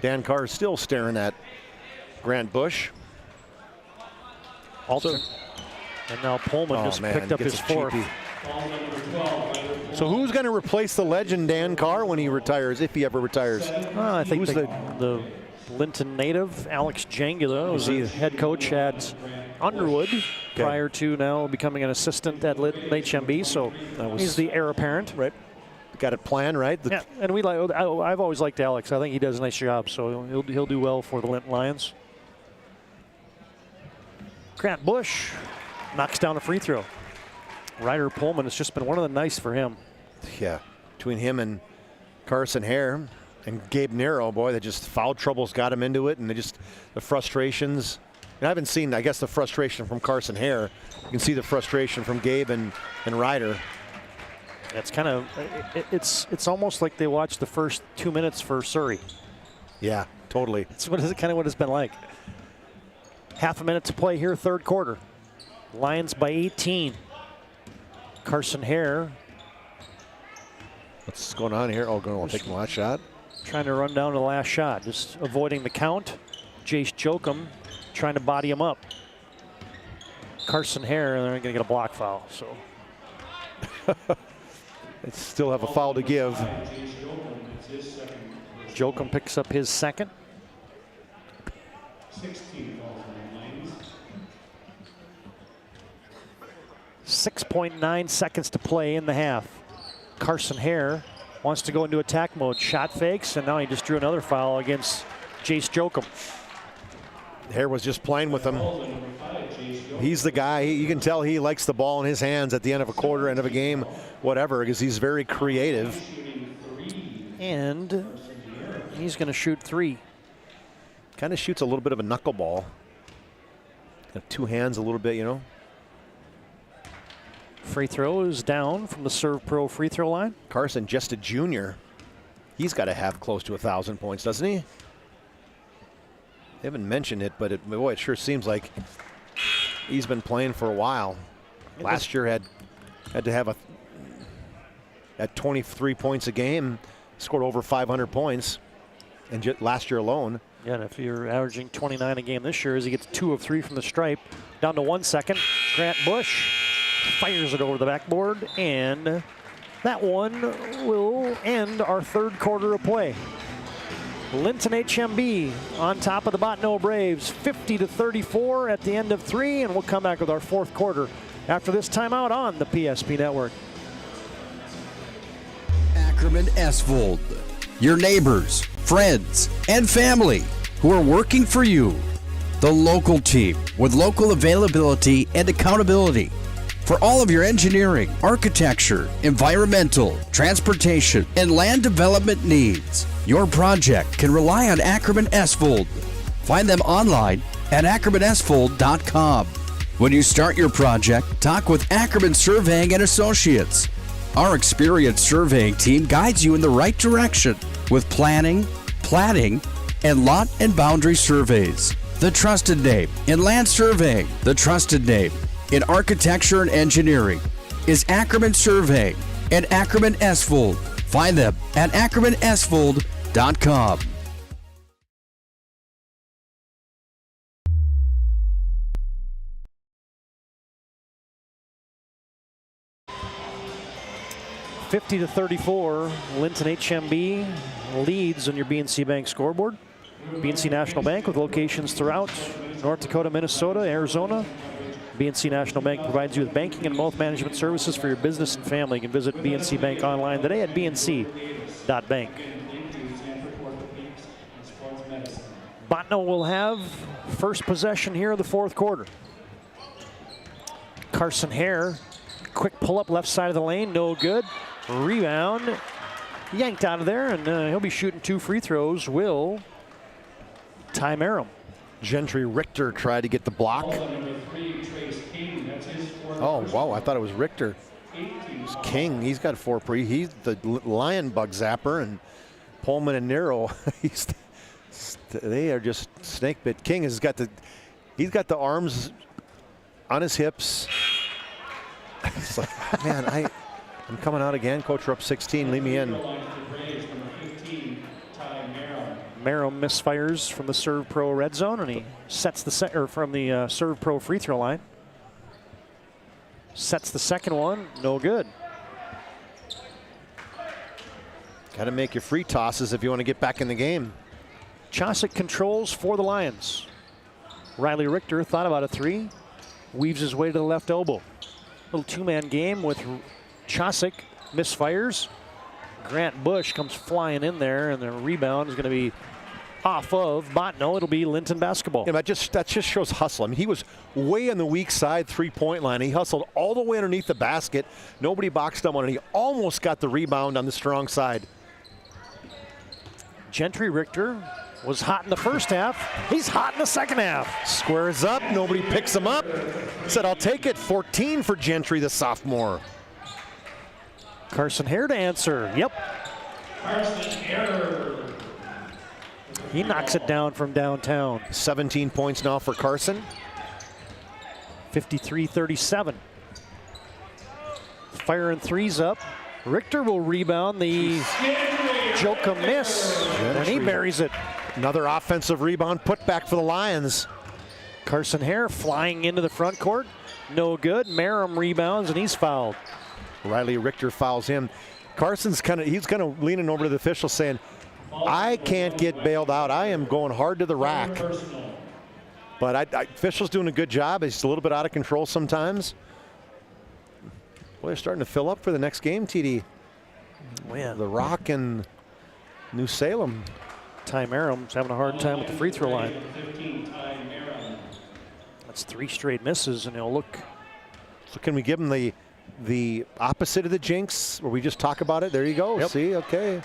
Dan Carr is still staring at Grant Bush. Also, and now Pullman just picked up his 4th. So who's going to replace the legend Dan Carr when he retires, if he ever retires? I think the Linton native, Alex Jangula, was the head coach at Underwood prior to now becoming an assistant at Linton HMB, so he's the heir apparent. Right. Got it planned, right? Yeah, and I've always liked Alex. I think he does a nice job, so he'll do well for the Linton Lions. Grant Bush knocks down a free throw. Ryder Pullman has just been one of the nice for him. Yeah, between him and Carson Hare and Gabe Nero, boy, that just foul troubles got him into it, and the frustrations. And I haven't seen, I guess, the frustration from Carson Hare. You can see the frustration from Gabe and Ryder. It's kind of, it's almost like they watched the first 2 minutes for Surrey. Yeah, totally. It's kind of what it's been like. Half a minute to play here, third quarter. Lions by 18. Carson Hare. What's going on here? Oh, going to take the last shot. Trying to run down the last shot, just avoiding the count. Jace Jokum trying to body him up. Carson Hare, and they're going to get a block foul. So they still have a foul to give. Jokum picks up his second. 6.9 seconds to play in the half. Carson Hare wants to go into attack mode. Shot fakes, and now he just drew another foul against Jace Jokum. Hare was just playing with him. He's the guy. You can tell he likes the ball in his hands at the end of a quarter, end of a game, whatever, because he's very creative. And he's going to shoot 3. Kind of shoots a little bit of a knuckleball. Got 2 hands a little bit, you know. Free throw is down from the Servpro free throw line. Carson, just a junior. He's got to have close to 1,000 points, doesn't he? They haven't mentioned it, but boy, it sure seems like he's been playing for a while. Last year had to have at 23 points a game, scored over 500 points, and just last year alone. Yeah, and if you're averaging 29 a game this year, as he gets 2 of 3 from the stripe, down to 1 second. Grant Bush fires it over the backboard, and That one will end our third quarter of play. Linton HMB on top of the Bottineau Braves, 50-34 at the end of 3, and we'll come back with our fourth quarter after this timeout on the PSP Network. Ackerman Esvold, your neighbors, friends, and family who are working for you. The local team with local availability and accountability for all of your engineering, architecture, environmental, transportation, and land development needs. Your project can rely on Ackerman Esvold. Find them online at ackermanesvold.com. When you start your project, talk with Ackerman Surveying and Associates. Our experienced surveying team guides you in the right direction with planning, platting, and lot and boundary surveys. The trusted name in land surveying, the trusted name in architecture and engineering is Ackerman Surveying and Ackerman Esvold. Find them at ackermanesvold.com. $50-34, Linton HMB leads on your BNC Bank scoreboard. BNC National Bank with locations throughout North Dakota, Minnesota, Arizona. BNC National Bank provides you with banking and wealth management services for your business and family. You can visit BNC Bank online today at bnc.bank. Bottineau will have first possession here of the fourth quarter. Carson Hare, quick pull-up left side of the lane, no good. Rebound, yanked out of there, and he'll be shooting 2 free throws. Will Ty Merrim. Gentry Richter tried to get the block. Oh, wow, I thought it was Richter. It's King, he's got 4 pre. He's the lion bug zapper, and Pullman and Nero, they are just snake bit. King has got he's got the arms on his hips. It's like, man, I'm coming out again. Coach, we're up 16, leave me in. Merrim misfires from the Servpro red zone, and he sets the from the Servpro free throw line. Sets the second one, no good. Got to make your free tosses if you want to get back in the game. Chosick controls for the Lions. Riley Richter thought about a 3, weaves his way to the left elbow. Little 2-man game with Chosick, misfires. Grant Bush comes flying in there, and the rebound is going to be off of Bottineau. It'll be Linton basketball. Yeah, that just shows hustle. I mean, he was way on the weak side three-point line. He hustled all the way underneath the basket. Nobody boxed him on, and he almost got the rebound on the strong side. Gentry Richter was hot in the first half. He's hot in the second half. Squares up. Nobody picks him up. Said, I'll take it. 14 for Gentry, the sophomore. Carson Hare to answer. Yep. Carson Hare. He knocks it down from downtown. 17 points now for Carson. 53-37. Firing threes up. Richter will rebound the Joka miss, and he buries it. Another offensive rebound put back for the Lions. Carson Hare flying into the front court. No good. Merrim rebounds, and he's fouled. Riley Richter fouls him. Carson's he's kind of leaning over to the official saying, I can't get bailed out. I am going hard to the rack. But official's doing a good job. He's a little bit out of control sometimes. Boy, they're starting to fill up for the next game, TD. Man. The Rock and New Salem. Ty Merrim's having a hard time with the free throw line. That's 3 straight misses, and he'll look. So can we give him the opposite of the jinx, where we just talk about it? There you go. Yep. See, okay.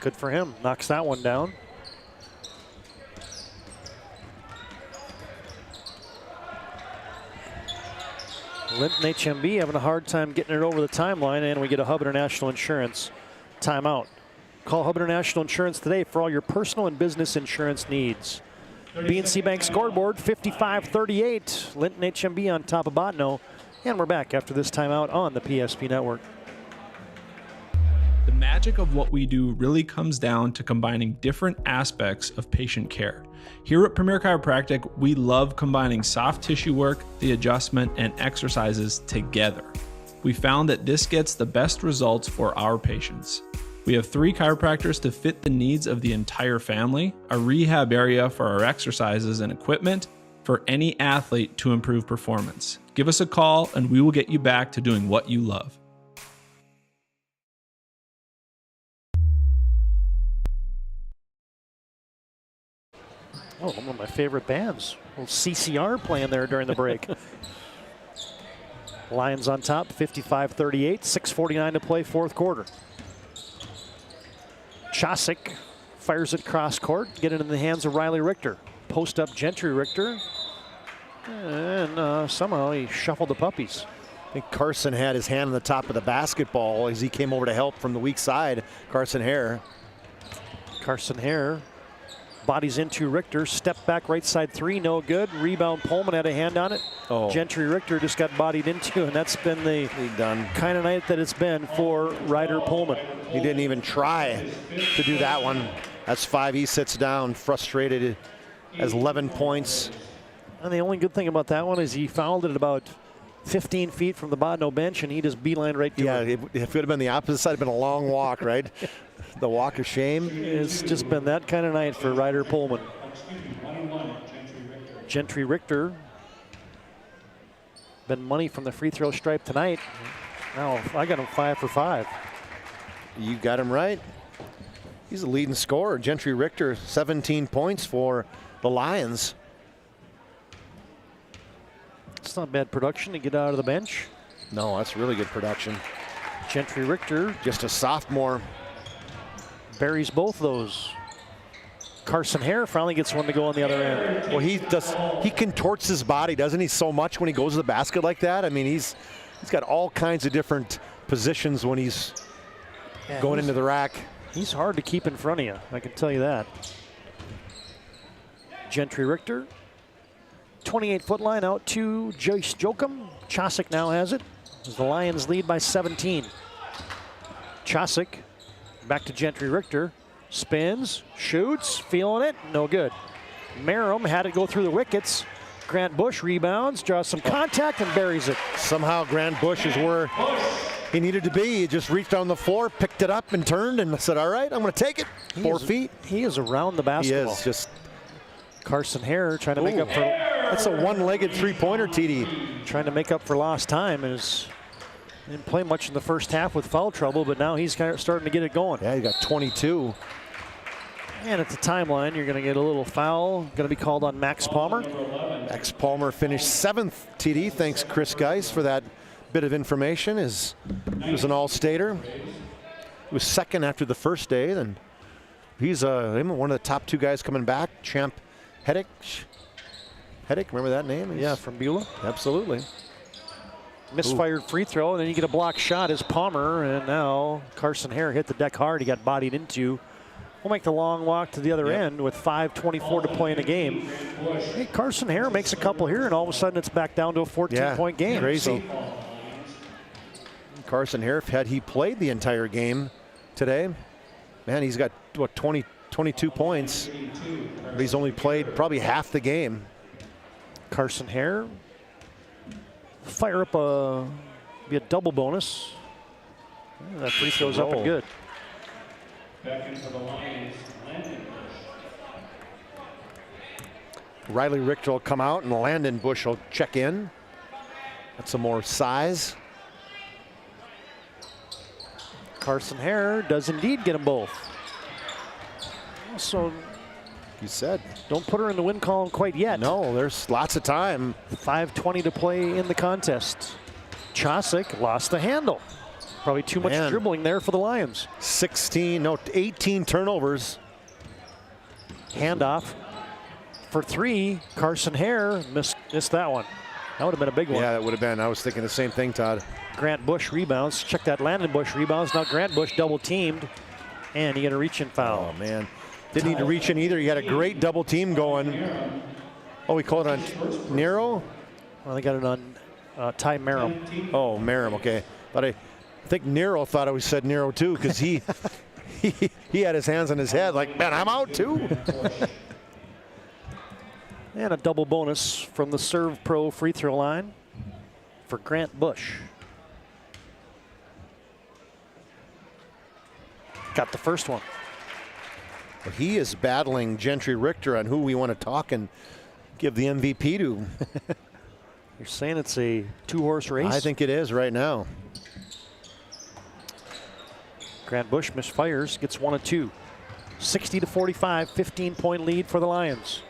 Good for him. Knocks that one down. Linton HMB having a hard time getting it over the timeline, and we get a Hub International Insurance timeout. Call Hub International Insurance today for all your personal and business insurance needs. BNC Bank scoreboard, 55-38. Linton HMB on top of Bottineau. And we're back after this timeout on the PSP Network. The magic of what we do really comes down to combining different aspects of patient care. Here at Premier Chiropractic, we love combining soft tissue work, the adjustment, and exercises together. We found that this gets the best results for our patients. We have 3 chiropractors to fit the needs of the entire family, a rehab area for our exercises and equipment for any athlete to improve performance. Give us a call and we will get you back to doing what you love. Oh, one of my favorite bands. A little CCR playing there during the break. Lions on top, 55-38, 6:49 to play, fourth quarter. Chosick fires it cross court, get it in the hands of Riley Richter. Post up Gentry Richter, and somehow he shuffled the puppies. I think Carson had his hand on the top of the basketball as he came over to help from the weak side. Carson Hare bodies into Richter, step back right side 3, no good. Rebound, Pullman had a hand on it. Oh. Gentry Richter just got bodied into, and that's been the kind of night that it's been for Ryder Pullman. He didn't even try to do that one. That's 5. He sits down, frustrated, has 11 points. And the only good thing about that one is he fouled it at about 15 feet from the Bodno bench, and he just beelined right to it. Yeah, if it would have been the opposite side, it'd been a long walk, right? The walk of shame. It's just been that kind of night for Ryder Pullman. Gentry Richter, been money from the free throw stripe tonight. Now I got him 5 for 5. You got him right. He's the leading scorer. Gentry Richter, 17 points for the Lions. It's not bad production to get out of the bench. No, that's really good production. Gentry Richter, just a sophomore, buries both those. Carson Hare finally gets one to go on the other end. Well, he contorts his body, doesn't he, so much when he goes to the basket like that? I mean, he's got all kinds of different positions when he's going into the rack. He's hard to keep in front of you, I can tell you that. Gentry Richter, 28-foot line out to Joyce Jokum. Chosick now has it as the Lions lead by 17. Chosick back to Gentry Richter. Spins, shoots, feeling it, no good. Merrim had it go through the wickets. Grant Bush rebounds, draws some contact and buries it. Somehow Grant Bush is where he needed to be. He just reached down the floor, picked it up and turned and said, all right, I'm gonna take it. 4 feet. He is around the basketball. He is just. Carson Hare trying to make up for. That's a one-legged three-pointer, TD. Trying to make up for lost time. Didn't play much in the first half with foul trouble, but now he's kind of starting to get it going. Yeah, he got 22. And at the timeline, you're going to get a little foul. Going to be called on Max Palmer. Max Palmer finished 7th, TD. Thanks, Chris Geis, for that bit of information. He was an all-stater. He was second after the first day. Then he's one of the top 2 guys coming back. Champ Heddick, remember that name? Yeah, from Beulah. Absolutely. Misfired free throw, and then you get a block shot as Palmer, and now Carson Hare hit the deck hard. He got bodied into. We'll make the long walk to the other end with 5:24 to play in the game. Hey, Carson Hare makes a couple here, and all of a sudden it's back down to a 14-point game. Crazy. So. Carson Hare, had he played the entire game today, man, he's got, what, 22 points. But he's only played probably half the game. Carson Hare, fire up be a double bonus. Yeah, that free throw's up and good. Back into the Lions, Mandan. Riley Richter will come out and Landon Bush will check in. That's some more size. Carson Hare does indeed get them both. So you said, don't put her in the win column quite yet. No, there's lots of time. 5:20 to play in the contest. Chosick lost the handle. Probably too much dribbling there for the Lions. 18 turnovers. Handoff for 3. Carson Hare missed that one. That would have been a big one. Yeah, that would have been. I was thinking the same thing, Todd. Grant Bush rebounds. Check that, Landon Bush rebounds. Now Grant Bush double teamed, and he got a reach-in foul. Oh, man. Didn't need to reach in either. He had a great double team going. Oh, we called it on Nero? Well, they got it on Ty Merrim. Oh, Merrim, okay. But I think Nero thought I said Nero too, because he had his hands on his head like, man, I'm out too. And a double bonus from the Servpro free throw line for Grant Bush. Got the first one. Well, he is battling Gentry Richter on who we want to talk and give the MVP to. You're saying it's a 2-horse race? I think it is right now. Grant Bush misfires, gets 1 of 2. 60-45, 15-point lead for the Lions.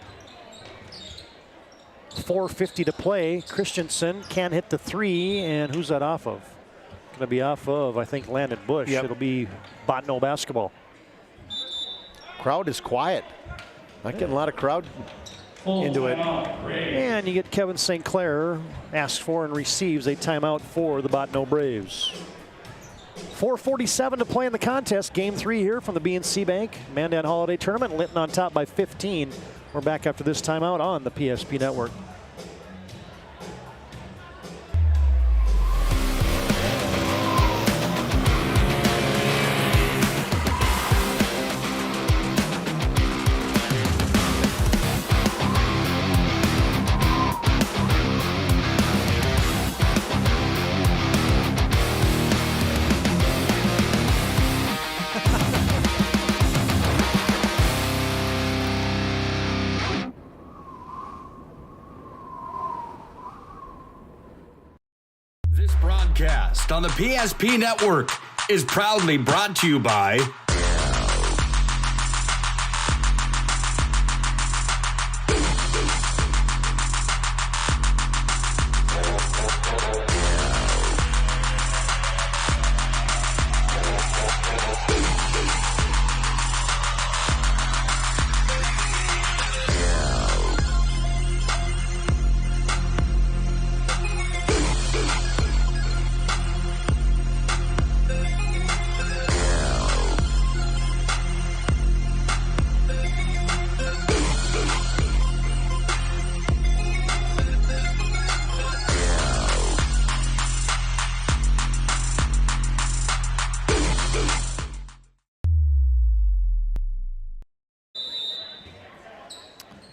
4:50 to play. Christensen can't hit the 3, and who's that off of? Going to be off of, I think, Landon Bush. Yep. It'll be Botno basketball. Crowd is quiet. Not getting a lot of crowd into it. And you get Kevin St. Clair asks for and receives a timeout for the Botno Braves. 4:47 to play in the contest. Game 3 here from the BNC Bank Mandan Holiday Tournament. Linton on top by 15. We're back after this timeout on the PSP Network. This broadcast on the PSP Network is proudly brought to you by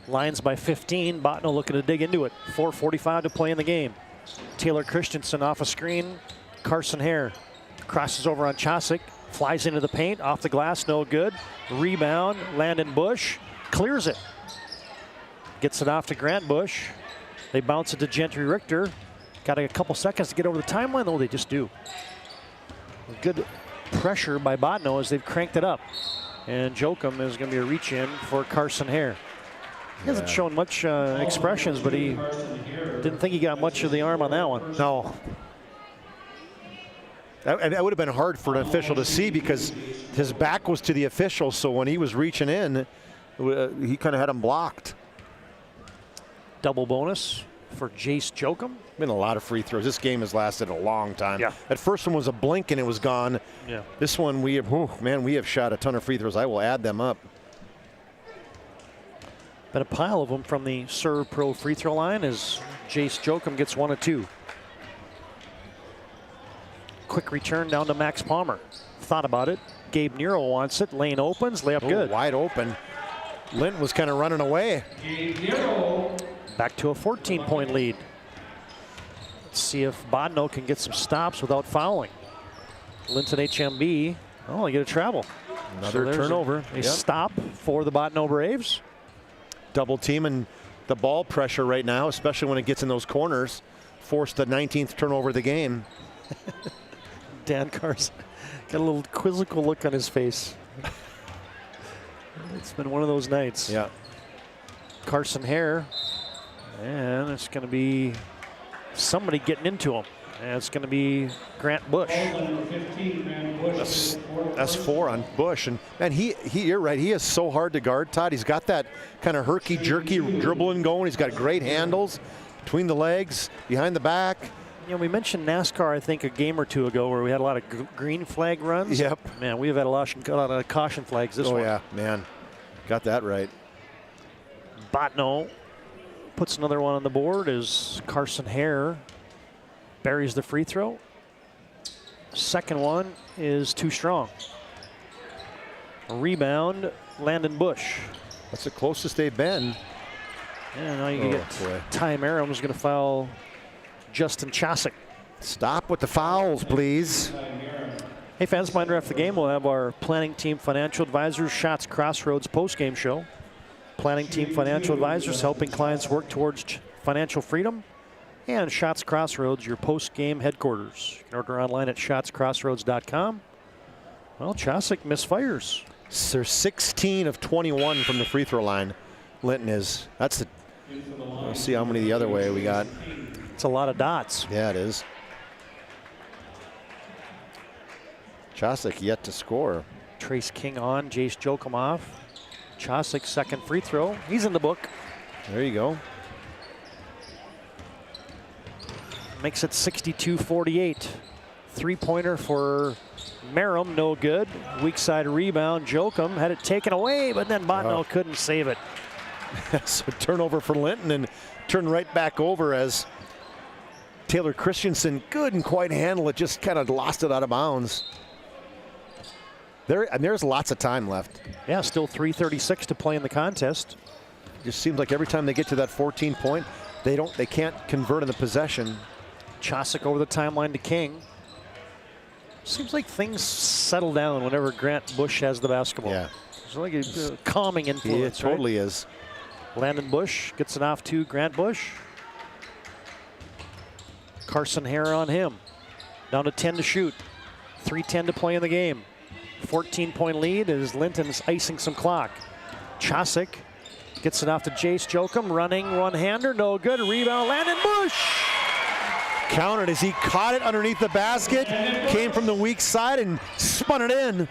Lions by 15. Botno looking to dig into it. 4:45 to play in the game. Taylor Christensen off a screen. Carson Hare crosses over on Chosick. Flies into the paint. Off the glass, no good. Rebound. Landon Bush clears it. Gets it off to Grant Bush. They bounce it to Gentry Richter. Got a couple seconds to get over the timeline. Oh, they just do. Good pressure by Botno as they've cranked it up. And Jokum is going to be a reach in for Carson Hare. He hasn't shown much expressions, but he didn't think he got much of the arm on that one. No. That would have been hard for an official to see because his back was to the official, so when he was reaching in, he kind of had him blocked. Double bonus for Jace Jokum. Been a lot of free throws. This game has lasted a long time. Yeah. That first one was a blink and it was gone. Yeah. This one, we have shot a ton of free throws. I will add them up. Been a pile of them from the Servpro free throw line as Jace Jokum gets 1 of 2. Quick return down to Max Palmer. Thought about it. Gabe Nero wants it. Lane opens. Layup good. Wide open. Lint was kind of running away. Back to a 14-point lead. Let's see if Botno can get some stops without fouling. Linton HMB. Oh, they get a travel. Another turnover. A stop for the Botno Braves. Double team and the ball pressure right now, especially when it gets in those corners, forced the 19th turnover of the game. Dan Carson got a little quizzical look on his face. It's been one of those nights. Yeah. Carson Hare, and it's going to be somebody getting into him. And it's going to be Grant Bush. That's 4 on Bush. And man, you're right. He is so hard to guard, Todd. He's got that kind of herky-jerky dribbling going. He's got great handles between the legs, behind the back. You know, we mentioned NASCAR, I think, a game or two ago where we had a lot of green flag runs. Yep. Man, we have had a lot of caution flags this one. Oh, yeah, man. Got that right. Botno puts another one on the board as Carson Hare buries the free throw. Second one is too strong. Rebound, Landon Bush. That's the closest they've been. And now you get Ty Merrim is going to foul Justin Chosick. Stop with the fouls, please. Hey fans, mind after the game, we'll have our planning team financial advisors Shots Crossroads post-game show. Planning team financial advisors helping clients work towards financial freedom. And Shots Crossroads, your post-game headquarters. You can order online at shotscrossroads.com. Well, Chosick misfires. They're 16 of 21 from the free throw line. Linton is. That's the. Let's see how many the other way we got. It's a lot of dots. Yeah, it is. Chosick yet to score. Trace King on, Jace Jokum off. Chosick's second free throw. He's in the book. There you go. Makes it 62-48. Three-pointer for Merrim, no good. Weak side rebound. Jokum had it taken away, but then Botnell couldn't save it. So turnover for Linton and turned right back over as Taylor Christensen couldn't quite handle it, just kind of lost it out of bounds. There's lots of time left. Yeah, still 3:36 to play in the contest. Just seems like every time they get to that 14 point, they can't convert in the possession. Chosick over the timeline to King. Seems like things settle down whenever Grant Bush has the basketball. Yeah. It's like a calming influence. It totally is. Landon Bush gets it off to Grant Bush. Carson Hare on him. Down to 10 to shoot. 3:10 to play in the game. 14-point lead as Linton's icing some clock. Chosick gets it off to Jace Jokum. Running one-hander, no good. Rebound, Landon Bush. Countered as he caught it underneath the basket. Came from the weak side and spun it in.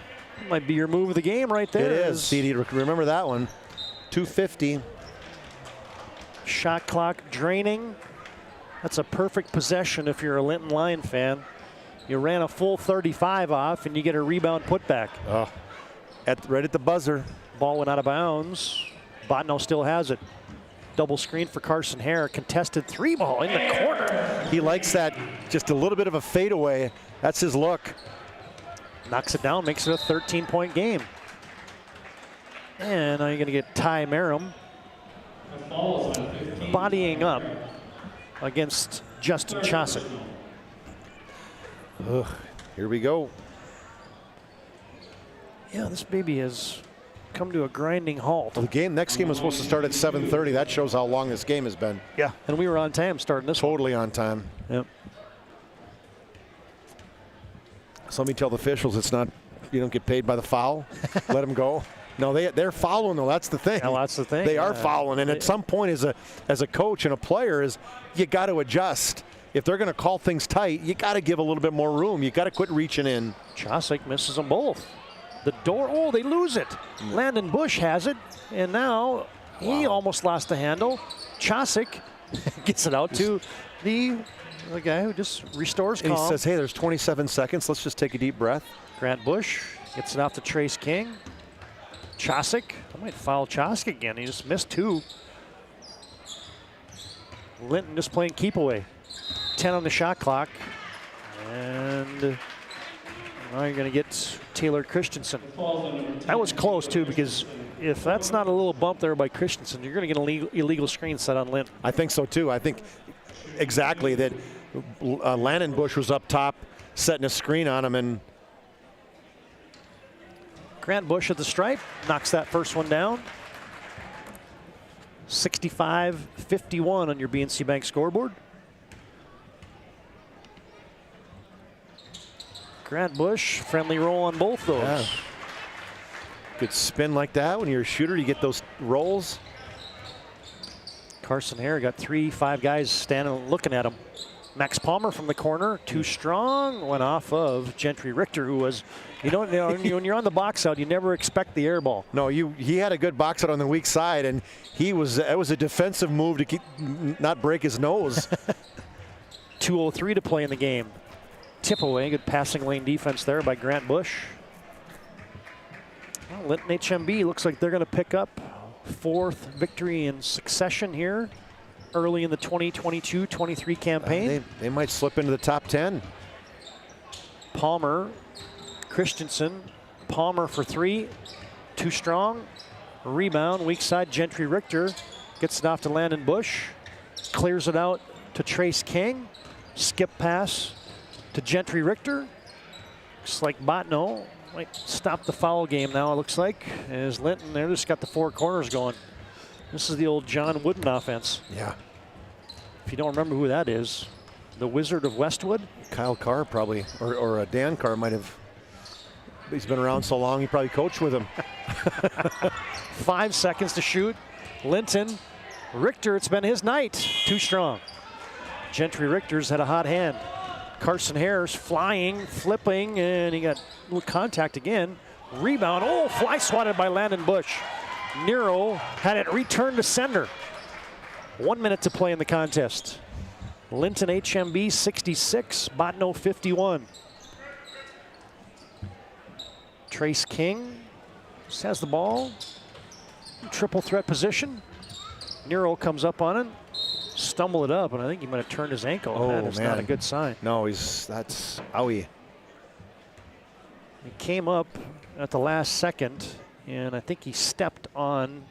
Might be your move of the game right there. It is. CD, remember that one. 2:50. Shot clock draining. That's a perfect possession if you're a Linton Lion fan. You ran a full 35 off and you get a rebound putback. Oh, right at the buzzer. Ball went out of bounds. Botnell still has it. Double screen for Carson Hare. Contested three ball in the corner. He likes that, just a little bit of a fadeaway. That's his look. Knocks it down, makes it a 13-point game. And now you're going to get Ty Merrim bodying up against Justin Chosick. Ugh, here we go. Yeah, this baby has come to a grinding halt. Well, the next game was supposed to start at 7:30. That shows how long this game has been. Yeah, and we were on time starting this Totally on time. Yep. So let me tell the officials, it's not, you don't get paid by the foul. Let them go. No, they're fouling though. That's the thing. Yeah, that's the thing. They are fouling, and at some point, as a coach and a player, you got to adjust. If they're going to call things tight, you got to give a little bit more room. You got to quit reaching in. Chosick misses them both. The door, oh, they lose it. Landon Bush has it, and now he almost lost the handle. Chosick gets it out to the guy who just restores calm. And he says, hey, there's 27 seconds. Let's just take a deep breath. Grant Bush gets it off to Trace King. Chosick, I might foul Chosick again. He just missed two. Linton just playing keep away. 10 on the shot clock. And now you're going to get Taylor Christensen. That was close, too, because if that's not a little bump there by Christensen, you're going to get an illegal screen set on Linton. I think so, too. I think exactly that Landon Bush was up top setting a screen on him. And Grant Bush at the stripe knocks that first one down. 65-51 on your BNC Bank scoreboard. Grant Bush, friendly roll on both those. Yeah. Good spin like that. When you're a shooter, you get those rolls. Carson Hare got 3-5 guys standing looking at him. Max Palmer from the corner, too strong, went off of Gentry Richter, who was, when you're on the box out, you never expect the air ball. No, he had a good box out on the weak side, and it was a defensive move to not break his nose. 2:03 to play in the game. Tip away, good passing lane defense there by Grant Bush. Well, Linton HMB looks like they're going to pick up fourth victory in succession here early in the 2022-23 campaign. They might slip into the top 10. Palmer, Christensen, Palmer for three, too strong. Rebound, weak side, Gentry Richter gets it off to Landon Bush, clears it out to Trace King, skip pass to Gentry Richter. Looks like Botno might stop the foul game now, it looks like, as Linton, they're just got the four corners going. This is the old John Wooden offense. Yeah. If you don't remember who that is, the Wizard of Westwood? Kyle Carr probably, or Dan Carr might have. He's been around so long, he probably coached with him. 5 seconds to shoot. Linton, Richter, it's been his night. Too strong. Gentry Richter's had a hot hand. Carson Harris flying, flipping, and he got a little contact again. Rebound, oh, fly swatted by Landon Bush. Nero had it returned to sender. 1 minute to play in the contest. Linton HMB 66, Botno 51. Trace King just has the ball. Triple threat position. Nero comes up on it. Stumble it up, and I think he might have turned his ankle. Oh, that is man. not a good sign. No, that's owie. He came up at the last second, and I think he stepped on.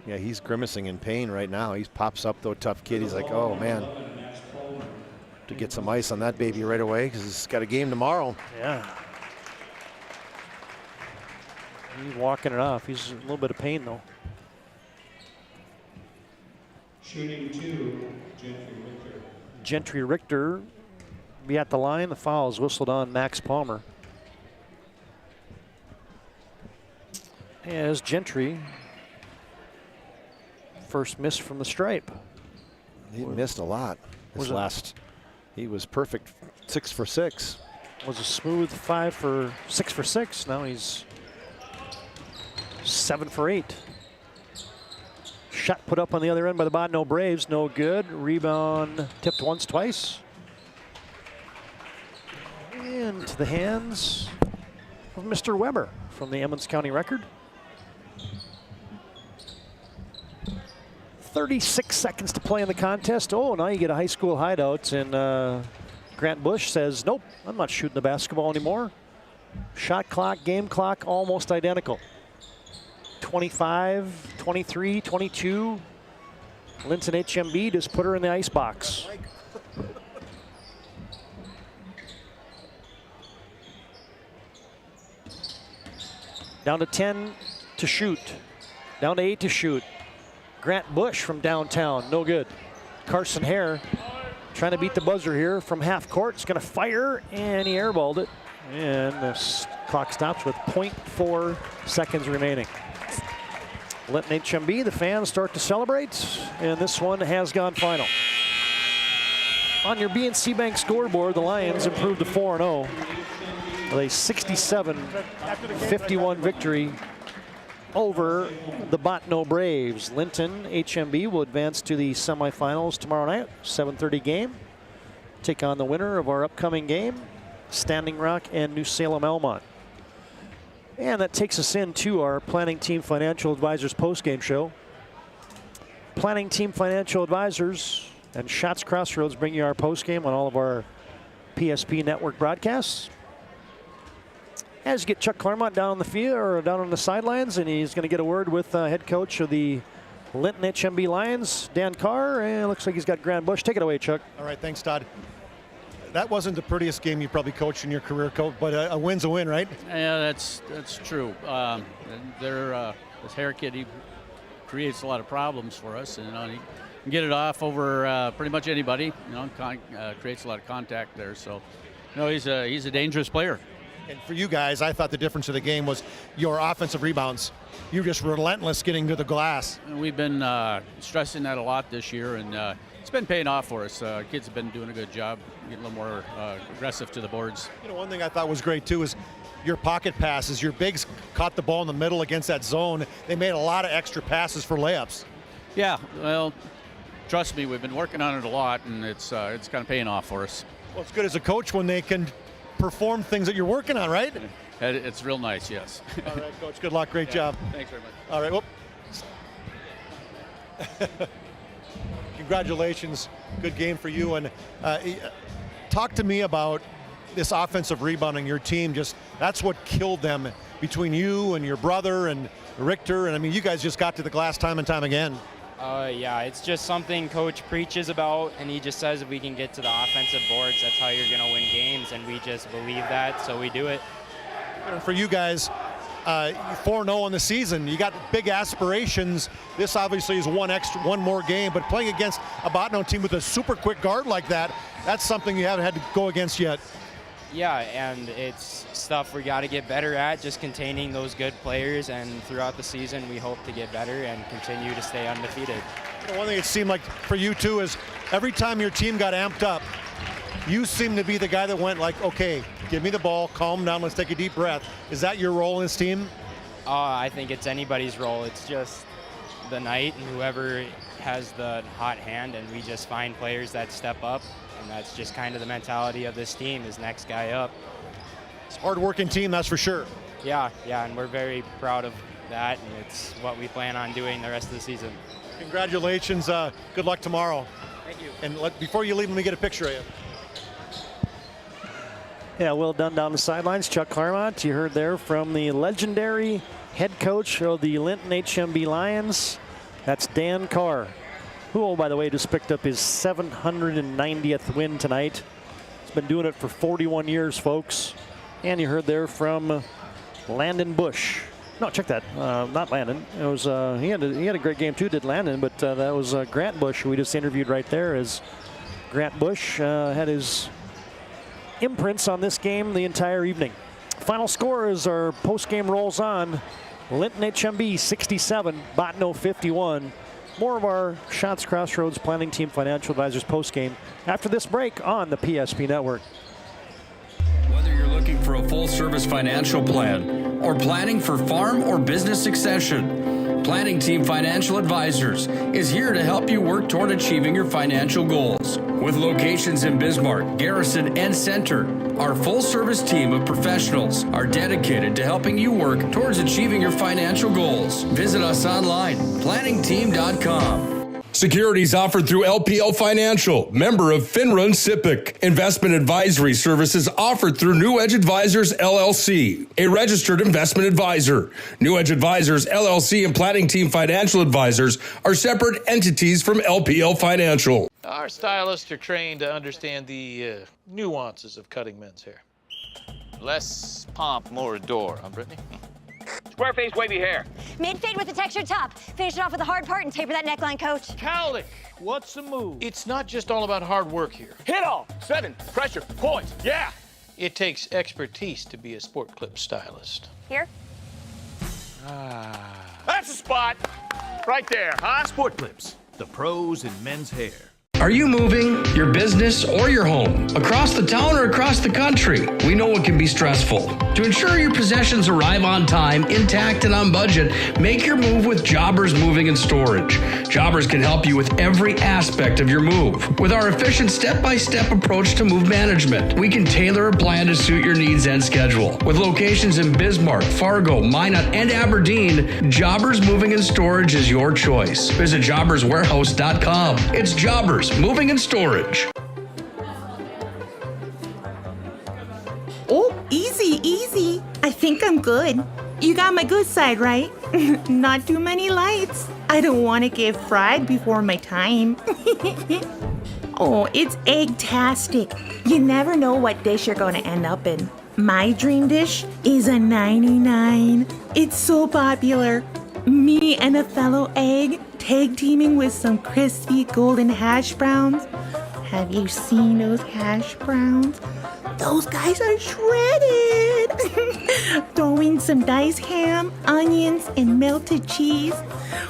Yeah, he's grimacing in pain right now. He pops up, though, tough kid. He's like, oh, man. To get some ice on that baby right away because he's got a game tomorrow. Yeah. He's walking it off. He's in a little bit of pain, though. Shooting 2, Gentry Richter. Gentry Richter be at the line. The foul is whistled on Max Palmer. As Gentry, first miss from the stripe. He missed a lot this last. He was perfect 6 for 6. Was a smooth 6 for 6. Now he's 7 for 8. Shot put up on the other end by the Botno Braves, no good. Rebound tipped once, twice. And to the hands of Mr. Weber from the Emmons County Record. 36 seconds to play in the contest. Oh, now you get a high school hideout, and Grant Bush says, nope, I'm not shooting the basketball anymore. Shot clock, game clock, almost identical. 25, 23, 22. Linton HMB just put her in the ice box. Down to 10 to shoot. Down to 8 to shoot. Grant Bush from downtown, no good. Carson Hare trying to beat the buzzer here from half court. It's going to fire, and he airballed it. And the clock stops with 0.4 seconds remaining. Linton HMB, the fans start to celebrate, and this one has gone final. On your BNC Bank scoreboard, the Lions improved to 4-0 with a 67-51 victory over the Botno Braves. Linton HMB will advance to the semifinals tomorrow night, 7:30 game. Take on the winner of our upcoming game, Standing Rock and New Salem Elmont. And that takes us into our Planning Team Financial Advisors postgame show. Planning Team Financial Advisors and Shots Crossroads bring you our postgame on all of our PSP network broadcasts. As you get Chuck Claremont down on the field or down on the sidelines, and he's going to get a word with head coach of the Linton HMB Lions, Dan Carr, and it looks like he's got Grant Bush. Take it away, Chuck. All right, thanks, Todd. That wasn't the prettiest game you probably coached in your career, Coach, but a win's a win, right? Yeah, that's true. This Hare kid, he creates a lot of problems for us, and he can get it off over pretty much anybody. Creates a lot of contact there. So, he's a dangerous player. And for you guys, I thought the difference of the game was your offensive rebounds. You're just relentless getting to the glass. And we've been stressing that a lot this year, and it's been paying off for us. Kids have been doing a good job, getting a little more aggressive to the boards. One thing I thought was great too is your pocket passes. Your bigs caught the ball in the middle against that zone. They made a lot of extra passes for layups. Yeah, well, trust me, we've been working on it a lot, and it's kind of paying off for us. Well, it's good as a coach when they can perform things that you're working on, right? It's real nice, yes. All right, Coach, good luck. Great job. Thanks very much. All right, Congratulations. Good game for you. And talk to me about this offensive rebounding. Your team, that's what killed them between you and your brother and Richter. And, I mean, you guys just got to the glass time and time again. Yeah, it's just something Coach preaches about, and he just says if we can get to the offensive boards, that's how you're going to win games, and we just believe that, so we do it. For you guys, 4-0 in the season, you got big aspirations. This obviously is one more game, but playing against a Botno team with a super quick guard like that, that's something you haven't had to go against yet. Yeah, and it's stuff we got to get better at, just containing those good players, and throughout the season we hope to get better and continue to stay undefeated. One thing it seemed like for you too is every time your team got amped up, you seem to be the guy that went like, okay, give me the ball, calm down, let's take a deep breath. Is that your role in this team? I think it's anybody's role. It's just the night and whoever has the hot hand, and we just find players that step up, and that's just kind of the mentality of this team, is next guy up. It's a hard-working team, that's for sure. Yeah, and we're very proud of that, and it's what we plan on doing the rest of the season. Congratulations, good luck tomorrow. Thank you. And before you leave, let me get a picture of you. Yeah, well done down the sidelines. Chuck Claremont, you heard there from the legendary head coach of the Linton HMB Lions. That's Dan Carr, who, oh, by the way, just picked up his 790th win tonight. He's been doing it for 41 years, folks. And you heard there from Landon Bush. No, check that. Not Landon. It was he had a great game too, did Landon, but that was Grant Bush, who we just interviewed right there. As Grant Bush had his imprints on this game the entire evening. Final score as our post-game rolls on: Linton HMB 67, Botno 51. More of our Shots Crossroads Planning Team Financial Advisors post-game after this break on the PSP Network. Whether you're looking for a full-service financial plan or planning for farm or business succession, Planning Team Financial Advisors is here to help you work toward achieving your financial goals. With locations in Bismarck, Garrison, and Center, our full-service team of professionals are dedicated to helping you work towards achieving your financial goals. Visit us online, planningteam.com. Securities offered through LPL Financial, member of FINRA and SIPC. Investment advisory services offered through New Edge Advisors, LLC, a registered investment advisor. New Edge Advisors, LLC, and Planning Team Financial Advisors are separate entities from LPL Financial. Our stylists are trained to understand the nuances of cutting men's hair. Less pomp, more adore, huh, Brittany? Square face wavy hair. Mid-fade with a textured top. Finish it off with a hard part and taper that neckline, Coach. Cowlick, what's the move? It's not just all about hard work here. Hit all. 7. Pressure. Points. Yeah. It takes expertise to be a sport clip stylist. Here. That's a spot. Right there, huh? Sport Clips, the pros in men's hair. Are you moving your business or your home across the town or across the country? We know it can be stressful. To ensure your possessions arrive on time, intact, and on budget, make your move with Jobbers Moving and Storage. Jobbers can help you with every aspect of your move. With our efficient step-by-step approach to move management, we can tailor a plan to suit your needs and schedule. With locations in Bismarck, Fargo, Minot, and Aberdeen, Jobbers Moving and Storage is your choice. Visit jobberswarehouse.com. It's Jobbers Moving and Storage. Oh, easy, easy. I think I'm good. You got my good side, right? Not too many lights. I don't want to get fried before my time. Oh, it's egg-tastic. You never know what dish you're going to end up in. My dream dish is a 99. It's so popular. Me and a fellow egg tag teaming with some crispy golden hash browns. Have you seen those hash browns? Those guys are shredded. Throw in some diced ham, onions, and melted cheese.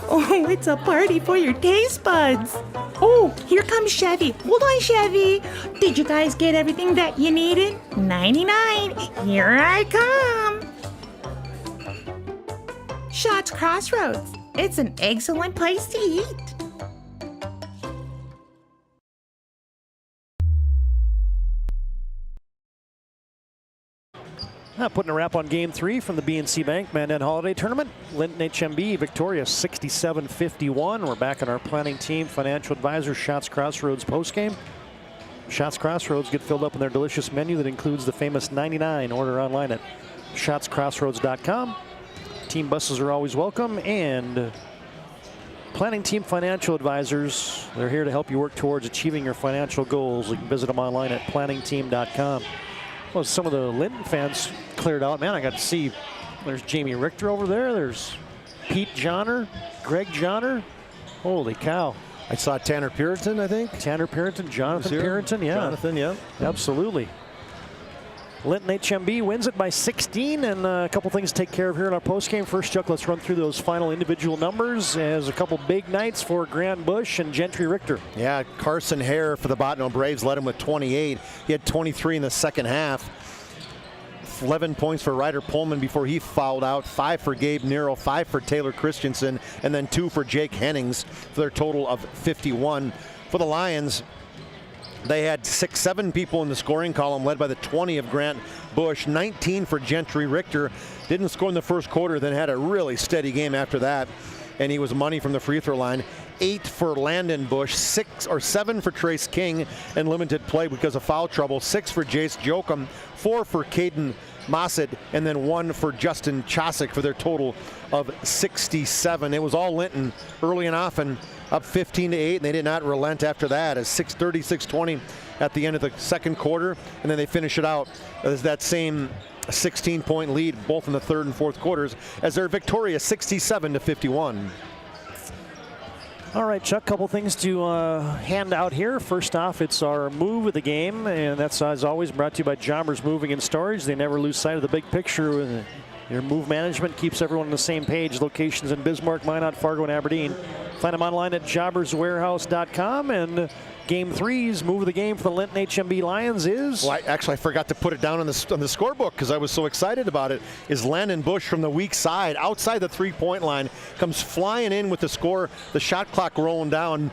Oh, it's a party for your taste buds. Oh, here comes Chevy. Hold on, Chevy. Did you guys get everything that you needed? 99. Here I come. Shots Crossroads. It's an excellent place to eat. Putting a wrap on Game 3 from the BNC Bank Mandan Holiday Tournament. Linton HMB victorious 67-51. We're back on our planning team financial advisor Shots Crossroads postgame. Shots Crossroads get filled up in their delicious menu that includes the famous 99. Order online at shotscrossroads.com. Team buses are always welcome, and Planning Team Financial Advisors. They're here to help you work towards achieving your financial goals. You can visit them online at planningteam.com. Well, some of the Linton fans cleared out. Man, I got to see, there's Jamie Richter over there. There's Pete Johnner, Greg Johnner. Holy cow. I saw Tanner Puritan, I think. Tanner Puritan, Jonathan Puritan, yeah. Jonathan, yeah. Absolutely. Linton HMB wins it by 16, and a couple things to take care of here in our postgame. First, Chuck, let's run through those final individual numbers as a couple big nights for Grant Bush and Gentry Richter. Yeah, Carson Hare for the Bottineau Braves led him with 28. He had 23 in the second half. 11 points for Ryder Pullman before he fouled out. 5 for Gabe Nero, 5 for Taylor Christensen, and then 2 for Jake Hennings for their total of 51. For the Lions, they had 6-7 people in the scoring column, led by the 20 of Grant Bush. 19 for Gentry Richter. Didn't score in the first quarter, then had a really steady game after that, and he was money from the free throw line. 8 for Landon Bush, 7 for Trace King in limited play because of foul trouble. 6 for Jace Jokum, 4 for Caden Mossad, and then 1 for Justin Chosick for their total of 67. It was all Linton early and often, up 15-8, and they did not relent after that. As 36-20 at the end of the second quarter, and then they finish it out as that same 16-point lead, both in the third and fourth quarters, as they're victorious 67-51. All right, Chuck, couple things to hand out here. First off, it's our move of the game, and that's, as always, brought to you by Jobbers Moving and Storage. They never lose sight of the big picture. Your move management keeps everyone on the same page. Locations in Bismarck, Minot, Fargo, and Aberdeen. Find them online at jobberswarehouse.com. And Game 3's move of the game for the Linton HMB Lions is... Well, I forgot to put it down on the scorebook because I was so excited about it, is Landon Bush from the weak side, outside the three-point line, comes flying in with the score, the shot clock rolling down.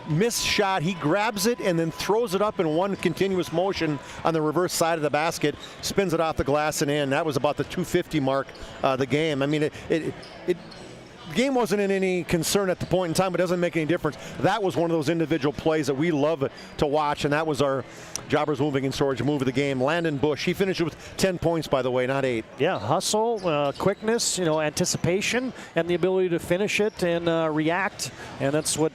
Missed shot, he grabs it and then throws it up in one continuous motion on the reverse side of the basket, spins it off the glass and in. That was about the 250 mark the game. I mean, the game wasn't in any concern at the point in time. It doesn't make any difference. That was one of those individual plays that we love to watch, and that was our Jobbers Moving and Storage move of the game. Landon Bush, he finished with 10 points, by the way, not 8. Yeah, hustle, quickness, anticipation, and the ability to finish it and react. And that's what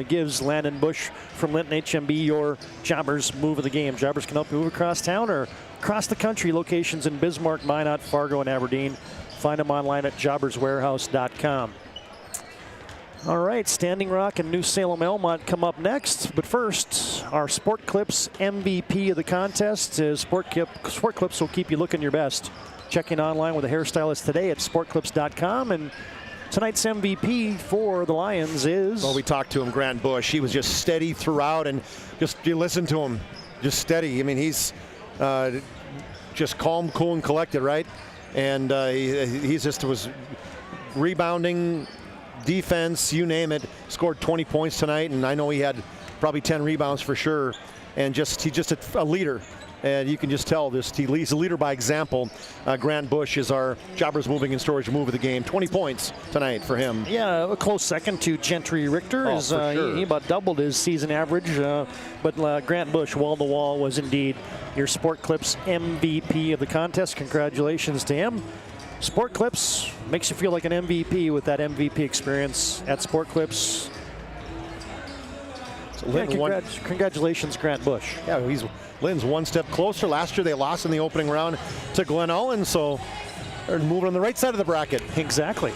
gives Landon Bush from Linton HMB your Jobbers move of the game. Jobbers can help you move across town or across the country. Locations in Bismarck, Minot, Fargo, and Aberdeen. Find them online at jobberswarehouse.com. All right, Standing Rock and New Salem Elmont come up next. But first, our Sport Clips MVP of the contest is Sport Clips will keep you looking your best. Check in online with a hairstylist today at sportclips.com. And tonight's MVP for the Lions is... Well, we talked to him, Grant Bush. He was just steady throughout, and just you listen to him, just steady. I mean, he's just calm, cool, and collected, right? And he just was rebounding, defense, you name it. Scored 20 points tonight, and I know he had probably 10 rebounds for sure. And he's just a leader, and you can just tell he leads a leader by example. Grant Bush is our Jobbers Moving and Storage move of the game. 20 points tonight for him. Yeah, a close second to Gentry Richter. For sure. He about doubled his season average, but Grant Bush, wall to wall, was indeed your Sport Clips MVP of the contest. Congratulations to him. Sport Clips makes you feel like an MVP with that MVP experience at Sport Clips. So congratulations, Grant Bush. Yeah, Lynn's one step closer. Last year they lost in the opening round to Glen Ullin, so they're moving on the right side of the bracket. Exactly.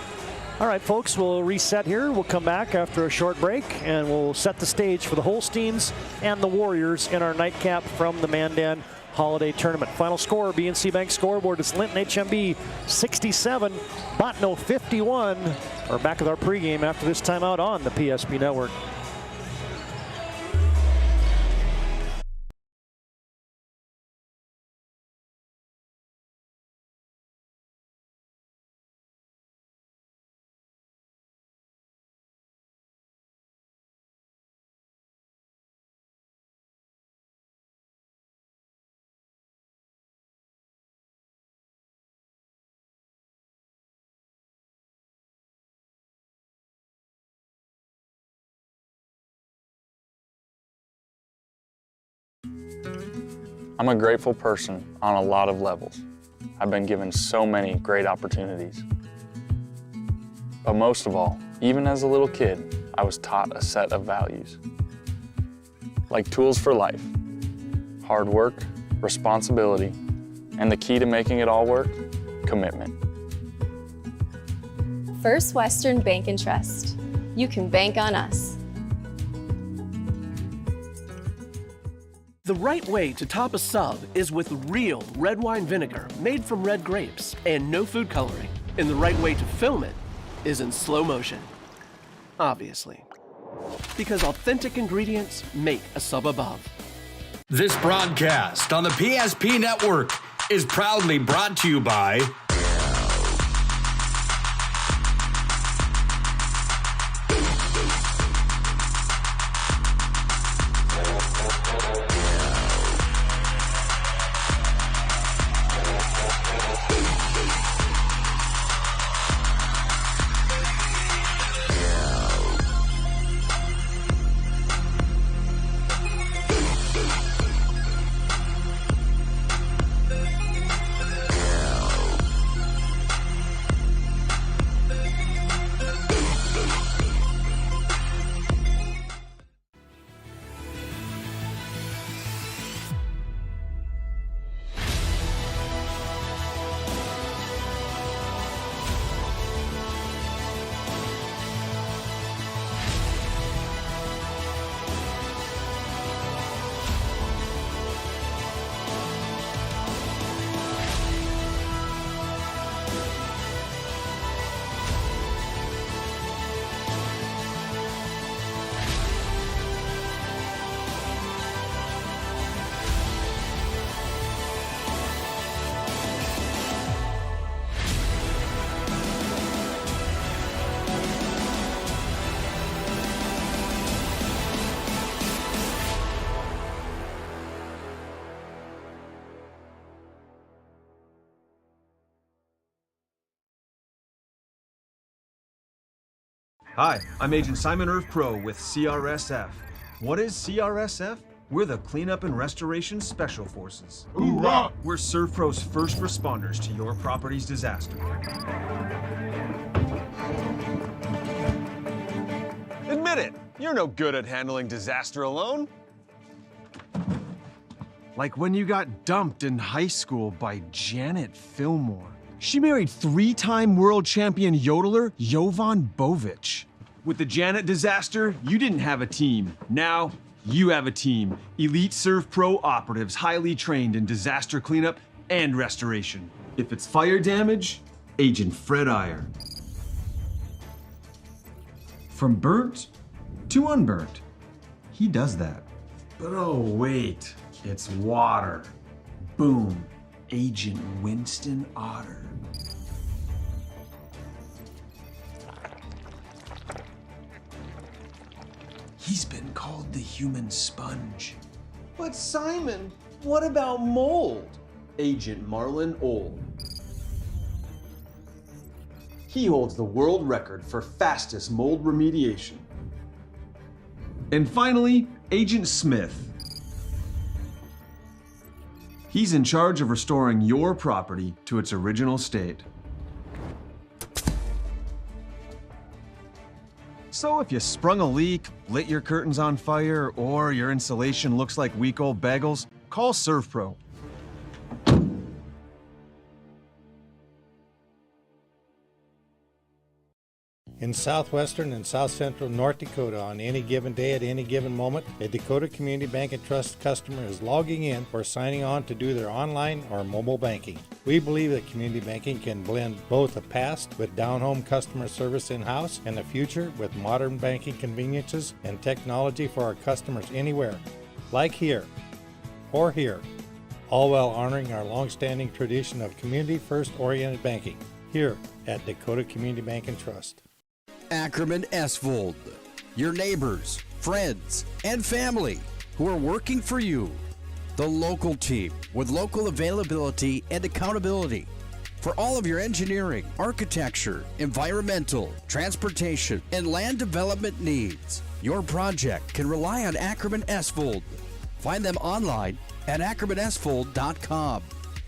All right, folks, we'll reset here. We'll come back after a short break, and we'll set the stage for the Holsteins and the Warriors in our nightcap from the Mandan Holiday Tournament. Final score, BNC Bank scoreboard, is Linton HMB 67, Bottineau 51. We're back with our pregame after this timeout on the PSP Network. I'm a grateful person on a lot of levels. I've been given so many great opportunities. But most of all, Even as a little kid, I was taught a set of values. Like tools for life, hard work, responsibility, and the key to making it all work, commitment. First Western Bank and Trust. You can bank on us. The right way to top a sub is with real red wine vinegar made from red grapes and no food coloring. And the right way to film it is in slow motion. Obviously. Because authentic ingredients make a sub above. This broadcast on the PSP Network is proudly brought to you by Hi, I'm Agent Simon Servpro with CRSF. What is CRSF? We're the Cleanup and Restoration Special Forces. Hoorah! We're Servpro's first responders to your property's disaster. Admit it, you're no good at handling disaster alone. Like when you got dumped in high school by Janet Fillmore. She married 3-time world champion yodeler Jovan Bovic. With the Janet disaster, you didn't have a team. Now, you have a team. Elite Servpro operatives, highly trained in disaster cleanup and restoration. If it's fire damage, Agent Fred Iyer. From burnt to unburnt, he does that. But oh wait, it's water. Boom, Agent Winston Otter. He's been called the human sponge. But Simon, what about mold? Agent Marlon Old. He holds the world record for fastest mold remediation. And finally, Agent Smith. He's in charge of restoring your property to its original state. So if you sprung a leak, lit your curtains on fire, or your insulation looks like week old bagels, call Servpro. In southwestern and south central North Dakota, on any given day at any given moment, a Dakota Community Bank and Trust customer is logging in or signing on to do their online or mobile banking. We believe that community banking can blend both the past with down-home customer service in-house and the future with modern banking conveniences and technology for our customers anywhere, like here or here, all while honoring our long-standing tradition of community-first oriented banking here at Dakota Community Bank and Trust. Ackerman Esvold, your neighbors, friends, and family who are working for you. The local team with local availability and accountability for all of your engineering, architecture, environmental, transportation, and land development needs. Your project can rely on Ackerman Esvold. Find them online at ackermanesvold.com.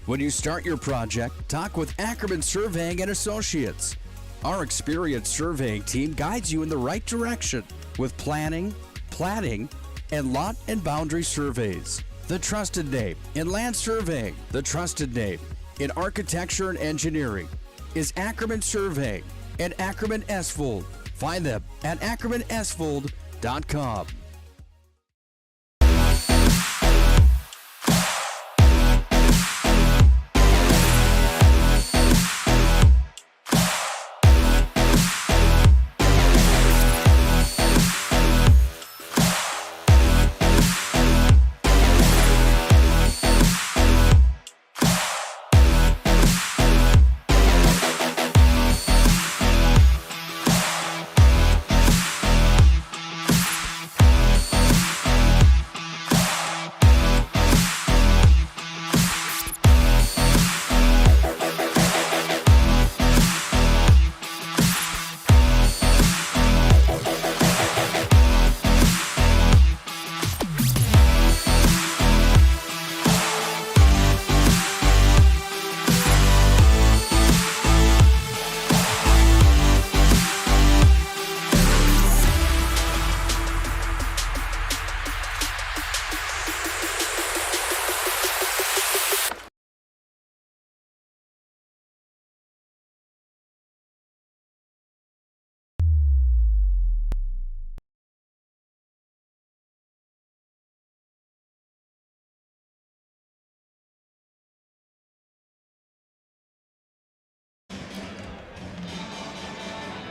When you start your project, talk with Ackerman Surveying and Associates. Our experienced surveying team guides you in the right direction with planning, platting, and lot and boundary surveys. The trusted name in land surveying, the trusted name in architecture and engineering is Ackerman Surveying and Ackerman Esvold. Find them at ackermanesvold.com.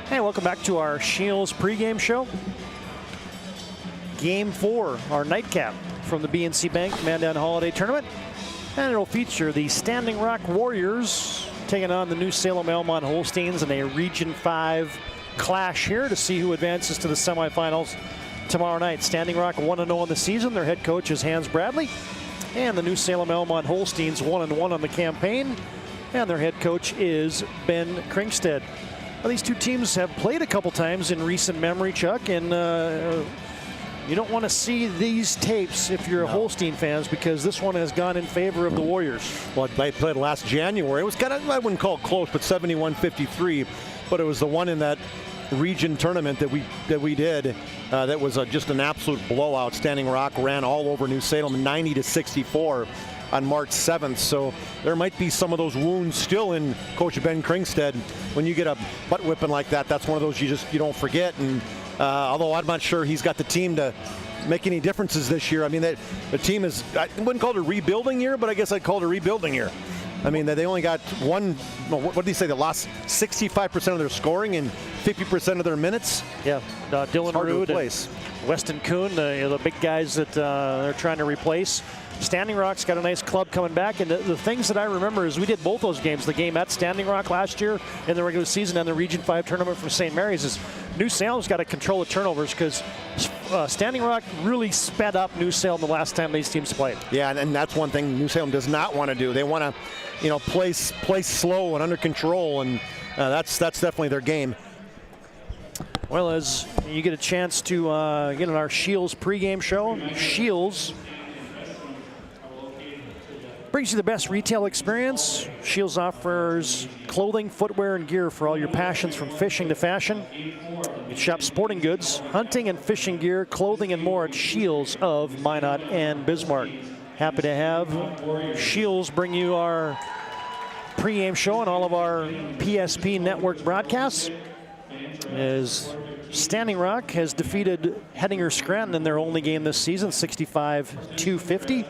Hey, welcome back to our Shields pregame show. Game 4, our nightcap from the BNC Bank Mandan Holiday Tournament. And it'll feature the Standing Rock Warriors taking on the New Salem Elmont Holsteins in a Region 5 clash here to see who advances to the semifinals tomorrow night. Standing Rock 1-0 in the season. Their head coach is Hans Bradley. And the New Salem Elmont Holsteins 1-1 on the campaign. And their head coach is Ben Kringstead. Well, these two teams have played a couple times in recent memory, Chuck, and you don't want to see these tapes if you're a Holstein fans, because this one has gone in favor of the Warriors. Well, they played last January. It was kind of, I wouldn't call it close, but 71-53. But it was the one in that region tournament that we did that was just an absolute blowout. Standing Rock ran all over New Salem, 90-64. On March 7th, so there might be some of those wounds still in Coach Ben Kringstead. When you get a butt whipping like that, that's one of those you don't forget. And although I'm not sure he's got the team to make any differences this year. I mean, the team is, I wouldn't call it a rebuilding year, but I guess I'd call it a rebuilding year. I mean, they only got one, what did he say, they lost 65% of their scoring and 50% of their minutes? Yeah, Dylan Rude and Weston Kuhn, the big guys that they're trying to replace. Standing Rock's got a nice club coming back, and the things that I remember is we did both those games, the game at Standing Rock last year in the regular season and the Region 5 tournament from St. Mary's, is New Salem's got to control the turnovers, because Standing Rock really sped up New Salem the last time these teams played. Yeah, and that's one thing New Salem does not want to do. They want to, play slow and under control, and that's definitely their game. Well, as you get a chance to get on our Shields pregame show, Shields brings you the best retail experience. Shields offers clothing, footwear, and gear for all your passions, from fishing to fashion. You can shop sporting goods, hunting and fishing gear, clothing, and more at Shields of Minot and Bismarck. Happy to have Shields bring you our pregame show and all of our PSP network broadcasts, as Standing Rock has defeated Hettinger Scranton in their only game this season, 65-50.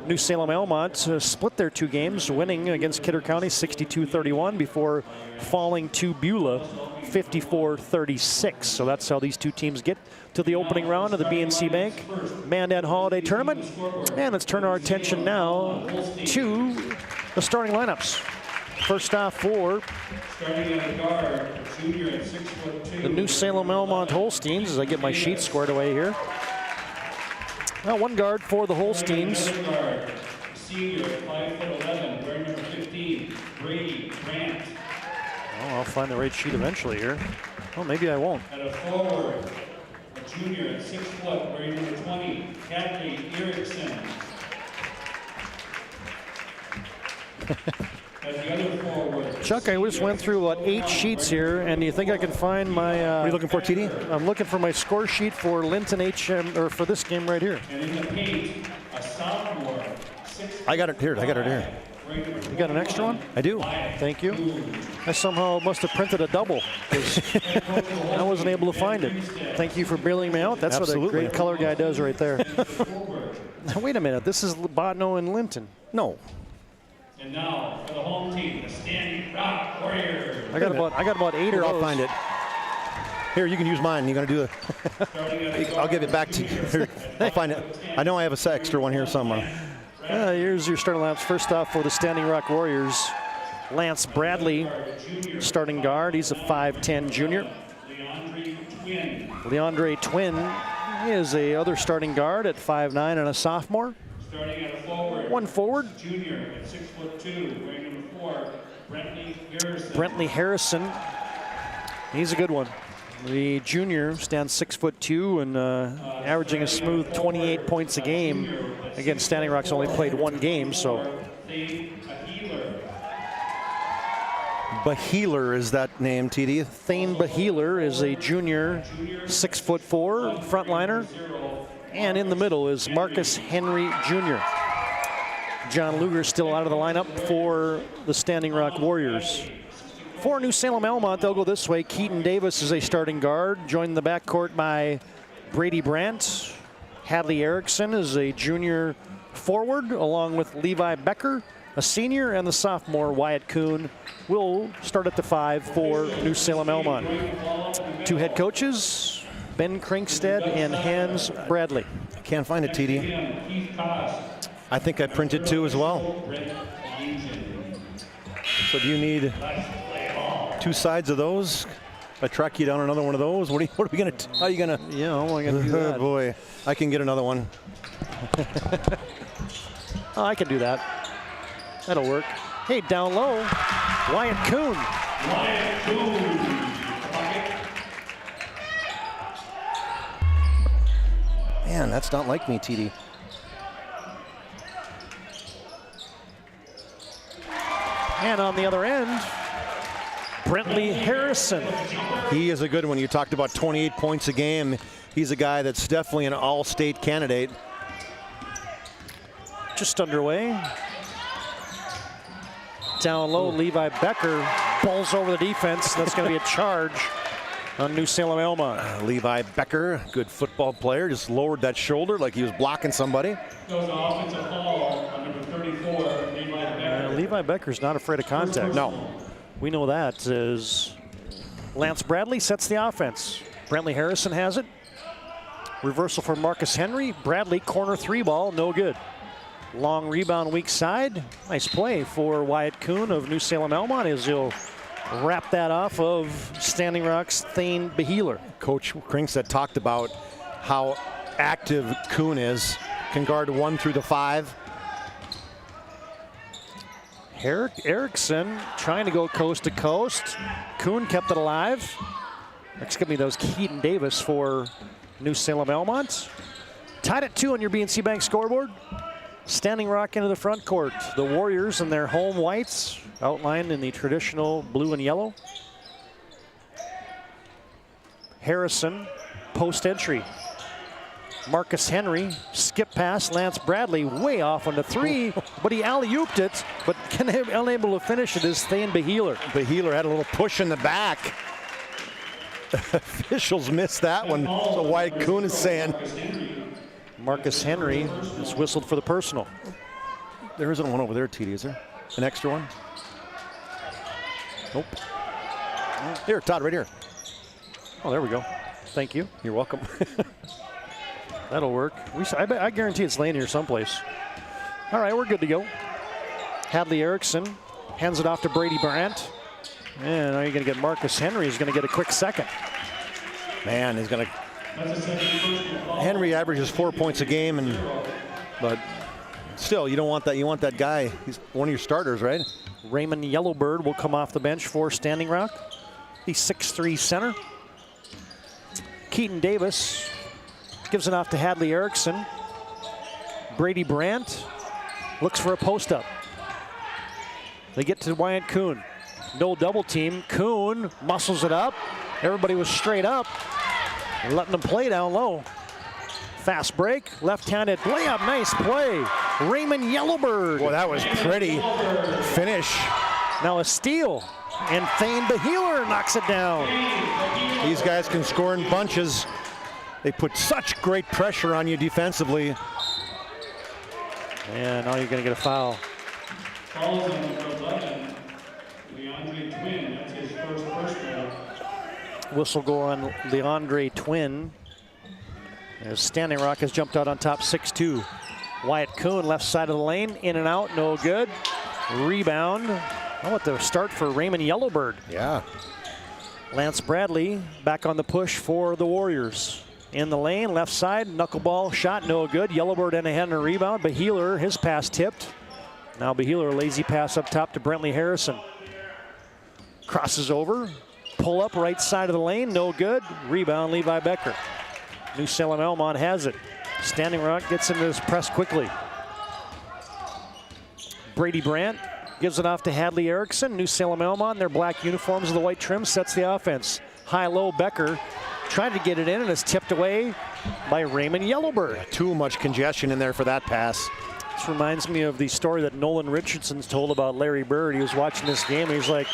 New Salem Elmont split their two games, winning against Kidder County 62-31 before falling to Beulah 54-36. So that's how these two teams get to the opening round of the BNC Bank Mandan Holiday Tournament. And let's turn our attention now to the starting lineups. First off for the New Salem Elmont Holsteins, as I get my sheet squared away here. Well, one guard for the Holsteins. Senior, 5'11", wearing number 15, Brady Grant. Oh, I'll find the right sheet eventually here. Oh, maybe I won't. At a forward, a junior at 6 foot, wearing number 20, Kathleen Erickson. As the other forward, Chuck, I just went through about 8 sheets here, and you think I can find my... what are you looking for, TD? I'm looking for my score sheet for Linton HM, or for this game right here. And in the paint, a sophomore. I got it here. You got an extra one? I do. Thank you. I somehow must have printed a double, because I wasn't able to find it. Thank you for bailing me out. That's Absolutely. what a great color guy does right there. Now, wait a minute. This is Botno and Linton. No. And now for the home team, the Standing Rock Warriors. I got about 8 Here, of I'll those. find it. Here, you can use mine. You're going to do it. I'll give it back to you. Here, I'll find it. I know I have a extra one here somewhere. Here's your starting lineups. First off, for the Standing Rock Warriors, Lance Bradley, starting guard. He's a 5'10 junior. Leandre Twin is a other starting guard at 5'9 and a sophomore. Starting at a forward. One forward. Junior at 6'2", wearing number 4, Brentley Harrison. Brentley Harrison. He's a good one. The junior stands 6'2" and averaging a smooth 28 points a game. Again, Standing Rock's only played 1 game, so. Baheeler is that name, TD? Thane Baheeler is a junior, 6'4", frontliner. And in the middle is Marcus Henry Jr. John Luger still out of the lineup for the Standing Rock Warriors. For New Salem Elmont, they'll go this way. Keaton Davis is a starting guard, joined in the backcourt by Brady Brandt. Hadley Erickson is a junior forward, along with Levi Becker, a senior, and the sophomore Wyatt Kuhn will start at the 5 for New Salem Elmont. 2 head coaches, Ben Krinkstead and Hans Bradley. I can't find it, TD. I think I printed 2 as well. So do you need 2 sides of those? If I track you down another one of those, how are you gonna Yeah, how am I gonna do that? Oh boy, I can get another one. Oh, I can do that. That'll work. Hey, down low, Wyatt Kuhn. Wyatt Kuhn. Man, that's not like me, TD. And on the other end, Brentley Harrison. He is a good one. You talked about 28 points a game. He's a guy that's definitely an all-state candidate. Just underway. Down low, Levi Becker bowls over the defense. That's going to be a charge on New Salem Elmont. Levi Becker, good football player, just lowered that shoulder like he was blocking somebody. Goes an offensive foul on number 34, Levi Becker. Levi Becker's not afraid of contact. No. We know that as Lance Bradley sets the offense. Brentley Harrison has it. Reversal for Marcus Henry. Bradley, corner 3 ball, no good. Long rebound weak side. Nice play for Wyatt Kuhn of New Salem Elmont as he'll wrap that off of Standing Rock's Thane Baheeler. Coach Krinkstead talked about how active Kuhn is. Can guard 1 through the 5. Erickson trying to go coast to coast. Kuhn kept it alive. Next going to be those Keaton Davis for New Salem Elmont. Tied at 2 on your BNC Bank scoreboard. Standing Rock into the front court. The Warriors in their home whites, outlined in the traditional blue and yellow. Harrison, post entry. Marcus Henry, skip pass, Lance Bradley way off on the 3, but he alley-ooped it, but unable to finish it is Thane Baheeler. Baheeler had a little push in the back. Officials missed that one, so Wyatt Kuhn is saying. Marcus Henry is whistled for the personal. There isn't one over there, TD, is there? An extra one? Nope. Here, Todd, right here. Oh, there we go. Thank you. You're welcome. That'll work. I guarantee it's laying here someplace. All right, we're good to go. Hadley Erickson hands it off to Brady Brandt. And now you're going to get Marcus Henry. He's going to get a quick second. Man, he's going to... Henry averages 4 points a game, but still, you don't want that. You want that guy. He's one of your starters, right? Raymond Yellowbird will come off the bench for Standing Rock. The 6'3" center. Keaton Davis gives it off to Hadley Erickson. Brady Brandt looks for a post-up. They get to Wyatt Kuhn. No double team. Kuhn muscles it up. Everybody was straight up. They're letting them play down low. Fast break, left-handed layup, nice play. Raymond Yellowbird. Boy, that was pretty finish. Now a steal, and Thane Beheeler knocks it down. These guys can score in bunches. They put such great pressure on you defensively. And now you're going to get a foul. Fouls on number 11, Leandre Twin. That's his first personal. Whistle go on Leandre Twin. As Standing Rock has jumped out on top 6-2. Wyatt Kuhn, left side of the lane, in and out, no good. Rebound. How about the start for Raymond Yellowbird? Yeah. Lance Bradley back on the push for the Warriors. In the lane, left side, knuckleball shot, no good. Yellowbird in ahead and a rebound. Beheeler, his pass tipped. Now Beheeler, lazy pass up top to Brentley Harrison. Crosses over, pull up right side of the lane, no good. Rebound, Levi Becker. New Salem Elmont has it. Standing Rock gets into this press quickly. Brady Brandt gives it off to Hadley Erickson. New Salem Elmont in their black uniforms with the white trim sets the offense. High-low Becker tried to get it in and is tipped away by Raymond Yellowbird. Yeah, too much congestion in there for that pass. This reminds me of the story that Nolan Richardson told about Larry Bird. He was watching this game and he's like,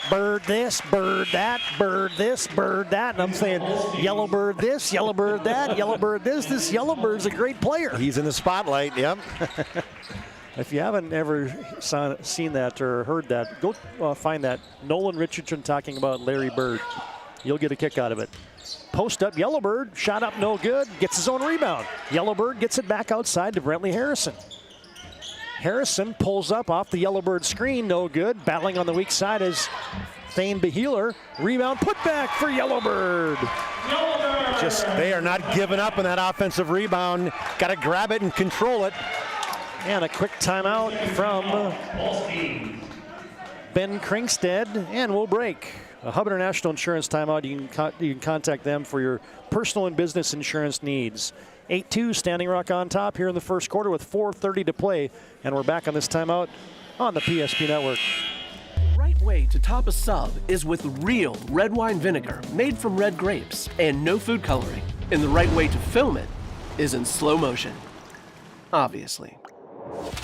Bird this, Bird that, Bird this, Bird that. And I'm saying, Yellowbird this, Yellowbird that, Yellowbird this. This Yellowbird's a great player. He's in the spotlight, yep. If you haven't ever seen that or heard that, go find that. Nolan Richardson talking about Larry Bird. You'll get a kick out of it. Post up, Yellowbird, shot up, no good, gets his own rebound. Yellowbird gets it back outside to Brentley Harrison. Harrison pulls up off the Yellowbird screen, no good. Battling on the weak side is Thane Beheeler. Rebound put back for Yellowbird. Just, they are not giving up on that offensive rebound. Got to grab it and control it. And a quick timeout from Ben Kringstead, and we'll break. A Hub International Insurance timeout. You can contact them for your personal and business insurance needs. 8-2, Standing Rock on top here in the first quarter with 4:30 to play. And we're back on this timeout on the PSP Network. The right way to top a sub is with real red wine vinegar made from red grapes and no food coloring. And the right way to film it is in slow motion. Obviously.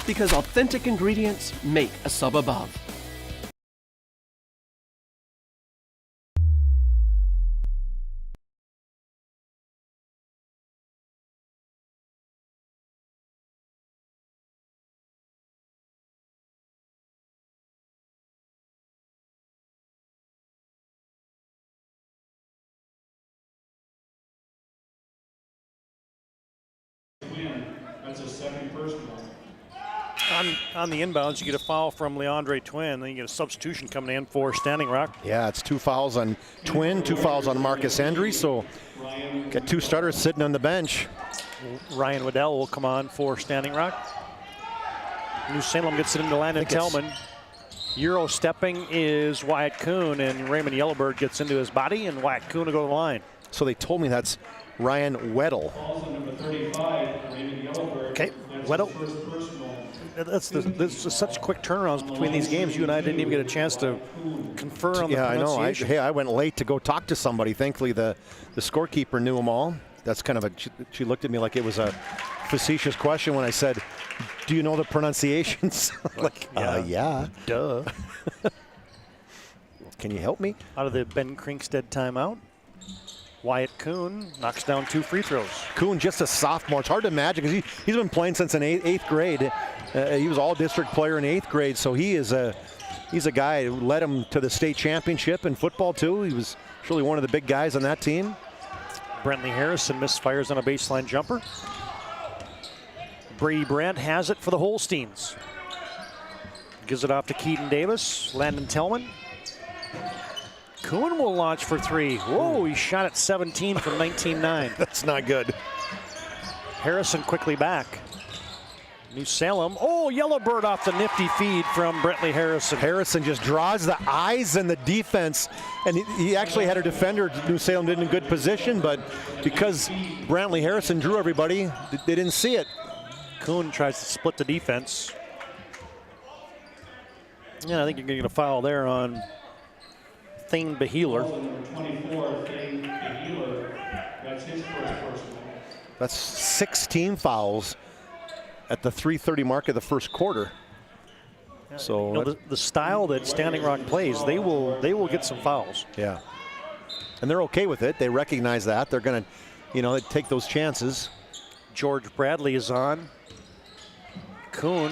Because authentic ingredients make a sub above. That's a second personal. On the inbounds, you get a foul from Leandre Twin, then you get a substitution coming in for Standing Rock. Yeah, it's 2 fouls on Twin, 2 fouls on Marcus Hendry, so got 2 starters sitting on the bench. Ryan Waddell will come on for Standing Rock. New Salem gets it into Landon Tellman. Euro stepping is Wyatt Kuhn, and Raymond Yellowbird gets into his body, and Wyatt Kuhn will go to the line. So they told me that's Ryan Weddle. Okay, Weddle. There's such quick turnarounds between these games. You and I didn't even get a chance to confer on the pronunciation. I know. I went late to go talk to somebody. Thankfully, the scorekeeper knew them all. That's kind of she looked at me like it was a facetious question when I said, do you know the pronunciations? Like, yeah. Duh. Can you help me? Out of the Ben Kringstead timeout, Wyatt Kuhn knocks down 2 free throws. Kuhn, just a sophomore. It's hard to imagine because he's been playing since an eighth grade. He was all-district player in 8th grade, so he's a guy who led him to the state championship in football too. He was surely one of the big guys on that team. Brentley Harrison misfires on a baseline jumper. Brady Brandt has it for the Holsteins. Gives it off to Keaton Davis. Landon Tellman. Kuhn will launch for 3. Whoa, he shot at 17 from 19-9. That's not good. Harrison quickly back. New Salem. Oh, Yellowbird off the nifty feed from Brentley Harrison. Harrison just draws the eyes and the defense, and he actually had a defender. New Salem did in good position, but because Brentley Harrison drew everybody, they didn't see it. Kuhn tries to split the defense. Yeah, I think you're going to get a foul there on Thane Behealer. Number 24, Thane Behealer. That's his first personal. That's 16 fouls at the 3:30 mark of the first quarter. So you know, the style that Standing Rock plays, they will get some fouls. Yeah, and they're okay with it. They recognize that. They're going to, you know, take those chances. George Bradley is on. Kuhn,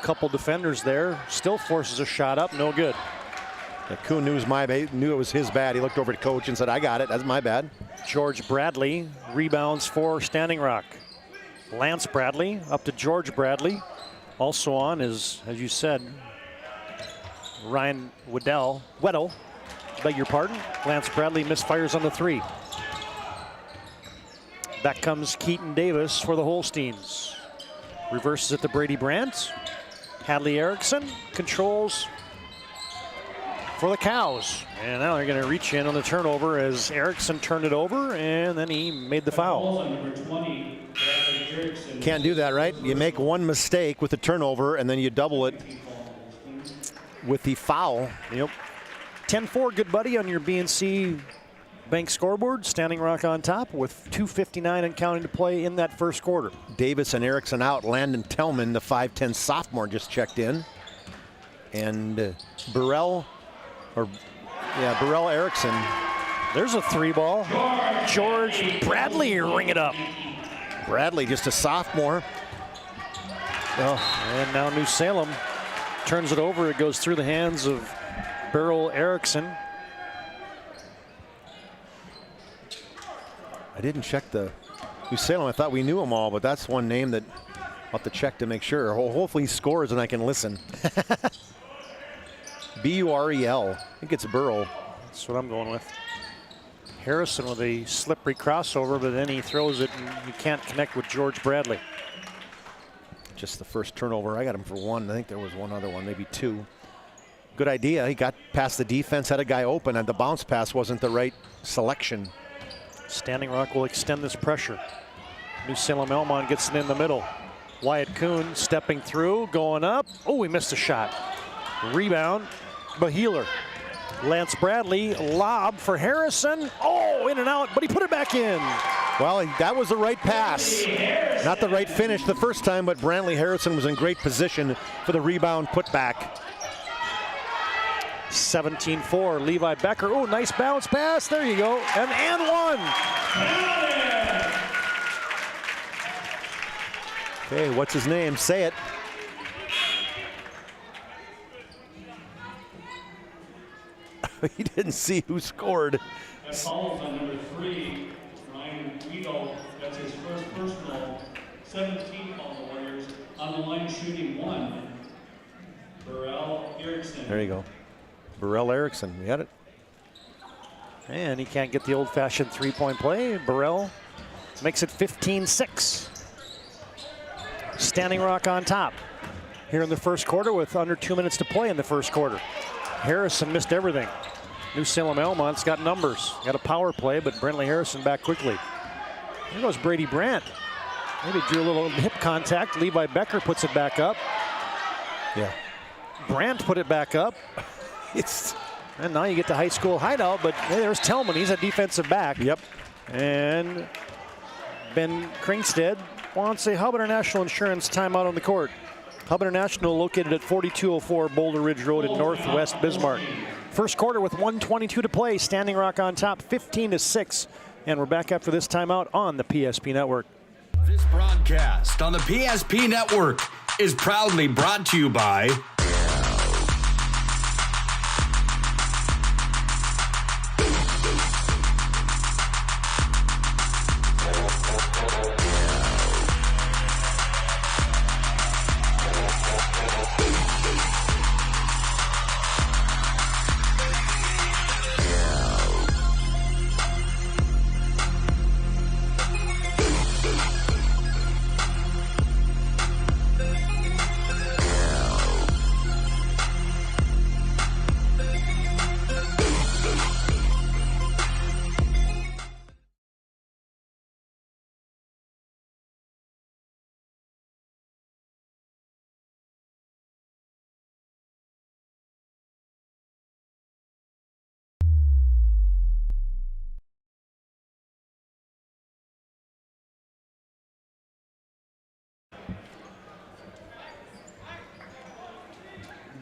couple defenders there, still forces a shot up, no good. Yeah, Kuhn knew it was his bad. He looked over at coach and said, "I got it. That's my bad." George Bradley rebounds for Standing Rock. Lance Bradley up to George Bradley. Also on is, as you said, Ryan Weddle, beg your pardon. Lance Bradley misfires on the 3. Back comes Keaton Davis for the Holsteins. Reverses it to Brady Brandt. Hadley Erickson controls for the Cows. And now they're going to reach in on the turnover as Erickson turned it over, and then he made the foul. Can't do that, right? You make one mistake with the turnover, and then you double it with the foul. Yep. 10-4, good buddy, on your BNC Bank scoreboard. Standing Rock on top with 2:59 and counting to play in that first quarter. Davis and Erickson out. Landon Tellman, the 5'10 sophomore, just checked in. And Burrell Erickson. There's a 3 ball. George Bradley ring it up. Bradley, just a sophomore. Oh, and now New Salem turns it over. It goes through the hands of Burrell Erickson. I didn't check the New Salem. I thought we knew them all, but that's one name that I'll have to check to make sure. Hopefully he scores and I can listen. B-U-R-E-L. I think it's Burrell. That's what I'm going with. Harrison with a slippery crossover, but then he throws it and you can't connect with George Bradley. Just the first turnover. I got him for 1. I think there was one other one, maybe 2. Good idea. He got past the defense, had a guy open, and the bounce pass wasn't the right selection. Standing Rock will extend this pressure. New Salem Elmont gets it in the middle. Wyatt Kuhn stepping through, going up. Oh, he missed a shot. Rebound, Behealer. Lance Bradley, lob for Harrison. Oh, in and out, but he put it back in. Well, that was the right pass. Not the right finish the first time, but Brantley Harrison was in great position for the rebound putback. 17-4, Levi Becker. Oh, nice bounce pass. There you go. And one. Okay, what's his name? Say it. He didn't see who scored. That follows on number 3, Ryan Weddle. That's his first personal. 17 on the Warriors. On the line shooting 1. Burrell Erickson. There you go. Burrell Erickson. We got it. And he can't get the old-fashioned three-point play. Burrell makes it 15-6. Standing Rock on top here in the first quarter with under 2 minutes to play in the first quarter. Harrison missed everything. New Salem Elmont's got numbers. Got a power play, but Brentley Harrison back quickly. Here goes Brady Brandt. Maybe drew a little hip contact. Levi Becker puts it back up. Yeah. Brandt put it back up. And now you get the high school hideout, but hey, there's Tellman. He's a defensive back. Yep. And Ben Kringstead wants a Hub International Insurance timeout on the court. Hub International located at 4204 Boulder Ridge Road in Northwest Bismarck. First quarter with 1:22 to play. Standing Rock on top, 15-6. And we're back after this timeout on the PSP Network. This broadcast on the PSP Network is proudly brought to you by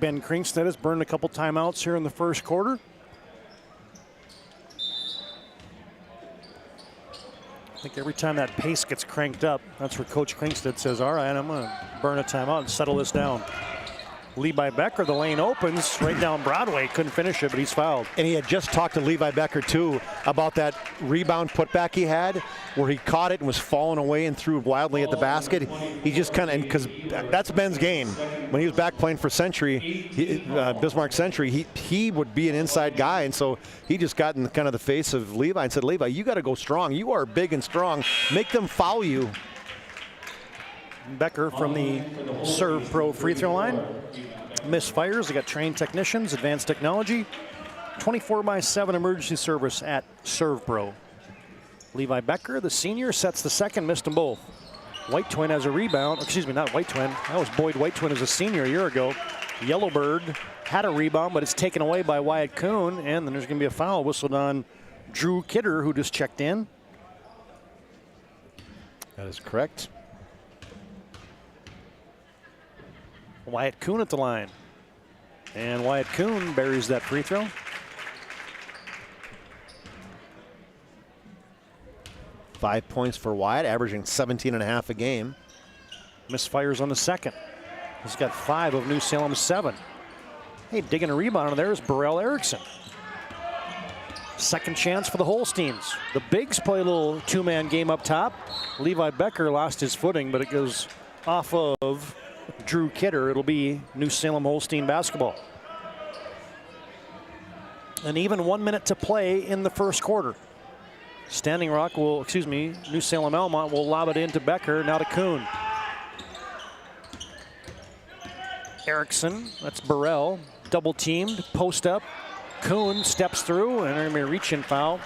Ben Kringstead has burned a couple timeouts here in the first quarter. I think every time that pace gets cranked up, that's where Coach Kringstead says, all right, I'm going to burn a timeout and settle this down. Levi Becker, the lane opens right down Broadway. Couldn't finish it, but he's fouled. And he had just talked to Levi Becker, too, about that rebound putback he had where he caught it and was falling away and threw wildly at the basket. He just kind of, because that's Ben's game. When he was back playing for Century, Bismarck Century, he would be an inside guy. And so he just got in kind of the face of Levi and said, Levi, you got to go strong. You are big and strong. Make them foul you. Becker from the Servpro free throw line. Misfires. They got trained technicians, advanced technology. 24/7 emergency service at Servpro. Levi Becker, the senior, sets the second, missed them both. White Twin has a rebound. Excuse me, not White Twin. That was Boyd White Twin as a senior a year ago. Yellowbird had a rebound, but it's taken away by Wyatt Kuhn, and then there's going to be a foul whistled on Drew Kidder, who just checked in. That is correct. Wyatt Kuhn at the line. And Wyatt Kuhn buries that free throw. Five points for Wyatt, averaging 17.5 a game. Misfires on the second. He's got 5 of New Salem's 7. Hey, digging a rebound there is Burrell Erickson. Second chance for the Holsteins. The Bigs play a little two-man game up top. Levi Becker lost his footing, but it goes off of Drew Kidder. It'll be New Salem Holstein basketball. And even 1 minute to play in the first quarter. Standing Rock will, New Salem Elmont will lob it into Becker, now to Kuhn. Erickson, that's Burrell, double teamed, post up. Kuhn steps through, and there's going to be a reach-in foul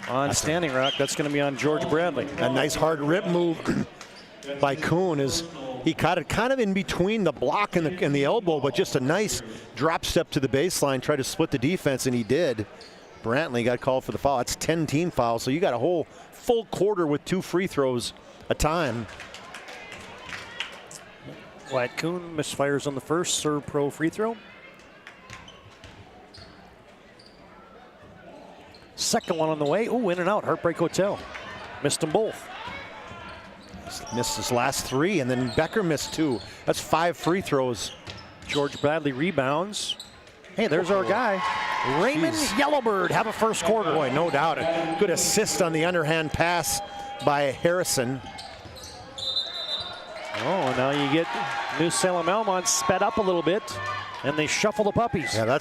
on Standing Rock. That's going to be on George Bradley. A nice hard rip move by Kuhn is he caught it kind of in between the block and the elbow, but just a nice drop step to the baseline, tried to split the defense, and he did. Brantley got called for the foul. That's 10 team fouls, so you got a whole full quarter with 2 free throws a time. Wyatt Kuhn misfires on the first Servpro free throw. Second one on the way. Ooh, in and out. Heartbreak Hotel. Missed them both. Missed his last 3, and then Becker missed 2. That's 5 free throws. George Bradley rebounds. Hey, there's our guy. Raymond Yellowbird have a first quarter. Boy, no doubt. A good assist on the underhand pass by Harrison. Oh, now you get New Salem Elmont sped up a little bit, and they shuffle the puppies. Yeah,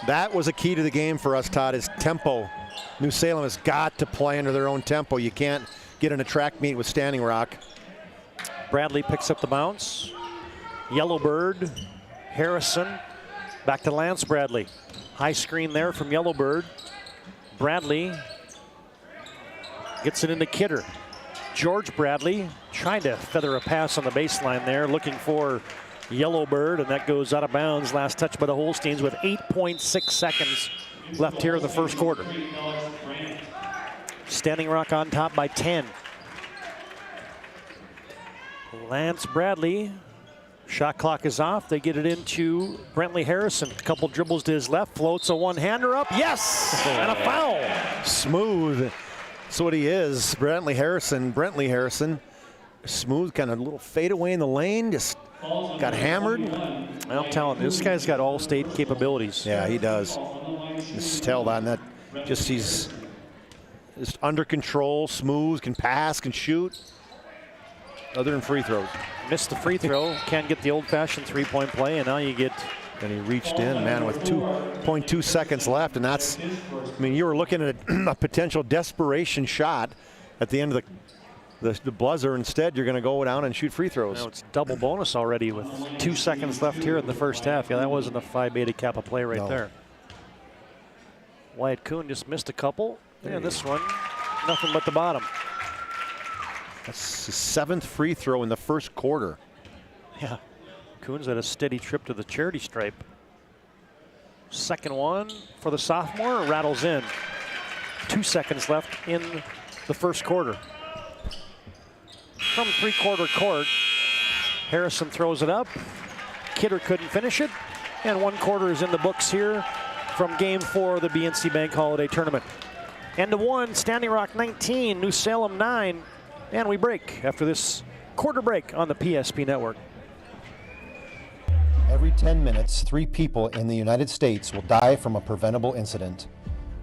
that was a key to the game for us, Todd, is tempo. New Salem has got to play under their own tempo. You can't get in a track meet with Standing Rock. Bradley picks up the bounce. Yellowbird, Harrison, back to Lance Bradley. High screen there from Yellowbird. Bradley gets it into Kidder. George Bradley trying to feather a pass on the baseline there, looking for Yellowbird, and that goes out of bounds. Last touch by the Holsteins with 8.6 seconds left here in the first quarter. Standing Rock on top by 10. Lance Bradley, shot clock is off. They get it into Brentley Harrison. A couple dribbles to his left, floats a one-hander up. Yes, and a foul. Smooth. That's what he is, Brentley Harrison. Smooth, kind of little fadeaway in the lane, just got hammered. I'm telling you, this guy's got all-state capabilities. Yeah, he does. Just tell on that. Just he's just under control, smooth, can pass, can shoot. Other than free throws. Missed the free throw, can't get the old-fashioned three-point play, and now you get. And he reached in, man, with 2.2 seconds left, and that's, I mean, you were looking at a potential desperation shot at the end of the buzzer. Instead, you're going to go down and shoot free throws. Now it's double bonus already with 2 seconds left here in the first half. Yeah, that wasn't a Phi Beta Kappa play right there. Wyatt Kuhn just missed a couple. And this one, nothing but the bottom. That's his 7th free throw in the first quarter. Yeah, Kuhn's had a steady trip to the charity stripe. Second one for the sophomore, rattles in. 2 seconds left in the first quarter. From three-quarter court, Harrison throws it up. Kidder couldn't finish it. And 1 quarter is in the books here from Game 4 of the BNC Bank Holiday Tournament. End of 1, Standing Rock 19, New Salem 9. And we break after this quarter break on the PSP Network. Every 10 minutes, 3 people in the United States will die from a preventable incident.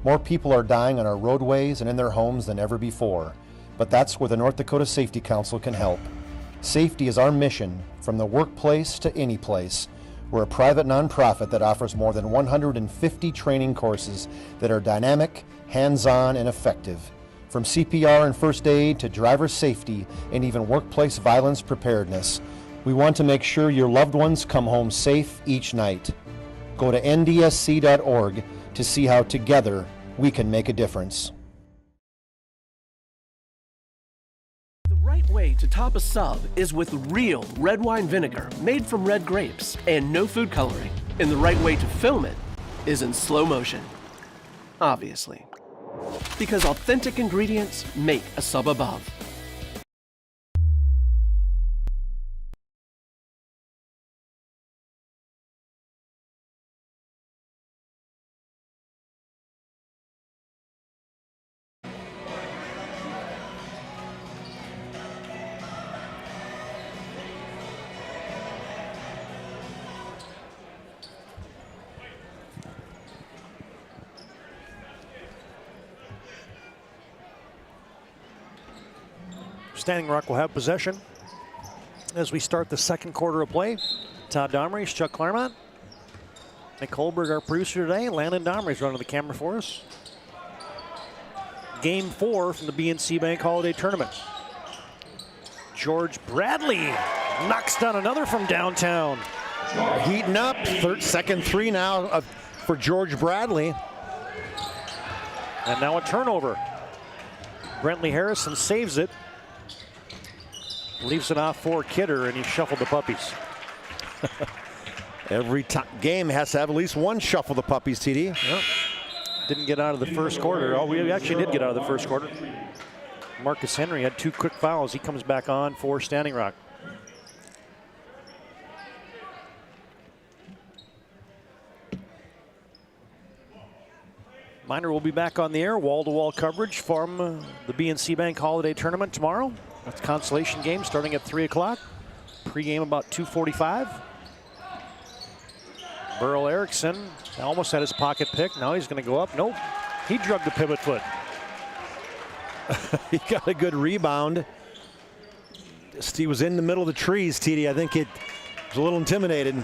More people are dying on our roadways and in their homes than ever before, but that's where the North Dakota Safety Council can help. Safety is our mission, from the workplace to any place. We're a private nonprofit that offers more than 150 training courses that are dynamic, hands-on, and effective. From CPR and first aid to driver safety and even workplace violence preparedness, we want to make sure your loved ones come home safe each night. Go to ndsc.org to see how together we can make a difference. The right way to top a sub is with real red wine vinegar made from red grapes and no food coloring. And the right way to film it is in slow motion. Obviously. Because authentic ingredients make a sub above. Standing Rock will have possession as we start the second quarter of play. Todd Domrey, Chuck Claremont, Nick Holberg, our producer today. Landon Domrey's running the camera for us. Game 4 from the BNC Bank Holiday Tournament. George Bradley knocks down another from downtown. Heating up, second 3 now for George Bradley. And now a turnover. Brentley Harrison saves it. Leaves it off for Kidder, and he shuffled the puppies. Every game has to have at least one shuffle the puppies, TD. Yep. Didn't get out of the first quarter. Oh, we actually did get out of the first quarter. Marcus Henry had 2 quick fouls. He comes back on for Standing Rock. Miner will be back on the air. Wall-to-wall coverage from the BNC Bank Holiday Tournament tomorrow. That's a consolation game starting at 3 o'clock. Pre-game about 2:45. Burl Erickson almost had his pocket pick. Now he's going to go up. Nope. He drugged the pivot foot. He got a good rebound. He was in the middle of the trees, TD. I think it was a little intimidated.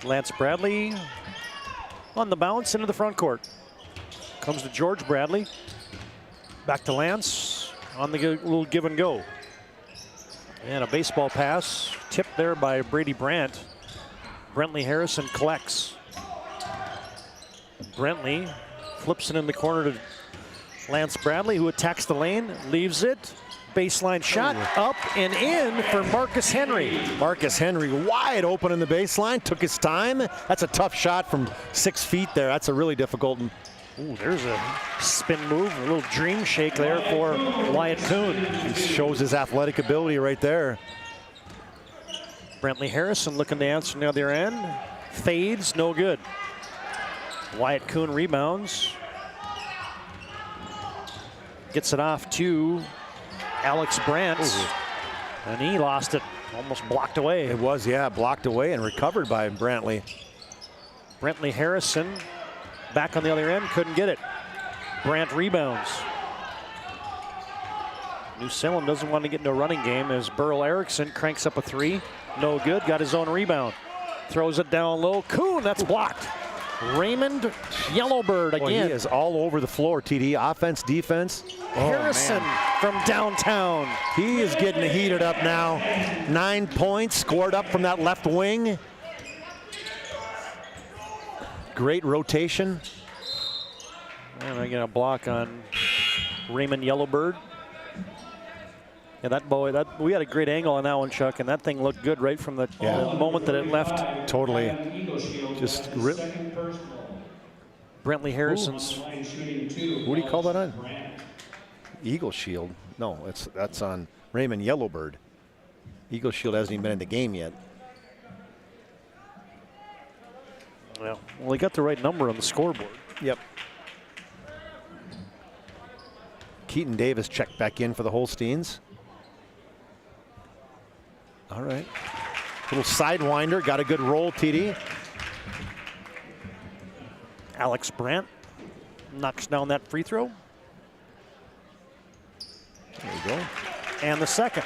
Lance Bradley on the bounce into the front court. Comes to George Bradley. Back to Lance on the little give and go. And a baseball pass tipped there by Brady Brandt. Brentley Harrison collects. Brentley flips it in the corner to Lance Bradley, who attacks the lane, leaves it. Baseline shot up and in for Marcus Henry. Marcus Henry wide open in the baseline, took his time. That's a tough shot from 6 feet there. That's a really difficult. Ooh, there's a spin move, a little dream shake there for Wyatt Kuhn. He shows his athletic ability right there. Brentley Harrison looking to answer on the other end. Fades, no good. Wyatt Kuhn rebounds. Gets it off to Alex Brandt. Ooh. And he lost it, almost blocked away. It was, yeah, blocked away and recovered by Brantley. Brentley Harrison back on the other end, couldn't get it. Brandt rebounds. New Salem doesn't want to get into a running game as Burl Erickson cranks up a 3. No good, got his own rebound. Throws it down low, Kuhn, that's blocked. Raymond Yellowbird again. Boy, he is all over the floor, TD. Offense, defense. Harrison from downtown. He is getting heated up now. 9 points scored up from that left wing. Great rotation. And I get a block on Raymond Yellowbird. Yeah, we had a great angle on that one, Chuck, and that thing looked good right from the moment that it left. Totally. Just rip. Brentley Harrison's. What do you call that on? Eagle Shield. No, that's on Raymond Yellowbird. Eagle Shield hasn't even been in the game yet. Well, he got the right number on the scoreboard. Yep. Keaton Davis checked back in for the Holsteins. All right. Little sidewinder, got a good roll, TD. Alex Brandt knocks down that free throw. There you go. And the second.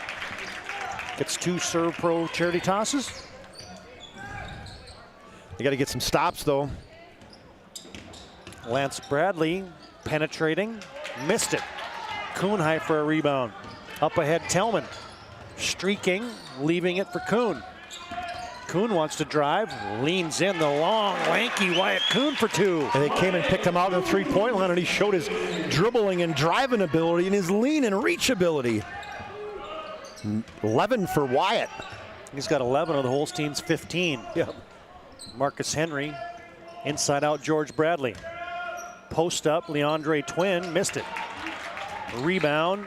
Gets 2 Servpro charity tosses. You got to get some stops, though. Lance Bradley penetrating, missed it. Kuhn for a rebound. Up ahead, Tellman. Streaking, leaving it for Kuhn. Kuhn wants to drive, leans in the long, lanky Wyatt Kuhn for 2. And they came and picked him out in the three-point line, and he showed his dribbling and driving ability and his lean and reach ability. 11 for Wyatt. He's got 11 of the Holsteins' 15. Yep. Marcus Henry, inside out George Bradley. Post up, Leandre Twin, missed it. Rebound,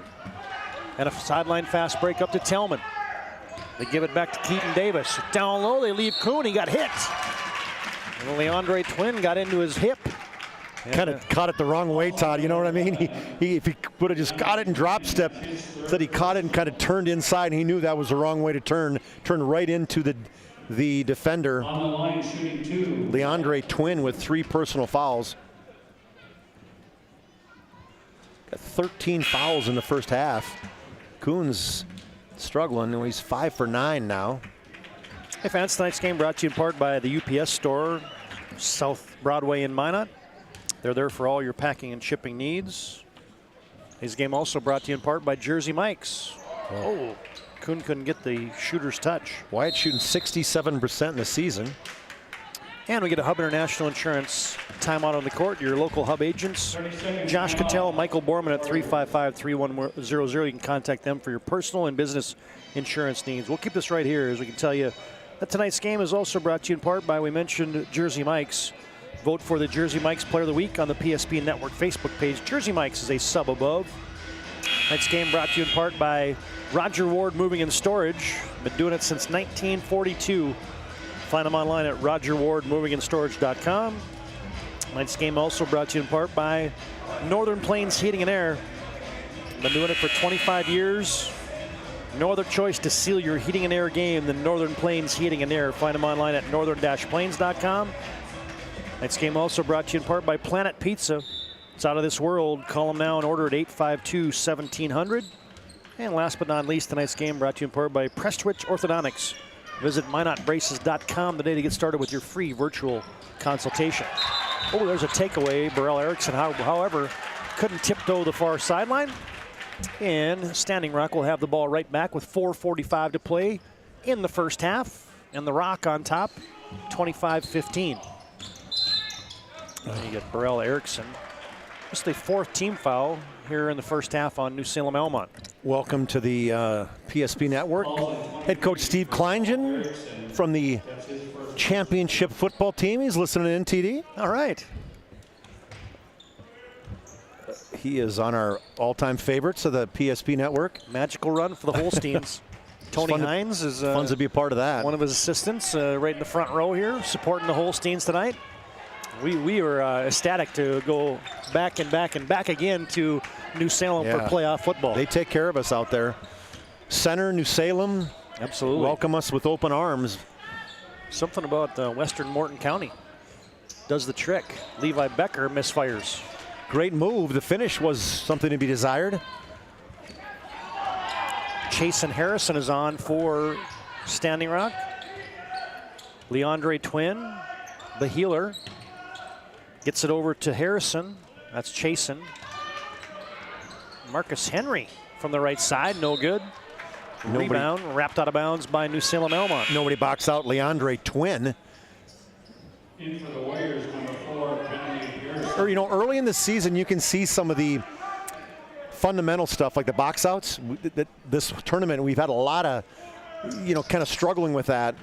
and a sideline fast break up to Tellman. They give it back to Keaton Davis. Down low, they leave Kuhn, he got hit. And Leandre Twin got into his hip. Kind of caught it the wrong way, Todd, you know what I mean? If he would have just got it in drop step, that he caught it and kind of turned inside, and he knew that was the wrong way to turn. Turned right into the defender. On the line, shooting 2. Leandre Twin with 3 personal fouls. Got 13 fouls in the first half. Kuhn's struggling, and he's 5 for 9 now. Hey fans, tonight's game brought to you in part by the UPS store, South Broadway in Minot. They're there for all your packing and shipping needs. Today's game also brought to you in part by Jersey Mike's. Oh, Kuhn couldn't get the shooter's touch. Wyatt shooting 67% in the season. And we get a Hub International Insurance timeout on the court. Your local Hub agents, Josh Cattell, Michael Borman at 355-3100. You can contact them for your personal and business insurance needs. We'll keep this right here as we can tell you that tonight's game is also brought to you in part by, we mentioned, Jersey Mike's. Vote for the Jersey Mike's Player of the Week on the PSP Network Facebook page. Jersey Mike's is a sub above. Tonight's game brought to you in part by Roger Ward Moving and Storage. Been doing it since 1942. Find them online at rogerwardmovingandstorage.com. Tonight's game also brought to you in part by Northern Plains Heating and Air. Been doing it for 25 years. No other choice to seal your heating and air game than Northern Plains Heating and Air. Find them online at northern-plains.com. Tonight's game also brought to you in part by Planet Pizza. It's out of this world. Call them now and order at 852-1700. And last but not least, tonight's game brought to you in part by Prestwich Orthodontics. Visit minotbraces.com today to get started with your free virtual consultation. Oh, there's a takeaway. Burrell Erickson, however, couldn't tiptoe the far sideline. And Standing Rock will have the ball right back with 4:45 to play in the first half. And the Rock on top, 25-15. You get Burrell Erickson. Just a 4th team foul here in the first half on New Salem Elmont. Welcome to the PSP Network. Head coach Steve Kleingen from the championship football team. He's listening in, TD. All right. He is on our all-time favorites of the PSP Network. Magical run for the Holsteins. Tony Hines is fun to be a part of that. One of his assistants right in the front row here, supporting the Holsteins tonight. We were ecstatic to go back and back and back again to New Salem for playoff football. They take care of us out there. Center, New Salem. Absolutely. Welcome us with open arms. Something about Western Morton County does the trick. Levi Becker misfires. Great move. The finish was something to be desired. Chasen Harrison is on for Standing Rock. Leandre Twin, the healer, gets it over to Harrison. That's Chasen. Marcus Henry from the right side, no good. Rebound, wrapped out of bounds by New Salem Elmont. Nobody boxed out Leandre Twin. In for the Warriors, number 4, Kennedy Pearson. Or, you know, early in the season, you can see some of the fundamental stuff like the box outs. This tournament, we've had a lot of, you know, kind of struggling with that.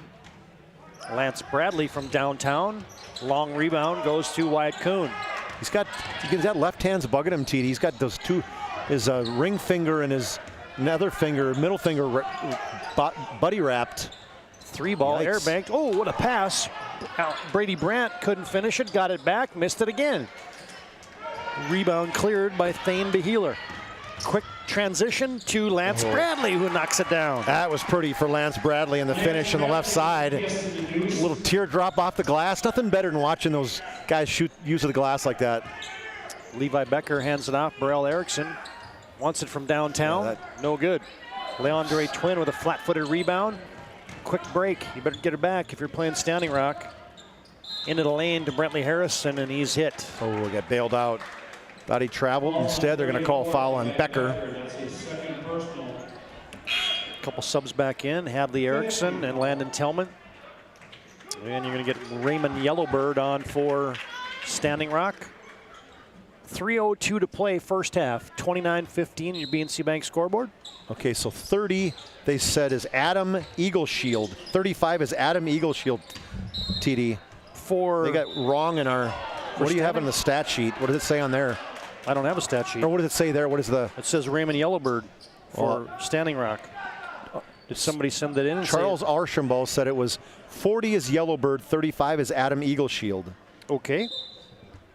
Lance Bradley from downtown. Long rebound goes to Wyatt Kuhn. He's got left hand's bugging him, TD. He's got those two, his ring finger and his nether finger, middle finger buddy wrapped. 3-ball air banked. Oh, what a pass. Brady Brandt couldn't finish it, got it back, missed it again. Rebound cleared by Thane Beheeler. Quick transition to Lance Bradley, who knocks it down. That was pretty for Lance Bradley in the finish on the left side. A little teardrop off the glass. Nothing better than watching those guys shoot use of the glass like that. Levi Becker hands it off. Burrell Erickson wants it from downtown. No good. Leandre Twin with a flat-footed rebound. Quick break. You better get it back if you're playing Standing Rock. Into the lane to Brentley Harrison, and he's hit. Oh, we got bailed out. Thought he traveled. Instead, they're going to call foul on Becker. A couple subs back in. Hadley Erickson and Landon Tillman. And you're going to get Raymond Yellowbird on for Standing Rock. 3:02 to play first half. 29-15 your BNC Bank scoreboard. Okay, so 30, they said, is Adam Eagleshield. 35 is Adam Eagleshield, TD. They got wrong in our, what do you have in the stat sheet? What does it say on there? I don't have a stat sheet. Or what does it say there? What is the? It says Raymond Yellowbird for Standing Rock. Did somebody send that in? Charles Archambault said it was 40 is Yellowbird, 35 is Adam Eagleshield. Okay.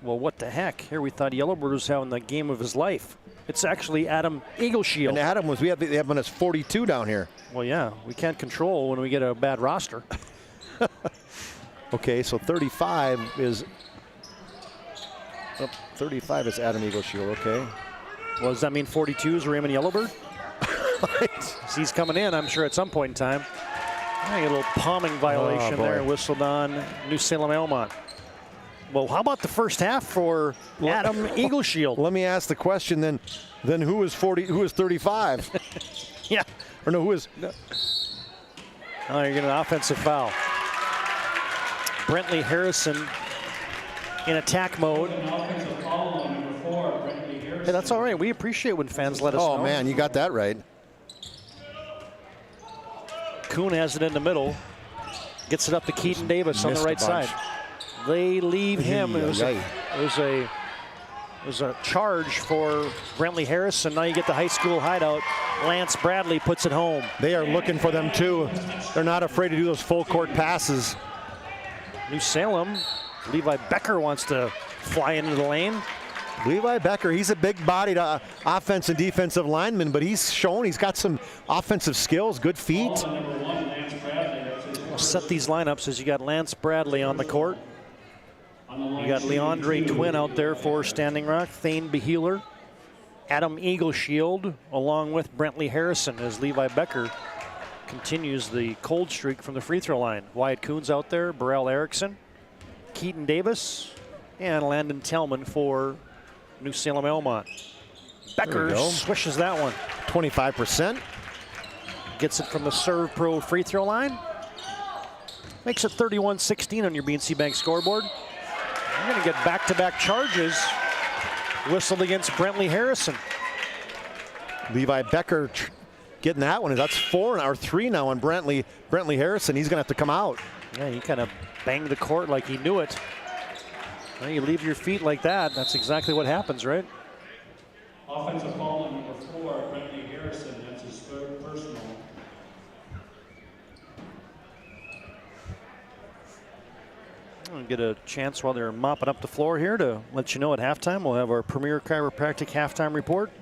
Well, what the heck? Here we thought Yellowbird was having the game of his life. It's actually Adam Eagleshield. And Adam was, they have him as 42 down here. Well, yeah, we can't control when we get a bad roster. Okay, so 35 is 35 is Adam Eagleshield. Okay. Well, does that mean 42 is Raymond Yellowbird? He's coming in, I'm sure, at some point in time. A little palming violation there, whistled on New Salem Elmont. Well, how about the first half for Adam Eagleshield? Let me ask the question then who is 40? Who is 35? Yeah. Or no, who is? No. Oh, you're getting an offensive foul. Brentley Harrison in attack mode. Hey, that's all right. We appreciate when fans let us know. Oh, man, you got that right. Kuhn has it in the middle. Gets it up to Keaton Davis on the right side. They leave him. It was a charge for Brentley Harrison. Now you get the high school hideout. Lance Bradley puts it home. They are looking for them too. They're not afraid to do those full court passes. New Salem, Levi Becker wants to fly into the lane. Levi Becker, he's a big-bodied offense and defensive lineman, but he's shown he's got some offensive skills, good feet. We'll set these lineups as you got Lance Bradley on the court. You got Leandre Twin out there for Standing Rock, Thane Beheeler, Adam Eagleshield, along with Brentley Harrison as Levi Becker continues the cold streak from the free throw line. Wyatt Kuhn's out there, Burrell Erickson, Keaton Davis, and Landon Tillman for New Salem Elmont. Becker swishes that one. 25%. Gets it from the Servpro free throw line. Makes it 31-16 on your BNC Bank scoreboard. You're going to get back-to-back charges whistled against Brentley Harrison. Levi Becker getting that one. That's 4 or 3 now on Brentley Harrison. He's going to have to come out. Yeah, he kind of banged the court like he knew it. Well, you leave your feet like that, that's exactly what happens, right? Offensive foul on number 4, Brentley Harrison. That's his third personal. We'll get a chance while they're mopping up the floor here to let you know at halftime. We'll have our Premier Chiropractic halftime report.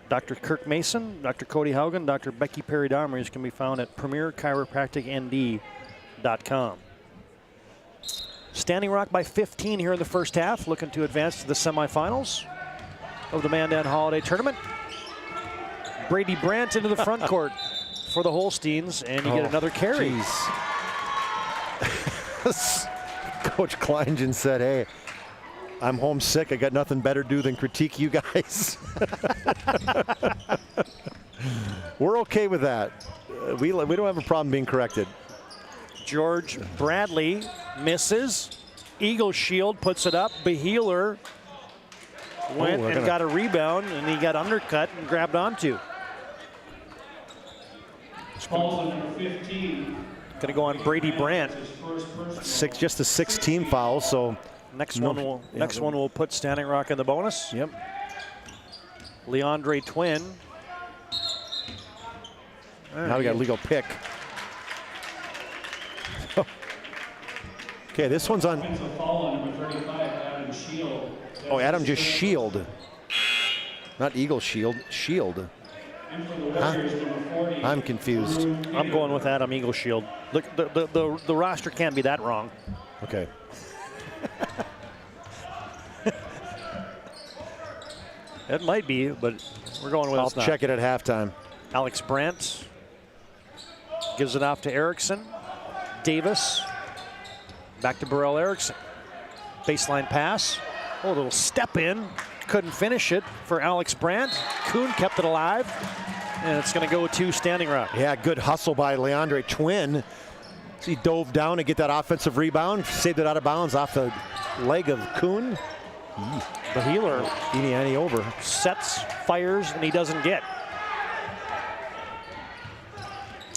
Dr. Kirk Mason, Dr. Cody Haugen, Dr. Becky Perry-Domers can be found at premierchiropracticnd.com. Standing Rock by 15 here in the first half, looking to advance to the semifinals of the Mandan Holiday Tournament. Brady Brandt into the front court for the Holsteins, and you get another carry. Coach Kleingen said, hey, I'm homesick. I got nothing better to do than critique you guys. We're okay with that. We don't have a problem being corrected. George Bradley misses. Eagleshield puts it up. Beheeler went and got a rebound, and he got undercut and grabbed onto. Number 15. Going to go on Brady Brandt. Just a 6-team foul, so next one will put Standing Rock in the bonus. Yep. Leandre Twin. Now we got a legal pick. Okay, this one's on. Offensive foul on number 35, Adam Shield. Oh, Adam just Shield. Not Eagle Shield, Shield. And for the Warriors, number 40. I'm confused. I'm going with Adam Eagle Shield. Look, the roster can't be that wrong. Okay. It might be, but we're going with I'll it's not. check it at halftime. Alex Brandt gives it off to Erickson. Davis. Back to Burrell Erickson. Baseline pass. Oh, a little step in. Couldn't finish it for Alex Brandt. Kuhn kept it alive. And it's going to go to Standing Rock. Yeah, good hustle by Leandre Twin. He dove down to get that offensive rebound. Saved it out of bounds off the leg of Kuhn. The healer. Iniani over. Sets, fires, and he doesn't get.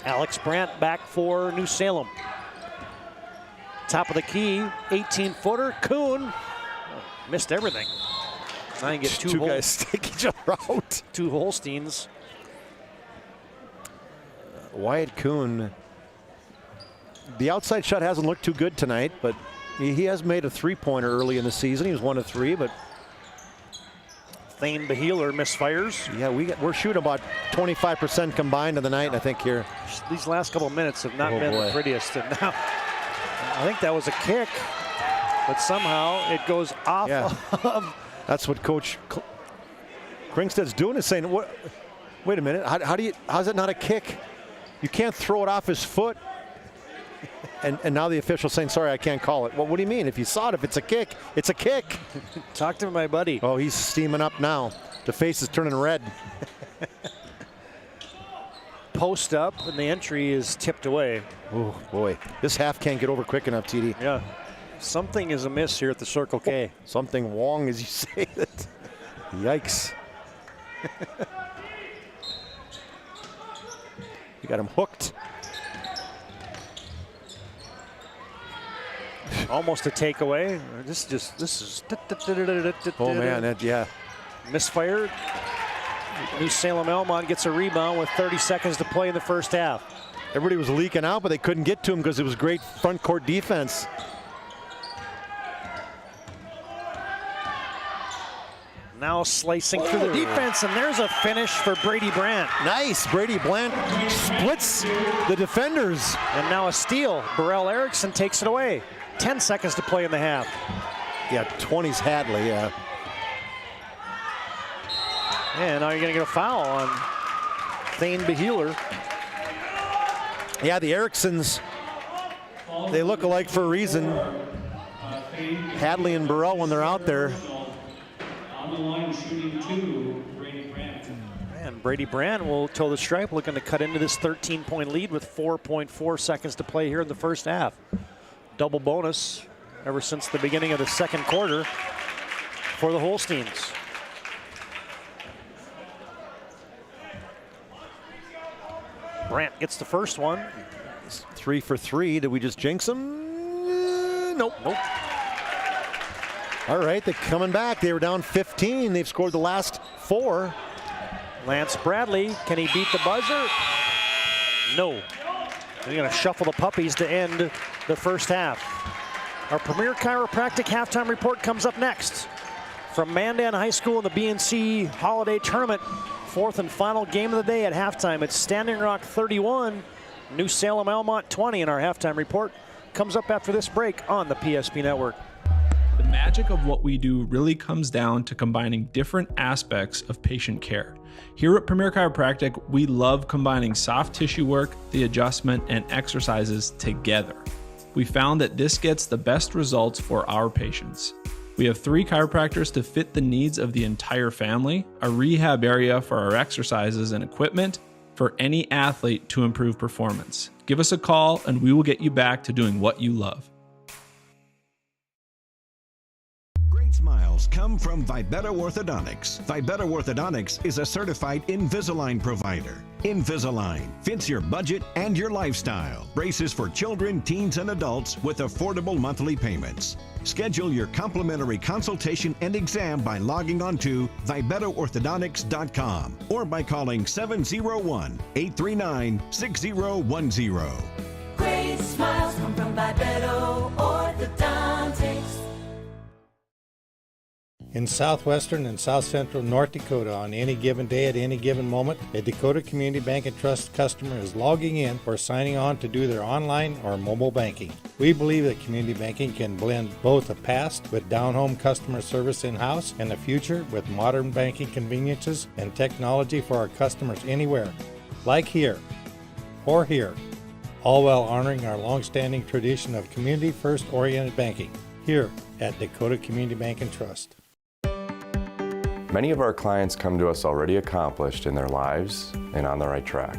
Alex Brandt back for New Salem. Top of the key, 18-footer. Kuhn missed everything. Now you get two guys stick each other out. Two Holsteins. Wyatt Kuhn. The outside shot hasn't looked too good tonight, but he has made a three-pointer early in the season. He was 1 of 3, but Thane Beheeler misfires. Yeah, we're shooting about 25% combined in the night, I think, here. These last couple of minutes have not been the prettiest. And now, I think that was a kick, but somehow it goes off of. That's what Coach Kringstad's doing, is saying, "What? Wait a minute, how's it not a kick? You can't throw it off his foot." And now the official's saying, sorry, I can't call it. Well, what do you mean? If you saw it, if it's a kick, it's a kick. Talk to my buddy. Oh, he's steaming up now. The face is turning red. Post up, and the entry is tipped away. Oh, boy. This half can't get over quick enough, TD. Yeah. Something is amiss here at the Circle K. Something wrong, as you say it. Yikes. You got him hooked. Almost a takeaway. This is. Oh man, yeah. Misfired. New Salem Elmont gets a rebound with 30 seconds to play in the first half. Everybody was leaking out, but they couldn't get to him because it was great front court defense. Now slicing through the defense, and there's a finish for Brady Brandt. Nice. Brady Brandt splits the defenders. And now a steal. Burrell Erickson takes it away. 10 seconds to play in the half. Yeah, 20's Hadley, yeah. And now you're going to get a foul on Thane Beheeler. Yeah, the Ericksons, they look alike for a reason. Hadley and Burrell, when they're out there. On the line shooting 2, Brady Brandt. And Brady Brandt will toe the stripe, looking to cut into this 13-point lead with 4.4 seconds to play here in the first half. Double bonus ever since the beginning of the second quarter for the Holsteins. Brandt gets the first one. 3 for 3. Did we just jinx him? Nope. All right, they're coming back. They were down 15. They've scored the last 4. Lance Bradley, can he beat the buzzer? No. They're going to shuffle the puppies to end the first half. Our Premier Chiropractic halftime report comes up next. From Mandan High School in the BNC Holiday Tournament, fourth and final game of the day at halftime. It's Standing Rock 31, New Salem Elmont 20, and our halftime report comes up after this break on the PSP Network. The magic of what we do really comes down to combining different aspects of patient care. Here at Premier Chiropractic, we love combining soft tissue work, the adjustment, and exercises together. We found that this gets the best results for our patients. We have 3 chiropractors to fit the needs of the entire family, a rehab area for our exercises and equipment, for any athlete to improve performance. Give us a call and we will get you back to doing what you love. Smiles come from Vibetta Orthodontics. Vibetta Orthodontics is a certified Invisalign provider. Invisalign fits your budget and your lifestyle. Braces for children, teens, and adults with affordable monthly payments. Schedule your complimentary consultation and exam by logging on to VibettaOrthodontics.com or by calling 701-839-6010. Great smiles come from Vibetta Orthodontics. In southwestern and south central North Dakota on any given day at any given moment, a Dakota Community Bank and Trust customer is logging in or signing on to do their online or mobile banking. We believe that community banking can blend both the past with down-home customer service in-house and the future with modern banking conveniences and technology for our customers anywhere, like here or here, all while honoring our long-standing tradition of community-first oriented banking here at Dakota Community Bank and Trust. Many of our clients come to us already accomplished in their lives and on the right track.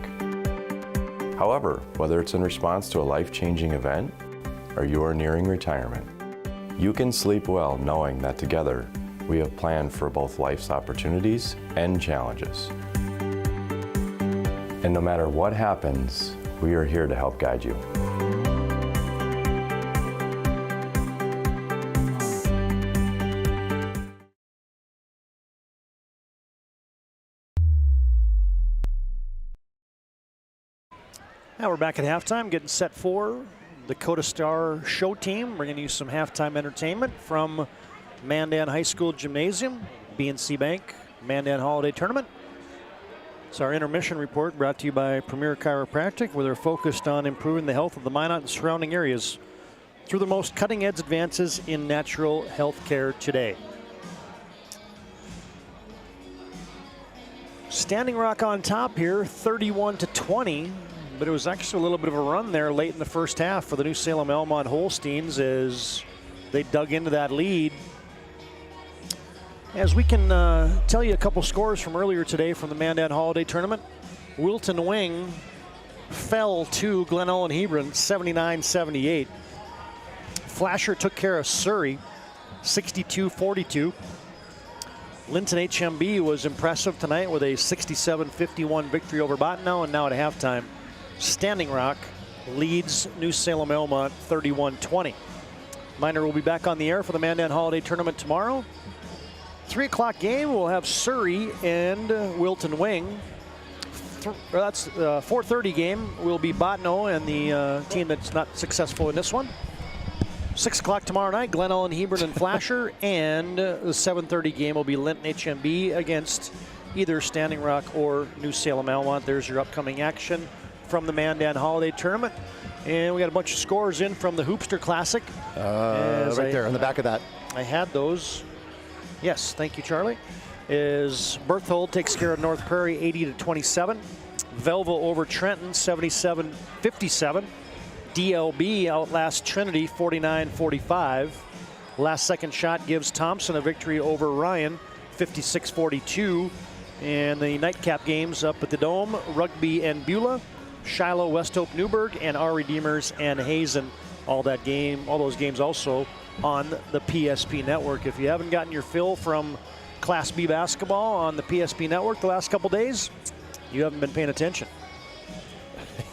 However, whether it's in response to a life-changing event or you are nearing retirement, you can sleep well knowing that together we have planned for both life's opportunities and challenges. And no matter what happens, we are here to help guide you. Now we're back at halftime, getting set for Dakota Star show team, bringing you some halftime entertainment from Mandan High School Gymnasium, BNC Bank, Mandan Holiday Tournament. It's our intermission report brought to you by Premier Chiropractic, where they're focused on improving the health of the Minot and surrounding areas through the most cutting-edge advances in natural health care today. Standing Rock on top here, 31-20. But it was actually a little bit of a run there late in the first half for the New Salem Elmont Holsteins as they dug into that lead. As we can tell you a couple scores from earlier today from the Mandan Holiday Tournament. Wilton Wing fell to Glen Ellen Hebron 79-78. Flasher took care of Surrey 62-42. Linton HMB was impressive tonight with a 67-51 victory over Bottineau, and now at halftime, Standing Rock leads New Salem Elmont 31-20. Miner will be back on the air for the Mandan Holiday Tournament tomorrow. 3 o'clock game, we'll have Surrey and Wilton Wing. That's 4:30 game will be Bottineau and the team that's not successful in this one. 6 o'clock tomorrow night, Glen Ellen, Hebron, and Flasher. And the 7:30 game will be Linton HMB against either Standing Rock or New Salem Elmont. There's your upcoming action from the Mandan Holiday Tournament. And we got a bunch of scores in from the Hoopster Classic. Right there on the back of that. I had those. Yes, thank you, Charlie. Is Berthold takes care of North Prairie 80-27. Velva over Trenton 77-57. DLB outlasts Trinity 49-45. Last second shot gives Thompson a victory over Ryan 56-42. And the nightcap games up at the Dome, Rugby and Beulah, Shiloh, West Hope, Newburgh, and our Redeemers and Hazen. All those games also on the PSP Network. If you haven't gotten your fill from Class B basketball on the PSP Network the last couple days, you haven't been paying attention.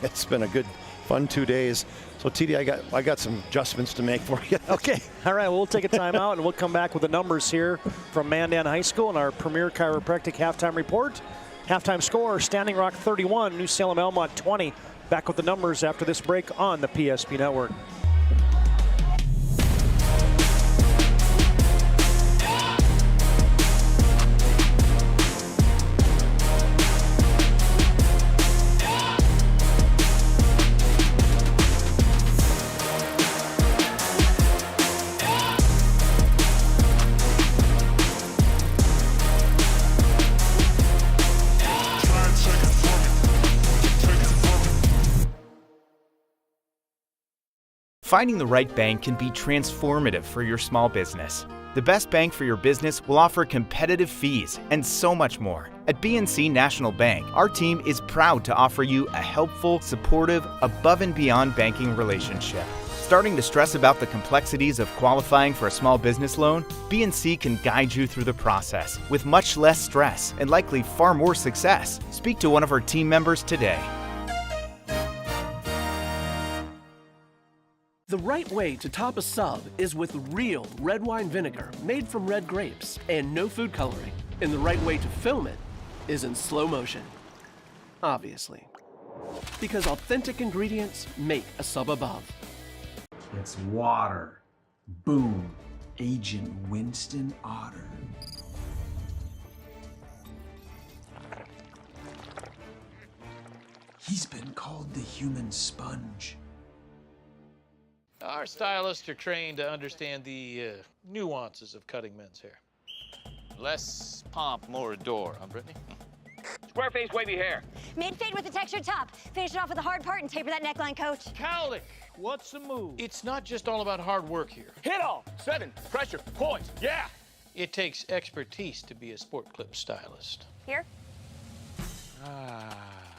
It's been a good, fun 2 days. So TD, I got some adjustments to make for you. Okay, all right, well, we'll take a timeout and we'll come back with the numbers here from Mandan High School and our Premier Chiropractic halftime report. Halftime score, Standing Rock 31, New Salem Elmont 20. Back with the numbers after this break on the PSP Network. Finding the right bank can be transformative for your small business. The best bank for your business will offer competitive fees and so much more. At BNC National Bank, our team is proud to offer you a helpful, supportive, above and beyond banking relationship. Starting to stress about the complexities of qualifying for a small business loan? BNC can guide you through the process with much less stress and likely far more success. Speak to one of our team members today. The right way to top a sub is with real red wine vinegar made from red grapes and no food coloring. And the right way to film it is in slow motion. Obviously. Because authentic ingredients make a sub above. It's water. Boom. Agent Winston Otter. He's been called the human sponge. Our stylists are trained to understand the nuances of cutting men's hair. Less pomp, more adore, huh, Brittany? Square face, wavy hair. Mid-fade with a textured top. Finish it off with a hard part and taper that neckline, coach. Cowlick, what's the move? It's not just all about hard work here. Hit all. 7. Pressure. Points. Yeah. It takes expertise to be a sport clip stylist. Here?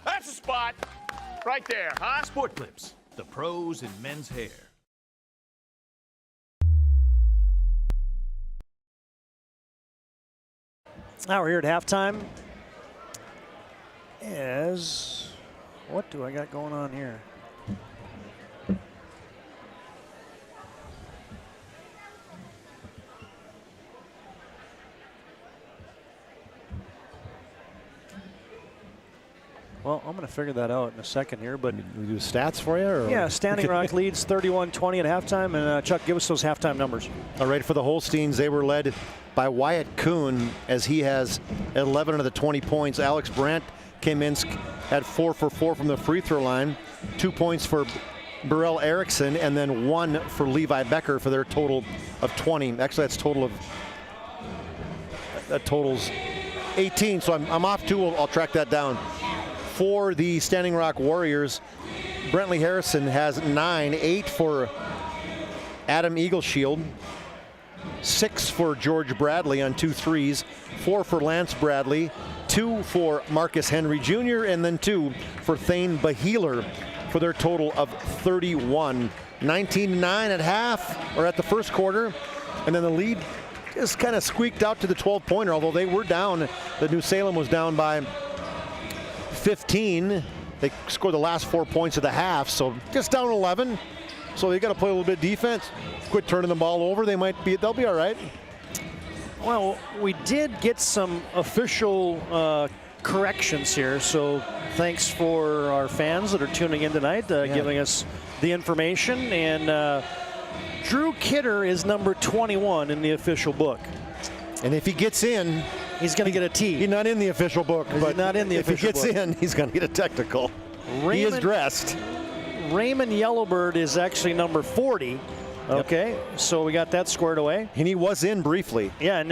That's the spot. Right there, huh? Sport Clips, the pros in men's hair. Now we're here at halftime. What do I got going on here? Well, I'm going to figure that out in a second here, but we do stats for you? Or? Yeah, Standing Rock leads 31-20 at halftime, and Chuck, give us those halftime numbers. All right, for the Holsteins, they were led by Wyatt Kuhn as he has 11 of the 20 points. Alex Brandt came in, had 4 for 4 from the free throw line, 2 points for Burrell Erickson, and then 1 for Levi Becker for their total of 20. Actually, that totals 18. So I'm off 2. I'll track that down. For the Standing Rock Warriors, Brentley Harrison has 9, 8 for Adam Eagleshield, 6 for George Bradley on 2 threes, 4 for Lance Bradley, 2 for Marcus Henry Jr., and then 2 for Thane Baheeler for their total of 31. 19-9 at half, or at the first quarter, and then the lead just kind of squeaked out to the 12-pointer, although they were down. The New Salem was down by 15. They scored the last 4 points of the half, so just down 11. So they got to play a little bit of defense. Quit turning the ball over. They'll be all right. Well, we did get some official corrections here, so thanks for our fans that are tuning in tonight, giving us the information. And Drew Kidder is number 21 in the official book. And if he gets in, he's going to get a T. He's not in the official book, but not in the if he gets in, he's going to get a technical. He is dressed. Raymond Yellowbird is actually number 40. Okay, so we got that squared away. And he was in briefly. Yeah, and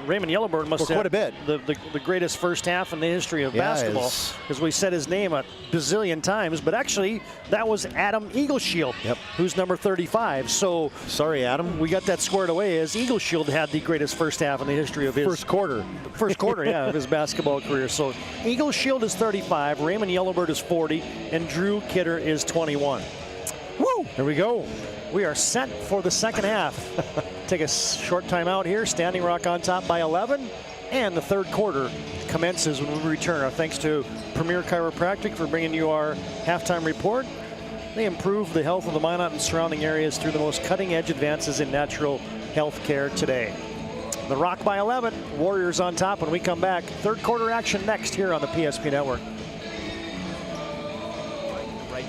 Raymond Yellowbird must have quite a bit. The greatest first half in the history of basketball, because we said his name a bazillion times, but actually that was Adam Eagleshield, who's number 35. So sorry, Adam. We got that squared away as Eagleshield had the greatest first half in the history of his first quarter, of his basketball career. So Eagleshield is 35, Raymond Yellowbird is 40, and Drew Kidder is 21. Woo! There we go. We are set for the second half. Take a short time out here. Standing Rock on top by 11. And the third quarter commences when we return. Our thanks to Premier Chiropractic for bringing you our halftime report. They improve the health of the Minot and surrounding areas through the most cutting-edge advances in natural health care today. The Rock by 11. Warriors on top when we come back. Third quarter action next here on the PSP Network.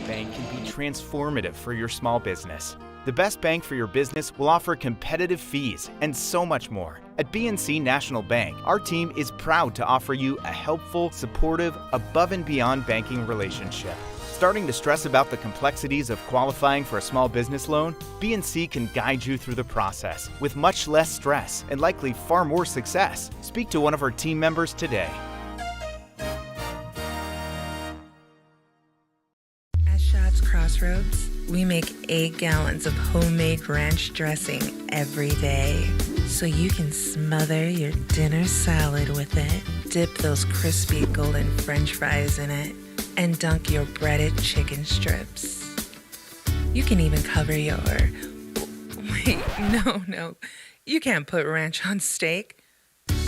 Bank can be transformative for your small business. The best bank for your business will offer competitive fees and so much more. At BNC National Bank, our team is proud to offer you a helpful, supportive, above and beyond banking relationship. Starting to stress about the complexities of qualifying for a small business loan? BNC can guide you through the process with much less stress and likely far more success. Speak to one of our team members today. Crossroads, we make 8 gallons of homemade ranch dressing every day, so you can smother your dinner salad with it, dip those crispy golden French fries in it, and dunk your breaded chicken strips. You can even cover your... Wait, no. You can't put ranch on steak.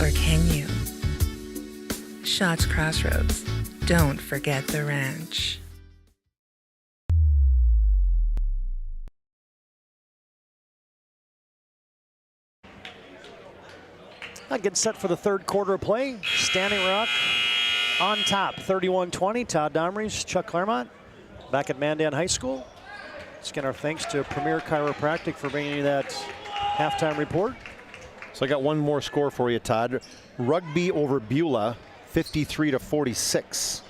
Or can you? Shots Crossroads. Don't forget the ranch. Getting set for the third quarter of play. Standing Rock on top, 31-20. Todd Domrys, Chuck Claremont, back at Mandan High School. Once again, our thanks to Premier Chiropractic for bringing you that halftime report. So I got one more score for you, Todd. Rugby over Beulah, 53-46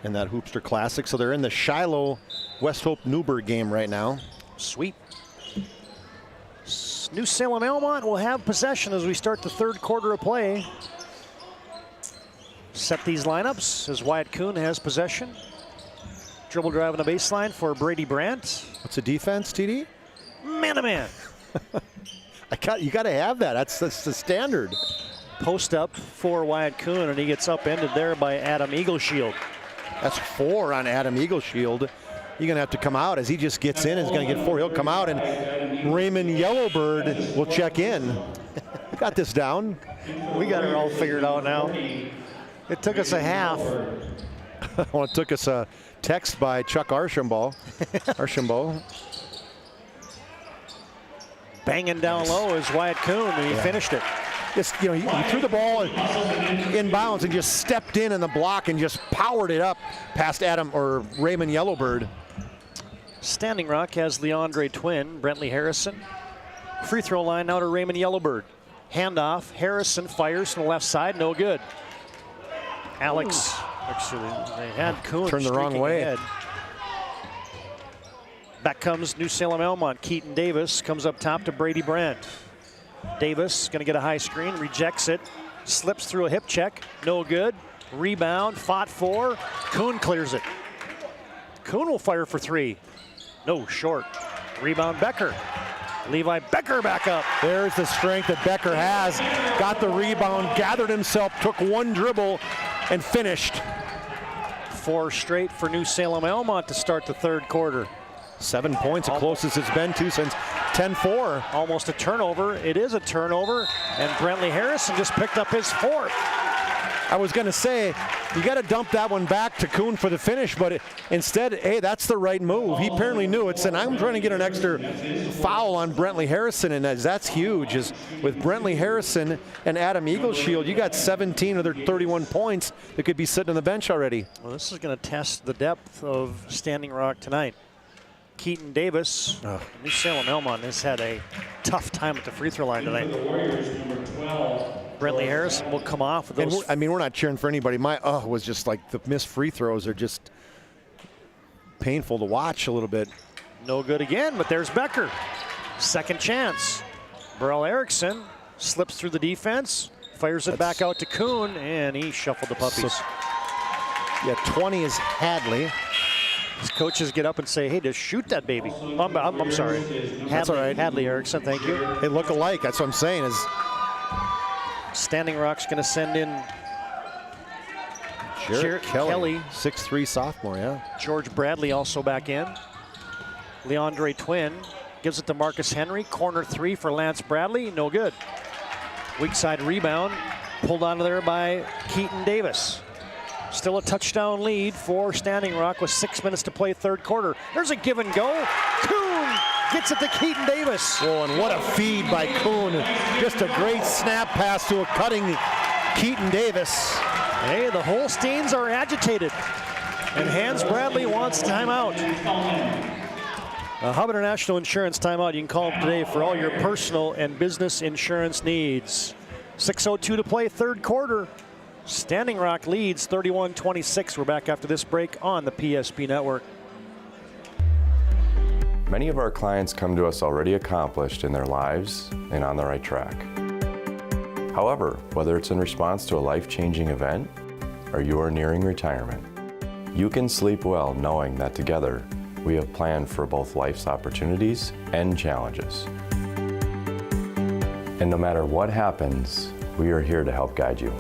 in that Hoopster Classic. So they're in the Shiloh West Hope Newburgh game right now. Sweep. New Salem Elmont will have possession as we start the third quarter of play. Set these lineups as Wyatt Kuhn has possession. Dribble drive on the baseline for Brady Brandt. What's the defense, TD? Man-to-man. You got to have that. That's the standard. Post up for Wyatt Kuhn, and he gets upended there by Adam Eagleshield. That's 4 on Adam Eagleshield. You're going to have to come out as he just gets in. He's going to get 4. He'll come out, and Raymond Yellowbird will check in. Got this down. We got it all figured out now. It took us a half. Well, it took us a text by Chuck Archambault. Banging down low is Wyatt Kuhn, and he finished it. Just, he threw the ball in bounds and just stepped in the block and just powered it up past Raymond Yellowbird. Standing Rock has Leandre Twin, Brentley Harrison. Free throw line now to Raymond Yellowbird. Handoff, Harrison fires from the left side, no good. Alex, actually, they had Kuhn turned the wrong way. Ahead. Back comes New Salem Elmont. Keaton Davis comes up top to Brady Brandt. Davis going to get a high screen, rejects it, slips through a hip check, no good. Rebound, fought for, Kuhn clears it. Kuhn will fire for 3. No, short. Rebound, Becker. Levi Becker back up. There's the strength that Becker has. Got the rebound, gathered himself, took one dribble, and finished. 4 straight for New Salem Elmont to start the third quarter. 7 points, the closest it's been to since 10-4. Almost a turnover. It is a turnover, and Brentley Harrison just picked up his 4th. I was going to say, you got to dump that one back to Kuhn for the finish, but instead, hey, that's the right move. He apparently knew it, and I'm trying to get an extra foul on Brentley Harrison, and that's huge. Is with Brentley Harrison and Adam Eagleshield, you got 17 of their 31 points that could be sitting on the bench already. Well, this is going to test the depth of Standing Rock tonight. Keaton Davis, New Salem Elmont has had a tough time at the free throw line tonight. Brentley Harrison will come off with those. We're not cheering for anybody. My was just like the missed free throws are just painful to watch a little bit. No good again, but there's Becker. Second chance. Burrell Erickson slips through the defense, fires it back out to Kuhn, and he shuffled the puppies. 20 is Hadley. His coaches get up and say, hey, just shoot that baby. I'm sorry. That's all right. Hadley Erickson, thank you. They look alike. That's what I'm saying. Is Standing Rock's going to send in Jarrett Kelly, 6'3" sophomore, yeah. George Bradley also back in. Leandre Twin gives it to Marcus Henry. Corner 3 for Lance Bradley, no good. Weak side rebound, pulled onto there by Keaton Davis. Still a touchdown lead for Standing Rock with 6 minutes to play third quarter. There's a give and go. Kuhn gets it to Keaton Davis. Oh, and what a feed by Kuhn. Just a great snap pass to a cutting Keaton Davis. Hey, the Holsteins are agitated. And Hans Bradley wants timeout. Hub International Insurance timeout. You can call them today for all your personal and business insurance needs. 6:02 to play third quarter. Standing Rock leads 31-26. We're back after this break on the PSP Network. Many of our clients come to us already accomplished in their lives and on the right track. However, whether it's in response to a life-changing event or you are nearing retirement, you can sleep well knowing that together we have planned for both life's opportunities and challenges. And no matter what happens, we are here to help guide you.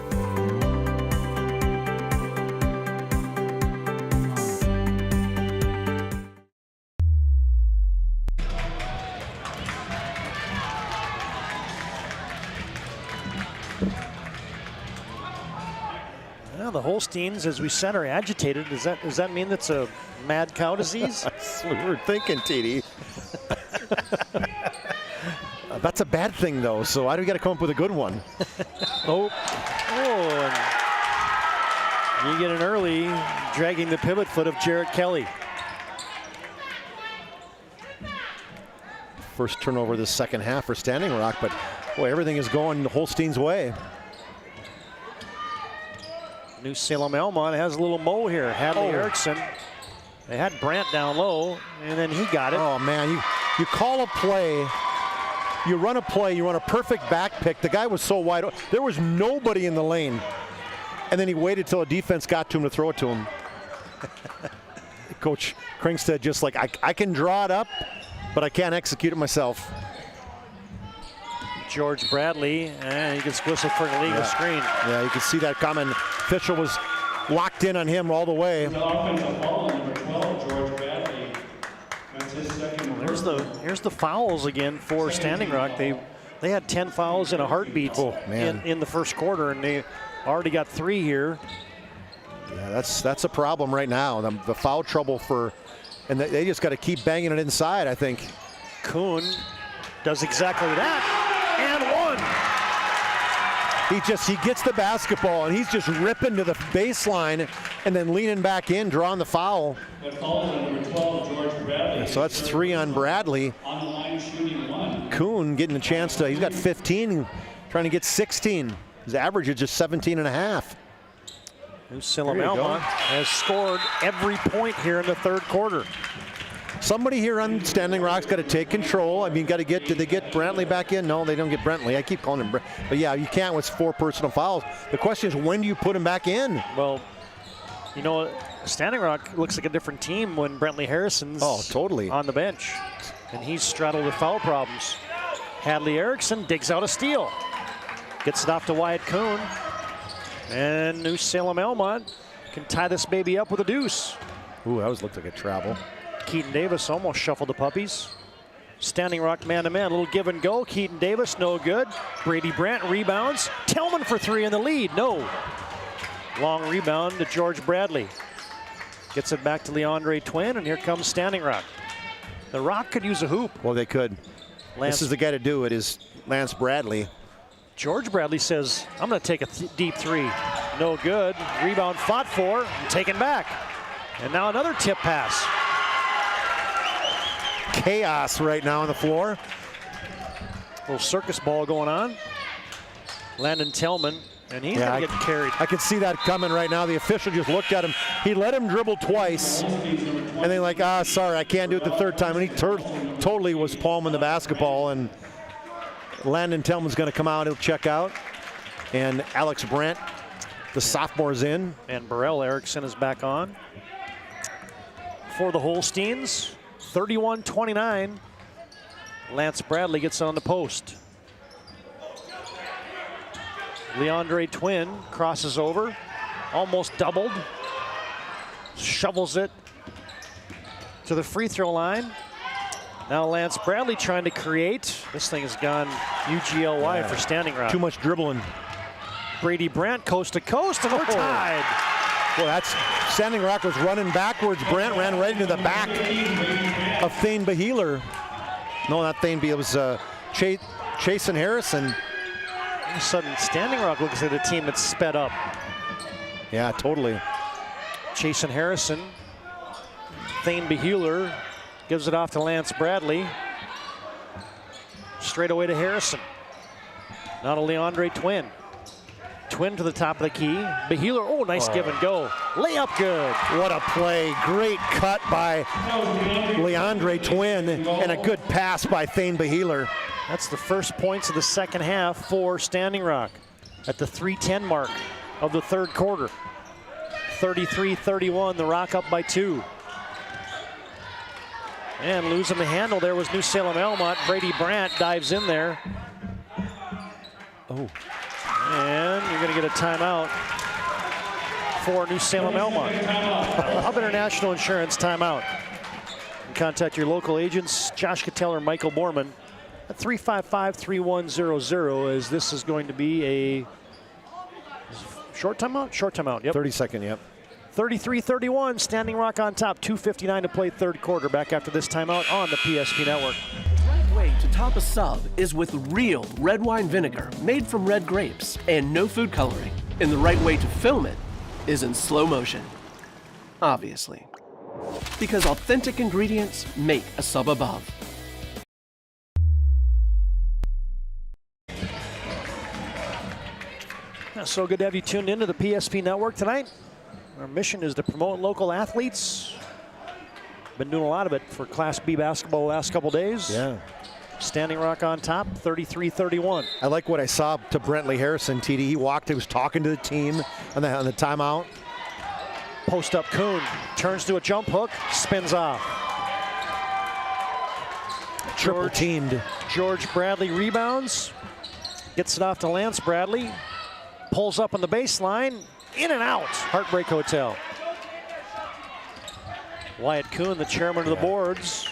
The Holsteins, as we said, are agitated. Does that mean that's a mad cow disease? That's what we were thinking, TD. That's a bad thing, though, so why do we got to come up with a good one? And you get an early dragging the pivot foot of Jarrett Kelly. First turnover this second half for Standing Rock, but boy, everything is going Holstein's way. New Salem Elmont has a little mo here. Hadley Erickson. They had Brandt down low, and then he got it. Oh man, you call a play, you run a play, you run a perfect back pick. The guy was so wide open. There was nobody in the lane. And then he waited till a defense got to him to throw it to him. Coach Kringstad just like, I can draw it up, but I can't execute it myself. George Bradley, and he gets whistled for an illegal screen. Yeah, you can see that coming. Official was locked in on him all the way. Here's the fouls again for Standing Rock. They had 10 fouls in a heartbeat in the first quarter, and they already got 3 here. Yeah, that's a problem right now. The foul trouble and they just got to keep banging it inside, I think. Kuhn does exactly that, and one. He gets the basketball and he's just ripping to the baseline and then leaning back in, drawing the foul. So that's 3 on Bradley. Kuhn getting a chance he's got 15, trying to get 16. His average is just 17 and a half. New Salem Elmont has scored every point here in the third quarter. Somebody here on Standing Rock's got to take control. I mean, did they get Brantley back in? No, they don't get Brantley. I keep calling him Brent. But yeah, you can't with 4 personal fouls. The question is, when do you put him back in? Well, you know, Standing Rock looks like a different team when Brentley Harrison's on the bench. And he's straddled with foul problems. Hadley Erickson digs out a steal. Gets it off to Wyatt Kuhn. And New Salem Elmont can tie this baby up with a deuce. Ooh, that looked like a travel. Keaton Davis almost shuffled the puppies. Standing Rock man-to-man, a little give and go. Keaton Davis, no good. Brady Brandt rebounds. Tillman for 3 in the lead, no. Long rebound to George Bradley. Gets it back to Leandre Twin, and here comes Standing Rock. The Rock could use a hoop. Well, they could. This is the guy to do it, is Lance Bradley. George Bradley says, I'm going to take a deep 3. No good. Rebound fought for and taken back. And now another tip pass. Chaos right now on the floor. Little circus ball going on. Landon Tillman, and he's going to get carried. I can see that coming right now. The official just looked at him. He let him dribble twice, and then like, sorry, I can't do it the third time. And he totally was palming the basketball, and Landon Tillman's going to come out. He'll check out. And Alex Brandt, the sophomore's in. And Burrell Erickson is back on. For the Holsteins, 31-29. Lance Bradley gets on the post. Leandre Twin crosses over, almost doubled. Shovels it to the free throw line. Now Lance Bradley trying to create. This thing has gone UGLY for Standing Rock. Too much dribbling. Brady Brandt coast to coast, and we're tied. Well, that's Standing Rock was running backwards. Brandt ran right into the back of Thane Beheeler. No, not Thane Beheeler. It was Chasen Harrison. All of a sudden, Standing Rock looks like a team that's sped up. Yeah, totally. Chasen Harrison. Thane Beheeler gives it off to Lance Bradley. Straight away to Harrison. Now to Leandre Twin. Twin to the top of the key. Beheeler, oh, nice give and go. Layup good. What a play. Great cut by Leandre Twin and a good pass by Thane Beheeler. That's the first points of the second half for Standing Rock at the 3:10 mark of the third quarter. 33-31, the Rock up by 2. And losing the handle there was New Salem Elmont. Brady Brandt dives in there. Oh. And you're going to get a timeout for New Salem Elmont. Hub International Insurance timeout. And contact your local agents, Josh Cattell or Michael Borman, at 355-3100, as this is going to be a short timeout? Short timeout, yep. 30-second, yep. 33-31, Standing Rock on top. 2:59 to play third quarter. Back after this timeout on the PSP Network. The right way to top a sub is with real red wine vinegar made from red grapes and no food coloring. And the right way to film it is in slow motion. Obviously. Because authentic ingredients make a sub above. So good to have you tuned into the PSP Network tonight. Our mission is to promote local athletes. Been doing a lot of it for Class B basketball the last couple days. Yeah. Standing Rock on top, 33-31. I like what I saw to Brentley Harrison, TD. He walked, he was talking to the team on the timeout. Post up Kuhn, turns to a jump hook, spins off. Triple teamed. George Bradley rebounds, gets it off to Lance Bradley, pulls up on the baseline, in and out, Heartbreak Hotel. Wyatt Kuhn, the chairman of the boards.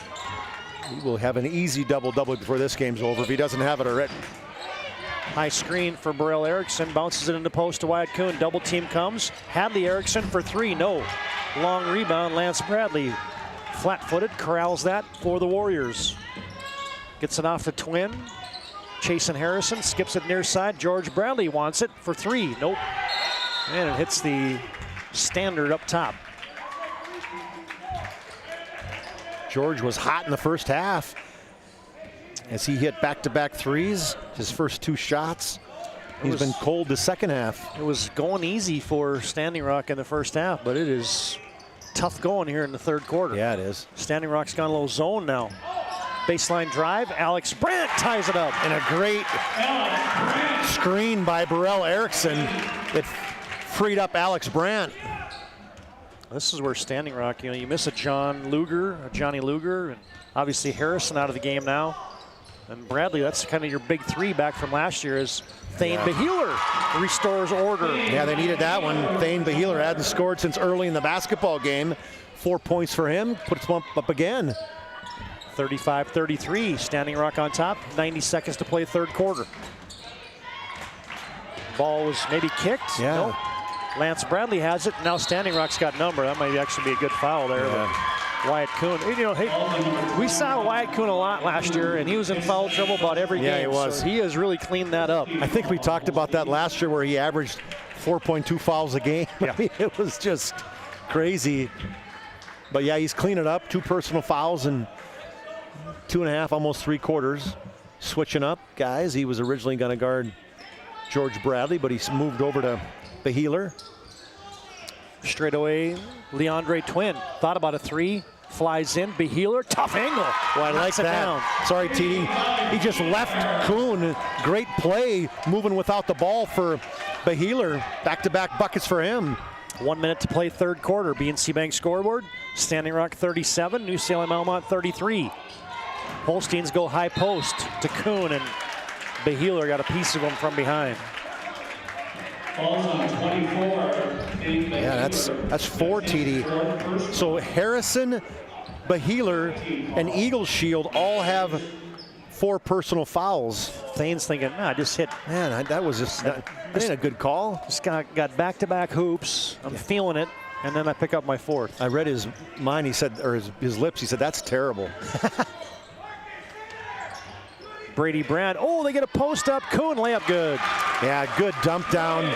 He will have an easy double-double before this game's over if he doesn't have it already. High screen for Burrell Erickson, bounces it into post to Wyatt Kuhn. Double team comes. Hadley Erickson for three, no. Long rebound, Lance Bradley. Flat-footed, corrals that for the Warriors. Gets it off the twin. Chasen Harrison skips it near side. George Bradley wants it for three, nope. And it hits the standard up top. George was hot in the first half as he hit back-to-back threes, his first two shots. He's been cold the second half. It was going easy for Standing Rock in the first half, but it is tough going here in the third quarter. Yeah, it is. Standing Rock's gone a little zone now. Baseline drive, Alex Brandt ties it up. And a great screen by Burrell Erickson that freed up Alex Brandt. This is where Standing Rock, you miss a Johnny Luger, and obviously Harrison out of the game now. And Bradley, that's kind of your big three back from last year, is Thane Beheeler restores order. Yeah, they needed that one. Thane Beheeler hadn't scored since early in the basketball game. 4 points for him, puts him up again. 35-33, Standing Rock on top, 90 seconds to play third quarter. Ball was maybe kicked. Yeah. Nope. Lance Bradley has it. Now Standing Rock's got number. That might actually be a good foul there. Yeah. Wyatt Kuhn. We saw Wyatt Kuhn a lot last year, and he was in foul trouble about every game. Yeah, he was. So he has really cleaned that up. I think we talked about that last year where he averaged 4.2 fouls a game. Yeah. I mean, it was just crazy. But yeah, he's cleaning it up. 2 personal fouls in 2.5, almost 3 quarters. Switching up guys. He was originally going to guard George Bradley, but he's moved over to Beheeler. Straight away, Leandre Twin thought about a three, flies in, Beheeler, tough angle. Well, I like that. Down. Sorry, TD. He just left Kuhn. Great play, moving without the ball for Beheeler. Back-to-back buckets for him. 1 minute to play third quarter. BNC Bank scoreboard. Standing Rock 37, New Salem Almont 33. Holsteins go high post to Kuhn, and Beheeler got a piece of him from behind. Yeah, that's 4, TD. So Harrison, Beheeler, and Eagle Shield all have 4 personal fouls. Thane's thinking, nah, just hit. Man, that was just that ain't a good call. Just got back-to-back hoops. I'm feeling it, and then I pick up my 4th. I read his mind. He said, or his lips. He said, "That's terrible." Brady Brandt. Oh, they get a post up. Kuhn layup good. Yeah, good dump down.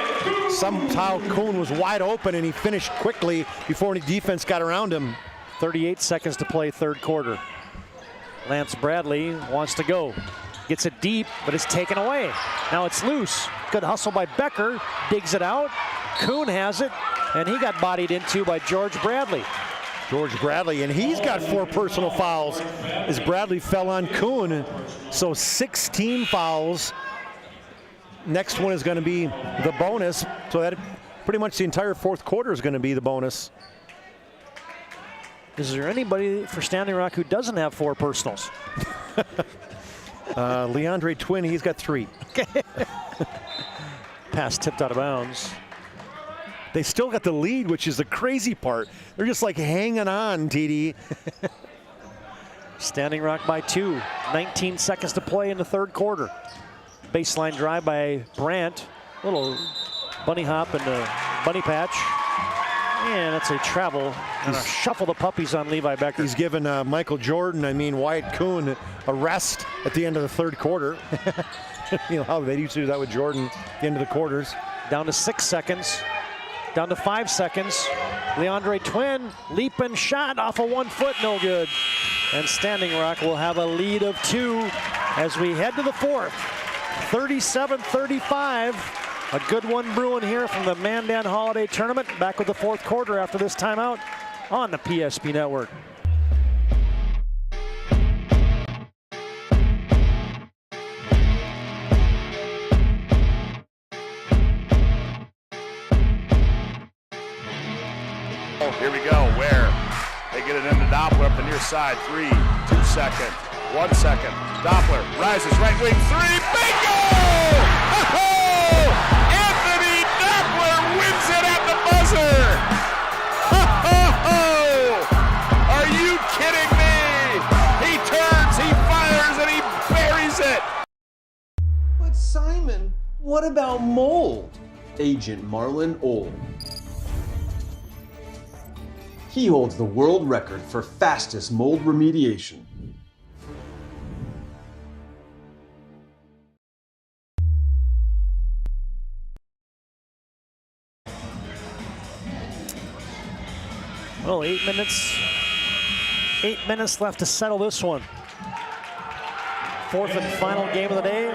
Somehow Kuhn was wide open and he finished quickly before any defense got around him. 38 seconds to play third quarter. Lance Bradley wants to go. Gets it deep, but it's taken away. Now it's loose. Good hustle by Becker. Digs it out. Kuhn has it, and he got bodied into by George Bradley. George Bradley, and he's got 4 personal fouls as Bradley fell on Kuhn. So 16 fouls. Next one is going to be the bonus. So that pretty much the entire fourth quarter is going to be the bonus. Is there anybody for Standing Rock who doesn't have 4 personals? Leandre Twin, he's got 3. Pass tipped out of bounds. They still got the lead, which is the crazy part. They're just like hanging on, TD. Standing Rock by 2. 19 seconds to play in the third quarter. Baseline drive by Brandt. Little bunny hop and a bunny patch. And that's a travel and a shuffle the puppies on Levi Becker. He's given Wyatt Kuhn a rest at the end of the third quarter. You know how they used to do that with Jordan at the end of the quarters. Down to 6 seconds. Down to 5 seconds. Leandre Twin, leaping shot off of 1 foot, no good. And Standing Rock will have a lead of 2 as we head to the fourth. 37-35. A good one brewing here from the Mandan Holiday Tournament. Back with the fourth quarter after this timeout on the PSP Network. Here we go, where they get it into Doppler up the near side. 3, 2 second, 1 second. Doppler rises, right wing, 3, bingo! Oh! Anthony Doppler wins it at the buzzer! Oh! Are you kidding me? He turns, he fires, and he buries it! But Simon, what about mold? Agent Marlon Old. He holds the world record for fastest mold remediation. Well, 8 minutes. 8 minutes left to settle this one. Fourth and final game of the day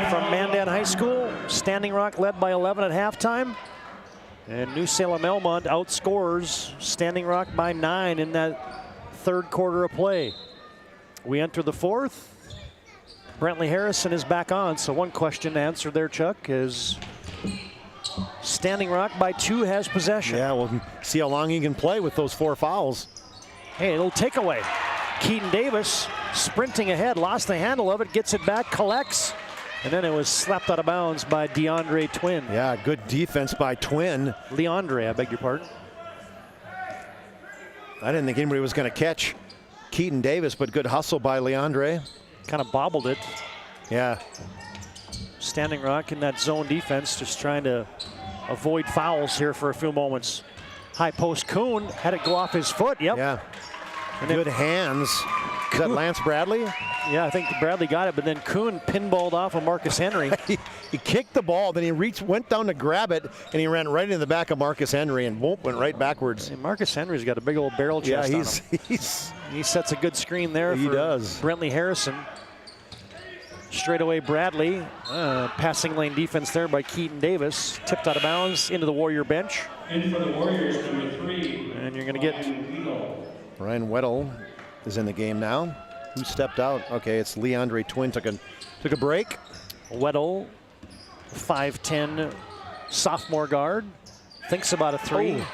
from Mandan High School. Standing Rock led by 11 at halftime. And New Salem Elmont outscores Standing Rock by 9 in that third quarter of play. We enter the fourth. Brentley Harrison is back on, so one question to answer there, Chuck, is Standing Rock by 2 has possession. Yeah, we'll see how long he can play with those 4 fouls. Hey, a little takeaway. Keaton Davis sprinting ahead, lost the handle of it, gets it back, collects. And then it was slapped out of bounds by DeAndre Twin. Yeah, good defense by Twin. Leandre, I beg your pardon. I didn't think anybody was going to catch Keaton Davis, but good hustle by Leandre. Kind of bobbled it. Yeah. Standing Rock in that zone defense, just trying to avoid fouls here for a few moments. High post, Kuhn had it go off his foot. Yep. Yeah. And good hands. Is that Lance Bradley? Yeah, I think Bradley got it, but then Kuhn pinballed off of Marcus Henry. he kicked the ball, then he went down to grab it, and he ran right into the back of Marcus Henry and went right backwards. And Marcus Henry's got a big old barrel chest on him. He sets a good screen there he for does. Brentley Harrison. Straight away, Bradley. Passing lane defense there by Keaton Davis. Tipped out of bounds into the Warrior bench. In for the Warriors, number 3. And you're going to get Ryan Weddle is in the game now. Who stepped out? Okay, it's Leandre Twin took a break. Weddle, 5'10", sophomore guard, thinks about a 3. Oh.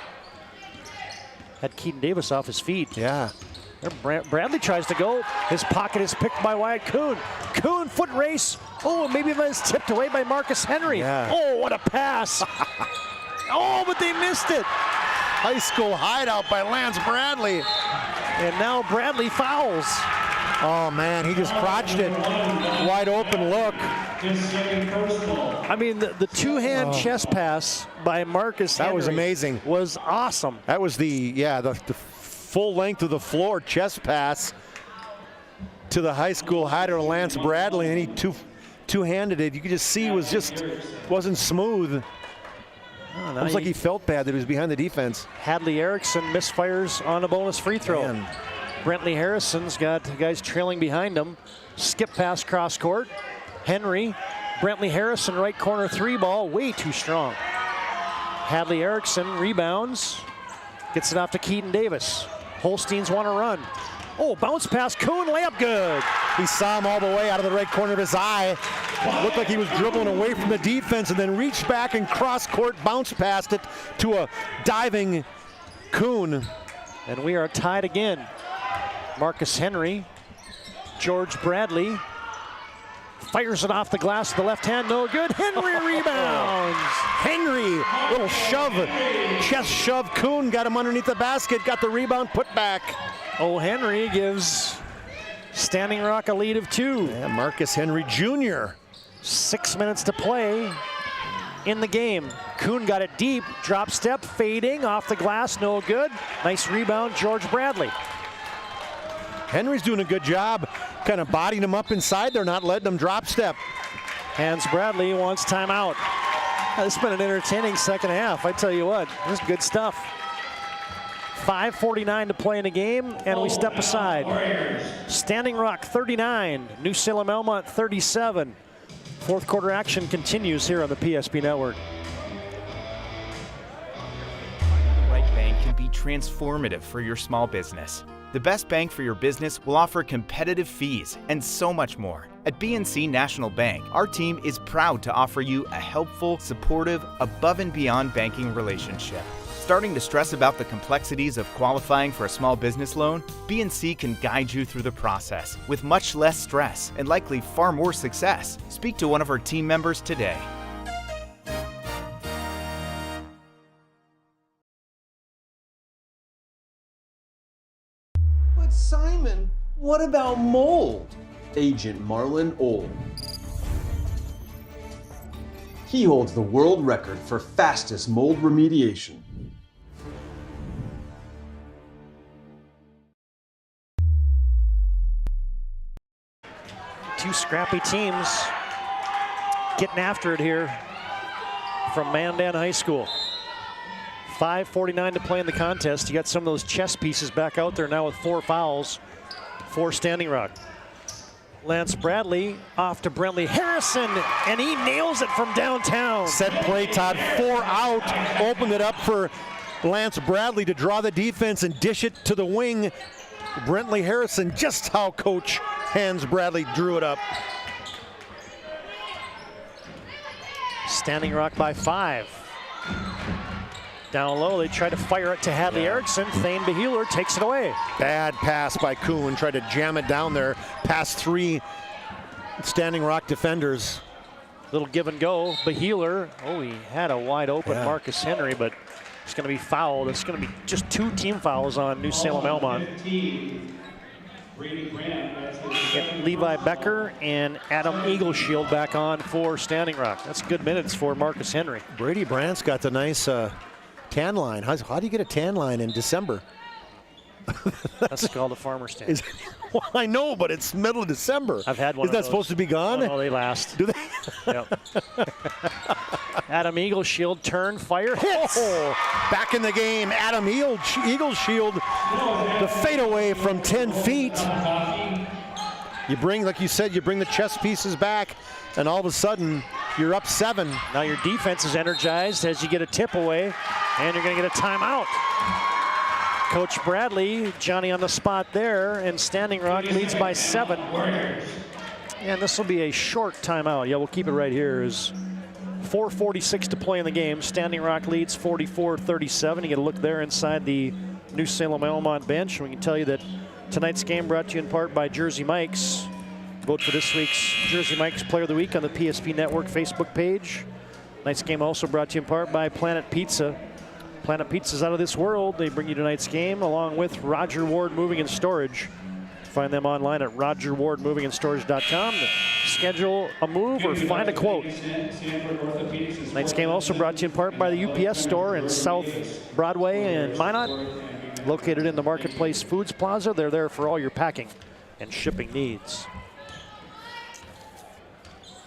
Had Keaton Davis off his feet. Yeah. Bradley tries to go. His pocket is picked by Wyatt Kuhn. Kuhn foot race. Oh, maybe it was tipped away by Marcus Henry. Yeah. Oh, what a pass. Oh, but they missed it. High school hideout by Lance Bradley. And now Bradley fouls. Oh man, he just crotched it. Wide open look. I mean, the two-hand chest pass by Marcus Henry. That was amazing. Was awesome. That was the full length of the floor chest pass to the high school hider Lance Bradley, and he two-handed it. You could just see it wasn't smooth. Oh, it was like he felt bad that he was behind the defense. Hadley Erickson misfires on a bonus free throw. Man. Brentley Harrison's got guys trailing behind him. Skip pass cross court. Henry, Brentley Harrison right corner 3 ball, way too strong. Hadley Erickson rebounds, gets it off to Keaton Davis. Holsteins want to run. Oh, bounce pass, Kuhn, layup good. He saw him all the way out of the right corner of his eye. Looked like he was dribbling away from the defense and then reached back and cross court, bounced past it to a diving Kuhn. And we are tied again. Marcus Henry, George Bradley, fires it off the glass with the left hand, no good. Henry rebounds. Henry, little shove, chest shove. Kuhn got him underneath the basket, got the rebound, put back. Oh, Henry gives Standing Rock a lead of 2. Yeah, Marcus Henry Jr. 6 minutes to play in the game. Kuhn got it deep, drop step, fading off the glass, no good. Nice rebound, George Bradley. Henry's doing a good job kind of bodying him up inside there, not letting him drop step. Hans Bradley wants timeout. It's been an entertaining second half, I tell you what. This is good stuff. 5:49 to play in the game, and we step aside. Standing Rock 39, New Salem Elmont 37. Fourth quarter action continues here on the PSP Network. The right bank can be transformative for your small business. The best bank for your business will offer competitive fees and so much more. At BNC National Bank, our team is proud to offer you a helpful, supportive, above and beyond banking relationship. Starting to stress about the complexities of qualifying for a small business loan? BNC can guide you through the process with much less stress and likely far more success. Speak to one of our team members today. But Simon, what about mold? Agent Marlon Old. He holds the world record for fastest mold remediation. Two scrappy teams getting after it here from Mandan High School. 5:49 to play in the contest. You got some of those chess pieces back out there now with 4 fouls for Standing Rock. Lance Bradley off to Brentley Harrison, and he nails it from downtown. Set play, Todd, 4 out, opened it up for Lance Bradley to draw the defense and dish it to the wing. Brentley Harrison, just how Coach Hans Bradley drew it up. Standing Rock by 5. Down low, they try to fire it to Hadley Erickson. Thane Beheeler takes it away. Bad pass by Kuhn, tried to jam it down there past 3 Standing Rock defenders. Little give and go. Beheeler, he had a wide open Marcus Henry, but it's going to be fouled. It's going to be just 2 team fouls on New Salem Elmont. Get Levi Becker and Adam Eagleshield back on for Standing Rock. That's good minutes for Marcus Henry. Brady Brandt's got the nice tan line. How do you get a tan line in December? That's called a farmer's tan. Well, I know, but it's middle of December. I've had one. Isn't that supposed to be gone? Oh, no, they last. Do they? Yep. Adam Eagleshield turn, fire, hits. Back in the game, Adam Eagleshield, the fadeaway from 10 feet. You bring, like you said, you bring the chess pieces back, and all of a sudden, you're up 7. Now your defense is energized as you get a tip away, and you're going to get a timeout. Coach Bradley, Johnny on the spot there, and Standing Rock leads by 7. And this will be a short timeout. Yeah, we'll keep it right here. Is 4:46 to play in the game. Standing Rock leads 44-37. You get a look there inside the New Salem Elmont bench. We can tell you that tonight's game brought to you in part by Jersey Mike's. Vote for this week's Jersey Mike's Player of the Week on the PSP Network Facebook page. Tonight's game also brought to you in part by Planet Pizza. Planet Pizza's out of this world. They bring you tonight's game along with Roger Ward Moving and Storage. Find them online at rogerwardmovingandstorage.com to schedule a move or find a quote. Tonight's game also brought to you in part by the UPS store in South Broadway and Minot, located in the Marketplace Foods Plaza. They're there for all your packing and shipping needs.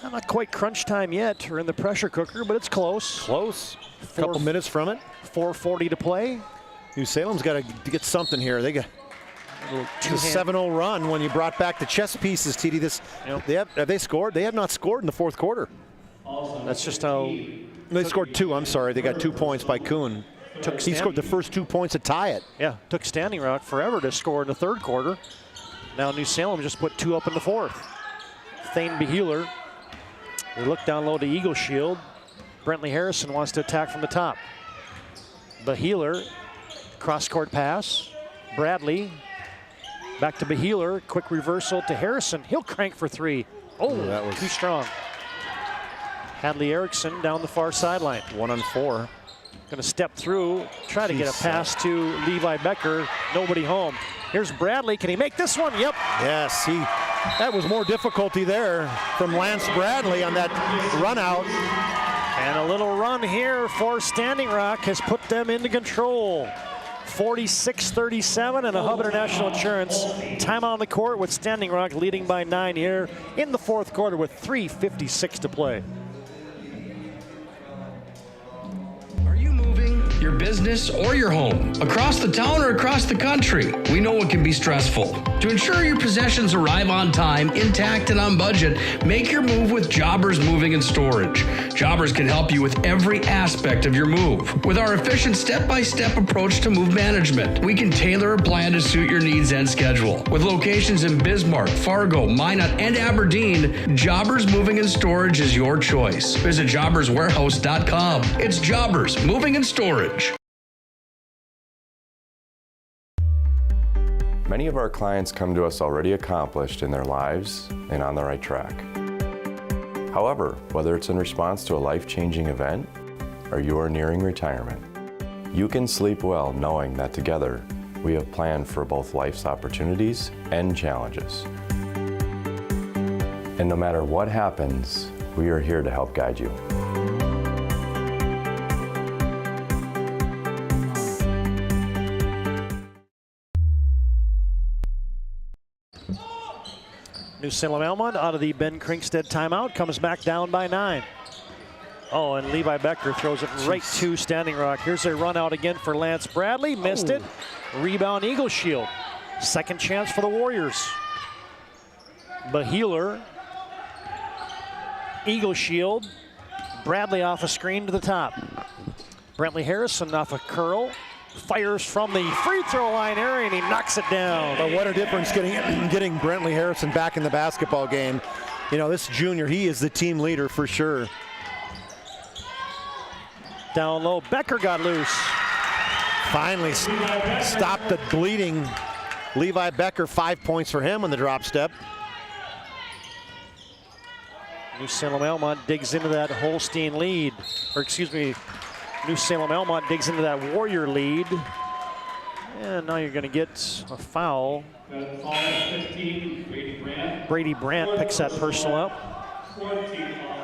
Not quite crunch time yet. We're in the pressure cooker, but it's close. Close. A couple minutes from it. 4:40 to play. New Salem's got to get something here. They got a 7-0 run when you brought back the chess pieces, TD. Have they scored? They have not scored in the 4th quarter. That's just how. They scored 2. I'm sorry. They got 2 points by Kuhn. He scored the first 2 points to tie it. Yeah, took Standing Rock forever to score in the 3rd quarter. Now New Salem just put 2 up in the 4th. Thane Beheeler. They look down low to Eagleshield. Brentley Harrison wants to attack from the top. Beheeler, cross-court pass. Bradley, back to Beheeler. Quick reversal to Harrison. He'll crank for 3. Oh, that was too strong. Hadley Erickson down the far sideline. 1 on 4. Going to step through, try to get a pass to Levi Becker. Nobody home. Here's Bradley. Can he make this one? Yep. Yes, that was more difficulty there from Lance Bradley on that run out. And a little run here for Standing Rock has put them into control. 46-37 and a Hub International Insurance timeout on the court with Standing Rock leading by 9 here in the 4th quarter with 3:56 to play. Are you moving? Your business or your home, across the town or across the country. We know it can be stressful. To ensure your possessions arrive on time, intact, and on budget, make your move with Jobbers Moving and Storage. Jobbers can help you with every aspect of your move. With our efficient step-by-step approach to move management, we can tailor a plan to suit your needs and schedule. With locations in Bismarck, Fargo, Minot, and Aberdeen, Jobbers Moving and Storage is your choice. Visit jobberswarehouse.com. It's Jobbers Moving and Storage. Many of our clients come to us already accomplished in their lives and on the right track. However, whether it's in response to a life-changing event or you are nearing retirement, you can sleep well knowing that together we have planned for both life's opportunities and challenges. And no matter what happens, we are here to help guide you. New Salem Elmont out of the Ben Krinkstead timeout, comes back down by 9. Oh, and Levi Becker throws it right to Standing Rock. Here's a run out again for Lance Bradley. Missed it. Rebound, Eagle Shield. Second chance for the Warriors. Bahealer. Eagle Shield. Bradley off a screen to the top. Brentley Harrison off a curl. Fires from the free throw line area, and he knocks it down. But what a difference getting Brentley Harrison back in the basketball game. You know, this junior, he is the team leader for sure. Down low, Becker got loose. Finally stopped the bleeding Levi Becker. 5 points for him on the drop step. New Salem Elmont digs into that Holstein lead. Or excuse me, New Salem Elmont digs into that Warrior lead. And now you're going to get a foul. 15, Brady Brandt. Brady Brandt picks that personal up. 14 foul.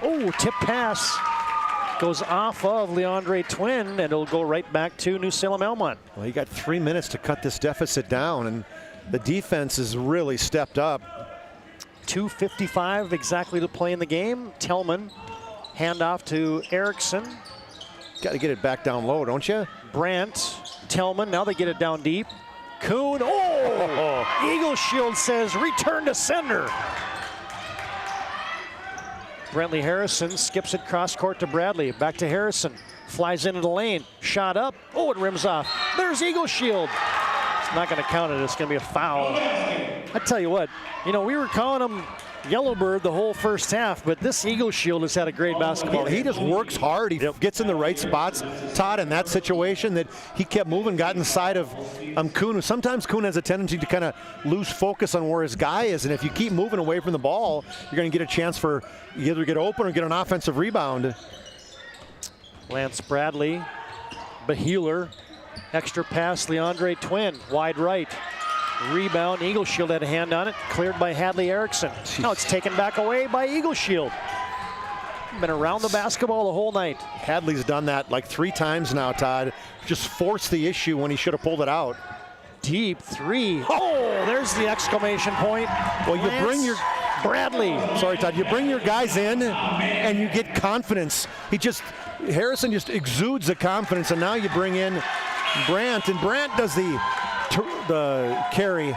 Oh, tip pass goes off of Leandre Twin, and it'll go right back to New Salem Elmont. Well, you got 3 minutes to cut this deficit down, and the defense has really stepped up. 2:55 exactly to play in the game. Tillman, handoff to Erickson. Got to get it back down low, don't you? Brandt, Tillman, now they get it down deep. Kuhn, Eagle Shield says return to sender. Brentley Harrison skips it cross court to Bradley. Back to Harrison. Flies into the lane. Shot up. Oh, it rims off. There's Eagle Shield. It's not going to count it. It's going to be a foul. I tell you what, you know, we were calling him Yellowbird the whole first half, but this Eagle Shield has had a great basketball game. He just works hard. He gets in the right spots. Todd, in that situation that he kept moving, got inside of Kuhn. Sometimes Kuhn has a tendency to kind of lose focus on where his guy is, and if you keep moving away from the ball, you're going to get a chance for you either get open or get an offensive rebound. Lance Bradley, Bahealer, extra pass, Leandre Twin, wide right. Rebound, Eagle Shield had a hand on it, cleared by Hadley Erickson. Now it's taken back away by Eagle Shield. Been around the basketball the whole night. Hadley's done that like 3 times now, Todd. Just forced the issue when he should have pulled it out. Deep three. Oh, there's the exclamation point. Well, you bring your Bradley. Sorry, Todd. You bring your guys in and you get confidence. Harrison just exudes the confidence, and now you bring in Brandt, and Brandt does the carry.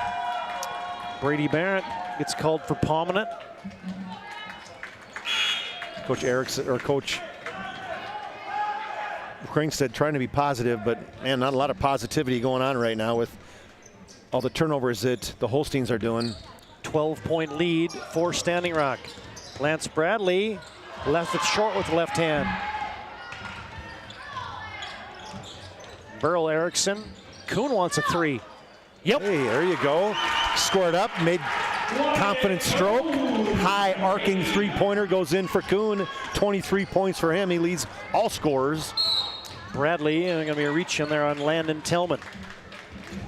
Brady Barrett gets called for prominent. Coach Erickson, or Coach Krinkstead trying to be positive, but man, not a lot of positivity going on right now with all the turnovers that the Holsteins are doing. 12-point lead for Standing Rock. Lance Bradley left it short with the left hand. Burl Erickson. Kuhn wants a 3. Yep. Hey, there you go. Scored up, made confident stroke. High arcing three-pointer goes in for Kuhn. 23 points for him. He leads all scorers. Bradley going to be a reach in there on Landon Tillman.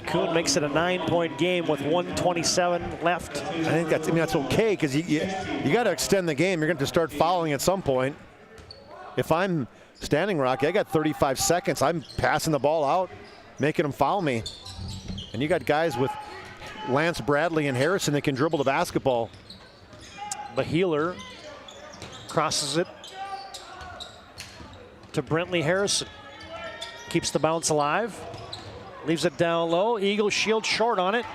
Kuhn makes it a 9-point game with 1:27 left. I think that's okay, because you got to extend the game. You're going to start fouling at some point. If I'm Standing Rock, I got 35 seconds. I'm passing the ball out. making them foul me. And you got guys with Lance Bradley and Harrison that can dribble the basketball. Beheeler crosses it to Brentley Harrison. Keeps the bounce alive. Leaves it down low. Eagle shield short on it.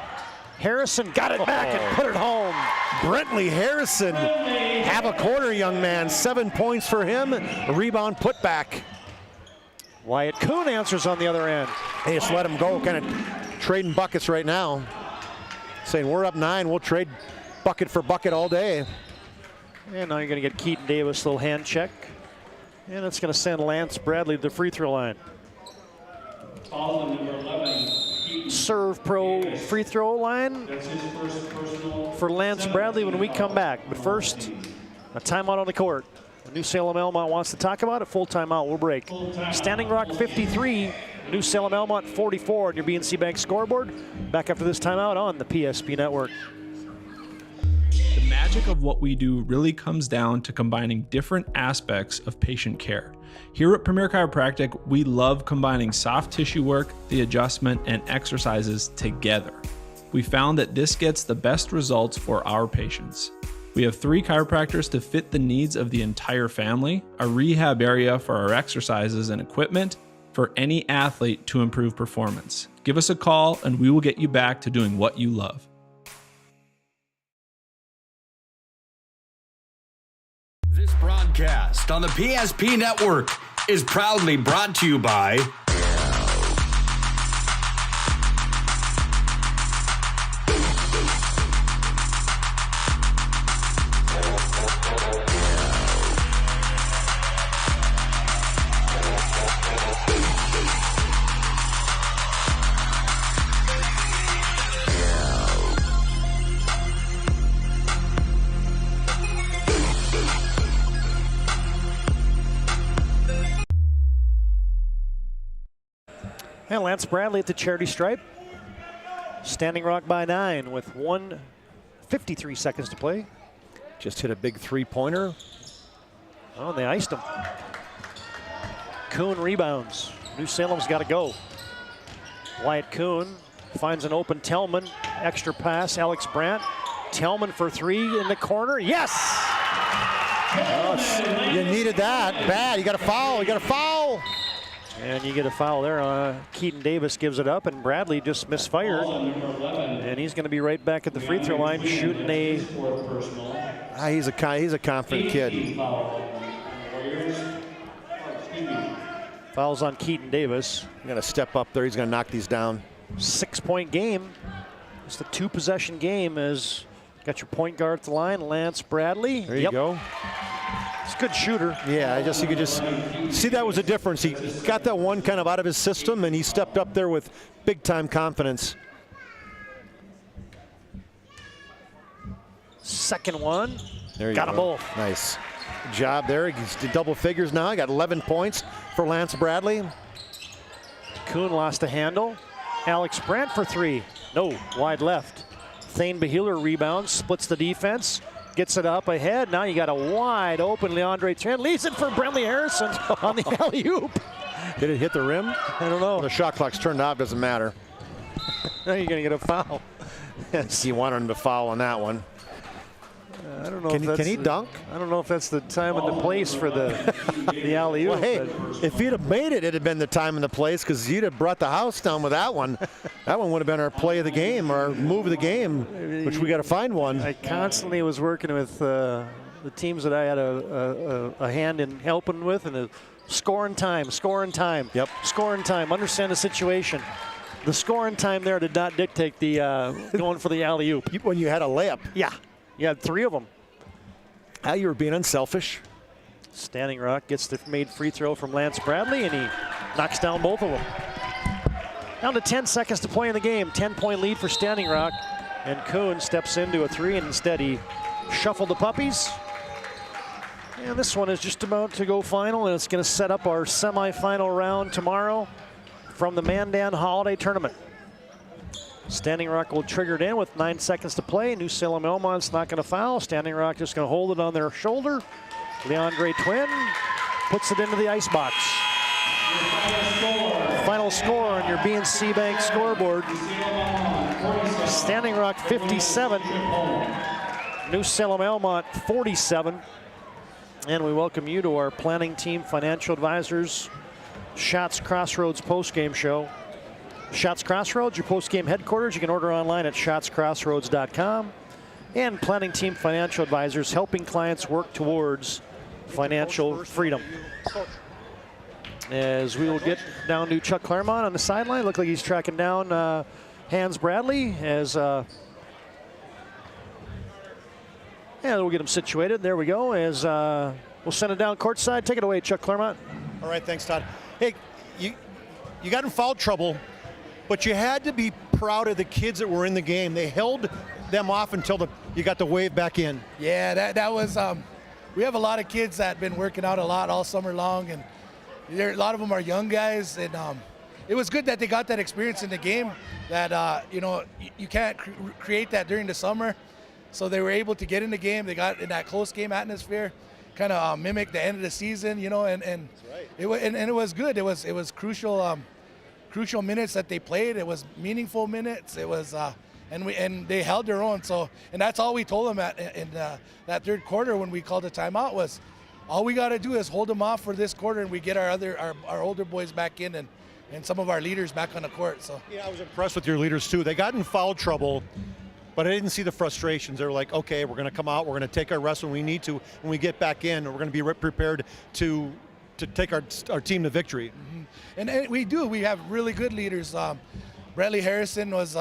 Harrison got it back and put it home. Brentley Harrison, have a quarter, young man. 7 points for him. A rebound put back. Wyatt Kuhn answers on the other end. Hey, just let him go. Kind of trading buckets right now. Saying we're up 9, we'll trade bucket for bucket all day. And now you're going to get Keaton Davis, little hand check. And it's going to send Lance Bradley to the free throw line. Foul on number 11. Servpro free throw line for Lance Bradley when we come back. But first, a timeout on the court. New Salem Elmont wants to talk about it. Full timeout, we'll break. Standing Rock 53, New Salem Elmont 44 on your BNC Bank scoreboard. Back after this timeout on the PSP Network. The magic of what we do really comes down to combining different aspects of patient care. Here at Premier Chiropractic, we love combining soft tissue work, the adjustment, and exercises together. We found that this gets the best results for our patients. We have 3 chiropractors to fit the needs of the entire family, a rehab area for our exercises and equipment for any athlete to improve performance. Give us a call and we will get you back to doing what you love. This broadcast on the PSP Network is proudly brought to you by And Lance Bradley at the charity stripe. Standing Rock by 9 with 1:53 seconds to play. Just hit a big 3-pointer. Oh, and they iced him. Kuhn rebounds. New Salem's got to go. Wyatt Kuhn finds an open Tellman. Extra pass, Alex Brandt. Tellman for 3 in the corner. Yes! Oh, you needed that. Bad. You got a foul. You got a foul. And you get a foul there. Keaton Davis gives it up, and Bradley just misfired. And he's going to be right back at the free throw line shooting a... He's a confident kid. Fouls on Keaton Davis. He's going to step up there. He's going to knock these down. 6-point game. It's the 2-possession game. As got your point guard at the line, Lance Bradley. There you go. He's a good shooter. Yeah, you could just see that was a difference. He got that one kind of out of his system, and he stepped up there with big-time confidence. Second one. There you got them both. Nice. Good job there. He's double figures now. He got 11 points for Lance Bradley. Kuhn lost a handle. Alex Brandt for 3. No, wide left. Thane Beheeler rebounds, splits the defense. Gets it up ahead. Now you got a wide open Leandre Trent. Leaves it for Brentley Harrison on the alley-oop. Did it hit the rim? I don't know. The shot clock's turned off. Doesn't matter. Now you're going to get a foul. Yes. He wanted him to foul on that one. I don't know. Can he dunk? I don't know if that's the time and the place for the alley-oop. Well, hey, if he'd have made it, it'd have been the time and the place because you'd have brought the house down with that one. That one would have been our play of the game, our move of the game, which we got to find one. I constantly was working with the teams that I had a hand in helping with, and scoring time. Yep. Scoring time. Understand the situation. The scoring time there did not dictate the going for the alley-oop. When you had a layup. Yeah. You had 3 of them. You were being unselfish. Standing Rock gets the made free throw from Lance Bradley, and he knocks down both of them. Down to 10 seconds to play in the game. 10-point lead for Standing Rock. And Kuhn steps into a 3, and instead he shuffled the puppies. And this one is just about to go final, and it's going to set up our semifinal round tomorrow from the Mandan Holiday Tournament. Standing Rock will trigger it in with 9 seconds to play. New Salem Elmont's not going to foul. Standing Rock just going to hold it on their shoulder. Leandre Twin puts it into the icebox. Final final score on your BNC Bank scoreboard. Standing Rock 57, New Salem Almont 47. And we welcome you to our planning team, financial advisors, Shots Crossroads postgame show. Shots Crossroads, your postgame headquarters. You can order online at shotscrossroads.com. And planning team financial advisors helping clients work towards financial freedom. As we will get down to Chuck Claremont on the sideline. Look like he's tracking down Hans Bradley as and we'll get him situated. There we go. As we'll send it down courtside. Take it away, Chuck Claremont. All right, thanks, Todd. Hey, you got in foul trouble, but you had to be proud of the kids that were in the game. They held them off until you got the wave back in. Yeah, that was. We have a lot of kids that have been working out a lot all summer long, and a lot of them are young guys, and it was good that they got that experience in the game. That you can't create that during the summer, so they were able to get in the game. They got in that close game atmosphere, kind of mimic the end of the season, and it was good. It was crucial minutes that they played. It was meaningful minutes. It was and they held their own. So, and that's all we told them in that third quarter when we called a timeout was, all we got to do is hold them off for this quarter, and we get our older boys back in and some of our leaders back on the court. So yeah, I was impressed with your leaders too. They got in foul trouble, but I didn't see the frustrations. They were like, okay, we're going to come out, we're going to take our rest when we need to. When we get back in, we're going to be prepared to take our team to victory. Mm-hmm. And we do. We have really good leaders. Bradley Harrison was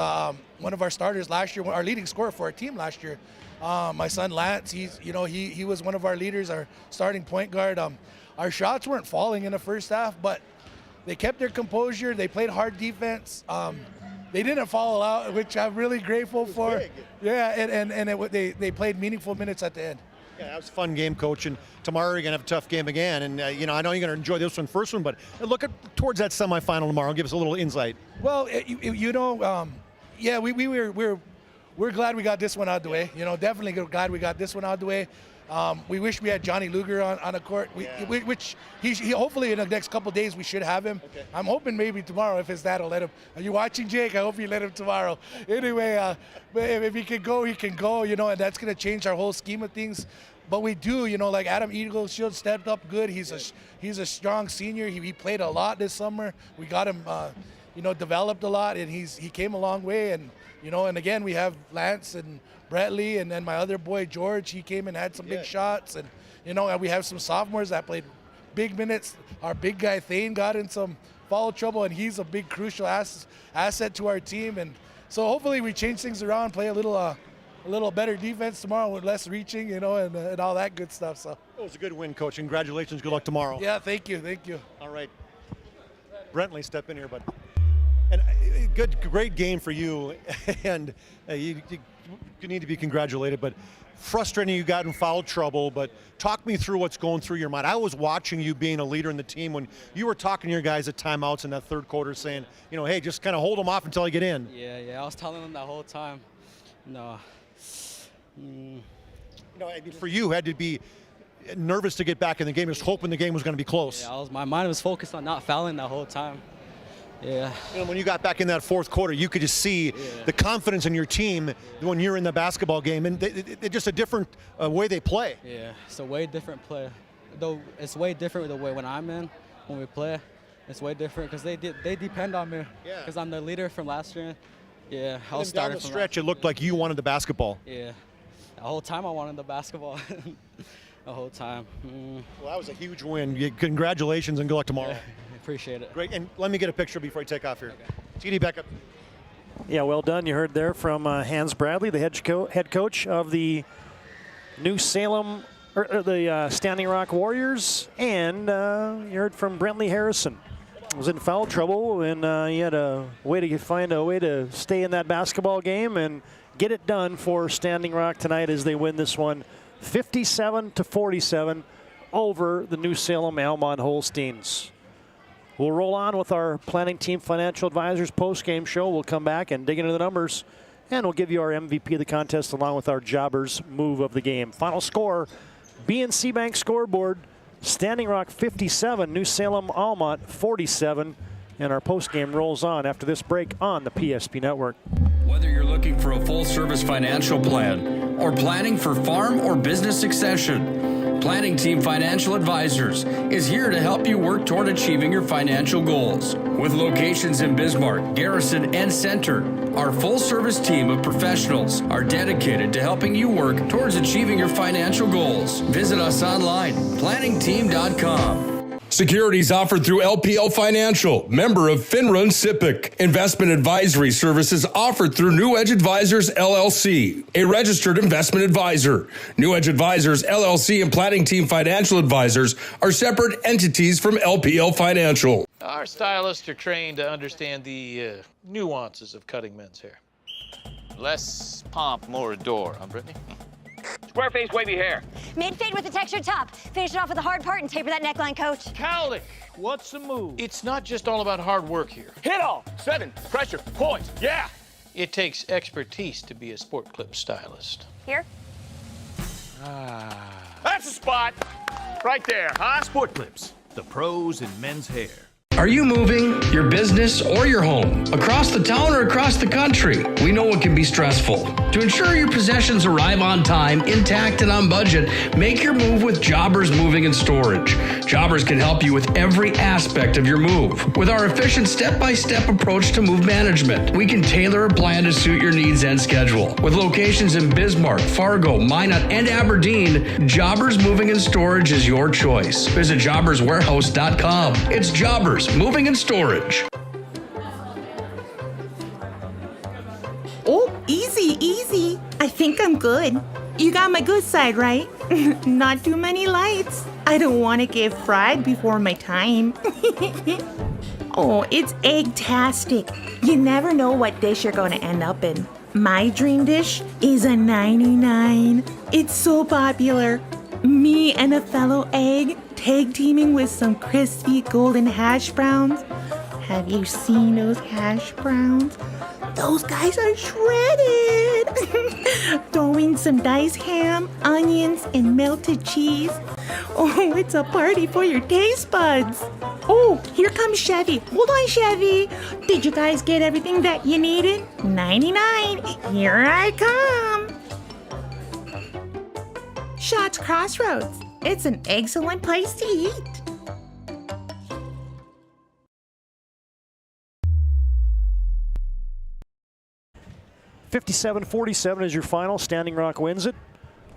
one of our starters last year, our leading scorer for our team last year. My son Lance, he was one of our leaders, our starting point guard. Our shots weren't falling in the first half, but they kept their composure. They played hard defense. They didn't foul out, which I'm really grateful for. Big. Yeah, they played meaningful minutes at the end. Yeah, that was a fun game, Coach. And tomorrow you're going to have a tough game again. And, I know you're going to enjoy this one, first one, but look towards that semifinal tomorrow. Give us a little insight. Well, yeah, we're glad we got this one out of the way. Definitely glad we got this one out of the way. We wish we had Johnny Luger on the court, which he hopefully in the next couple of days we should have him. Okay. I'm hoping maybe tomorrow, if his dad will let him. Are you watching, Jake? I hope you let him tomorrow. Anyway, if he can go, he can go, and that's going to change our whole scheme of things. But we do, like Adam Eagleshield stepped up good. He's a strong senior. He played a lot this summer. We got him, developed a lot, and he came a long way. And and again we have Lance and Bradley, and then my other boy George. He came and had some big shots, and and we have some sophomores that played big minutes. Our big guy Thane got in some foul trouble, and he's a big crucial asset to our team. And so hopefully we change things around, play a little better defense tomorrow with less reaching, and all that good stuff. So it was a good win, Coach. Congratulations. Good luck tomorrow. Yeah, thank you. All right, Brentley, step in here, bud. And great game for you, and you need to be congratulated. But frustrating, you got in foul trouble. But talk me through what's going through your mind. I was watching you being a leader in the team when you were talking to your guys at timeouts in that third quarter, saying, hey, just kind of hold them off until I get in. Yeah, I was telling them that whole time. No. For you, had to be nervous to get back in the game, just hoping the game was going to be close. Yeah, my mind was focused on not fouling that whole time. Yeah. When you got back in that fourth quarter, you could just see the confidence in your team when you're in the basketball game, and it's just a different way they play. Yeah, it's a way different play. Though it's way different the way when I'm in, when we play, it's way different because they depend on me. Yeah. Because I'm the leader from last year. Yeah, I was starting down the stretch. It looked like you wanted the basketball. Yeah, the whole time I wanted the basketball. The whole time. Well, that was a huge win. Congratulations and good luck tomorrow. Yeah, appreciate it. Great, and let me get a picture before you take off here. Okay. TD, back up. Yeah, well done. You heard there from Hans Bradley, the head coach of the New Salem, the Standing Rock Warriors, and you heard from Brentley Harrison. Was in foul trouble, and he had find a way to stay in that basketball game and get it done for Standing Rock tonight as they win this one 57-47 over the New Salem Almont Holsteins. We'll roll on with our planning team financial advisors post-game show. We'll come back and dig into the numbers, and we'll give you our MVP of the contest along with our jobbers move of the game. Final score, BNC Bank scoreboard, Standing Rock 57, New Salem Almont 47. And our postgame rolls on after this break on the PSP Network. Whether you're looking for a full-service financial plan or planning for farm or business succession, Planning Team Financial Advisors is here to help you work toward achieving your financial goals. With locations in Bismarck, Garrison, and Center, our full-service team of professionals are dedicated to helping you work towards achieving your financial goals. Visit us online, planningteam.com. Securities offered through LPL Financial, member of FINRA and SIPC. Investment advisory services offered through New Edge Advisors, LLC, a registered investment advisor. New Edge Advisors, LLC, and Planning Team Financial Advisors are separate entities from LPL Financial. Our stylists are trained to understand the nuances of cutting men's hair. Less pomp, more adore, huh, Brittany? Square face, wavy hair. Mid-fade with a textured top. Finish it off with a hard part and taper that neckline, coach. Cowlick, what's the move? It's not just all about hard work here. Hit all. 7. Pressure. Points. Yeah. It takes expertise to be a sport clip stylist. Here? That's a spot. Right there, huh? Sport Clips, the pros in men's hair. Are you moving your business or your home across the town or across the country? We know it can be stressful. To ensure your possessions arrive on time, intact, and on budget, make your move with Jobbers Moving and Storage. Jobbers can help you with every aspect of your move. With our efficient step-by-step approach to move management, we can tailor a plan to suit your needs and schedule. With locations in Bismarck, Fargo, Minot, and Aberdeen, Jobbers Moving and Storage is your choice. Visit jobberswarehouse.com. It's Jobbers Moving and Storage. Oh, easy, easy. I think I'm good. You got my good side, right? Not too many lights. I don't want to get fried before my time. Oh, it's egg-tastic. You never know what dish you're going to end up in. My dream dish is a 99. It's so popular. Me and a fellow egg tag teaming with some crispy golden hash browns. Have you seen those hash browns? Those guys are shredded. Throw in some diced ham, onions, and melted cheese. Oh, it's a party for your taste buds. Oh, here comes Chevy. Hold on, Chevy. Did you guys get everything that you needed? 99. Here I come. Shots Crossroads. It's an excellent place to eat. $57-47 is your final. Standing Rock wins it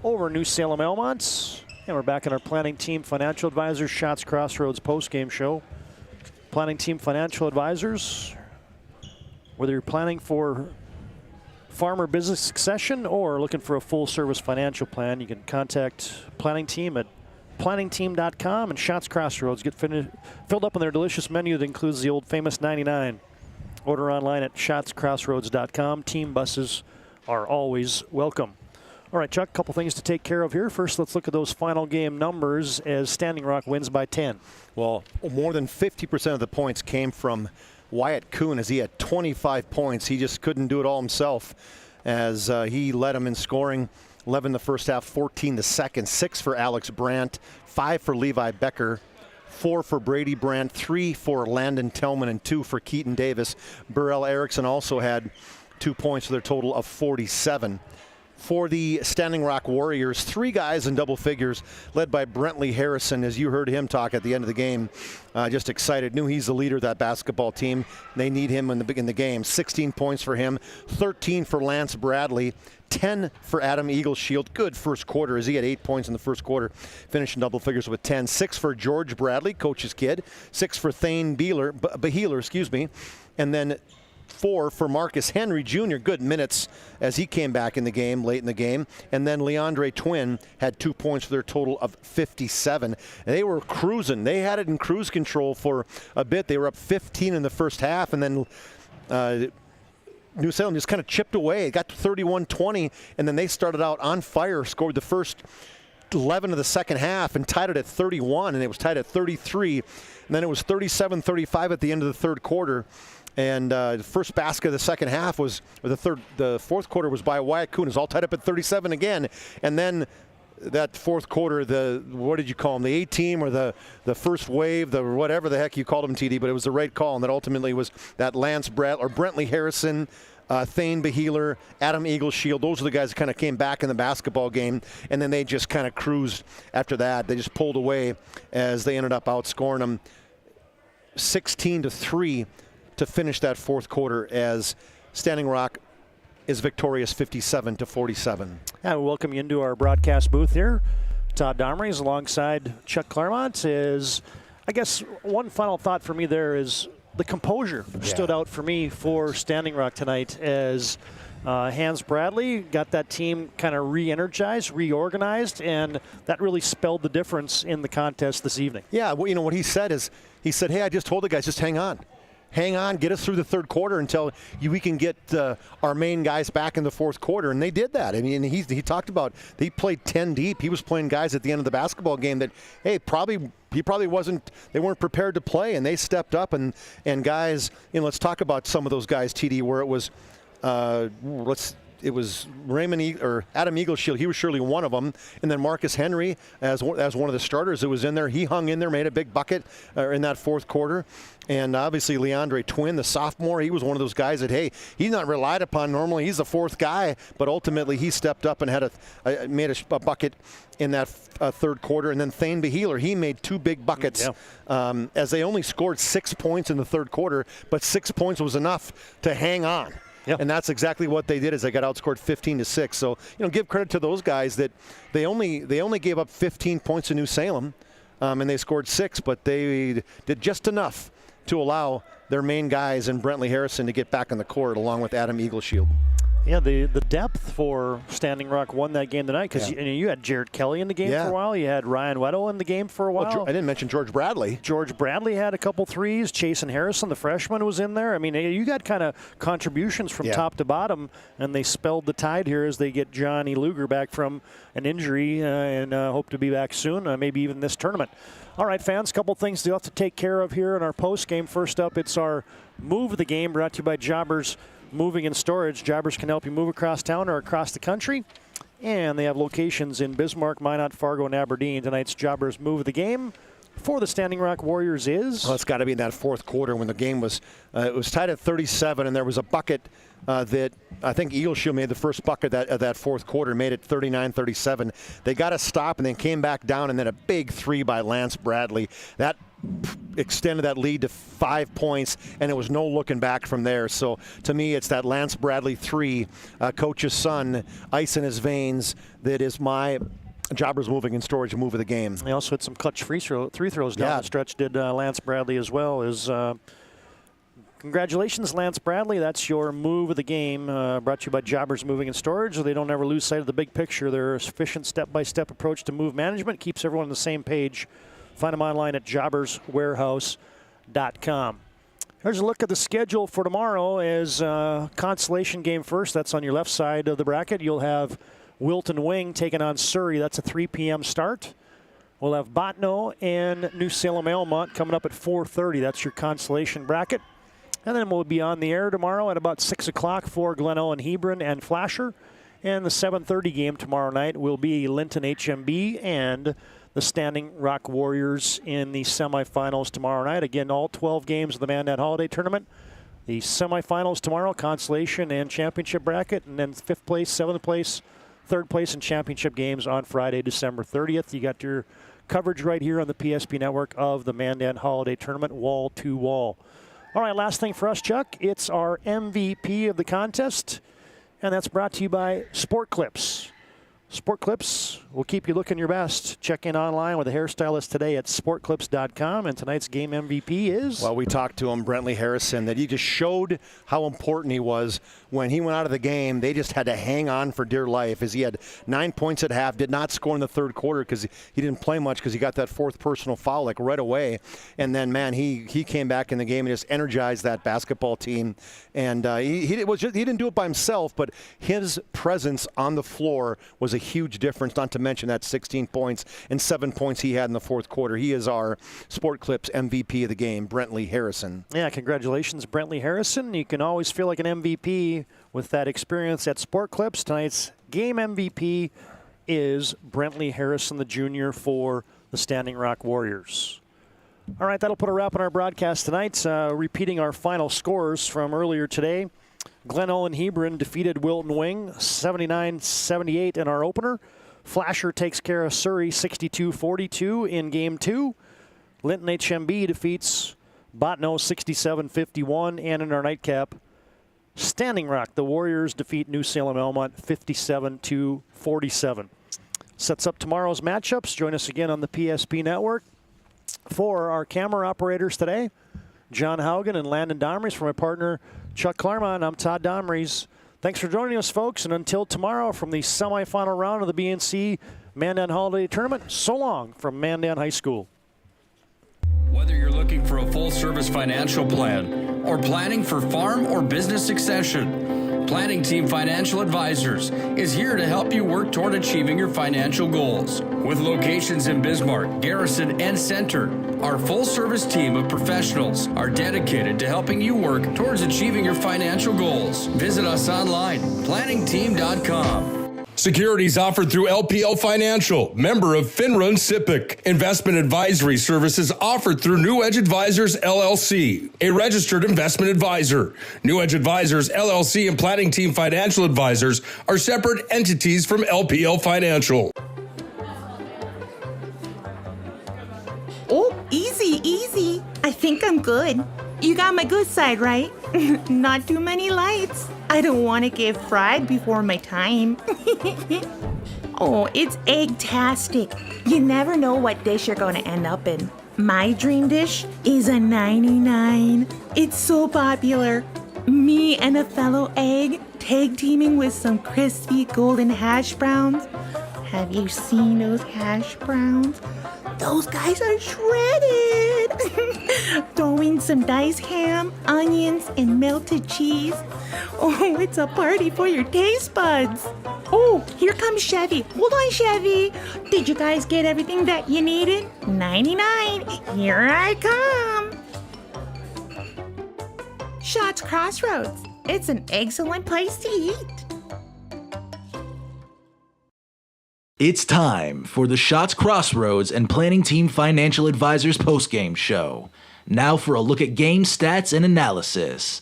over New Salem Elmont. And we're back in our Planning Team Financial Advisors Shots Crossroads postgame show. Planning Team Financial Advisors, whether you're planning for farm or business succession or looking for a full-service financial plan, you can contact Planning Team at planningteam.com, and Shots Crossroads get filled up on their delicious menu that includes the old famous 99. Order online at shotscrossroads.com. Team buses are always welcome. All right, Chuck, a couple things to take care of here. First, let's look at those final game numbers as Standing Rock wins by 10. Well, more than 50% of the points came from Wyatt Kuhn, as he had 25 points. He just couldn't do it all himself, as he led them in scoring. 11 the first half, 14 the second, 6 for Alex Brandt, 5 for Levi Becker, 4 for Brady Brandt, 3 for Landon Tillman, and 2 for Keaton Davis. Burrell Erickson also had 2 points for their total of 47. For the Standing Rock Warriors, 3 guys in double figures, led by Brentley Harrison, as you heard him talk at the end of the game. Just excited, knew he's the leader of that basketball team. They need him in the game. 16 points for him, 13 for Lance Bradley, 10 for Adam Eagleshield. Good first quarter, as he had 8 points in the first quarter, finishing double figures with 10. 6 for George Bradley, coach's kid. 6 for Thane Beheeler, and then 4 for Marcus Henry Jr. Good minutes as he came back in the game, late in the game. And then Leandre Twin had 2 points for their total of 57. And they were cruising. They had it in cruise control for a bit. They were up 15 in the first half, and then New Salem just kind of chipped away. It got to 31-20, and then they started out on fire, scored the first 11 of the second half and tied it at 31, and it was tied at 33. And then it was 37-35 at the end of the third quarter. And the first basket of the second half the fourth quarter was by Wyatt Kuhn. It was all tied up at 37 again. And then that fourth quarter, what did you call them, the A-team or the first wave, the whatever the heck you called them, TD, but it was the right call, and that ultimately was that Brentley Harrison, Thane Beheeler, Adam Eagleshield. Those are the guys that kind of came back in the basketball game, and then they just kind of cruised after that. They just pulled away as they ended up outscoring them 16-3 to finish that fourth quarter as Standing Rock is victorious 57-47. Yeah, we welcome you into our broadcast booth here. Todd Domrey's alongside Chuck Claremont. Is, I guess, one final thought for me there is the composure stood out for me for Standing Rock tonight as Hans Bradley got that team kind of re-energized, reorganized, and that really spelled the difference in the contest this evening. Yeah, well, you know what he said is, hey, I just told the guys, just hang on. Hang on, get us through the third quarter until we can get our main guys back in the fourth quarter. And they did that. I mean, he talked about he played 10 deep. He was playing guys at the end of the basketball game that, hey, they weren't prepared to play, and they stepped up. And guys, let's talk about some of those guys, TD, where it was, it was Adam Eagleshield. He was surely one of them. And then Marcus Henry, as one of the starters that was in there, he hung in there, made a big bucket in that fourth quarter. And obviously Leandre Twin, the sophomore, he was one of those guys that, hey, he's not relied upon normally. He's the fourth guy, but ultimately he stepped up and made a bucket in that third quarter. And then Thane Beheeler, he made 2 big buckets as they only scored 6 points in the third quarter, but 6 points was enough to hang on. Yep. And that's exactly what they did, is they got outscored 15-6. So, give credit to those guys that they only gave up 15 points to New Salem, and they scored 6, but they did just enough to allow their main guys and Brentley Harrison to get back on the court along with Adam Eagleshield. Yeah, the depth for Standing Rock won that game tonight because you had Jared Kelly in the game for a while. You had Ryan Weddle in the game for a while. Well, I didn't mention George Bradley. George Bradley had a couple threes. Chasen Harrison, the freshman, was in there. I mean, you got kind of contributions from top to bottom, and they spelled the tide here as they get Johnny Luger back from an injury and hope to be back soon, maybe even this tournament. All right, fans, a couple things you'll have to take care of here in our post game. First up, it's our Move of the Game brought to you by Jobbers Moving and Storage. Jobbers can help you move across town or across the country. And they have locations in Bismarck, Minot, Fargo, and Aberdeen. Tonight's Jobbers Move of the Game for the Standing Rock Warriors is? Well, it's got to be in that fourth quarter when the game was it was tied at 37, and there was a bucket that I think Eagleshield made the first bucket of that fourth quarter, made it 39-37. They got to stop and then came back down, and then a big 3 by Lance Bradley. That extended that lead to 5 points, and it was no looking back from there. So to me, it's that Lance Bradley 3, coach's son, ice in his veins, that is my Jobbers Moving and Storage move of the game. They also had some clutch free throws down the stretch, did Lance Bradley as well. Congratulations, Lance Bradley. That's your move of the game, brought to you by Jobbers Moving and Storage. They don't ever lose sight of the big picture. Their efficient step-by-step approach to move management keeps everyone on the same page. Find them online at jobberswarehouse.com. Here's a look at the schedule for tomorrow as consolation game first. That's on your left side of the bracket. You'll have Wilton Wing taking on Surrey. That's a 3 p.m. start. We'll have Bottineau and New Salem Almont coming up at 4:30. That's your consolation bracket. And then we'll be on the air tomorrow at about 6 o'clock for Glen Ellen, Hebron, and Flasher. And the 7:30 game tomorrow night will be Linton HMB and the Standing Rock Warriors in the semifinals tomorrow night. Again, all 12 games of the Mandan Holiday Tournament. The semifinals tomorrow, consolation and championship bracket, and then 5th place, 7th place, 3rd place, and championship games on Friday, December 30th. You got your coverage right here on the PSP network of the Mandan Holiday Tournament, wall to wall. All right, last thing for us, Chuck. It's our MVP of the contest, and that's brought to you by Sport Clips. Sport Clips will keep you looking your best. Check in online with a hairstylist today at sportclips.com. And tonight's game MVP is? Well, we talked to him, Brentley Harrison, that he just showed how important he was when he went out of the game. They just had to hang on for dear life, as he had 9 points at half, did not score in the third quarter because he didn't play much because he got that 4th personal foul like right away. And then, man, he came back in the game and just energized that basketball team. And he didn't do it by himself, but his presence on the floor was a huge difference, not to mention that 16 points and 7 points he had in the fourth quarter. He is our Sport Clips MVP of the game, Brentley Harrison. Yeah, congratulations, Brentley Harrison. You can always feel like an MVP with that experience at Sport Clips. Tonight's game MVP is Brentley Harrison, the junior for the Standing Rock Warriors. All right, that'll put a wrap on our broadcast tonight. Repeating our final scores from earlier today. Glen Olin Hebron defeated Wilton Wing 79-78 in our opener. Flasher takes care of Surrey 62-42 in Game 2. Linton HMB defeats Botno 67-51, and in our nightcap, Standing Rock, the Warriors defeat New Salem Elmont 57-47. Sets up tomorrow's matchups. Join us again on the PSP Network. For our camera operators today, John Haugen and Landon Domries. For my partner, Chuck Claremont, I'm Todd Domries. Thanks for joining us, folks, and until tomorrow from the semifinal round of the BNC Mandan Holiday Tournament, so long from Mandan High School. Whether you're looking for a full-service financial plan or planning for farm or business succession, Planning Team Financial Advisors is here to help you work toward achieving your financial goals. With locations in Bismarck, Garrison, and Center, our full-service team of professionals are dedicated to helping you work towards achieving your financial goals. Visit us online, planningteam.com. Securities offered through LPL Financial, member of FINRA and SIPC. Investment advisory services offered through New Edge Advisors, LLC, a registered investment advisor. New Edge Advisors, LLC, and Planning Team Financial Advisors are separate entities from LPL Financial. Oh, easy, easy. I think I'm good. You got my good side, right? Not too many lights. I don't want to get fried before my time. Oh, it's egg-tastic. You never know what dish you're going to end up in. My dream dish is a 99. It's so popular. Me and a fellow egg tag teaming with some crispy golden hash browns. Have you seen those hash browns? Those guys are shredded. Throw in some diced ham, onions, and melted cheese. Oh, it's a party for your taste buds. Oh, here comes Chevy. Hold on, Chevy. Did you guys get everything that you needed? 99. Here I come. Shots Crossroads. It's an excellent place to eat. It's time for the Shots Crossroads and Planning Team Financial Advisors postgame show. Now for a look at game stats and analysis.